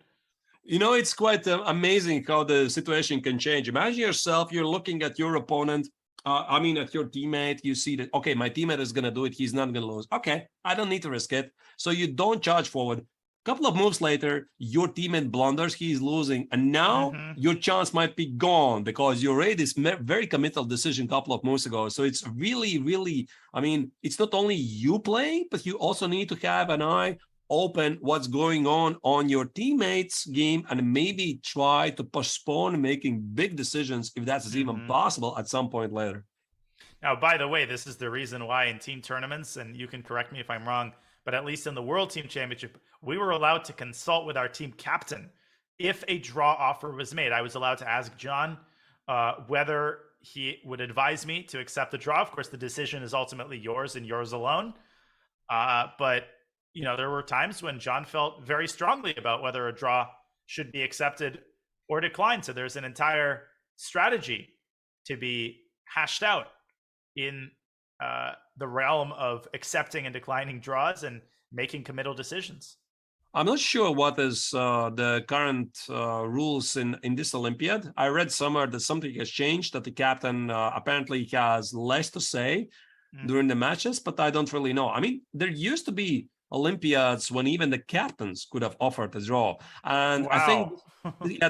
You know, it's quite amazing how the situation can change. Imagine yourself, you're looking at your opponent, at your teammate, you see that, okay, my teammate is going to do it, he's not going to lose. Okay, I don't need to risk it. So you don't charge forward. Couple of moves later, your teammate blunders, he's losing, and now your chance might be gone because you made this very committal decision a couple of moves ago. So it's really, really, it's not only you playing, but you also need to have an eye open what's going on your teammates' game, and maybe try to postpone making big decisions if that's even possible at some point later. Now, by the way, this is the reason why in team tournaments, and you can correct me if I'm wrong, but at least in the World Team Championship, we were allowed to consult with our team captain. If a draw offer was made, I was allowed to ask John whether he would advise me to accept the draw. Of course, the decision is ultimately yours and yours alone. But, there were times when John felt very strongly about whether a draw should be accepted or declined. So there's an entire strategy to be hashed out in the realm of accepting and declining draws and making committal decisions. I'm not sure what is the current rules in this Olympiad. I read somewhere that something has changed, that the captain apparently has less to say during the matches, but I don't really know. There used to be Olympiads when even the captains could have offered a draw. And I think,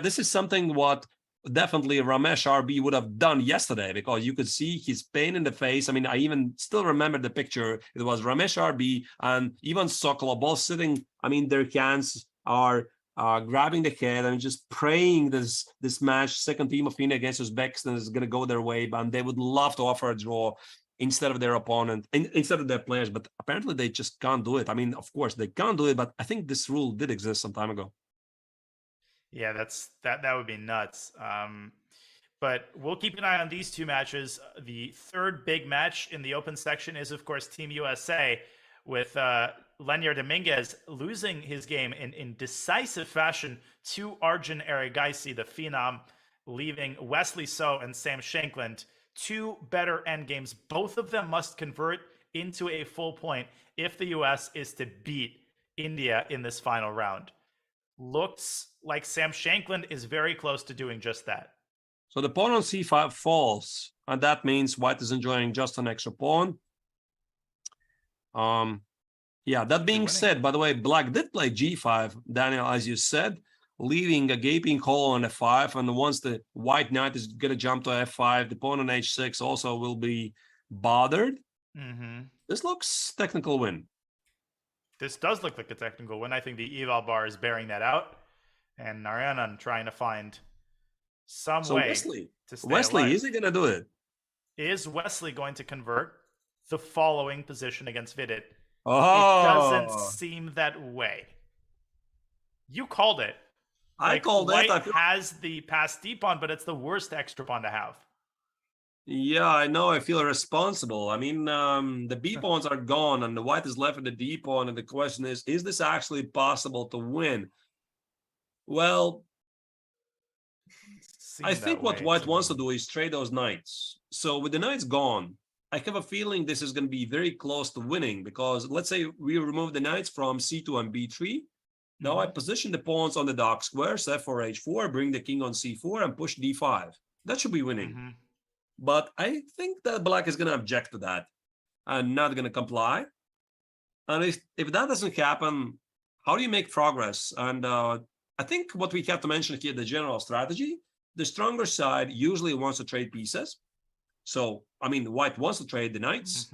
this is something what definitely Ramesh RB would have done yesterday, because you could see his pain in the face. I even still remember the picture. It was Ramesh RB and Ivan Sokolov both sitting. Their hands are grabbing the head and just praying this match, second team of India against Uzbekistan, is going to go their way, but they would love to offer a draw instead of their opponent, instead of their players, but apparently they just can't do it. I mean, of course they can't do it, but I think this rule did exist some time ago. Yeah, that would be nuts. But we'll keep an eye on these two matches. The third big match in the open section is, of course, Team USA, with Lenier Dominguez losing his game in decisive fashion to Arjun Erigaisi, the phenom, leaving Wesley So and Sam Shankland two better endgames. Both of them must convert into a full point if the US is to beat India in this final round. Looks like Sam Shankland is very close to doing just that. So the pawn on c5 falls, and that means white is enjoying just an extra pawn. Yeah, that being said, by the way, black did play g5, Daniel, as you said, leaving a gaping hole on f5, and once the white knight is going to jump to f5, the pawn on h6 also will be bothered. This looks technical win. This does look like a technical win. I think the eval bar is bearing that out, and Narayanan trying to find some way to stay Wesley, alive. is he going to do it? Is Wesley going to convert the following position against Vidit? Oh, it doesn't seem that way. You called it. I called White it. has the pass D pawn, but it's the worst extra pawn to have. Yeah, I know. I feel responsible. I mean, the B pawns are gone, and the white is left with the D pawn. And the question is this actually possible to win? Well, I think what white wants to do is trade those knights. So with the knights gone, I have a feeling this is going to be very close to winning, because let's say we remove the knights from c2 and b3. Now I position the pawns on the dark squares, f4, h4, bring the king on c4, and push d5. That should be winning. But I think that black is going to object to that and not going to comply. And if that doesn't happen, how do you make progress? And I think what we have to mention here, the general strategy, the stronger side usually wants to trade pieces. So, I mean, white wants to trade the knights,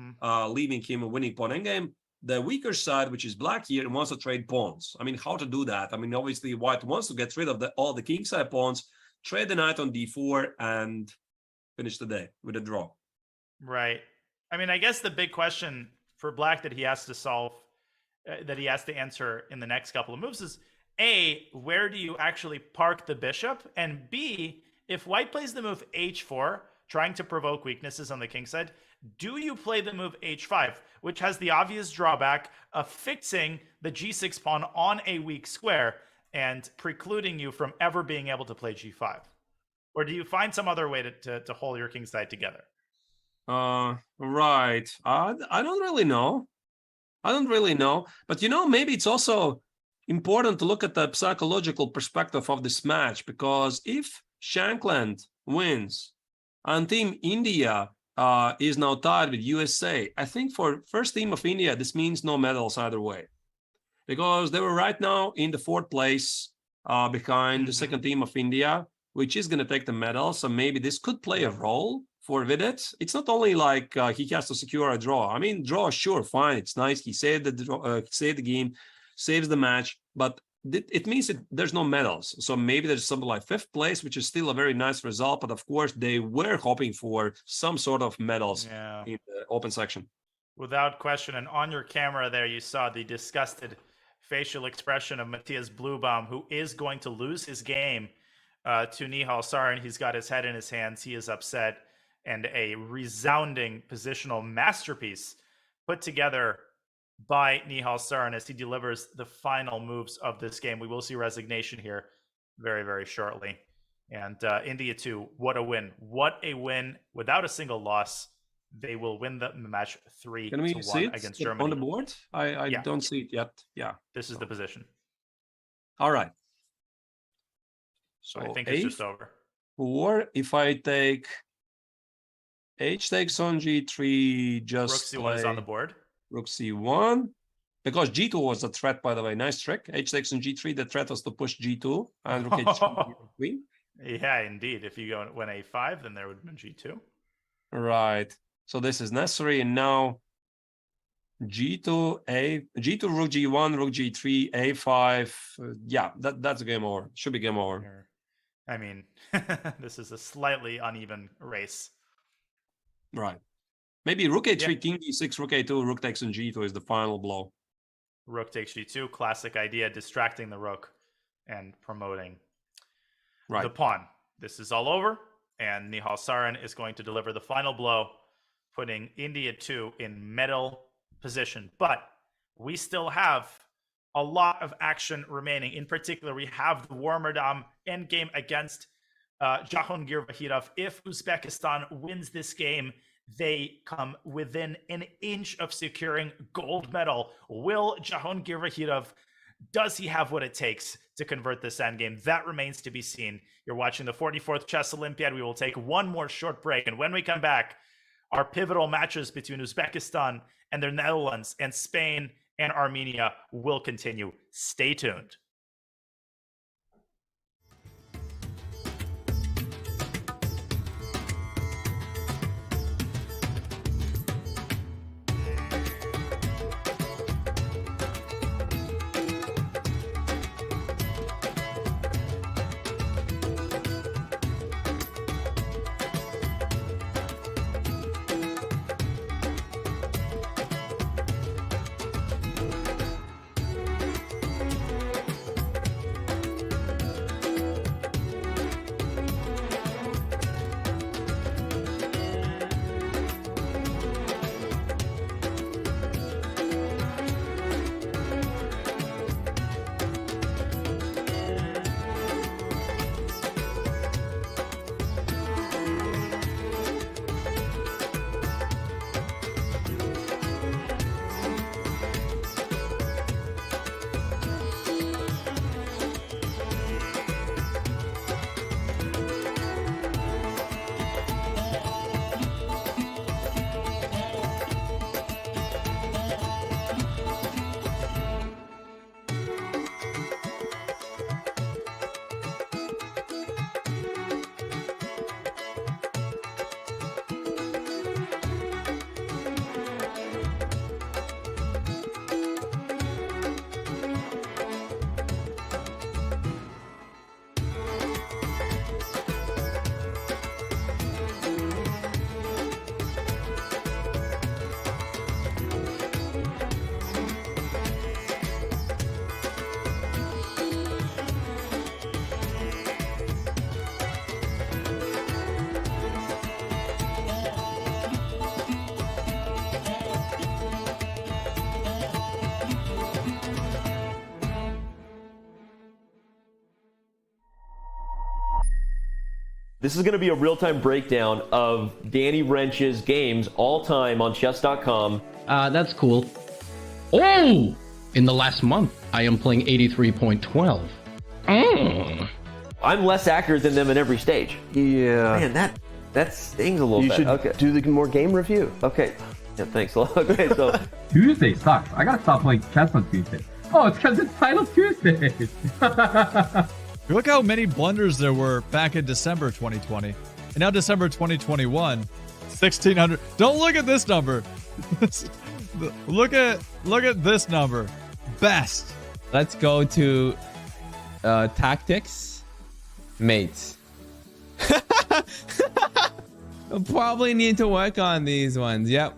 leaving him a winning pawn endgame. The weaker side, which is black here, wants to trade pawns. I mean, how to do that? I mean, obviously, white wants to get rid of all the kingside pawns, trade the knight on d4, and finish the day with a draw. Right. I mean, I guess the big question for black that he has to solve, that he has to answer in the next couple of moves is, A, where do you actually park the bishop? And B, if white plays the move h4, trying to provoke weaknesses on the king side, do you play the move h5, which has the obvious drawback of fixing the g6 pawn on a weak square and precluding you from ever being able to play g5? Or do you find some other way to hold your king side together? Right. I don't really know. But, maybe it's also important to look at the psychological perspective of this match, because if Shankland wins and Team India is now tied with USA, I think for first team of India, this means no medals either way, because they were right now in the fourth place behind the second team of India, which is going to take the medal. So maybe this could play a role for Vidit. It's not only like he has to secure a draw. I mean, draw, sure, fine. It's nice. He saved the game, saves the match, but it means there's no medals. So maybe there's something like fifth place, which is still a very nice result. But of course, they were hoping for some sort of medals in the open section. Without question. And on your camera there, you saw the disgusted facial expression of Matthias Blubaum, who is going to lose his game to Nihal Sarin. He's got his head in his hands. He is upset. And a resounding positional masterpiece put together by Nihal Sarin as he delivers the final moves of this game. We will see resignation here very, very shortly. And India too, what a win. What a win without a single loss. They will win the match 3-1 against Germany. On the board? I don't see it yet. Yeah. This is the position. All right. So I think it's just over. Or if I take H takes on G3, just Rook C1 is on the board. Rook C1, because G2 was a threat, by the way. Nice trick. H takes on G3, the threat was to push G2 and Rook H3 queen. Yeah, indeed. If you went A5, then there would have been G2. Right. So this is necessary, and now G2, rook G1, rook G3, A5. Yeah, that's a game over. Should be game over. I mean, this is a slightly uneven race. Right. Maybe rook A3, king D6, rook A2, rook takes on G2 is the final blow. Rook takes G2, classic idea, distracting the rook and promoting the pawn. This is all over, and Nihal Sarin is going to deliver the final blow, putting India 2 in medal position. But we still have a lot of action remaining. In particular, we have the Warmerdam endgame against Jahongir Vahidov. If Uzbekistan wins this game, they come within an inch of securing gold medal. Will Jahongir Vahidov, does he have what it takes to convert this endgame? That remains to be seen. You're watching the 44th Chess Olympiad. We will take one more short break. And when we come back, our pivotal matches between Uzbekistan and the Netherlands and Spain and Armenia will continue. Stay tuned. This is going to be a real-time breakdown of Danny Wrench's games all time on chess.com. That's cool. Oh! In the last month, I am playing 83.12. I'm less accurate than them in every stage. Yeah. Man, that stings a little bit. You should do the more game review. Okay. Yeah, thanks a lot. Okay, so Tuesday sucks. I gotta stop playing chess on Tuesday. Oh, it's because it's Title Tuesday. Look how many blunders there were back in December 2020. And now December 2021, 1,600. Don't look at this number. Look at this number. Best. Let's go to tactics. Mates. I'll probably need to work on these ones. Yep.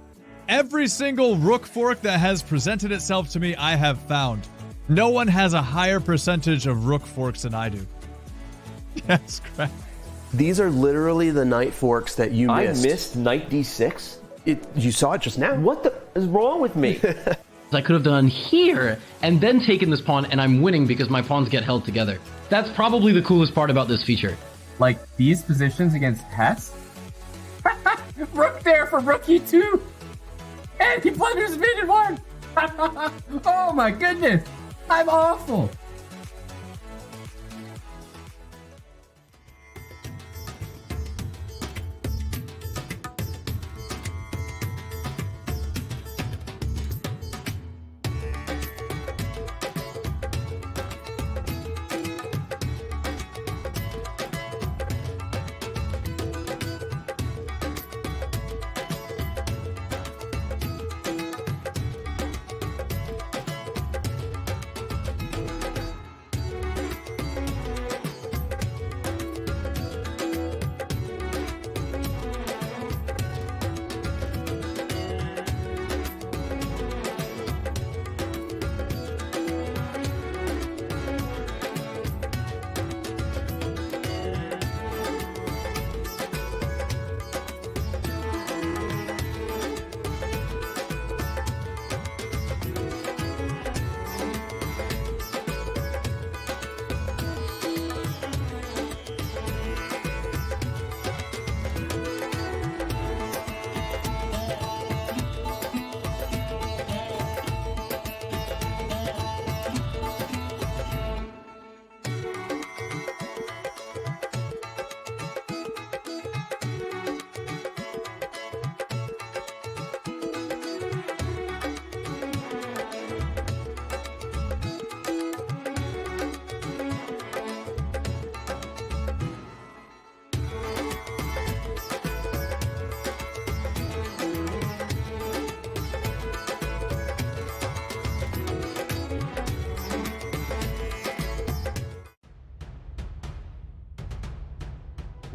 Every single rook fork that has presented itself to me, I have found. No one has a higher percentage of rook forks than I do. Yes, correct. These are literally the knight forks that you missed. I missed knight d6? You saw it just now. What the is wrong with me? I could have done here and then taken this pawn, and I'm winning because my pawns get held together. That's probably the coolest part about this feature. Like these positions against Hess? Rook there for rook e2. And he blunders mid and one. Oh my goodness. I'm awful.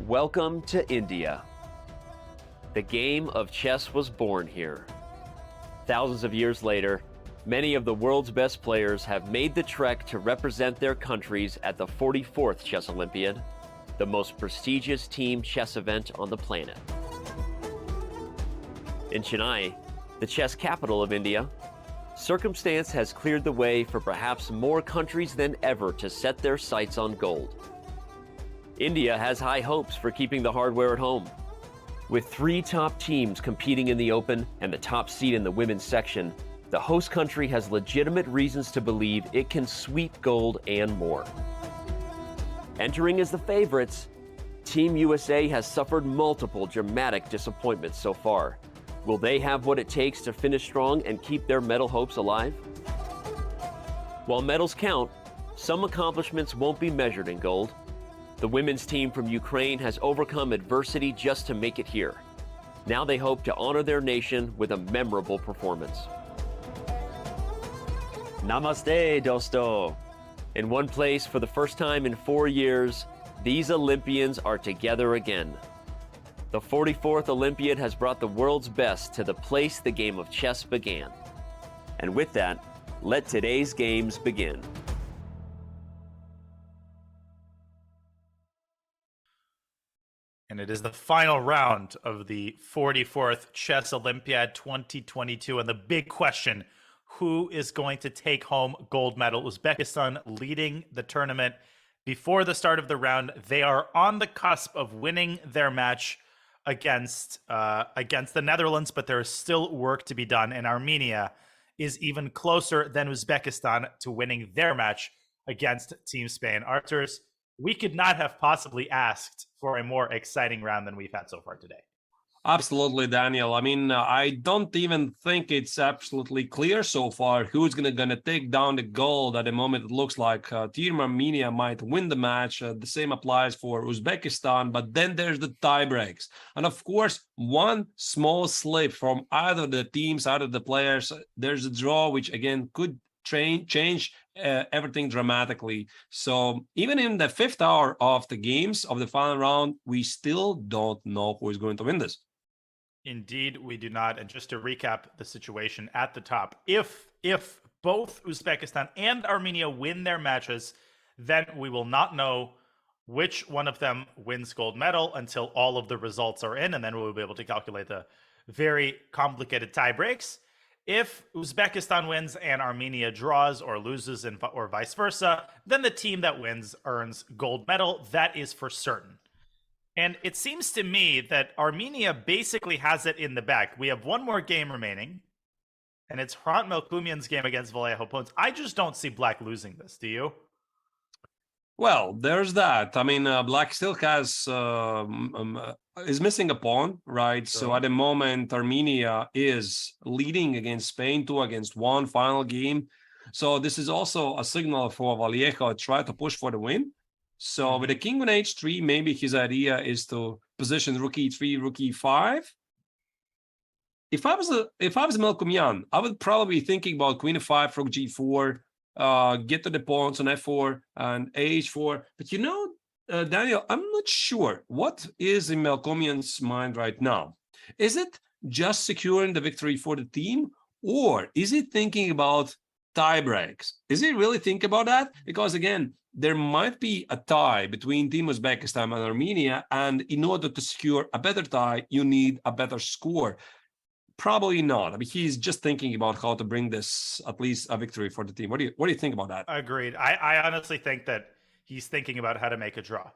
Welcome to India. The game of chess was born here. Thousands of years later, many of the world's best players have made the trek to represent their countries at the 44th Chess Olympiad, the most prestigious team chess event on the planet. In Chennai, the chess capital of India, circumstance has cleared the way for perhaps more countries than ever to set their sights on gold. India has high hopes for keeping the hardware at home. With 3 top teams competing in the Open and the top seed in the women's section, the host country has legitimate reasons to believe it can sweep gold and more. Entering as the favorites, Team USA has suffered multiple dramatic disappointments so far. Will they have what it takes to finish strong and keep their medal hopes alive? While medals count, some accomplishments won't be measured in gold. The women's team from Ukraine has overcome adversity just to make it here. Now they hope to honor their nation with a memorable performance. Namaste, dosto. In one place for the first time in 4 years, these Olympians are together again. The 44th Olympiad has brought the world's best to the place the game of chess began. And with that, let today's games begin. And it is the final round of the 44th Chess Olympiad 2022. And the big question, who is going to take home gold medal? Uzbekistan leading the tournament. Before the start of the round, they are on the cusp of winning their match against the Netherlands, but there is still work to be done. And Armenia is even closer than Uzbekistan to winning their match against Team Spain. Arturs, we could not have possibly asked for a more exciting round than we've had so far today. Absolutely, Daniel. I mean, I don't even think it's absolutely clear so far who's gonna take down the gold. At the moment, it looks like Team Armenia might win the match. The same applies for Uzbekistan, but then there's the tie breaks. And of course, one small slip from either the teams, either the players, there's a draw, which again could change everything dramatically. So even in the 5th hour of the games of the final round, we still don't know who is going to win this. Indeed, we do not. And just to recap the situation at the top, if both Uzbekistan and Armenia win their matches, then we will not know which one of them wins gold medal until all of the results are in, and then we'll be able to calculate the very complicated tie breaks. If Uzbekistan wins and Armenia draws or loses or vice versa, then the team that wins earns gold medal. That is for certain. And it seems to me that Armenia basically has it in the bag. We have one more game remaining, and it's Hrant Melkumian's game against Vallejo Pons. I just don't see Black losing this. Do you? Well, there's that. I mean, Black still has is missing a pawn, right? So at the moment, Armenia is leading against Spain 2-1 final game. So this is also a signal for Vallejo to try to push for the win. So with the king on h3, maybe his idea is to position rook e3, rook e5. If I was Melkumian, I would probably be thinking about queen f5, rook g4, get to the pawns on f4 and h4. But you know, Daniel, I'm not sure what is in Melkumian's mind right now. Is it just securing the victory for the team, or is he thinking about tie breaks? Is he really thinking about that? Because again, there might be a tie between Team Uzbekistan and Armenia, and in order to secure a better tie, you need a better score. Probably not. I mean, he's just thinking about how to bring this at least a victory for the team. What do you think about that? Agreed. I honestly think that he's thinking about how to make a draw.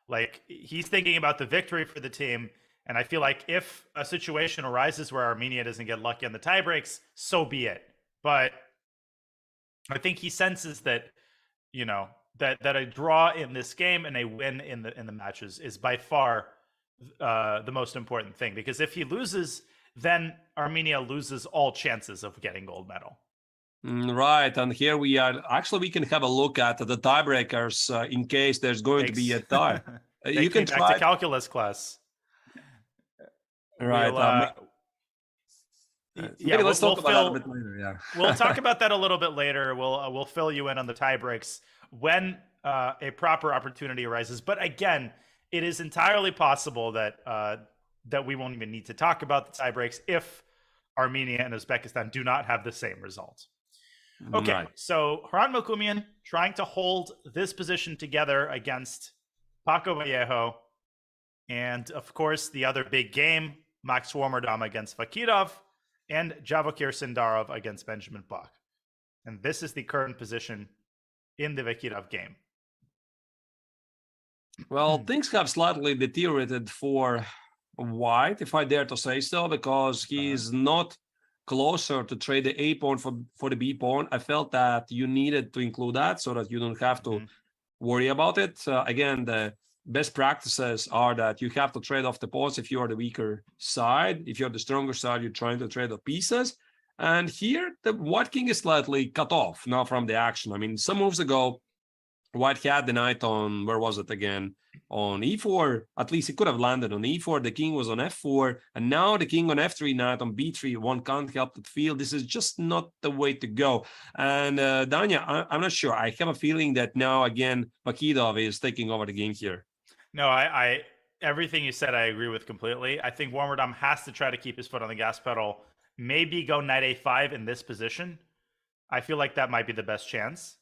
Like, he's thinking about the victory for the team, and I feel like if a situation arises where Armenia doesn't get lucky on the tie breaks, so be it. But I think he senses that, you know, that a draw in this game and a win in the matches is by far the most important thing. Because if he loses, then Armenia loses all chances of getting gold medal. Right, and here we are. Actually, we can have a look at the tiebreakers in case there's going to be a tie. You can back try to calculus class. Right. Let's talk about that a bit later. Yeah, we'll talk about that a little bit later. We'll fill you in on the tie breaks when a proper opportunity arises. But again, it is entirely possible that that we won't even need to talk about the tiebreaks if Armenia and Uzbekistan do not have the same result. Okay, Right. so Hrant Mukhumian trying to hold this position together against Paco Vallejo. And of course, the other big game, Max Warmerdam against Vakirov and Javokir Sindarov against Benjamin Bach. And this is the current position in the Vakirov game. Well, things have slightly deteriorated for White, if I dare to say so, because he is not closer to trade the A pawn for the B pawn. I felt that you needed to include that so that you don't have to worry about it. Again, the best practices are that you have to trade off the pawns if you are the weaker side. If you're the stronger side, you're trying to trade off pieces. And here, the White king is slightly cut off now from the action. I mean, some moves ago, White had the knight on, where was it again? On e4, at least it could have landed on e4. The king was on f4, and now the king on f3, knight on b3. One can't help but feel this is just not the way to go. And Danya, I'm not sure. I have a feeling that now again, Vakirov is taking over the game here. No, I everything you said, I agree with completely. I think Warmerdam has to try to keep his foot on the gas pedal. Maybe go knight a5 in this position. I feel like that might be the best chance.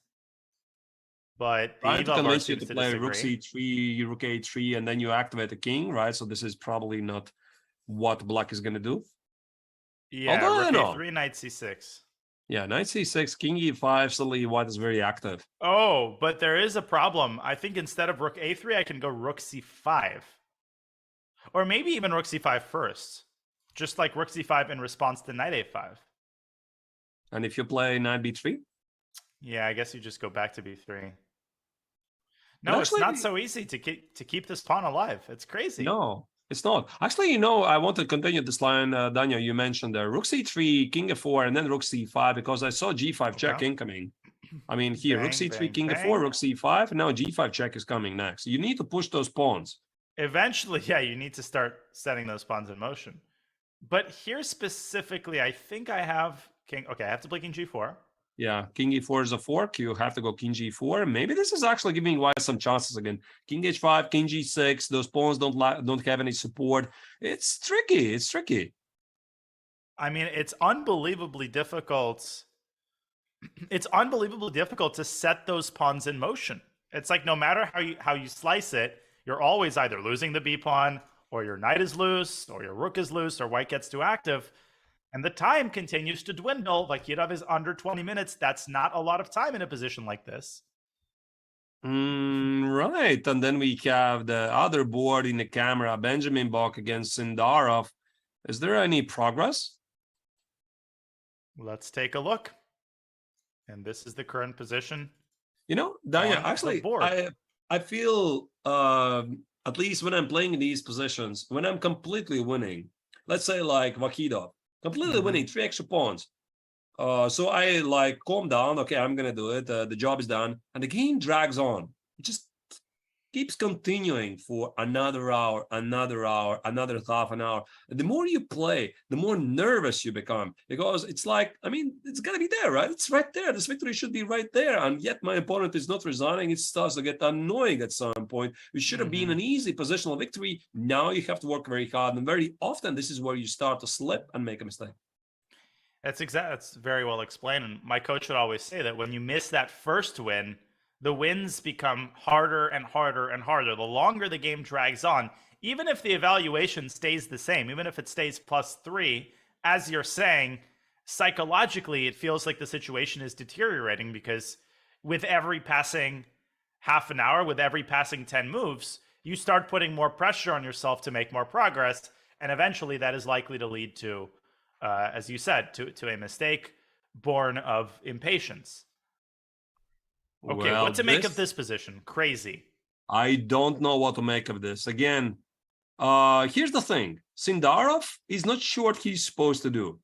But Trying to convince you seems to to play disagree. rook c3, rook a3, and then you activate the king, right? So this is probably not what black is going to do. Yeah, Although, I rook don't know. a3, knight c6. Yeah, knight c6, king e5, suddenly White is very active. Oh, but there is a problem. I think instead of rook a3, I can go rook c5. Or maybe even rook c5 first. Just like rook c5 in response to knight a5. And if you play knight b3? Yeah, I guess you just go back to b3. No, But it's actually- not so easy to keep this pawn alive. It's crazy. No, it's not. Actually, I want to continue this line, Daniel. You mentioned rook c3, king f4, and then rook c5, because I saw g5 check incoming. I mean, here, rook Bang, c3, bang, king bang. f4, rook c5, and now g5 check is coming next. You need to push those pawns. Eventually, yeah, you need to start setting those pawns in motion. But here specifically, I think I have king. Okay, I have to play king g4. Yeah, king e4 is a fork. You have to go king g4. Maybe this is actually giving White some chances again. King h5, king g6. Those pawns don't have any support. It's tricky. It's tricky. I mean, it's unbelievably difficult. It's unbelievably difficult to set those pawns in motion. It's like no matter how you slice it, you're always either losing the b pawn, or your knight is loose, or your rook is loose, or White gets too active. And the time continues to dwindle. Vakirov is under 20 minutes. That's not a lot of time in a position like this. Right. And then we have the other board in the camera, Benjamin Bach against Sindarov. Is there any progress? Let's take a look. And this is the current position. You know, Danya, on the actually, board. I feel, at least when I'm playing in these positions, when I'm completely winning, let's say like Vakirov, completely winning 3 extra pawns. So I like calm down. Okay, I'm gonna do it. The job is done, and the game drags on. It just keeps continuing for another hour, another half an hour. The more you play, the more nervous you become, because it's like, I mean, it's gotta be there, right? It's right there. This victory should be right there, and yet my opponent is not resigning. It starts to get annoying at some point. It should have been an easy positional victory. Now you have to work very hard, and very often this is where you start to slip and make a mistake. That's very well explained. And my coach would always say that when you miss that first win, the wins become harder and harder and harder. The longer the game drags on, even if the evaluation stays the same, even if it stays +3, as you're saying, psychologically, it feels like the situation is deteriorating, because with every passing half an hour, with every passing 10 moves, you start putting more pressure on yourself to make more progress. And eventually that is likely to lead to, as you said, to a mistake born of impatience. Okay, Well, what to make of this position? Crazy. I don't know what to make of this. Again, here's the thing. Sindarov is not sure what he's supposed to do.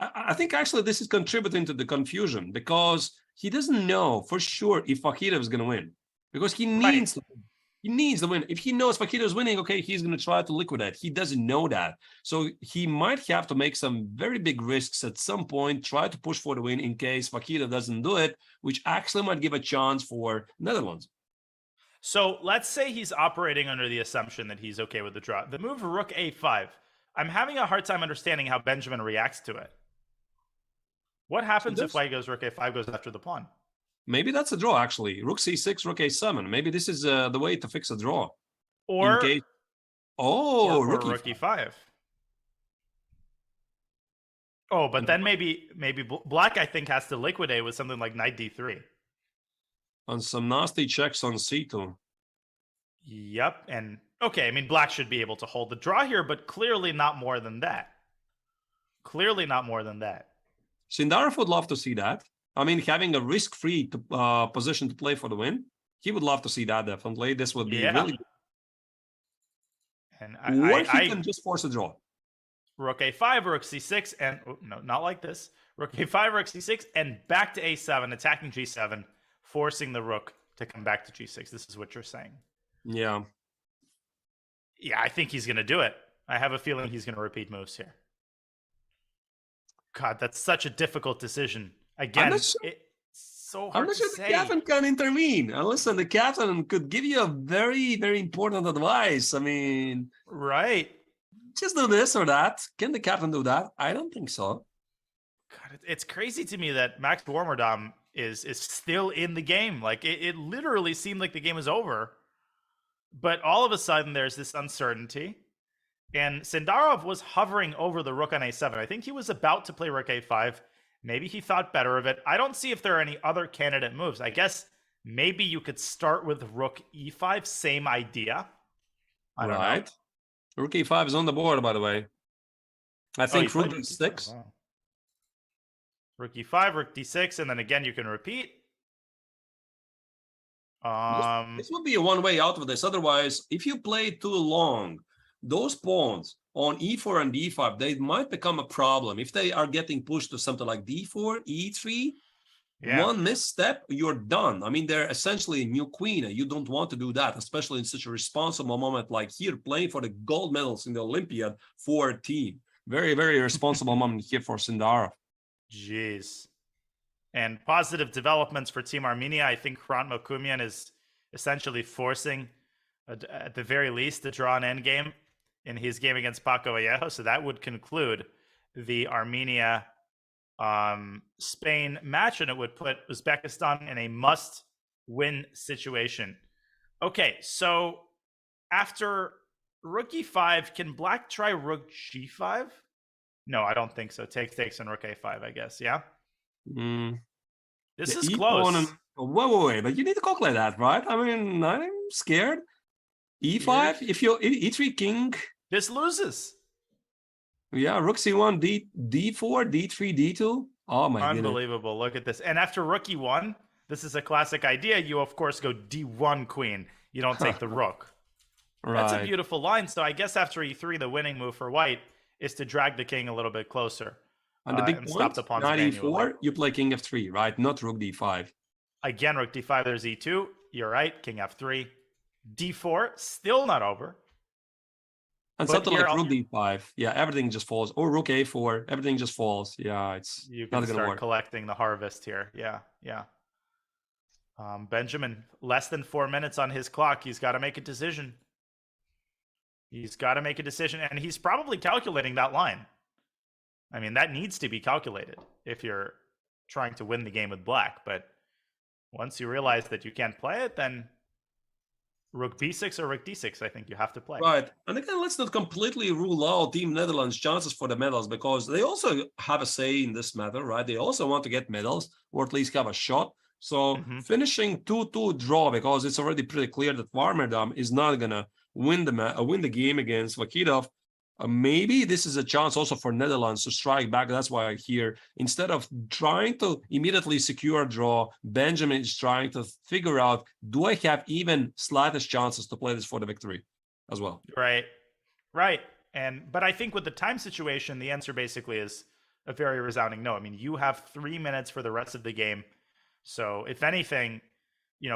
I think actually this is contributing to the confusion, because he doesn't know for sure if Vakirov is going to win, because he needs to win. He needs the win. If he knows Vakirov is winning, okay, he's going to try to liquidate. He doesn't know that. So he might have to make some very big risks at some point, try to push for the win in case Vakirov doesn't do it, which actually might give a chance for Netherlands. So let's say he's operating under the assumption that he's okay with the draw. The move rook a5. I'm having a hard time understanding how Benjamin reacts to it. What happens if white goes rook a5 goes after the pawn? Maybe that's a draw, actually. Rook c6, rook a7. Maybe this is the way to fix a draw. Or, rook e5. Oh, but then maybe black, I think, has to liquidate with something like knight d3. On some nasty checks on c2. Yep. And okay, I mean, black should be able to hold the draw here, but clearly not more than that. Clearly not more than that. Sindarov would love to see that. I mean, having a risk-free position to play for the win, he would love to see that, definitely. This would be really good. And or he can just force a draw. Rook a5, rook c6, and no, not like this. Rook a5, rook c6, and back to a7, attacking g7, forcing the rook to come back to g6. This is what you're saying. Yeah. Yeah, I think he's going to do it. I have a feeling he's going to repeat moves here. God, that's such a difficult decision. Again, it's so hard I'm not to sure say. the captain can intervene. And listen, the captain could give you a very, very important advice. I mean... Right. Just do this or that. Can the captain do that? I don't think so. God, it's crazy to me that Max Warmerdam is still in the game. Like, it literally seemed like the game was over. But all of a sudden, there's this uncertainty. And Sindarov was hovering over the rook on a7. I think he was about to play rook a5. Maybe he thought better of it. I don't see if there are any other candidate moves. I guess maybe you could start with rook e5. Same idea. I don't know. Rook e5 is on the board, by the way. I think rook d6. Wow. Rook e5, rook d6, and then again you can repeat. This would be a one-way out of this. Otherwise, if you play too long, those pawns on e4 and d5, they might become a problem. If they are getting pushed to something like d4, e3, one misstep, you're done. I mean, they're essentially a new queen, and you don't want to do that, especially in such a responsible moment like here, playing for the gold medals in the Olympiad for a team. Very, very responsible moment here for Sindarov. Jeez. And positive developments for Team Armenia. I think Hrant Mokumian is essentially forcing, at the very least, to draw an endgame in his game against Paco Vallejo. So that would conclude the Armenia Spain match, and it would put Uzbekistan in a must-win situation. Okay, so after rook e5, can black try rook g5? No, I don't think so. Takes and rook a5, I guess. Yeah. This is close. Wait, but you need to calculate that, right? I mean, I'm scared. E5, if you e3 king, this loses. Yeah, rook c1, d4, d3, d2. Oh my goodness. Unbelievable. Look at this. And after rook e1, this is a classic idea. You, of course, go d1 queen. You don't take the rook. Right. That's a beautiful line. So I guess after e3, the winning move for white is to drag the king a little bit closer. And the big and point, stop the pawns knight manually. e4, you play king f3, right? Not rook d5. Again, rook d5, there's e2. You're right. King f3. d4, still not over. And But something here like I'll- rook d5. Yeah, everything just falls. Or rook a4, everything just falls. Yeah, it's You not can going to start work. collecting the harvest here. Yeah. Benjamin, less than 4 minutes on his clock. He's got to make a decision. And he's probably calculating that line. I mean, that needs to be calculated if you're trying to win the game with black. But once you realize that you can't play it, then rook b6 or rook d6, I think you have to play. Right. And again, let's not completely rule out Team Netherlands' chances for the medals, because they also have a say in this matter, right? They also want to get medals, or at least have a shot. So finishing 2-2 draw, because it's already pretty clear that Warmerdam is not going to win the game against Vakitov. Maybe this is a chance also for Netherlands to strike back. That's why here, instead of trying to immediately secure a draw, Benjamin is trying to figure out, do I have even slightest chances to play this for the victory as well? Right. But I think with the time situation, the answer basically is a very resounding no. I mean, you have 3 minutes for the rest of the game. So if anything,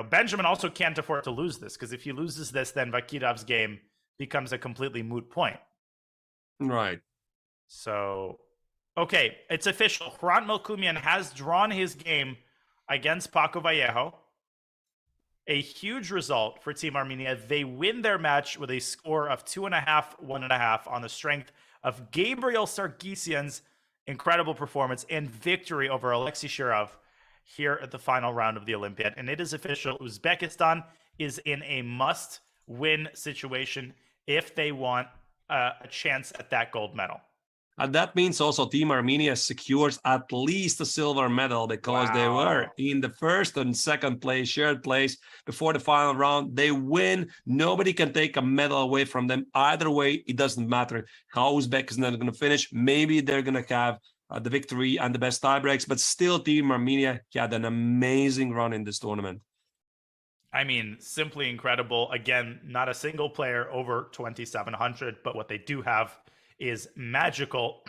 Benjamin also can't afford to lose this, because if he loses this, then Vakitov's game becomes a completely moot point. Right. So, okay, it's official. Hrant Melkumian has drawn his game against Paco Vallejo. A huge result for Team Armenia. They win their match with a score of 2.5, 1.5 on the strength of Gabriel Sargsyan's incredible performance and victory over Alexei Shirov here at the final round of the Olympiad. And it is official. Uzbekistan is in a must-win situation if they want a chance at that gold medal. And that means also Team Armenia secures at least a silver medal because they were in the first and second place, shared place before the final round. They win. Nobody can take a medal away from them. Either way, it doesn't matter how Uzbekistan are going to finish. Maybe they're going to have the victory and the best tiebreaks, but still Team Armenia had an amazing run in this tournament. I mean, simply incredible. Again, not a single player over 2,700, but what they do have is magical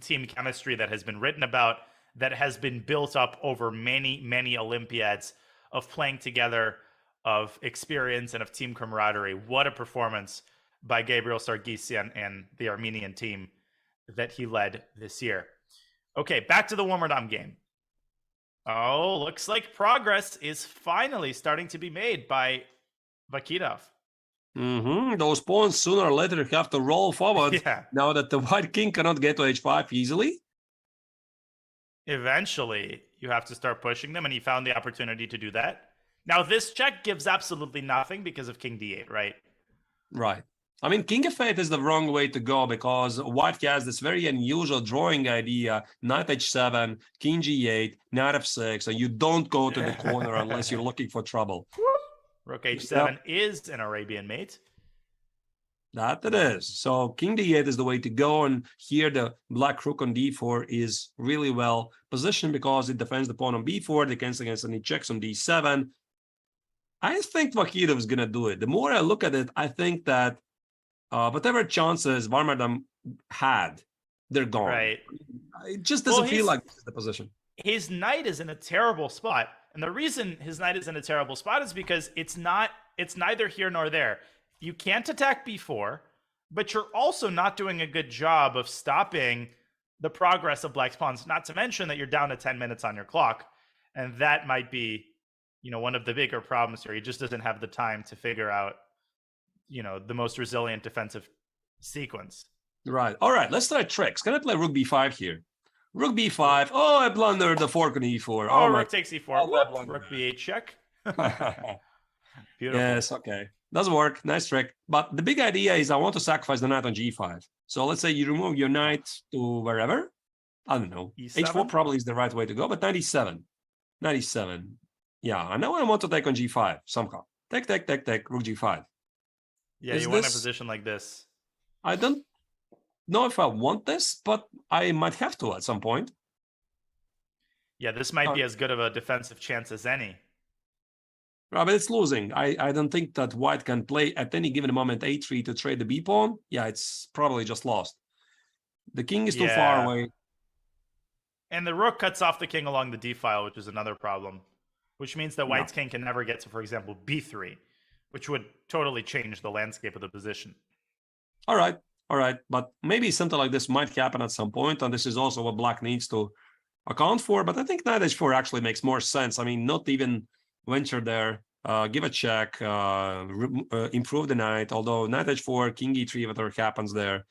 team chemistry that has been written about, that has been built up over many, many Olympiads of playing together, of experience, and of team camaraderie. What a performance by Gabriel Sargsyan and the Armenian team that he led this year. Okay, back to the Warmerdam game. Oh, looks like progress is finally starting to be made by Vakitov. Those pawns sooner or later have to roll forward. Now that the white king cannot get to h5 easily. Eventually, you have to start pushing them, and he found the opportunity to do that. Now, this check gives absolutely nothing because of king d8, right? Right. I mean, king f8 is the wrong way to go because white has this very unusual drawing idea, knight h7, king g8, knight f6, and you don't go to the corner unless you're looking for trouble. Rook h7 is an Arabian mate. That it is. So king d8 is the way to go, and here the black rook on d4 is really well positioned because it defends the pawn on b4, defends against any checks on d7. I think Vakitov is going to do it. The more I look at it, I think that whatever chances Warmerdam had, they're gone. Right. It just doesn't feel like this is the position. His knight is in a terrible spot. And the reason his knight is in a terrible spot is because it's neither here nor there. You can't attack b4, but you're also not doing a good job of stopping the progress of black's pawns, not to mention that you're down to 10 minutes on your clock. And that might be, one of the bigger problems here. He just doesn't have the time to figure out, the most resilient defensive sequence. Right. All right, let's try tricks. Can I play rook b5 here? Rook b5. Oh, I blundered the fork on e4. Oh, rook takes e4. Rook b8 check. Beautiful. Yes, okay. Doesn't work. Nice trick. But the big idea is I want to sacrifice the knight on g5. So let's say you remove your knight to wherever. I don't know. E7? h4 probably is the right way to go, but 97. 97. Yeah, and now I want to take on g5 somehow. Take, rook g5. Yeah, you want a position like this. I don't know if I want this, but I might have to at some point. Yeah, this might be as good of a defensive chance as any. Right, but it's losing. I don't think that white can play at any given moment a3 to trade the b pawn. Yeah, it's probably just lost. The king is too far away. And the rook cuts off the king along the d file, which is another problem. Which means that white's king can never get to, for example, b3, which would totally change the landscape of the position. All right. But maybe something like this might happen at some point, and this is also what black needs to account for. But I think knight h4 actually makes more sense. I mean, not even venture there, give a check, improve the knight, although knight h4, king e3, whatever happens there.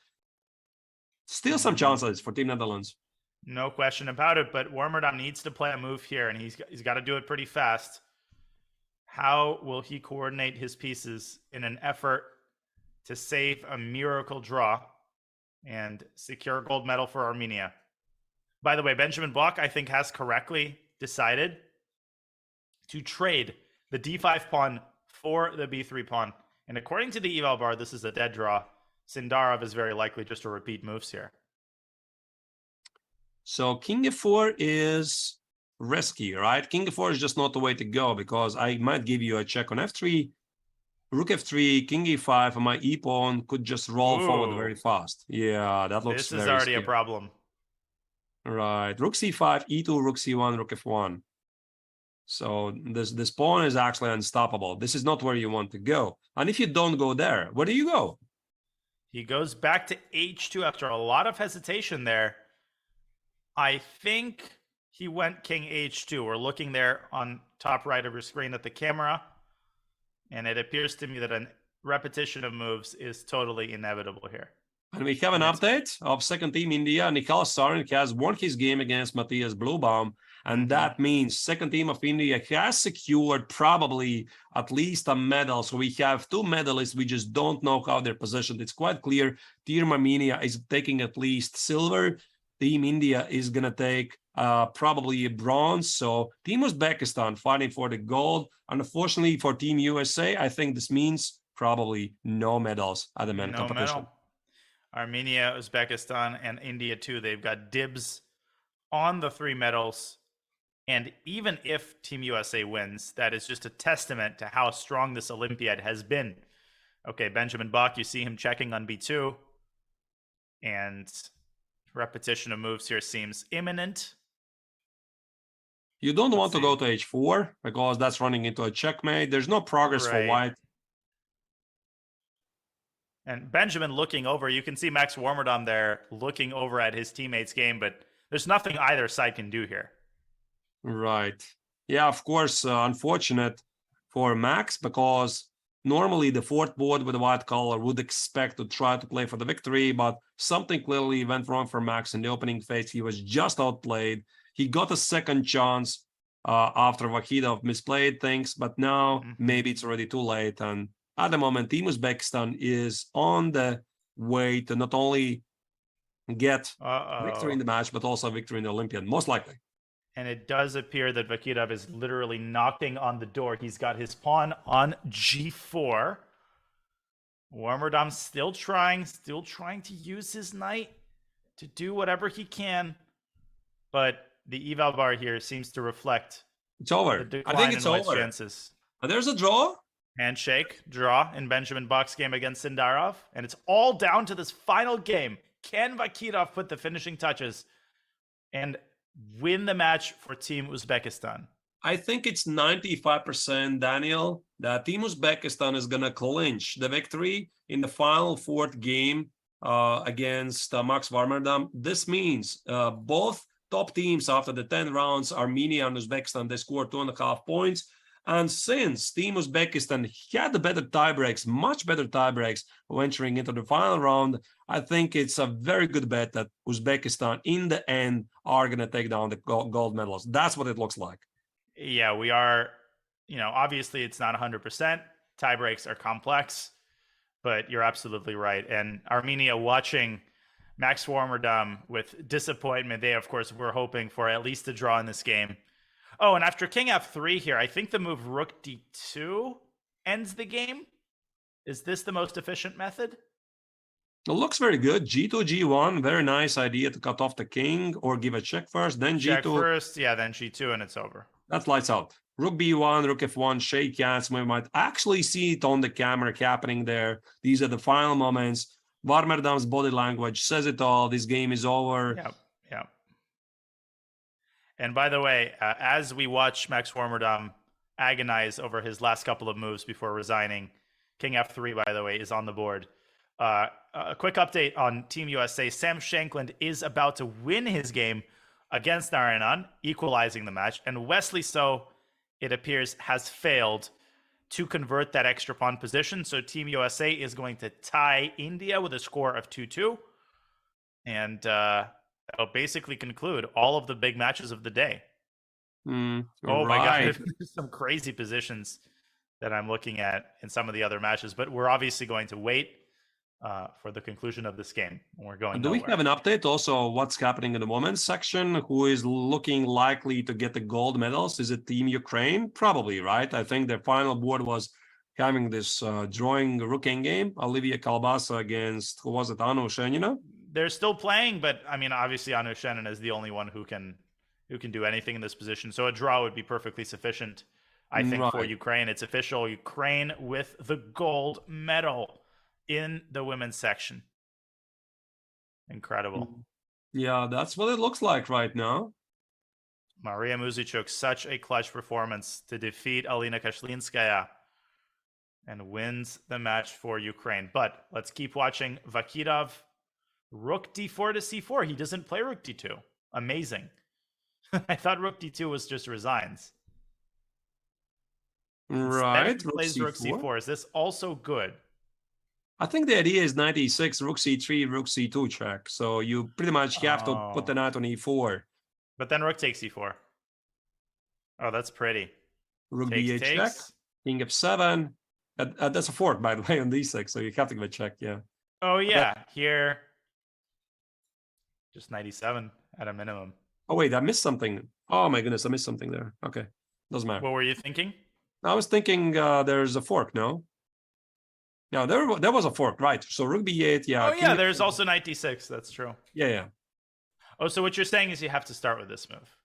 Still some chances for Team Netherlands. No question about it, but Warmerdam needs to play a move here, and he's got to do it pretty fast. How will he coordinate his pieces in an effort to save a miracle draw and secure a gold medal for Armenia? By the way, Benjamin Block, I think, has correctly decided to trade the d5 pawn for the b3 pawn. And according to the eval bar, this is a dead draw. Sindarov is very likely just to repeat moves here. So king f4 is risky, right? King f4 is just not the way to go because I might give you a check on f3, rook f3, king e5, and my e-pawn could just roll forward very fast. Yeah, that looks This is already a problem. Right. Rook c5, e2, rook c1, rook f1. So this pawn is actually unstoppable. This is not where you want to go. And if you don't go there, where do you go? He goes back to h2 after a lot of hesitation there. I think he went king h2. We're looking there on top right of your screen at the camera. And it appears to me that a repetition of moves is totally inevitable here. And we have an update of second team India. Nikal Sarin has won his game against Matthias Blubaum. And that means second team of India has secured probably at least a medal. So we have 2 medalists. We just don't know how they're positioned. It's quite clear. Team Armenia is taking at least silver. Team India is going to take probably a bronze. So Team Uzbekistan fighting for the gold. Unfortunately for Team USA, I think this means probably no medals at the men competition. Medal. Armenia, Uzbekistan, and India too. They've got dibs on the 3 medals. And even if Team USA wins, that is just a testament to how strong this Olympiad has been. Okay, Benjamin Bach, you see him checking on B2. And repetition of moves here seems imminent. You don't want to go to H4 because that's running into a checkmate. There's no progress for white. And Benjamin looking over, you can see Max Warmerdam there looking over at his teammate's game, but there's nothing either side can do here. Right. Yeah, of course, unfortunate for Max because normally the 4th board with the white color would expect to try to play for the victory, but something clearly went wrong for Max in the opening phase. He was just outplayed. He got a second chance after Vakhidov misplayed things, but now maybe it's already too late. And at the moment, Team Uzbekistan is on the way to not only get victory in the match, but also victory in the Olympiad, most likely. And it does appear that Vakhidov is literally knocking on the door. He's got his pawn on G4. Warmerdam still trying to use his knight to do whatever he can. But the eval bar here seems to reflect it's over. I think it's over. Chances. There's a draw. Handshake, draw in Benjamin Bach's game against Sindarov. And it's all down to this final game. Can Vakhidov put the finishing touches and win the match for Team Uzbekistan? I think it's 95%, Daniel, that Team Uzbekistan is going to clinch the victory in the final 4th game against Max Warmerdam. This means both top teams after the 10 rounds, Armenia and Uzbekistan, they scored 2.5 points. And since Team Uzbekistan had the better tiebreaks, much better tiebreaks venturing into the final round, I think it's a very good bet that Uzbekistan in the end are going to take down the gold medals. That's what it looks like. Yeah, we are, obviously it's not 100%. Tiebreaks are complex, but you're absolutely right. And Armenia watching Max Warmerdam with disappointment. They, of course, were hoping for at least a draw in this game. Oh, and after King F3 here, I think the move Rook D2 ends the game. Is this the most efficient method? It looks very good. G2, G1, very nice idea to cut off the king or give a check first, then Check G2. first, yeah, then G2, and it's over. That's lights out. Rook B1, Rook F1, shake hands. We might actually see it on the camera happening there. These are the final moments. Warmerdam's body language says it all. This game is over. Yep. And by the way, as we watch Max Warmerdam agonize over his last couple of moves before resigning, King F3, by the way, is on the board. A quick update on Team USA. Sam Shankland is about to win his game against Narayanan, equalizing the match. And Wesley So, it appears, has failed to convert that extra pawn position. So Team USA is going to tie India with a score of 2-2. And that'll basically conclude all of the big matches of the day. My God, there's some crazy positions that I'm looking at in some of the other matches, but we're obviously going to wait for the conclusion of this game. We're going. Do we have an update also what's happening in the women's section? Who is looking likely to get the gold medals? Is it Team Ukraine? Probably, right? I think their final board was having this drawing rook game. Olivia Kalbasa against, who was it, Anu Shenina? They're still playing, but I mean, obviously Anu Shenin is the only one who can do anything in this position. So a draw would be perfectly sufficient, I think, for Ukraine. It's official. Ukraine with the gold medal in the women's section. Incredible. Yeah, that's what it looks like right now. Maria Muzichuk, such a clutch performance to defeat Alina Kashlinskaya and wins the match for Ukraine. But let's keep watching. Vakhidov, Rook D4 to C4. He doesn't play Rook D2. Amazing. I thought Rook D2 was just resigns. Right. Instead, he plays rook c4. Is this also good? I think the idea is knight e6, rook c3, rook c2 check. So you pretty much have to put the knight on e4. But then rook takes e4. Oh, that's pretty. Rook b8 check, king f7. That's a fork, by the way, on d6, so you have to give a check, yeah. Oh, yeah. Here, just knight e7 at a minimum. Oh, wait, I missed something. Oh, my goodness, I missed something there. Okay, doesn't matter. What were you thinking? I was thinking there's a fork, no? No, there was a fork, right. So rook b8, yeah. Oh, yeah, there's also knight d6. That's true. Yeah. Oh, so what you're saying is you have to start with this move.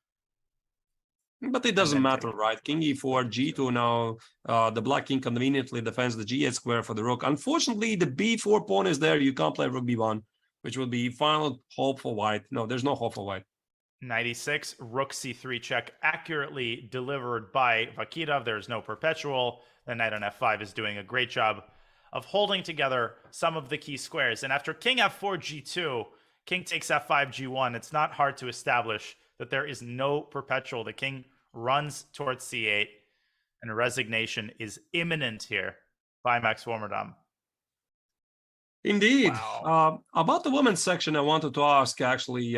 But it doesn't matter, right? King e4, g2 now. The black king conveniently defends the g8 square for the rook. Unfortunately, the b4 pawn is there. You can't play rook b1, which would be final hope for white. No, there's no hope for white. Knight e6, rook c3 check, accurately delivered by Vakitov. There's no perpetual. The knight on f5 is doing a great job of holding together some of the key squares. And after king f4, g2, king takes f5, g1, it's not hard to establish that there is no perpetual. The king runs towards c8, and resignation is imminent here by Max Warmerdam. Indeed. Wow. About the women's section, I wanted to ask, actually,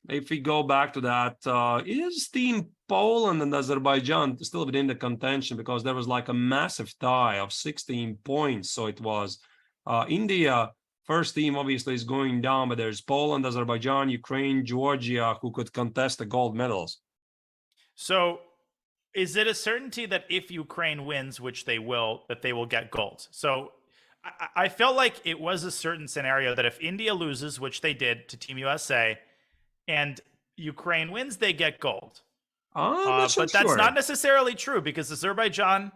if we go back to that, is Team Poland and Azerbaijan still within the contention? Because there was like a massive tie of 16 points. So it was India, first team obviously is going down, but there's Poland, Azerbaijan, Ukraine, Georgia, who could contest the gold medals. So is it a certainty that if Ukraine wins, which they will, that they will get gold? So I felt like it was a certain scenario that if India loses, which they did to Team USA, and Ukraine wins, they get gold. But that's not necessarily true, because Azerbaijan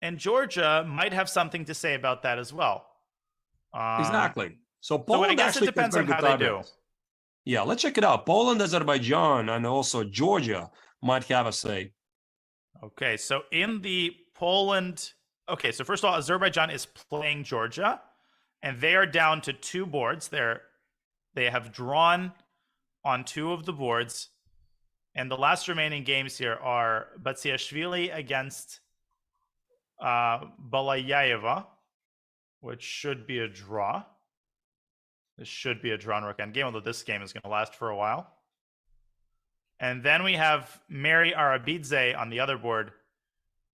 and Georgia might have something to say about that as well. Exactly. So Poland I guess it depends on how they do. Yeah, let's check it out. Poland, Azerbaijan, and also Georgia might have a say. Okay, so in the Poland... Okay, so first of all, Azerbaijan is playing Georgia, and they are down to 2 boards. They have drawn on 2 of the boards, and the last remaining games here are Batsiashvili against Balayeva, which should be a draw. This should be a drawn rook endgame, although this game is going to last for a while. And then we have Mary Arabidze on the other board,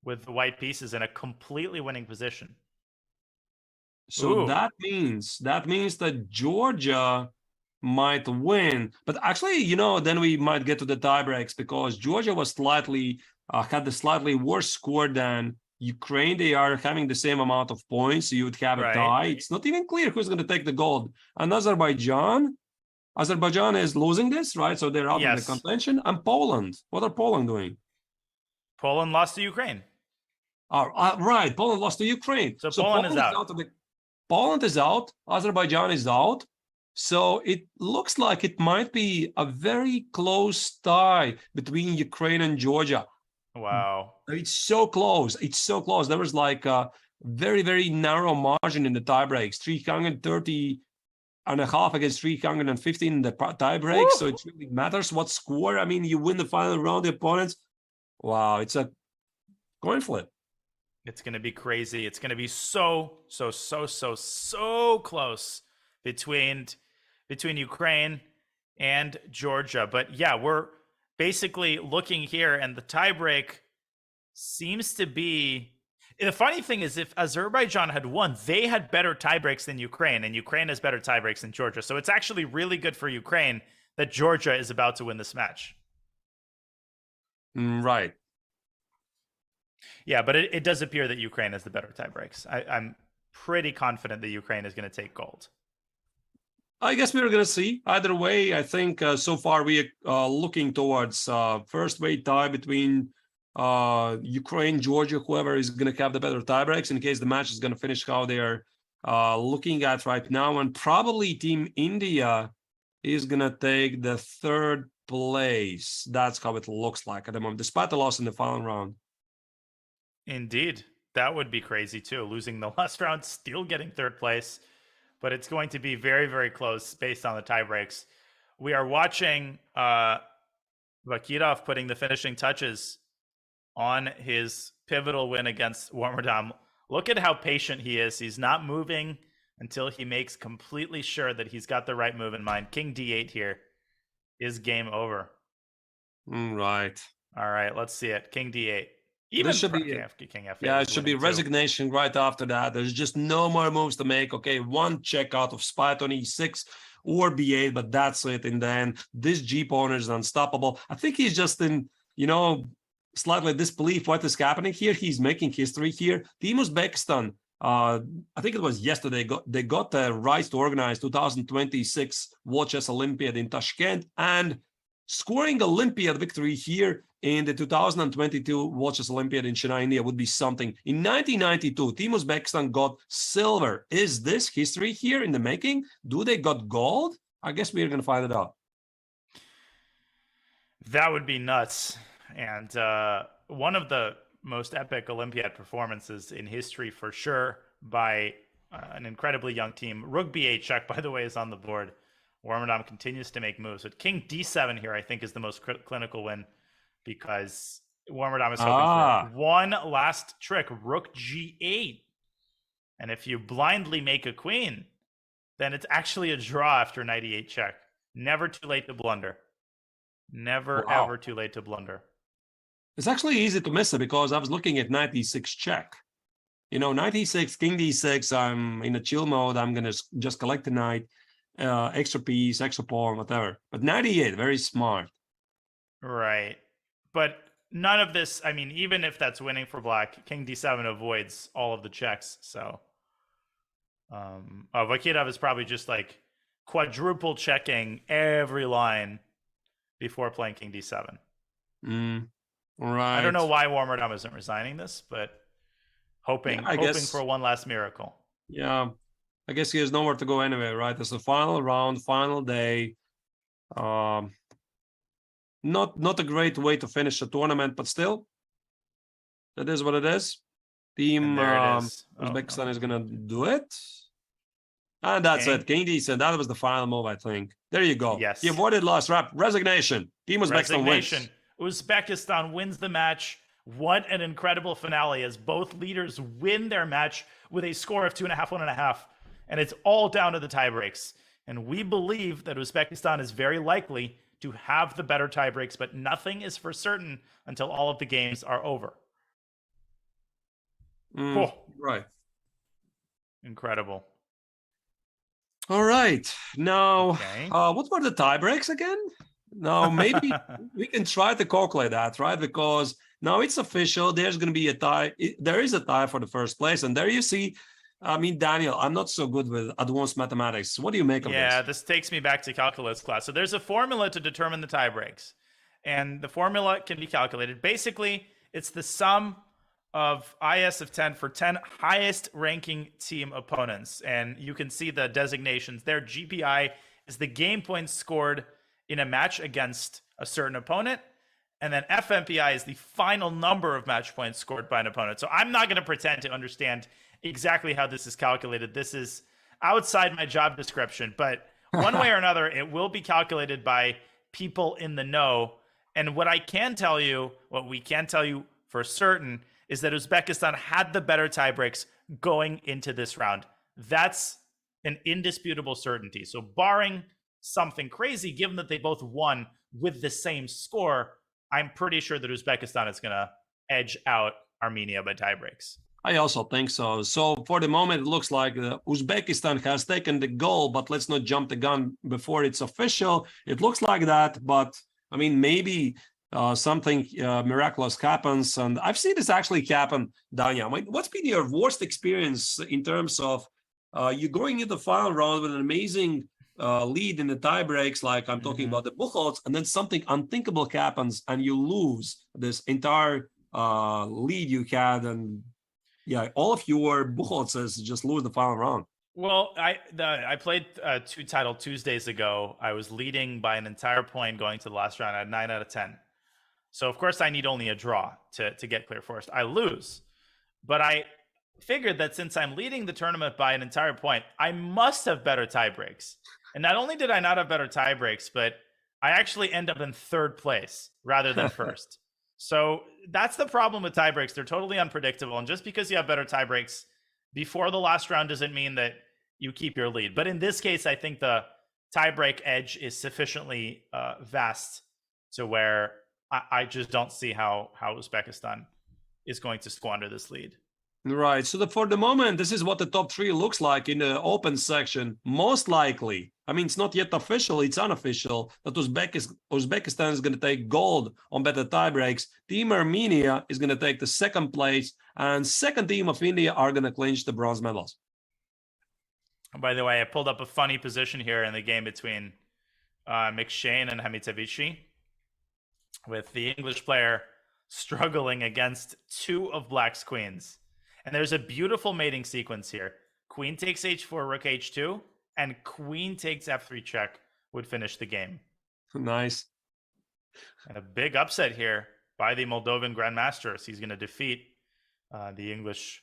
with the white pieces in a completely winning position. So that means that Georgia might win. But actually, then we might get to the tie breaks, because Georgia was had the slightly worse score than Ukraine. They are having the same amount of points. So you would have a tie. It's not even clear who's going to take the gold. And Azerbaijan is losing this, right? So they're out in the contention. And Poland, what are Poland doing? Poland lost to Ukraine. Right, Poland lost to Ukraine. So Poland is out. Poland is out. Azerbaijan is out. So it looks like it might be a very close tie between Ukraine and Georgia. Wow. It's so close. It's so close. There was like a very, very narrow margin in the tie breaks. 330 and a half against 315 in the tie break. So it really matters what score. I mean, you win the final round, the opponents. Wow, it's a coin flip. It's going to be crazy. It's going to be so close between Ukraine and Georgia. But yeah, we're basically looking here, and the tiebreak seems to be... The funny thing is, if Azerbaijan had won, they had better tiebreaks than Ukraine, and Ukraine has better tiebreaks than Georgia. So it's actually really good for Ukraine that Georgia is about to win this match. Right. Yeah, but it does appear that Ukraine has the better tiebreaks. I'm pretty confident that Ukraine is going to take gold. I guess we're going to see. Either way, I think so far we are looking towards first way tie between Ukraine, Georgia, whoever is going to have the better tiebreaks, in case the match is going to finish how they are looking at right now. And probably Team India is going to take the 3rd place. That's how it looks like at the moment, despite the loss in the final round. Indeed. That would be crazy too. Losing the last round, still getting 3rd place. But it's going to be very, very close based on the tie breaks. We are watching Vakitov putting the finishing touches on his pivotal win against Warmerdam, look at how patient he is. He's not moving until he makes completely sure that he's got the right move in mind. King D8 here is game over. Right. All right, let's see it. King D8. This should be King F8. Yeah, it should be resignation right after that. There's just no more moves to make. Okay, one check out of spite on E6 or B8, but that's it. And then this G pawn is unstoppable. I think he's just in, slightly disbelief what is happening here. He's making history here. Team Uzbekistan, I think it was yesterday, they got the right to organize 2026 World Chess Olympiad in Tashkent, and scoring Olympiad victory here in the 2022 World Chess Olympiad in Chennai, India would be something. In 1992, Team Uzbekistan got silver. Is this history here in the making? Do they got gold? I guess we're going to find it out. That would be nuts. And one of the most epic Olympiad performances in history for sure by an incredibly young team. Rook B8 check, by the way, is on the board. Warmerdam continues to make moves. But King D7 here, I think, is the most clinical win, because Warmerdam is hoping for one last trick, Rook G8. And if you blindly make a queen, then it's actually a draw after knight E8 check. Never too late to blunder. Never, ever too late to blunder. It's actually easy to miss it because I was looking at knight E6 check. Knight E6, King D6, I'm in a chill mode. I'm going to just collect the knight, extra piece, extra pawn, whatever. But knight E8, very smart. Right. But none of this, even if that's winning for black, King D7 avoids all of the checks. So Vakitov is probably just like quadruple checking every line before playing King D7. Right. I don't know why Warmerdam isn't resigning this, but hoping for one last miracle. Yeah. I guess he has nowhere to go anyway, right? It's the final round, final day. Not a great way to finish a tournament, but still, that is what it is. Team Uzbekistan is gonna do it, and that's it. King D7. That was the final move, I think. There you go. Yes. You avoided last rap. Resignation. Team Uzbekistan wins. Uzbekistan wins the match. What an incredible finale as both leaders win their match with a score of 2.5, 1.5, and it's all down to the tie breaks. And we believe that Uzbekistan is very likely to have the better tie breaks, but nothing is for certain until all of the games are over. Right. Incredible. All right. Now, what were the tie breaks again? Now, maybe we can try to calculate that, right? Because now it's official. There's going to be a tie. There is a tie for the first place. And there you see, Daniel, I'm not so good with advanced mathematics. What do you make of this? Yeah, this takes me back to calculus class. So there's a formula to determine the tie breaks. And the formula can be calculated. Basically, it's the sum of IS of 10 for 10 highest ranking team opponents. And you can see the designations there. GPI is the game points scored in a match against a certain opponent. And then FMPI is the final number of match points scored by an opponent. So I'm not going to pretend to understand exactly how this is calculated. This is outside my job description, but one way or another, it will be calculated by people in the know. And what we can tell you for certain is that Uzbekistan had the better tie breaks going into this round. That's an indisputable certainty. So barring something crazy, given that they both won with the same score, I'm pretty sure that Uzbekistan is going to edge out Armenia by tie breaks. I also think so. So for the moment, it looks like Uzbekistan has taken the goal, but let's not jump the gun before it's official. It looks like that, but maybe something miraculous happens. And I've seen this actually happen, Danya. What's been your worst experience in terms of you going into the final round with an amazing lead in the tie breaks, like I'm talking about the Buchholz, and then something unthinkable happens and you lose this entire lead you had, and all of your Buchholzes just lose the final round. Well, I played 2 Title Tuesdays ago. I was leading by an entire point going to the last round. I had 9 out of 10. So of course I need only a draw to get clear first. I lose, but I figured that since I'm leading the tournament by an entire point, I must have better tie breaks. And not only did I not have better tie breaks, but I actually end up in 3rd place rather than first. So that's the problem with tiebreaks. They're totally unpredictable. And just because you have better tiebreaks before the last round doesn't mean that you keep your lead. But in this case, I think the tiebreak edge is sufficiently vast to where I just don't see how Uzbekistan is going to squander this lead. Right. So for the moment, this is what the top 3 looks like in the open section. Most likely, I mean, it's not yet official, it's unofficial, that Uzbekistan is going to take gold on better tiebreaks. Team Armenia is going to take the second place, and second team of India are going to clinch the bronze medals. By the way, I pulled up a funny position here in the game between McShane and Hamitavici, with the English player struggling against 2 of Black's queens. And there's a beautiful mating sequence here. Queen takes h4, rook h2, and queen takes f3 check would finish the game. Nice. And a big upset here by the Moldovan Grandmaster, as he's going to defeat the English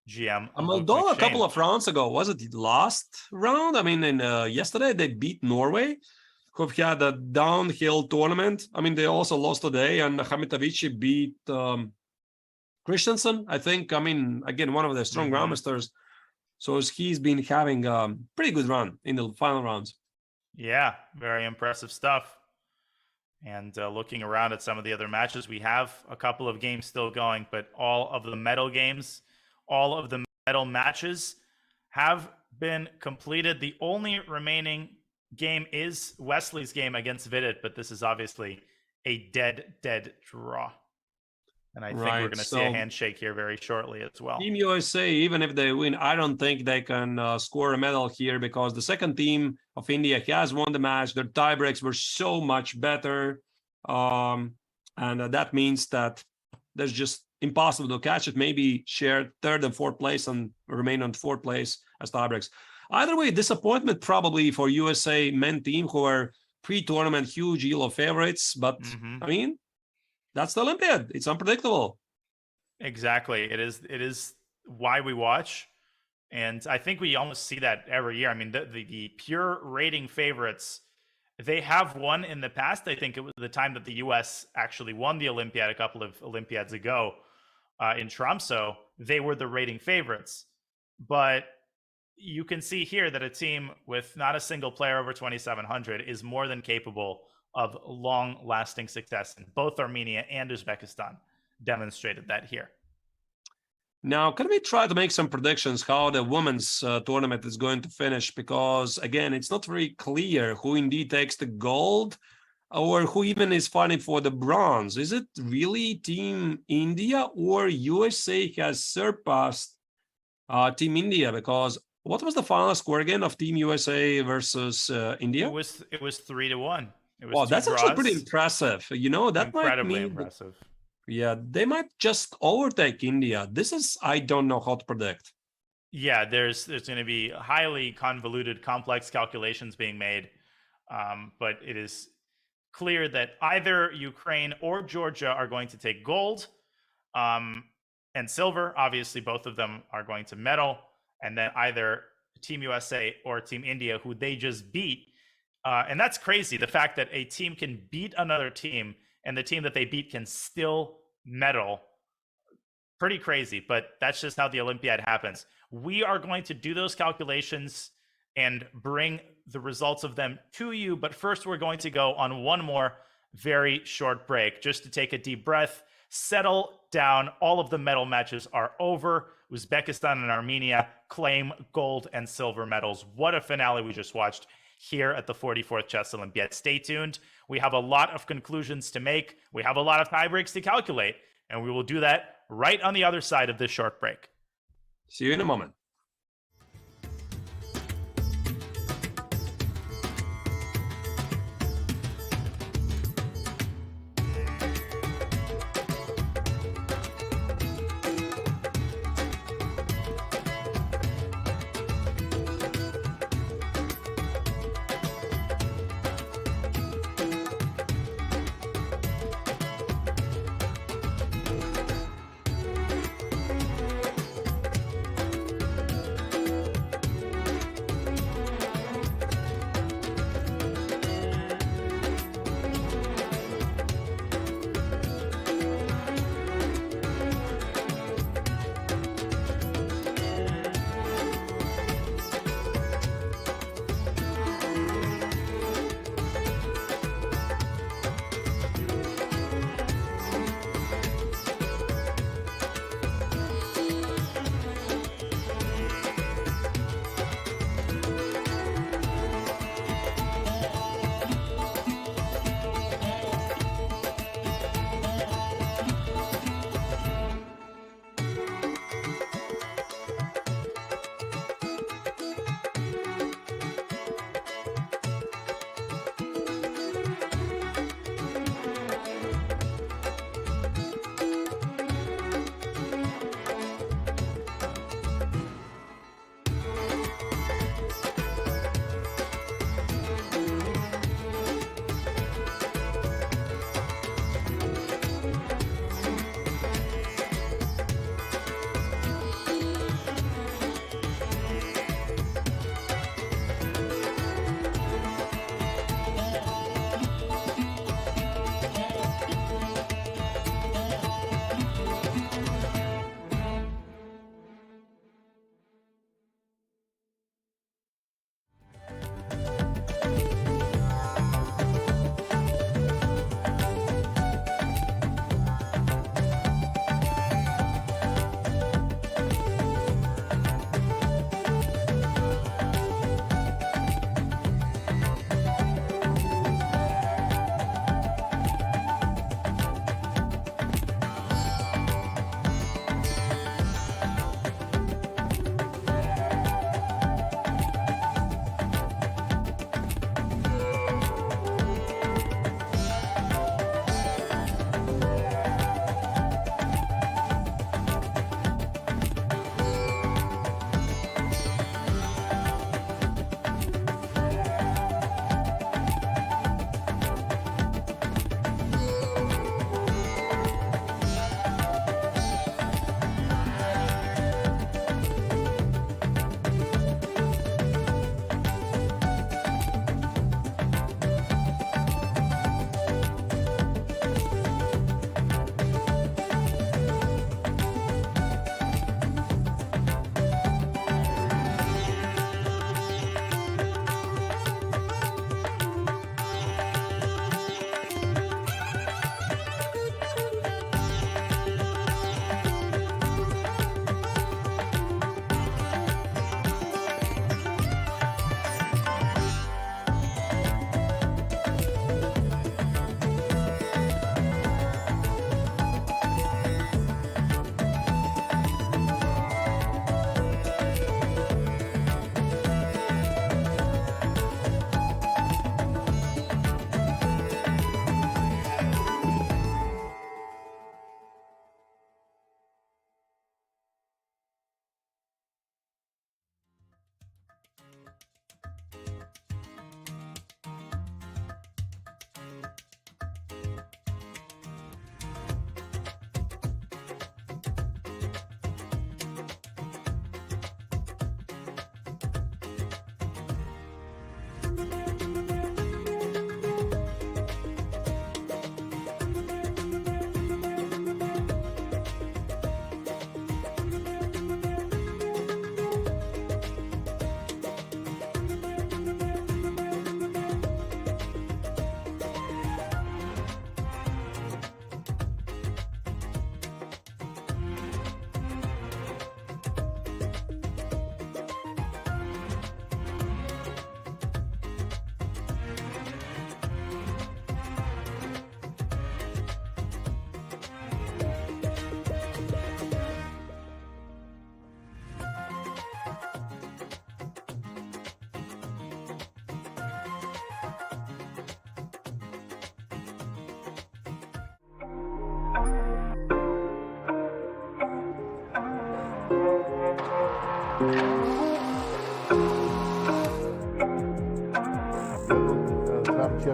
GM. Moldova a couple of rounds ago, was it the last round? I mean, yesterday they beat Norway, who had a downhill tournament. I mean, they also lost today, and Hamitavici beat Christensen, I think. I mean, again, one of the strong grandmasters. So he's been having a pretty good run in the final rounds. Yeah, very impressive stuff. And looking around at some of the other matches, we have a couple of games still going, but all of the medal games, all of the medal matches have been completed. The only remaining game is Wesley's game against Vidit, but this is obviously a dead draw. And I think we're going to see a handshake here very shortly as well. Team USA, even if they win, I don't think they can score a medal here, because the second team of India has won the match. Their tiebreaks were so much better. And that means that there's just impossible to catch it. Maybe share third and fourth place and remain on fourth place as tiebreaks. Either way, disappointment probably for USA men team, who are pre-tournament huge ELO favorites. But I mean, that's the Olympiad. It's unpredictable. Exactly. It is why we watch. And I think we almost see that every year. I mean, the pure rating favorites, they have won in the past. I think it was the time that the US actually won the Olympiad a couple of Olympiads ago in Tromsø. They were the rating favorites. But you can see here that a team with not a single player over 2,700 is more than capable of long-lasting success. And both Armenia and Uzbekistan demonstrated that here. Now, can we try to make some predictions how the women's tournament is going to finish? Because, again, it's not very clear who indeed takes the gold or who even is fighting for the bronze. Is it really Team India, or USA has surpassed Team India? Because what was the final score again of Team USA versus India? It was 3-1. Wow, that's actually pretty impressive. You know, that incredibly might mean impressive. Yeah, they might just overtake India. This is, I don't know how to predict. Yeah, there's going to be highly convoluted, complex calculations being made. But it is clear that either Ukraine or Georgia are going to take gold and silver. Obviously, both of them are going to medal. And then either Team USA or Team India, who they just beat. And that's crazy. The fact that a team can beat another team and the team that they beat can still medal. Pretty crazy, but that's just how the Olympiad happens. We are going to do those calculations and bring the results of them to you. But first, we're going to go on one more very short break just to take a deep breath, settle down. All of the medal matches are over. Uzbekistan and Armenia claim gold and silver medals. What a finale we just watched here at the 44th Chess Olympiad. Stay tuned. We have a lot of conclusions to make. We have a lot of tiebreaks to calculate, and we will do that right on the other side of this short break. See you in a moment.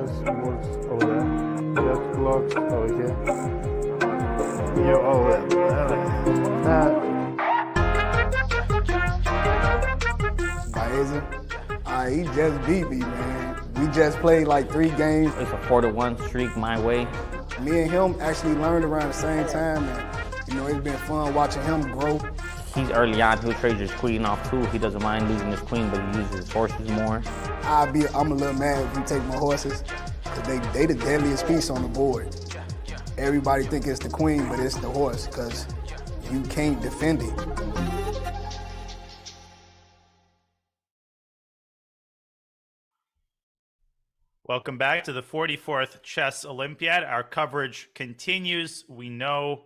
chess works over there. Chess clocks over here. You over Amazing. He just beat me, man. We just played like 3 games. It's a 4-1 streak my way. Me and him actually learned around the same time, and it's been fun watching him grow. He's early on, he'll trade his queen off too. He doesn't mind losing his queen, but he uses his horses more. I'm a little mad if you take my horses, because they the deadliest piece on the board. Everybody think it's the queen, but it's the horse, because you can't defend it. Welcome back to the 44th Chess Olympiad. Our coverage continues. We know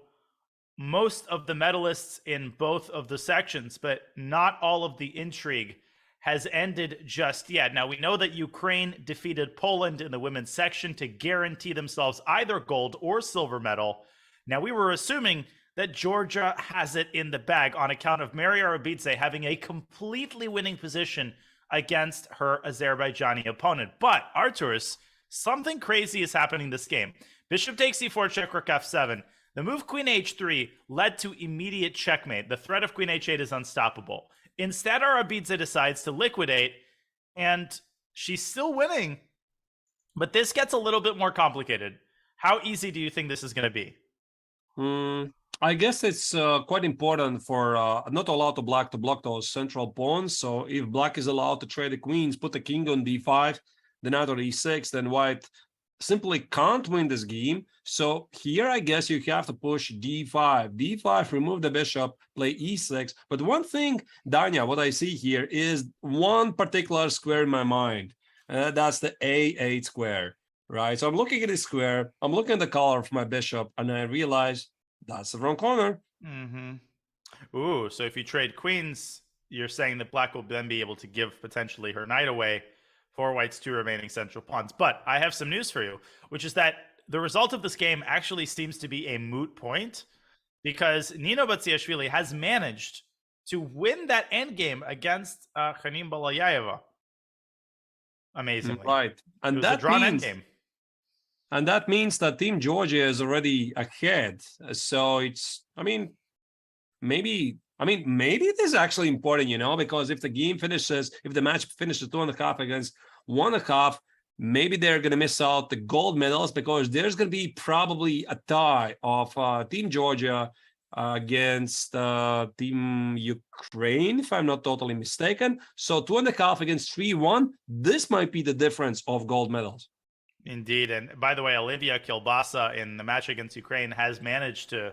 most of the medalists in both of the sections, but not all of the intrigue has ended just yet. Now, we know that Ukraine defeated Poland in the women's section to guarantee themselves either gold or silver medal. Now, we were assuming that Georgia has it in the bag on account of Maria Rabidze having a completely winning position against her Azerbaijani opponent. But, Arturas, something crazy is happening this game. Bishop takes c4, check rook f7. The move queen h3 led to immediate checkmate. The threat of queen h8 is unstoppable. Instead, Rabidze decides to liquidate, and she's still winning. But this gets a little bit more complicated. How easy do you think this is going to be? I guess it's quite important for not allow to black to block those central pawns. So if black is allowed to trade the queens, put the king on d5, the knight on e6, then white simply can't win this game. So here, I guess you have to push d5. d5, remove the bishop, play e6. But one thing, Danya, what I see here is one particular square in my mind. That's the a8 square, right? So I'm looking at this square, I'm looking at the color of my bishop, and I realize that's the wrong corner. Ooh, so if you trade queens, you're saying that black will then be able to give potentially her knight away for white's 2 remaining central pawns. But I have some news for you, which is that the result of this game actually seems to be a moot point, because Nino Batsiashvili has managed to win that endgame against Khanim Balayeva. Amazingly. Right. And that drawn endgame. And that means that Team Georgia is already ahead. So it's, maybe it is actually important, because if the game finishes, if the match finishes 2.5 against 1.5, maybe they're going to miss out the gold medals, because there's going to be probably a tie of Team Georgia against Team Ukraine, if I'm not totally mistaken. So 2.5 against 3-1, this might be the difference of gold medals. Indeed. And by the way, Olivia Kilbasa in the match against Ukraine has managed to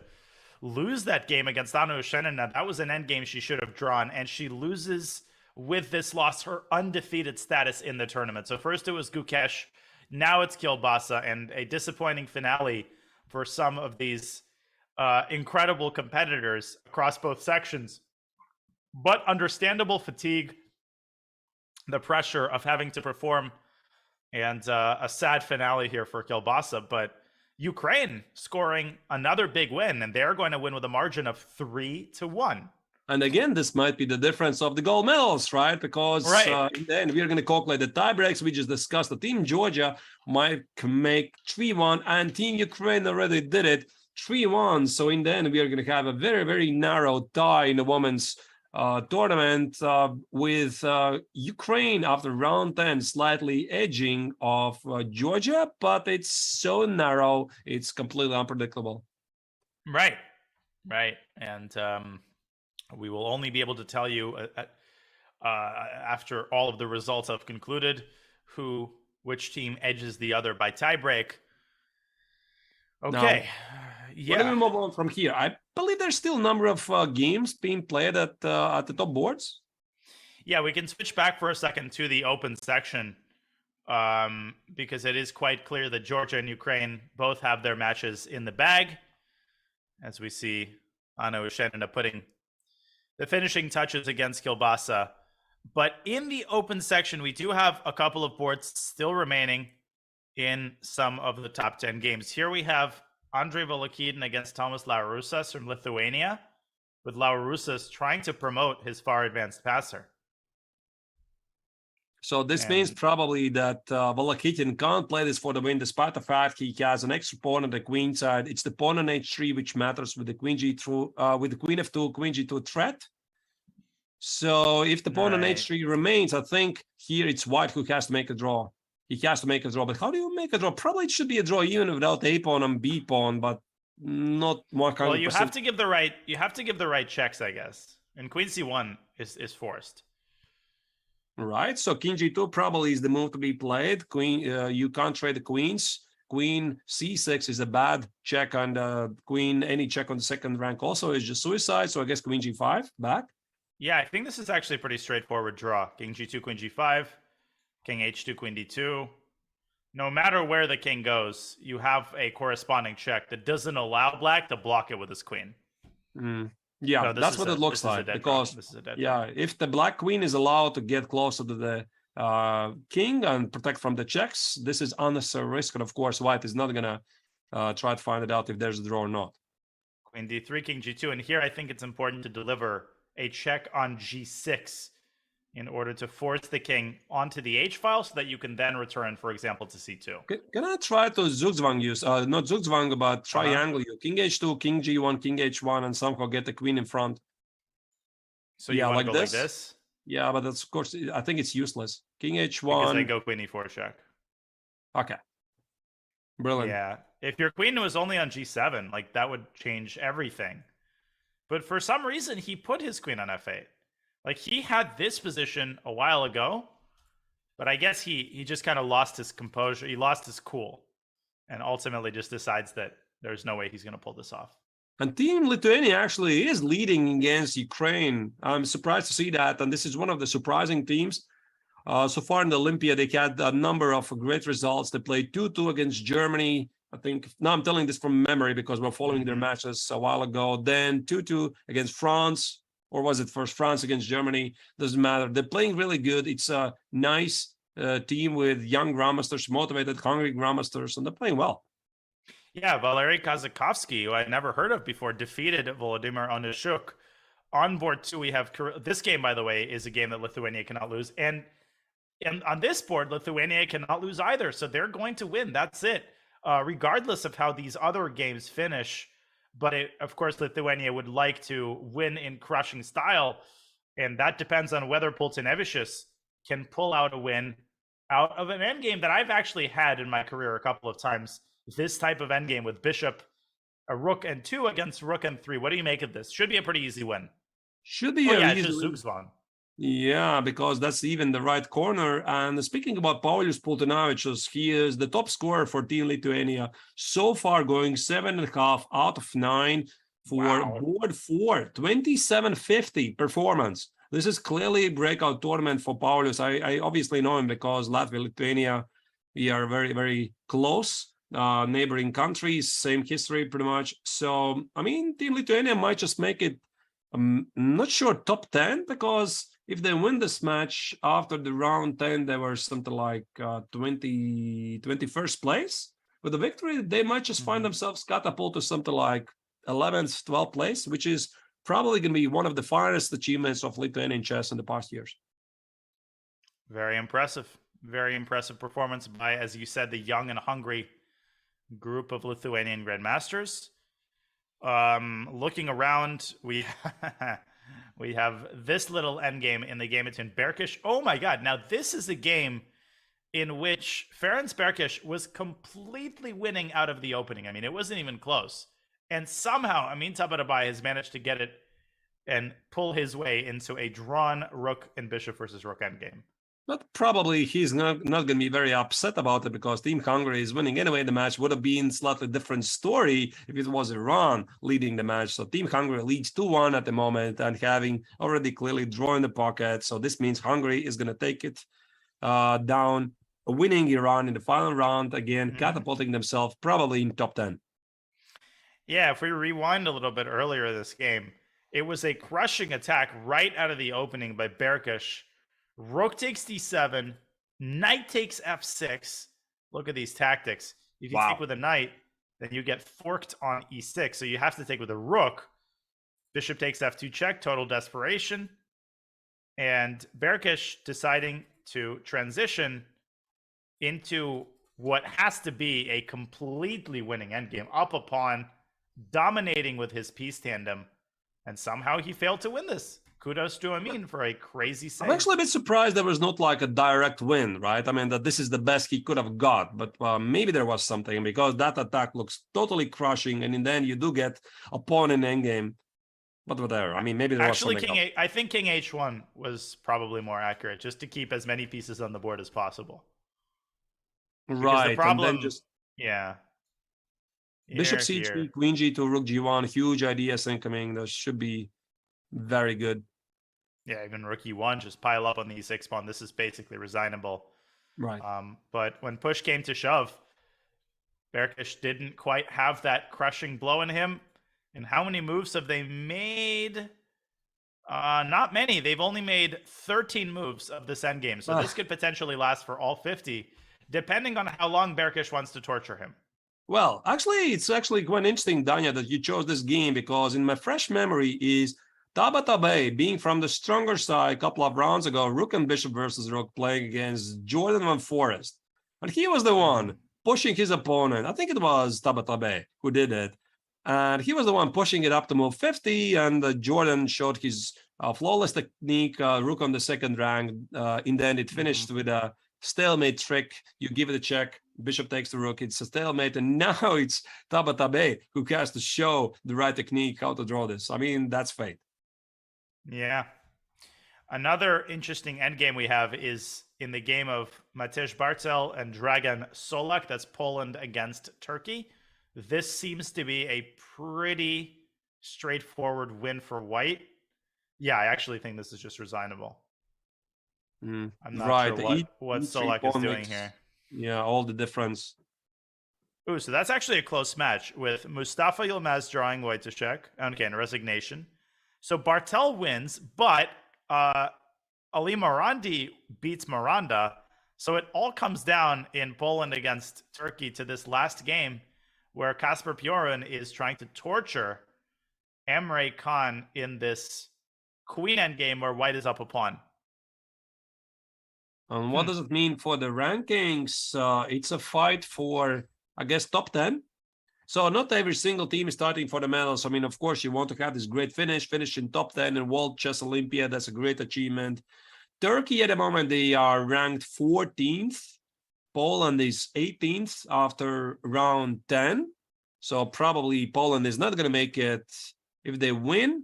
lose that game against Anna Ushenina. That was an endgame she should have drawn, and she loses with this loss her undefeated status in the tournament. So first it was Gukesh, now it's Kilbasa, and a disappointing finale for some of these incredible competitors across both sections. But understandable fatigue, the pressure of having to perform, and a sad finale here for Kilbasa. But Ukraine scoring another big win, and they're going to win with a margin of 3-1. And again, this might be the difference of the gold medals, right? Because in the end, we're going to calculate the tie breaks. We just discussed the Team Georgia might make 3-1, and Team Ukraine already did it 3-1. So in the end, we are going to have a very, very narrow tie in the women's tournament with Ukraine after round 10 slightly edging of Georgia, but it's so narrow, it's completely unpredictable. Right. And we will only be able to tell you after all of the results have concluded which team edges the other by tiebreak. Okay. What do we move on from here? I believe there's still a number of games being played at the top boards. Yeah, we can switch back for a second to the open section because it is quite clear that Georgia and Ukraine both have their matches in the bag, as we see Anna Ushenina putting the finishing touches against Kilbasa. But in the open section, we do have a couple of boards still remaining in some of the top 10 games. Here we have Andrei Volokhin against Tomas Laurusas from Lithuania, with Laurusas trying to promote his far advanced passer. So this means probably that Volokitin can't play this for the win, despite the fact he has an extra pawn on the queen side. It's the pawn on h3 which matters with the queen g2, with the queen f2, queen g2 threat. So if the pawn on h3 remains, I think here it's white who has to make a draw. He has to make a draw, but how do you make a draw? Probably it should be a draw even without a pawn and b pawn, but not 100%. Well, you have to give the right checks, I guess. And queen c1 is forced. Right, so king g2 probably is the move to be played. Queen, you can't trade the queens. Queen c6 is a bad check, and queen, any check on the second rank also is just suicide. So I guess queen g5 back. Yeah, I think this is actually a pretty straightforward draw. King g2, queen g5, king h2, queen d2. No matter where the king goes, you have a corresponding check that doesn't allow black to block it with his queen. Yeah, No, that's what it looks like, because if the black queen is allowed to get closer to the king and protect from the checks, this is unnecessary risk, and of course white is not gonna try to find it out if there's a draw or not. Queen d3, king g2, and here I think it's important to deliver a check on g6 in order to force the king onto the h-file so that you can then return, for example, to c2. Can I try to zugzwang you? Not zugzwang, but triangle you. King h2, king g1, king h1, and somehow get the queen in front. So you want to go like this? Yeah, but that's, of course, I think it's useless. King h1. Because I go queen e4 check. Okay. Brilliant. Yeah. If your queen was only on g7, like that would change everything. But for some reason, he put his queen on f8. Like, he had this position a while ago, but I guess he just kind of lost his composure. He lost his cool, and ultimately just decides that there's no way he's going to pull this off. And Team Lithuania actually is leading against Ukraine. I'm surprised to see that, and this is one of the surprising teams. So far in the Olympiad, they had a number of great results. They played 2-2 against Germany. I think, now I'm telling this from memory because we're following their matches a while ago. Then 2-2 against France. Or was it first France against Germany? Doesn't matter. They're playing really good. It's a nice team with young grandmasters, motivated, hungry grandmasters, and they're playing well. Yeah, Valery Kazakovsky, who I'd never heard of before, defeated Volodymyr Onyshuk. On board 2, we have this game, by the way, is a game that Lithuania cannot lose. And on this board, Lithuania cannot lose either. So they're going to win. That's it. Regardless of how these other games finish. But of course, Lithuania would like to win in crushing style, and that depends on whether Pultinevicius can pull out a win out of an endgame that I've actually had in my career a couple of times. This type of endgame with bishop, a rook and 2 against rook and 3. What do you make of this? Should be a pretty easy win. Should be it's just zugzwang. Yeah, because that's even the right corner. And speaking about Paulius Pultinevicius, he is the top scorer for Team Lithuania. So far going 7.5 out of 9 for board 4, 2750 performance. This is clearly a breakout tournament for Paulius. I obviously know him because Latvia, Lithuania, we are very, very close. Neighboring countries, same history pretty much. So, I mean, Team Lithuania might just make it, I'm not sure, top 10, because if they win this match after the round 10, they were something like 21st place. With the victory, they might just find themselves catapulted to something like 11th, 12th place, which is probably going to be one of the finest achievements of Lithuanian chess in the past years. Very impressive. Very impressive performance by, as you said, the young and hungry group of Lithuanian grandmasters. Looking around, we have this little endgame in the game between Berkish. Oh my God. Now, this is a game in which Ferenc Berkish was completely winning out of the opening. I mean, it wasn't even close. And somehow, Amin Tabatabai has managed to get it and pull his way into a drawn rook and bishop versus rook endgame. But probably he's not going to be very upset about it because Team Hungary is winning anyway. The match would have been a slightly different story if it was Iran leading the match. So Team Hungary leads 2-1 at the moment and having already clearly drawn the pocket. So this means Hungary is going to take it down, winning Iran in the final round, again, catapulting themselves probably in top 10. Yeah, if we rewind a little bit earlier this game, it was a crushing attack right out of the opening by Berkish. Rook takes d7, knight takes f6. Look at these tactics. If you take with a knight, then you get forked on e6. So you have to take with a rook. Bishop takes f2 check, total desperation. And Berkish deciding to transition into what has to be a completely winning endgame, up a pawn, dominating with his piece tandem, and somehow he failed to win this. Kudos to Amin for a crazy save. I'm actually a bit surprised there was not like a direct win, right? I mean, that this is the best he could have got, but maybe there was something, because that attack looks totally crushing, and in the end you do get a pawn in endgame. But whatever. I mean, maybe there Actually, was something I think King H1 was probably more accurate, just to keep as many pieces on the board as possible. Right. The problem, and then just yeah. Bishop C3, Queen G2, Rook G1, huge ideas incoming. That should be very good. Yeah, even Rook E1, just pile up on the E6 pawn. This is basically resignable. Right. But when push came to shove, Berkish didn't quite have that crushing blow in him. And how many moves have they made? Not many. They've only made 13 moves of this endgame. So this could potentially last for all 50, depending on how long Berkish wants to torture him. Well, actually, it's actually quite interesting, Danya, that you chose this game, because in my fresh memory is Tabatabai being from the stronger side a couple of rounds ago, Rook and Bishop versus Rook, playing against Jordan Van Forest. And he was the one pushing his opponent. I think it was Tabatabai who did it. And he was the one pushing it up to move 50, and Jordan showed his flawless technique, Rook on the second rank. In the end, it finished with a stalemate trick. You give it a check, Bishop takes the Rook, it's a stalemate, and now it's Tabatabai who has to show the right technique, how to draw this. I mean, that's fate. Yeah. Another interesting endgame we have is in the game of Matej Bartel and Dragan Solak. That's Poland against Turkey. This seems to be a pretty straightforward win for white. Yeah, I actually think this is just resignable. I'm not sure what Solak is doing here. Yeah, all the difference. Ooh, so that's actually a close match with Mustafa Yilmaz drawing white to check. Okay, and resignation. So Bartel wins, but Ali Morandi beats Miranda. So it all comes down in Poland against Turkey to this last game, where Kasper Piorin is trying to torture Emre Khan in this queen endgame where white is up a pawn. And what does it mean for the rankings? It's a fight for, I guess, top 10. So not every single team is starting for the medals. I mean, of course, you want to have this great finish in top 10 in World Chess Olympiad. That's a great achievement. Turkey at the moment, they are ranked 14th. Poland is 18th after round 10. So probably Poland is not going to make it. If they win,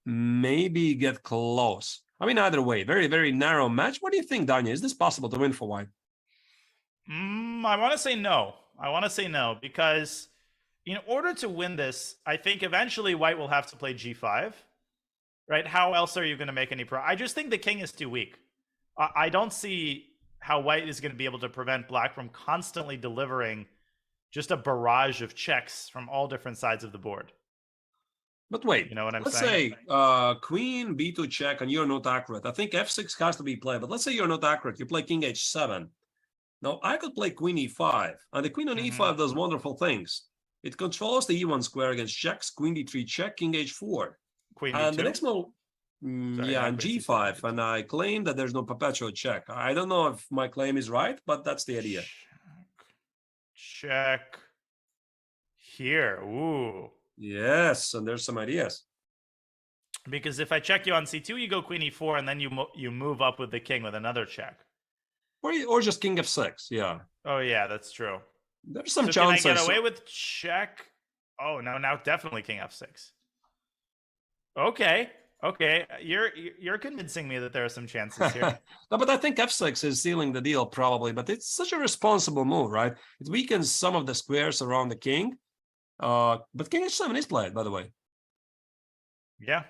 maybe get close. I mean, either way, very, very narrow match. What do you think, Danya? Is this possible to win for white? I want to say no. I want to say no, because in order to win this, I think eventually white will have to play G5, right? How else are you going to make any I just think the king is too weak. I don't see how white is going to be able to prevent black from constantly delivering just a barrage of checks from all different sides of the board. But wait, you know what I'm let's saying? Say queen b2 check and you're not accurate. I think f6 has to be played, but let's say you're not accurate. You play king h7. Now, I could play queen e5, and the queen on e5 does wonderful things. It controls the e1 square against checks, queen d3 check, king h4. Queen and d2? the next move, and g5, and I claim that there's no perpetual check. I don't know if my claim is right, but that's the idea. Check here. Ooh. Yes, and there's some ideas. Because if I check you on c2, you go queen e4, and then you move up with the king with another check. Or just king f6, yeah. Oh, yeah, that's true. There's some so chances. Can I get away with check? Oh, no, now definitely king f6. Okay, you're convincing me that there are some chances here. No, but I think f6 is sealing the deal probably, but it's such a responsible move, right? It weakens some of the squares around the king. But king h7 is played, by the way. Yeah.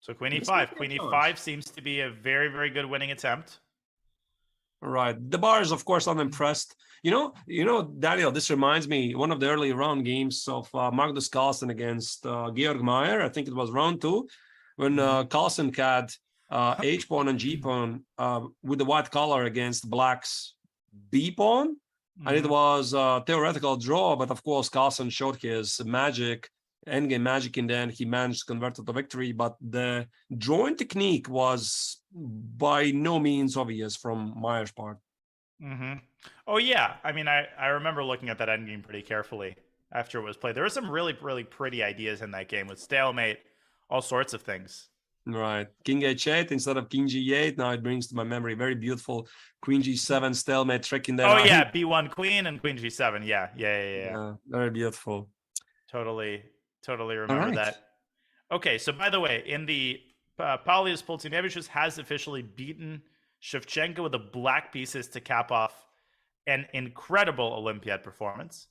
So queen e5. Queen e5 seems to be a very, very good winning attempt. Right. The bar is, of course, unimpressed. You know, Daniel, this reminds me one of the early round games of Magnus Carlsen against Georg Mayer. I think it was round 2 when Carlsen had H pawn and G pawn with the white color against black's B pawn. And it was a theoretical draw, but of course, Carlsen showed his magic endgame magic in the end. He managed to convert it to victory, but the drawing technique was by no means obvious from Mayer's part. Mm-hmm. Oh, yeah. I mean, I remember looking at that endgame pretty carefully after it was played. There were some really, really pretty ideas in that game with stalemate, all sorts of things. Right. King H8 instead of King G8. Now it brings to my memory very beautiful Queen G7 stalemate trick in there. Oh, yeah. B1 Queen and Queen G7. Yeah. Very beautiful. Totally remember that. Okay, so by the way, in the Paulius Poltynevicius has officially beaten Shevchenko with the black pieces to cap off an incredible Olympiad performance.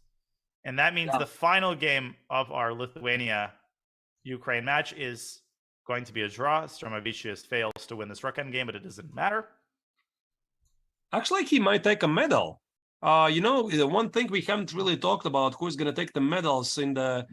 And that means the final game of our Lithuania-Ukraine match is going to be a draw. Stromavicius fails to win this rook end game, but it doesn't matter. Actually, he might take a medal. The one thing we haven't really talked about who's going to take the medals in the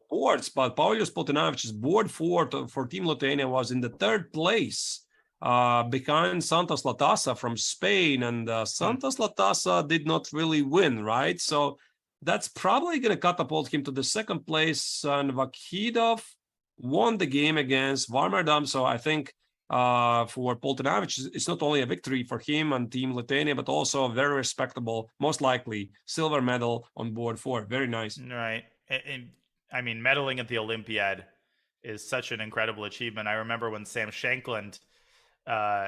boards, but Paulius Poltynevicius' board for Team Lithuania was in the 3rd place behind Santos Latasa from Spain, and Santos Latasa did not really win, right? So that's probably going to catapult him to the 2nd place, and Vakhidov won the game against Varmerdam, so I think for Poltynevicius, it's not only a victory for him and Team Lithuania, but also a very respectable, most likely, silver medal on board 4. Very nice. Right. And I mean, medaling at the Olympiad is such an incredible achievement. I remember when Sam Shankland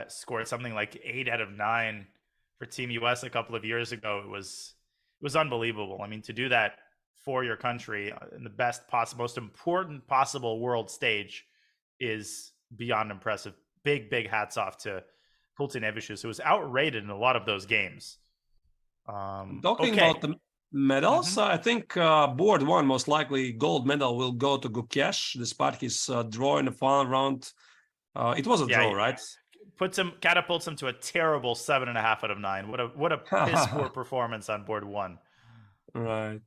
scored something like 8 out of 9 for Team US a couple of years ago. It was unbelievable. I mean, to do that for your country in the best possible, most important possible world stage is beyond impressive. Big hats off to Poltynevicius, who was outrated in a lot of those games. Talking about the medals, I think board 1, most likely gold medal will go to Gukesh, despite his draw in the final round. It was a draw, right? Catapults him to a terrible 7.5 out of 9. What a piss poor performance on board 1. Right.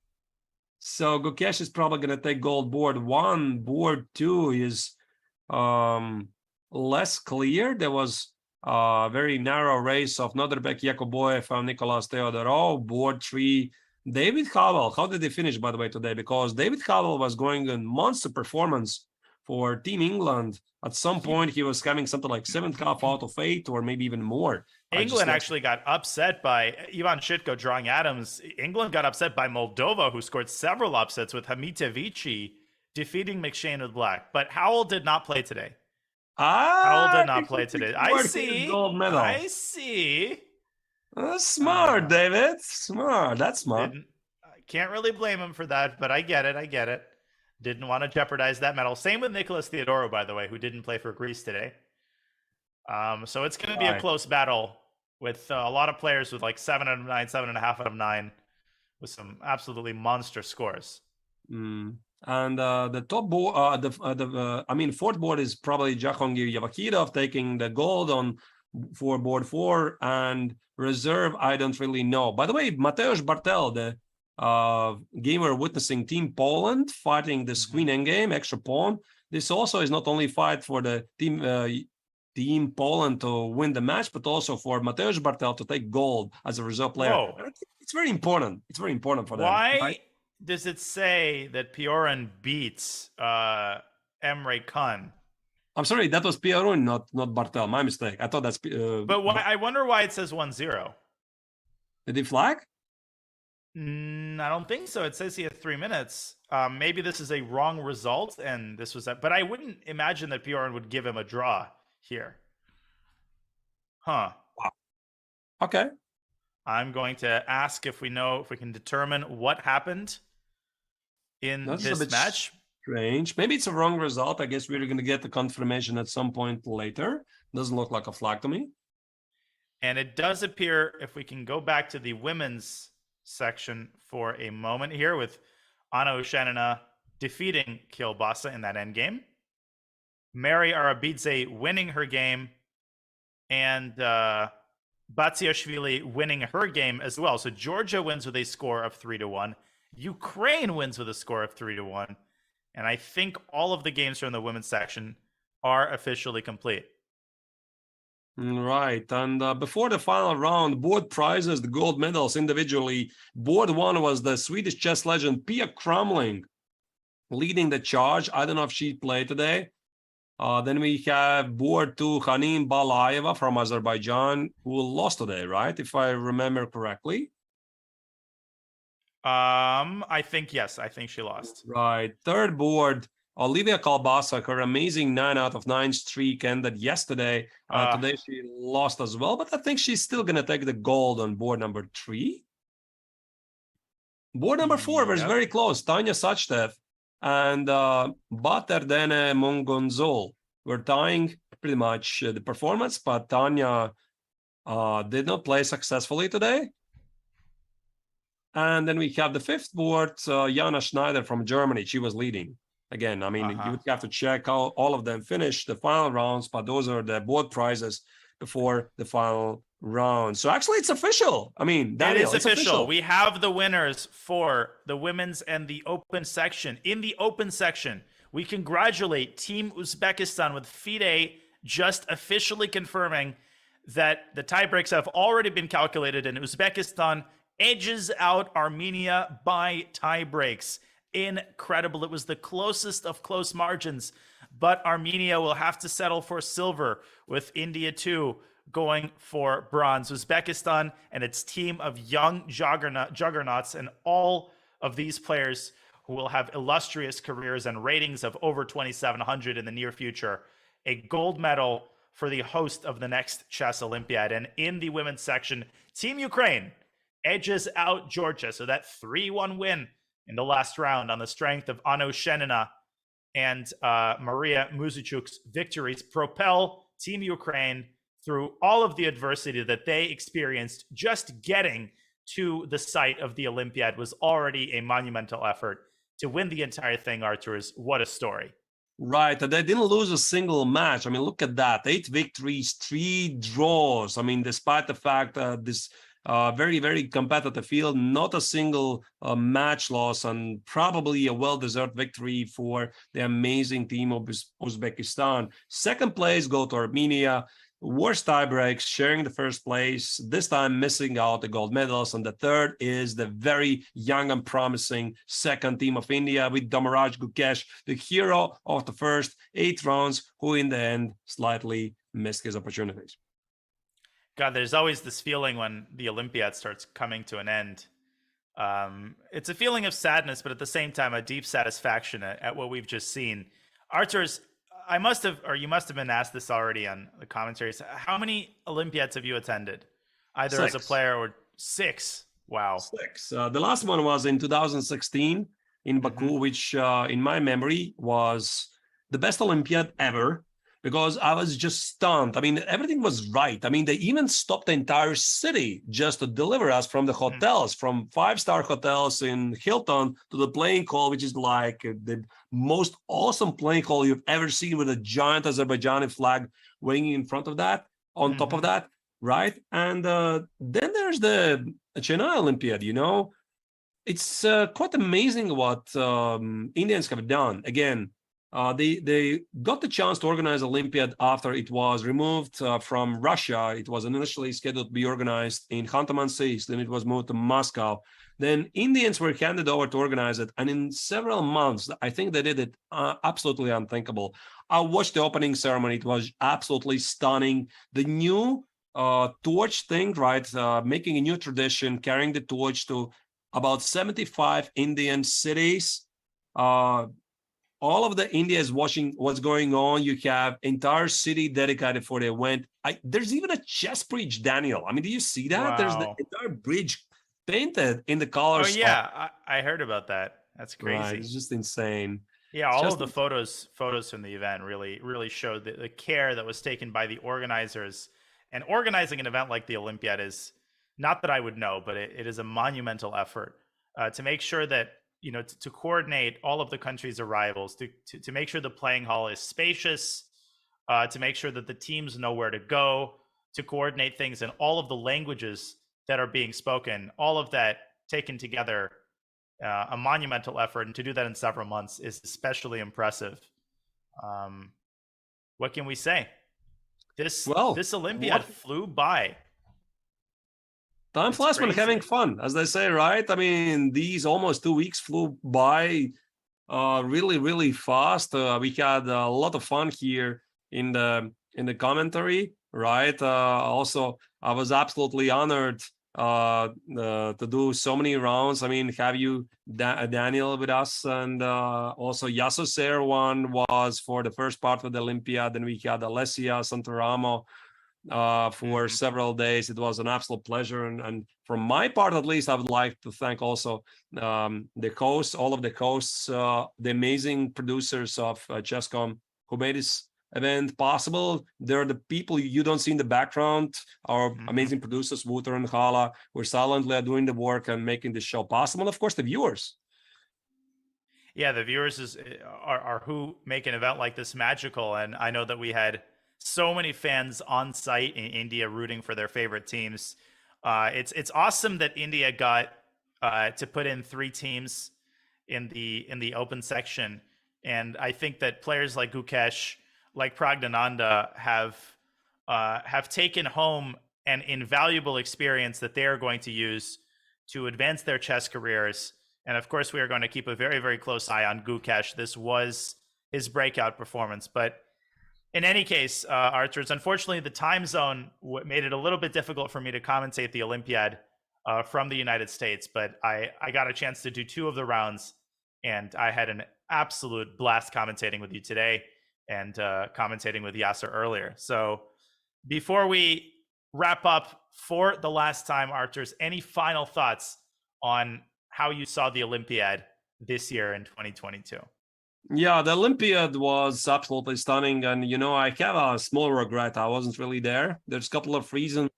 So Gukesh is probably going to take gold board 1. Board 2 is less clear. There was a very narrow race of Noderbek Yakoboev and Nicolas Theodorov. Board 3, David Havel. How did they finish, by the way, today? Because David Havel was going in monster performance for Team England. At some point, he was having something like 7.5 out of 8, or maybe even more. England actually got upset by Ivan Shitko drawing Adams. England got upset by Moldova, who scored several upsets with Hamita defeating McShane with black. But Howell did not play today. Howell did not play today. I see. Gold medal. I see. Smart, David. Smart. That's smart. Can't really blame him for that, but I get it. Didn't want to jeopardize that medal. Same with Nicolas Theodorov, by the way, who didn't play for Greece today. So it's going to be a close battle with a lot of players with like 7 out of 9, 7.5 out of 9, with some absolutely monster scores. And the top board, fourth board is probably Jahongir Yavakhidov taking the gold for board 4, and reserve, I don't really know. By the way, Mateusz Bartel, the gamer witnessing Team Poland fighting this queen endgame, extra pawn. This also is not only fight for the Team Poland to win the match, but also for Mateusz Bartel to take gold as a reserve player. Whoa. It's very important. It's very important for them. Why right? does it say that Piorin beats Emre Can? I'm sorry, that was Piorin, not Bartel. My mistake. I thought that's. But why? I wonder why it says 1-0. Did he flag? I don't think so. It says he had 3 minutes. Maybe this is a wrong result, and this was that. But I wouldn't imagine that Piorin would give him a draw here. Huh. Wow. Okay. I'm going to ask if we can determine what happened in this match. Strange. Maybe it's a wrong result. I guess we're going to get the confirmation at some point later. Doesn't look like a flag to me. And it does appear, if we can go back to the women's section for a moment here, with Anna Ushanina defeating Kielbasa in that endgame, Mary Arabidze winning her game, and Batsiashvili winning her game as well. So Georgia wins with a score of 3-1. Ukraine wins with a score of 3-1. And I think all of the games from the women's section are officially complete. Right. And before the final round, board prizes, the gold medals individually. Board 1 was the Swedish chess legend Pia Kramling, leading the charge. I don't know if she played today. Then we have board 2, Khanim Balayeva from Azerbaijan, who lost today, right? If I remember correctly. I think, yes, I think she lost. Right. Third board, Olivia Kalbasa, her amazing 9 out of 9 streak ended yesterday. Today she lost as well, but I think she's still going to take the gold on board number 3. Board number 4 was very close. Tanya Sachdev and Baterdene Mongonzol were tying pretty much the performance, but Tanya did not play successfully today. And then we have the 5th board, Jana Schneider from Germany. She was leading. Again, I mean, you would have to check how all of them finished the final rounds, but those are the board prizes before the final round. So actually, it's official. I mean, Daniel, it is official. We have the winners for the women's and the open section. In the open section, we congratulate Team Uzbekistan with FIDE just officially confirming that the tiebreaks have already been calculated and Uzbekistan edges out Armenia by tiebreaks. Incredible. It was the closest of close margins, but Armenia will have to settle for silver, with India too going for bronze. Uzbekistan and its team of young juggernauts, and all of these players who will have illustrious careers and ratings of over 2,700 in the near future. A gold medal for the host of the next Chess Olympiad. And in the women's section, Team Ukraine edges out Georgia. So that 3-1 win in the last round on the strength of Anna Shenina and Maria Muzichuk's victories propel Team Ukraine through all of the adversity that they experienced. Just getting to the site of the Olympiad was already a monumental effort. To win the entire thing, Artur, is what a story. Right. They didn't lose a single match. I mean, look at that. 8 victories, 3 draws. I mean, despite the fact that this very, very competitive field, not a single match loss, and probably a well-deserved victory for the amazing team of Uzbekistan. Second place go to Armenia. Worst tiebreaks, sharing the first place, this time missing out the gold medals. And the third is the very young and promising second team of India with Damaraj Gukesh, the hero of the first 8 rounds, who in the end slightly missed his opportunities. God, there's always this feeling when the Olympiad starts coming to an end. It's a feeling of sadness, but at the same time, a deep satisfaction at what we've just seen. Artur's, you must have been asked this already on the commentaries. How many Olympiads have you attended? Either 6. as a player or 6. Wow. 6. The last one was in 2016 in Baku, which in my memory was the best Olympiad ever, because I was just stunned. I mean, everything was right. I mean, they even stopped the entire city just to deliver us from the hotels, from 5-star hotels in Hilton to the playing hall, which is like the most awesome playing hall you've ever seen, with a giant Azerbaijani flag waving in front of that, on top of that, right? And then there's the Chennai Olympiad, you know. It's quite amazing what Indians have done. Again, they got the chance to organize Olympiad after it was removed from Russia. It was initially scheduled to be organized in Khanty-Mansiysk, then it was moved to Moscow. Then Indians were handed over to organize it, and in several months, I think they did it absolutely unthinkable. I watched the opening ceremony. It was absolutely stunning. The new torch thing, right? Making a new tradition, carrying the torch to about 75 Indian cities. All of the India is watching what's going on. You have entire city dedicated for the event. There's even a chess bridge, Daniel. I mean, do you see that? Wow. There's the entire bridge painted in the colors. Oh yeah, I heard about that. That's crazy. Right, it's just insane. Yeah, all of the photos from the event really showed the care that was taken by the organizers. And organizing an event like the Olympiad is, not that I would know, but it is a monumental effort to make sure that, you know, to coordinate all of the country's arrivals, to make sure the playing hall is spacious, to make sure that the teams know where to go, to coordinate things in all of the languages that are being spoken, all of that taken together, a monumental effort. And to do that in several months is especially impressive. What can we say? This Olympiad flew by. Time flies when having fun, as they say, right? I mean, these almost 2 weeks flew by really, really fast. We had a lot of fun here in the commentary, right? Also, I was absolutely honored to do so many rounds. I mean, have you, Daniel, with us, and also Yasoser one was for the first part of the Olympiad. Then we had Alessia Santaramo for several days. It was an absolute pleasure. And from my part, at least, I would like to thank also the hosts, all of the hosts, the amazing producers of Chess.com who made this event possible. They're the people you don't see in the background, our amazing producers, Wouter and Hala, who are silently doing the work and making this show possible. And of course, the viewers. Yeah, the viewers are who make an event like this magical. And I know that we had so many fans on site in India rooting for their favorite teams. It's awesome that India got to put in 3 teams in the open section. And I think that players like Gukesh, like Praggnanandhaa have taken home an invaluable experience that they are going to use to advance their chess careers. And of course, we are going to keep a very, very close eye on Gukesh. This was his breakout performance. But in any case, Arturs, unfortunately, the time zone made it a little bit difficult for me to commentate the Olympiad from the United States. But I got a chance to do 2 of the rounds, and I had an absolute blast commentating with you today and commentating with Yasser earlier. So before we wrap up for the last time, Arturs, any final thoughts on how you saw the Olympiad this year in 2022? Yeah, the Olympiad was absolutely stunning. And, you know, I have a small regret. I wasn't really there. There's a couple of reasons.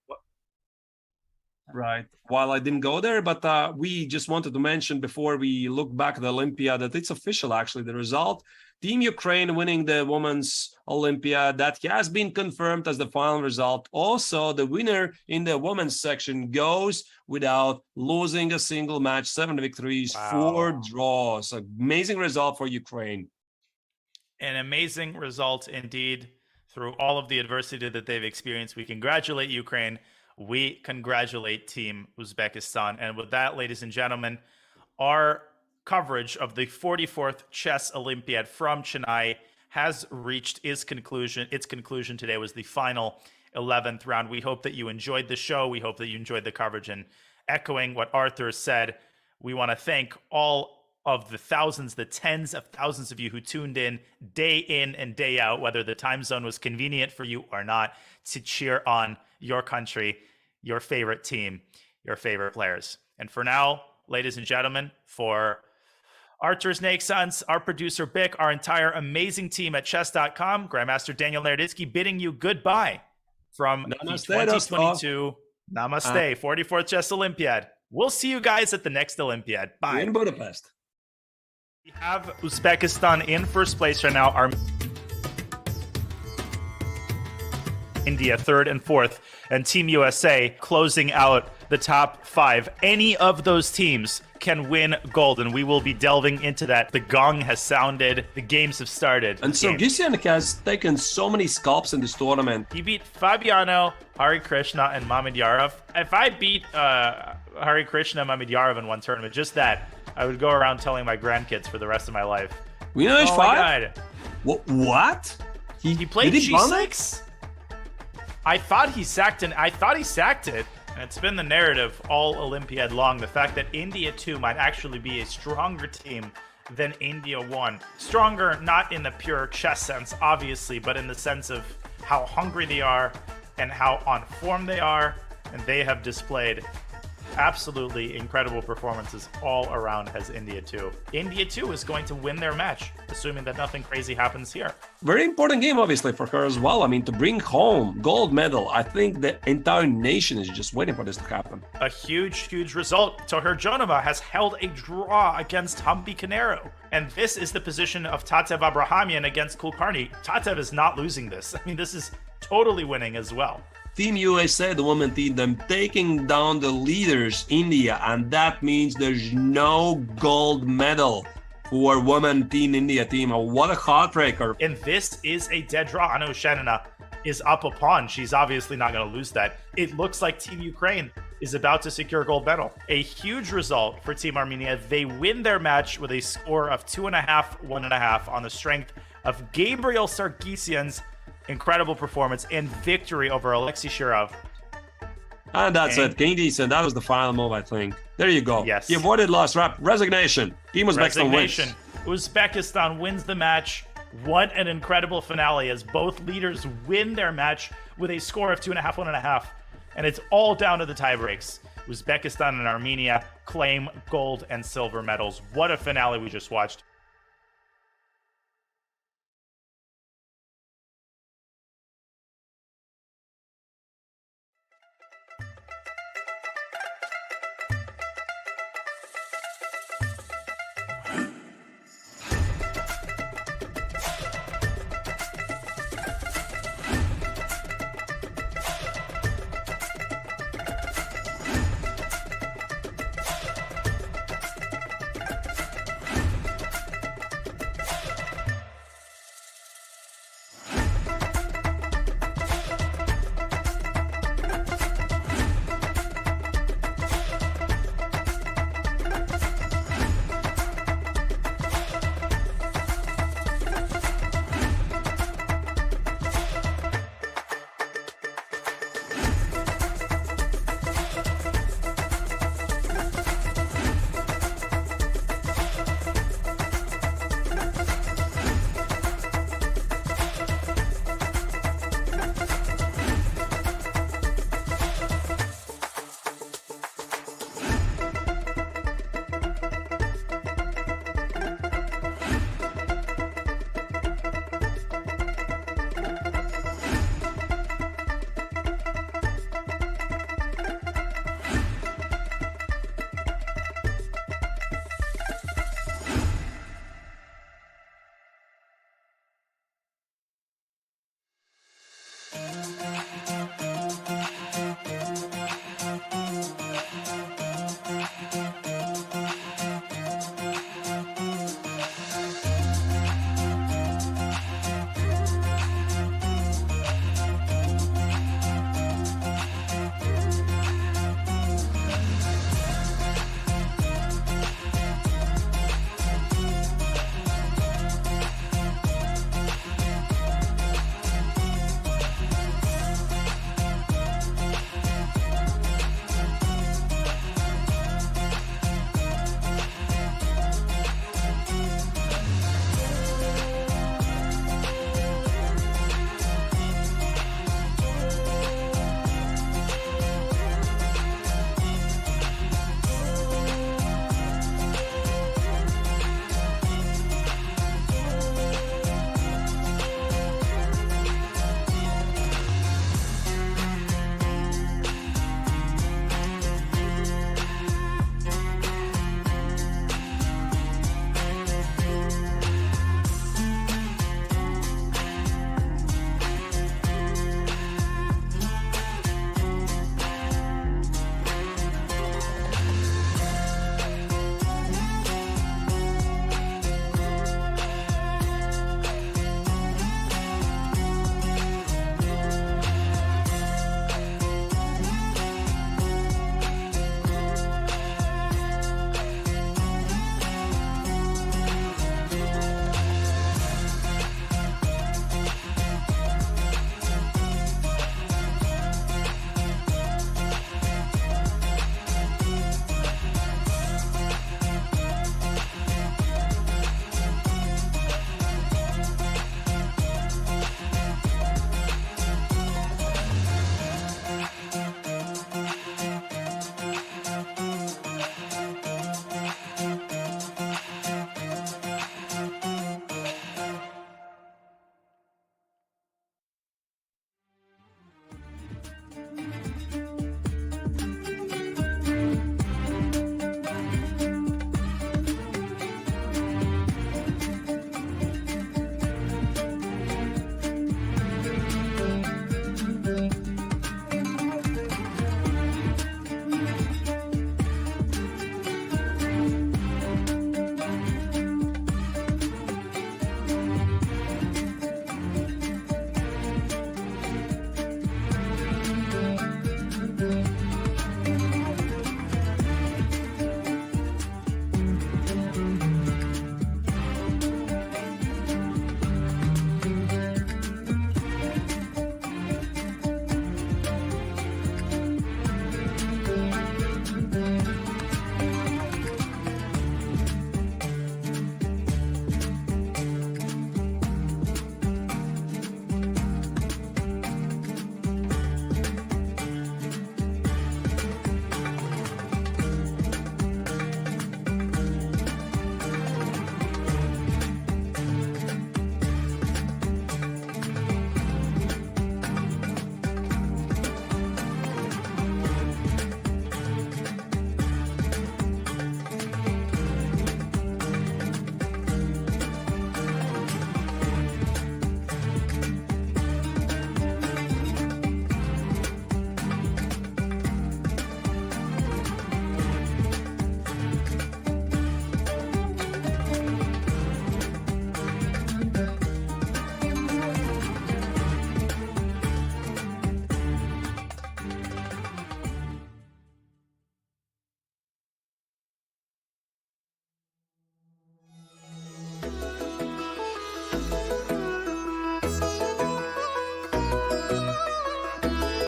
Right. While I didn't go there, but we just wanted to mention before we look back at the Olympiad that it's official, actually, the result. Team Ukraine winning the Women's Olympiad. That has been confirmed as the final result. Also, the winner in the women's section goes without losing a single match, 7 victories, 4 draws. Amazing result for Ukraine. An amazing result indeed. Through all of the adversity that they've experienced, we congratulate Ukraine. We congratulate Team Uzbekistan. And with that, ladies and gentlemen, our coverage of the 44th Chess Olympiad from Chennai has reached its conclusion. Its conclusion today was the final 11th round. We hope that you enjoyed the show. We hope that you enjoyed the coverage. And echoing what Arthur said, we want to thank all of the thousands, the tens of thousands of you who tuned in and day out, whether the time zone was convenient for you or not, to cheer on your country, your favorite team, your favorite players. And for now, ladies and gentlemen, for Arturs Naiksans, our producer Bick, our entire amazing team at chess.com, Grandmaster Daniel Naroditsky bidding you goodbye from Namaste, the 2022 Namaste 44th Chess Olympiad. We'll see you guys at the next Olympiad. Bye. In Budapest. We have Uzbekistan in first place right now. Our India third and fourth, and Team USA closing out the top 5. Any of those teams can win gold, and we will be delving into that. The gong has sounded, the games have started. And so Gisyan has taken so many scalps in this tournament. He beat Fabiano, Hari Krishna, and Mamedyarov. If I beat Hari Krishna and Mamedyarov in one tournament, just that, I would go around telling my grandkids for the rest of my life. We know oh my God. What? He played G6? I thought he sacked it. And it's been the narrative all Olympiad long. The fact that India 2 might actually be a stronger team than India 1. Stronger, not in the pure chess sense, obviously, but in the sense of how hungry they are and how on form they are. And they have displayed absolutely incredible performances all around as India 2. India 2 is going to win their match, assuming that nothing crazy happens here. Very important game, obviously, for her as well. I mean, to bring home gold medal, I think the entire nation is just waiting for this to happen. A huge result. Tahir Jonova has held a draw against Humbi Canero. And this is the position of Tatev Abrahamian against Kulkarni. Tatev is not losing this. I mean, this is totally winning as well. Team USA, the women team, them taking down the leaders, India, and that means there's no gold medal for women team India team. What a heartbreaker. And this is a dead draw. Anu Shanina is up a pawn. She's obviously not going to lose that. It looks like Team Ukraine is about to secure gold medal. A huge result for Team Armenia. They win their match with a score of 2.5, 1.5 on the strength of Gabriel Sargsyan's incredible performance and victory over Alexei Shirov. And that's it. King Decent. That was the final move, I think. There you go. Yes. He avoided last rep. Resignation. Team Uzbekistan wins. Uzbekistan wins the match. What an incredible finale as both leaders win their match with a score of 2.5, 1.5. And it's all down to the tie breaks. Uzbekistan and Armenia claim gold and silver medals. What a finale we just watched.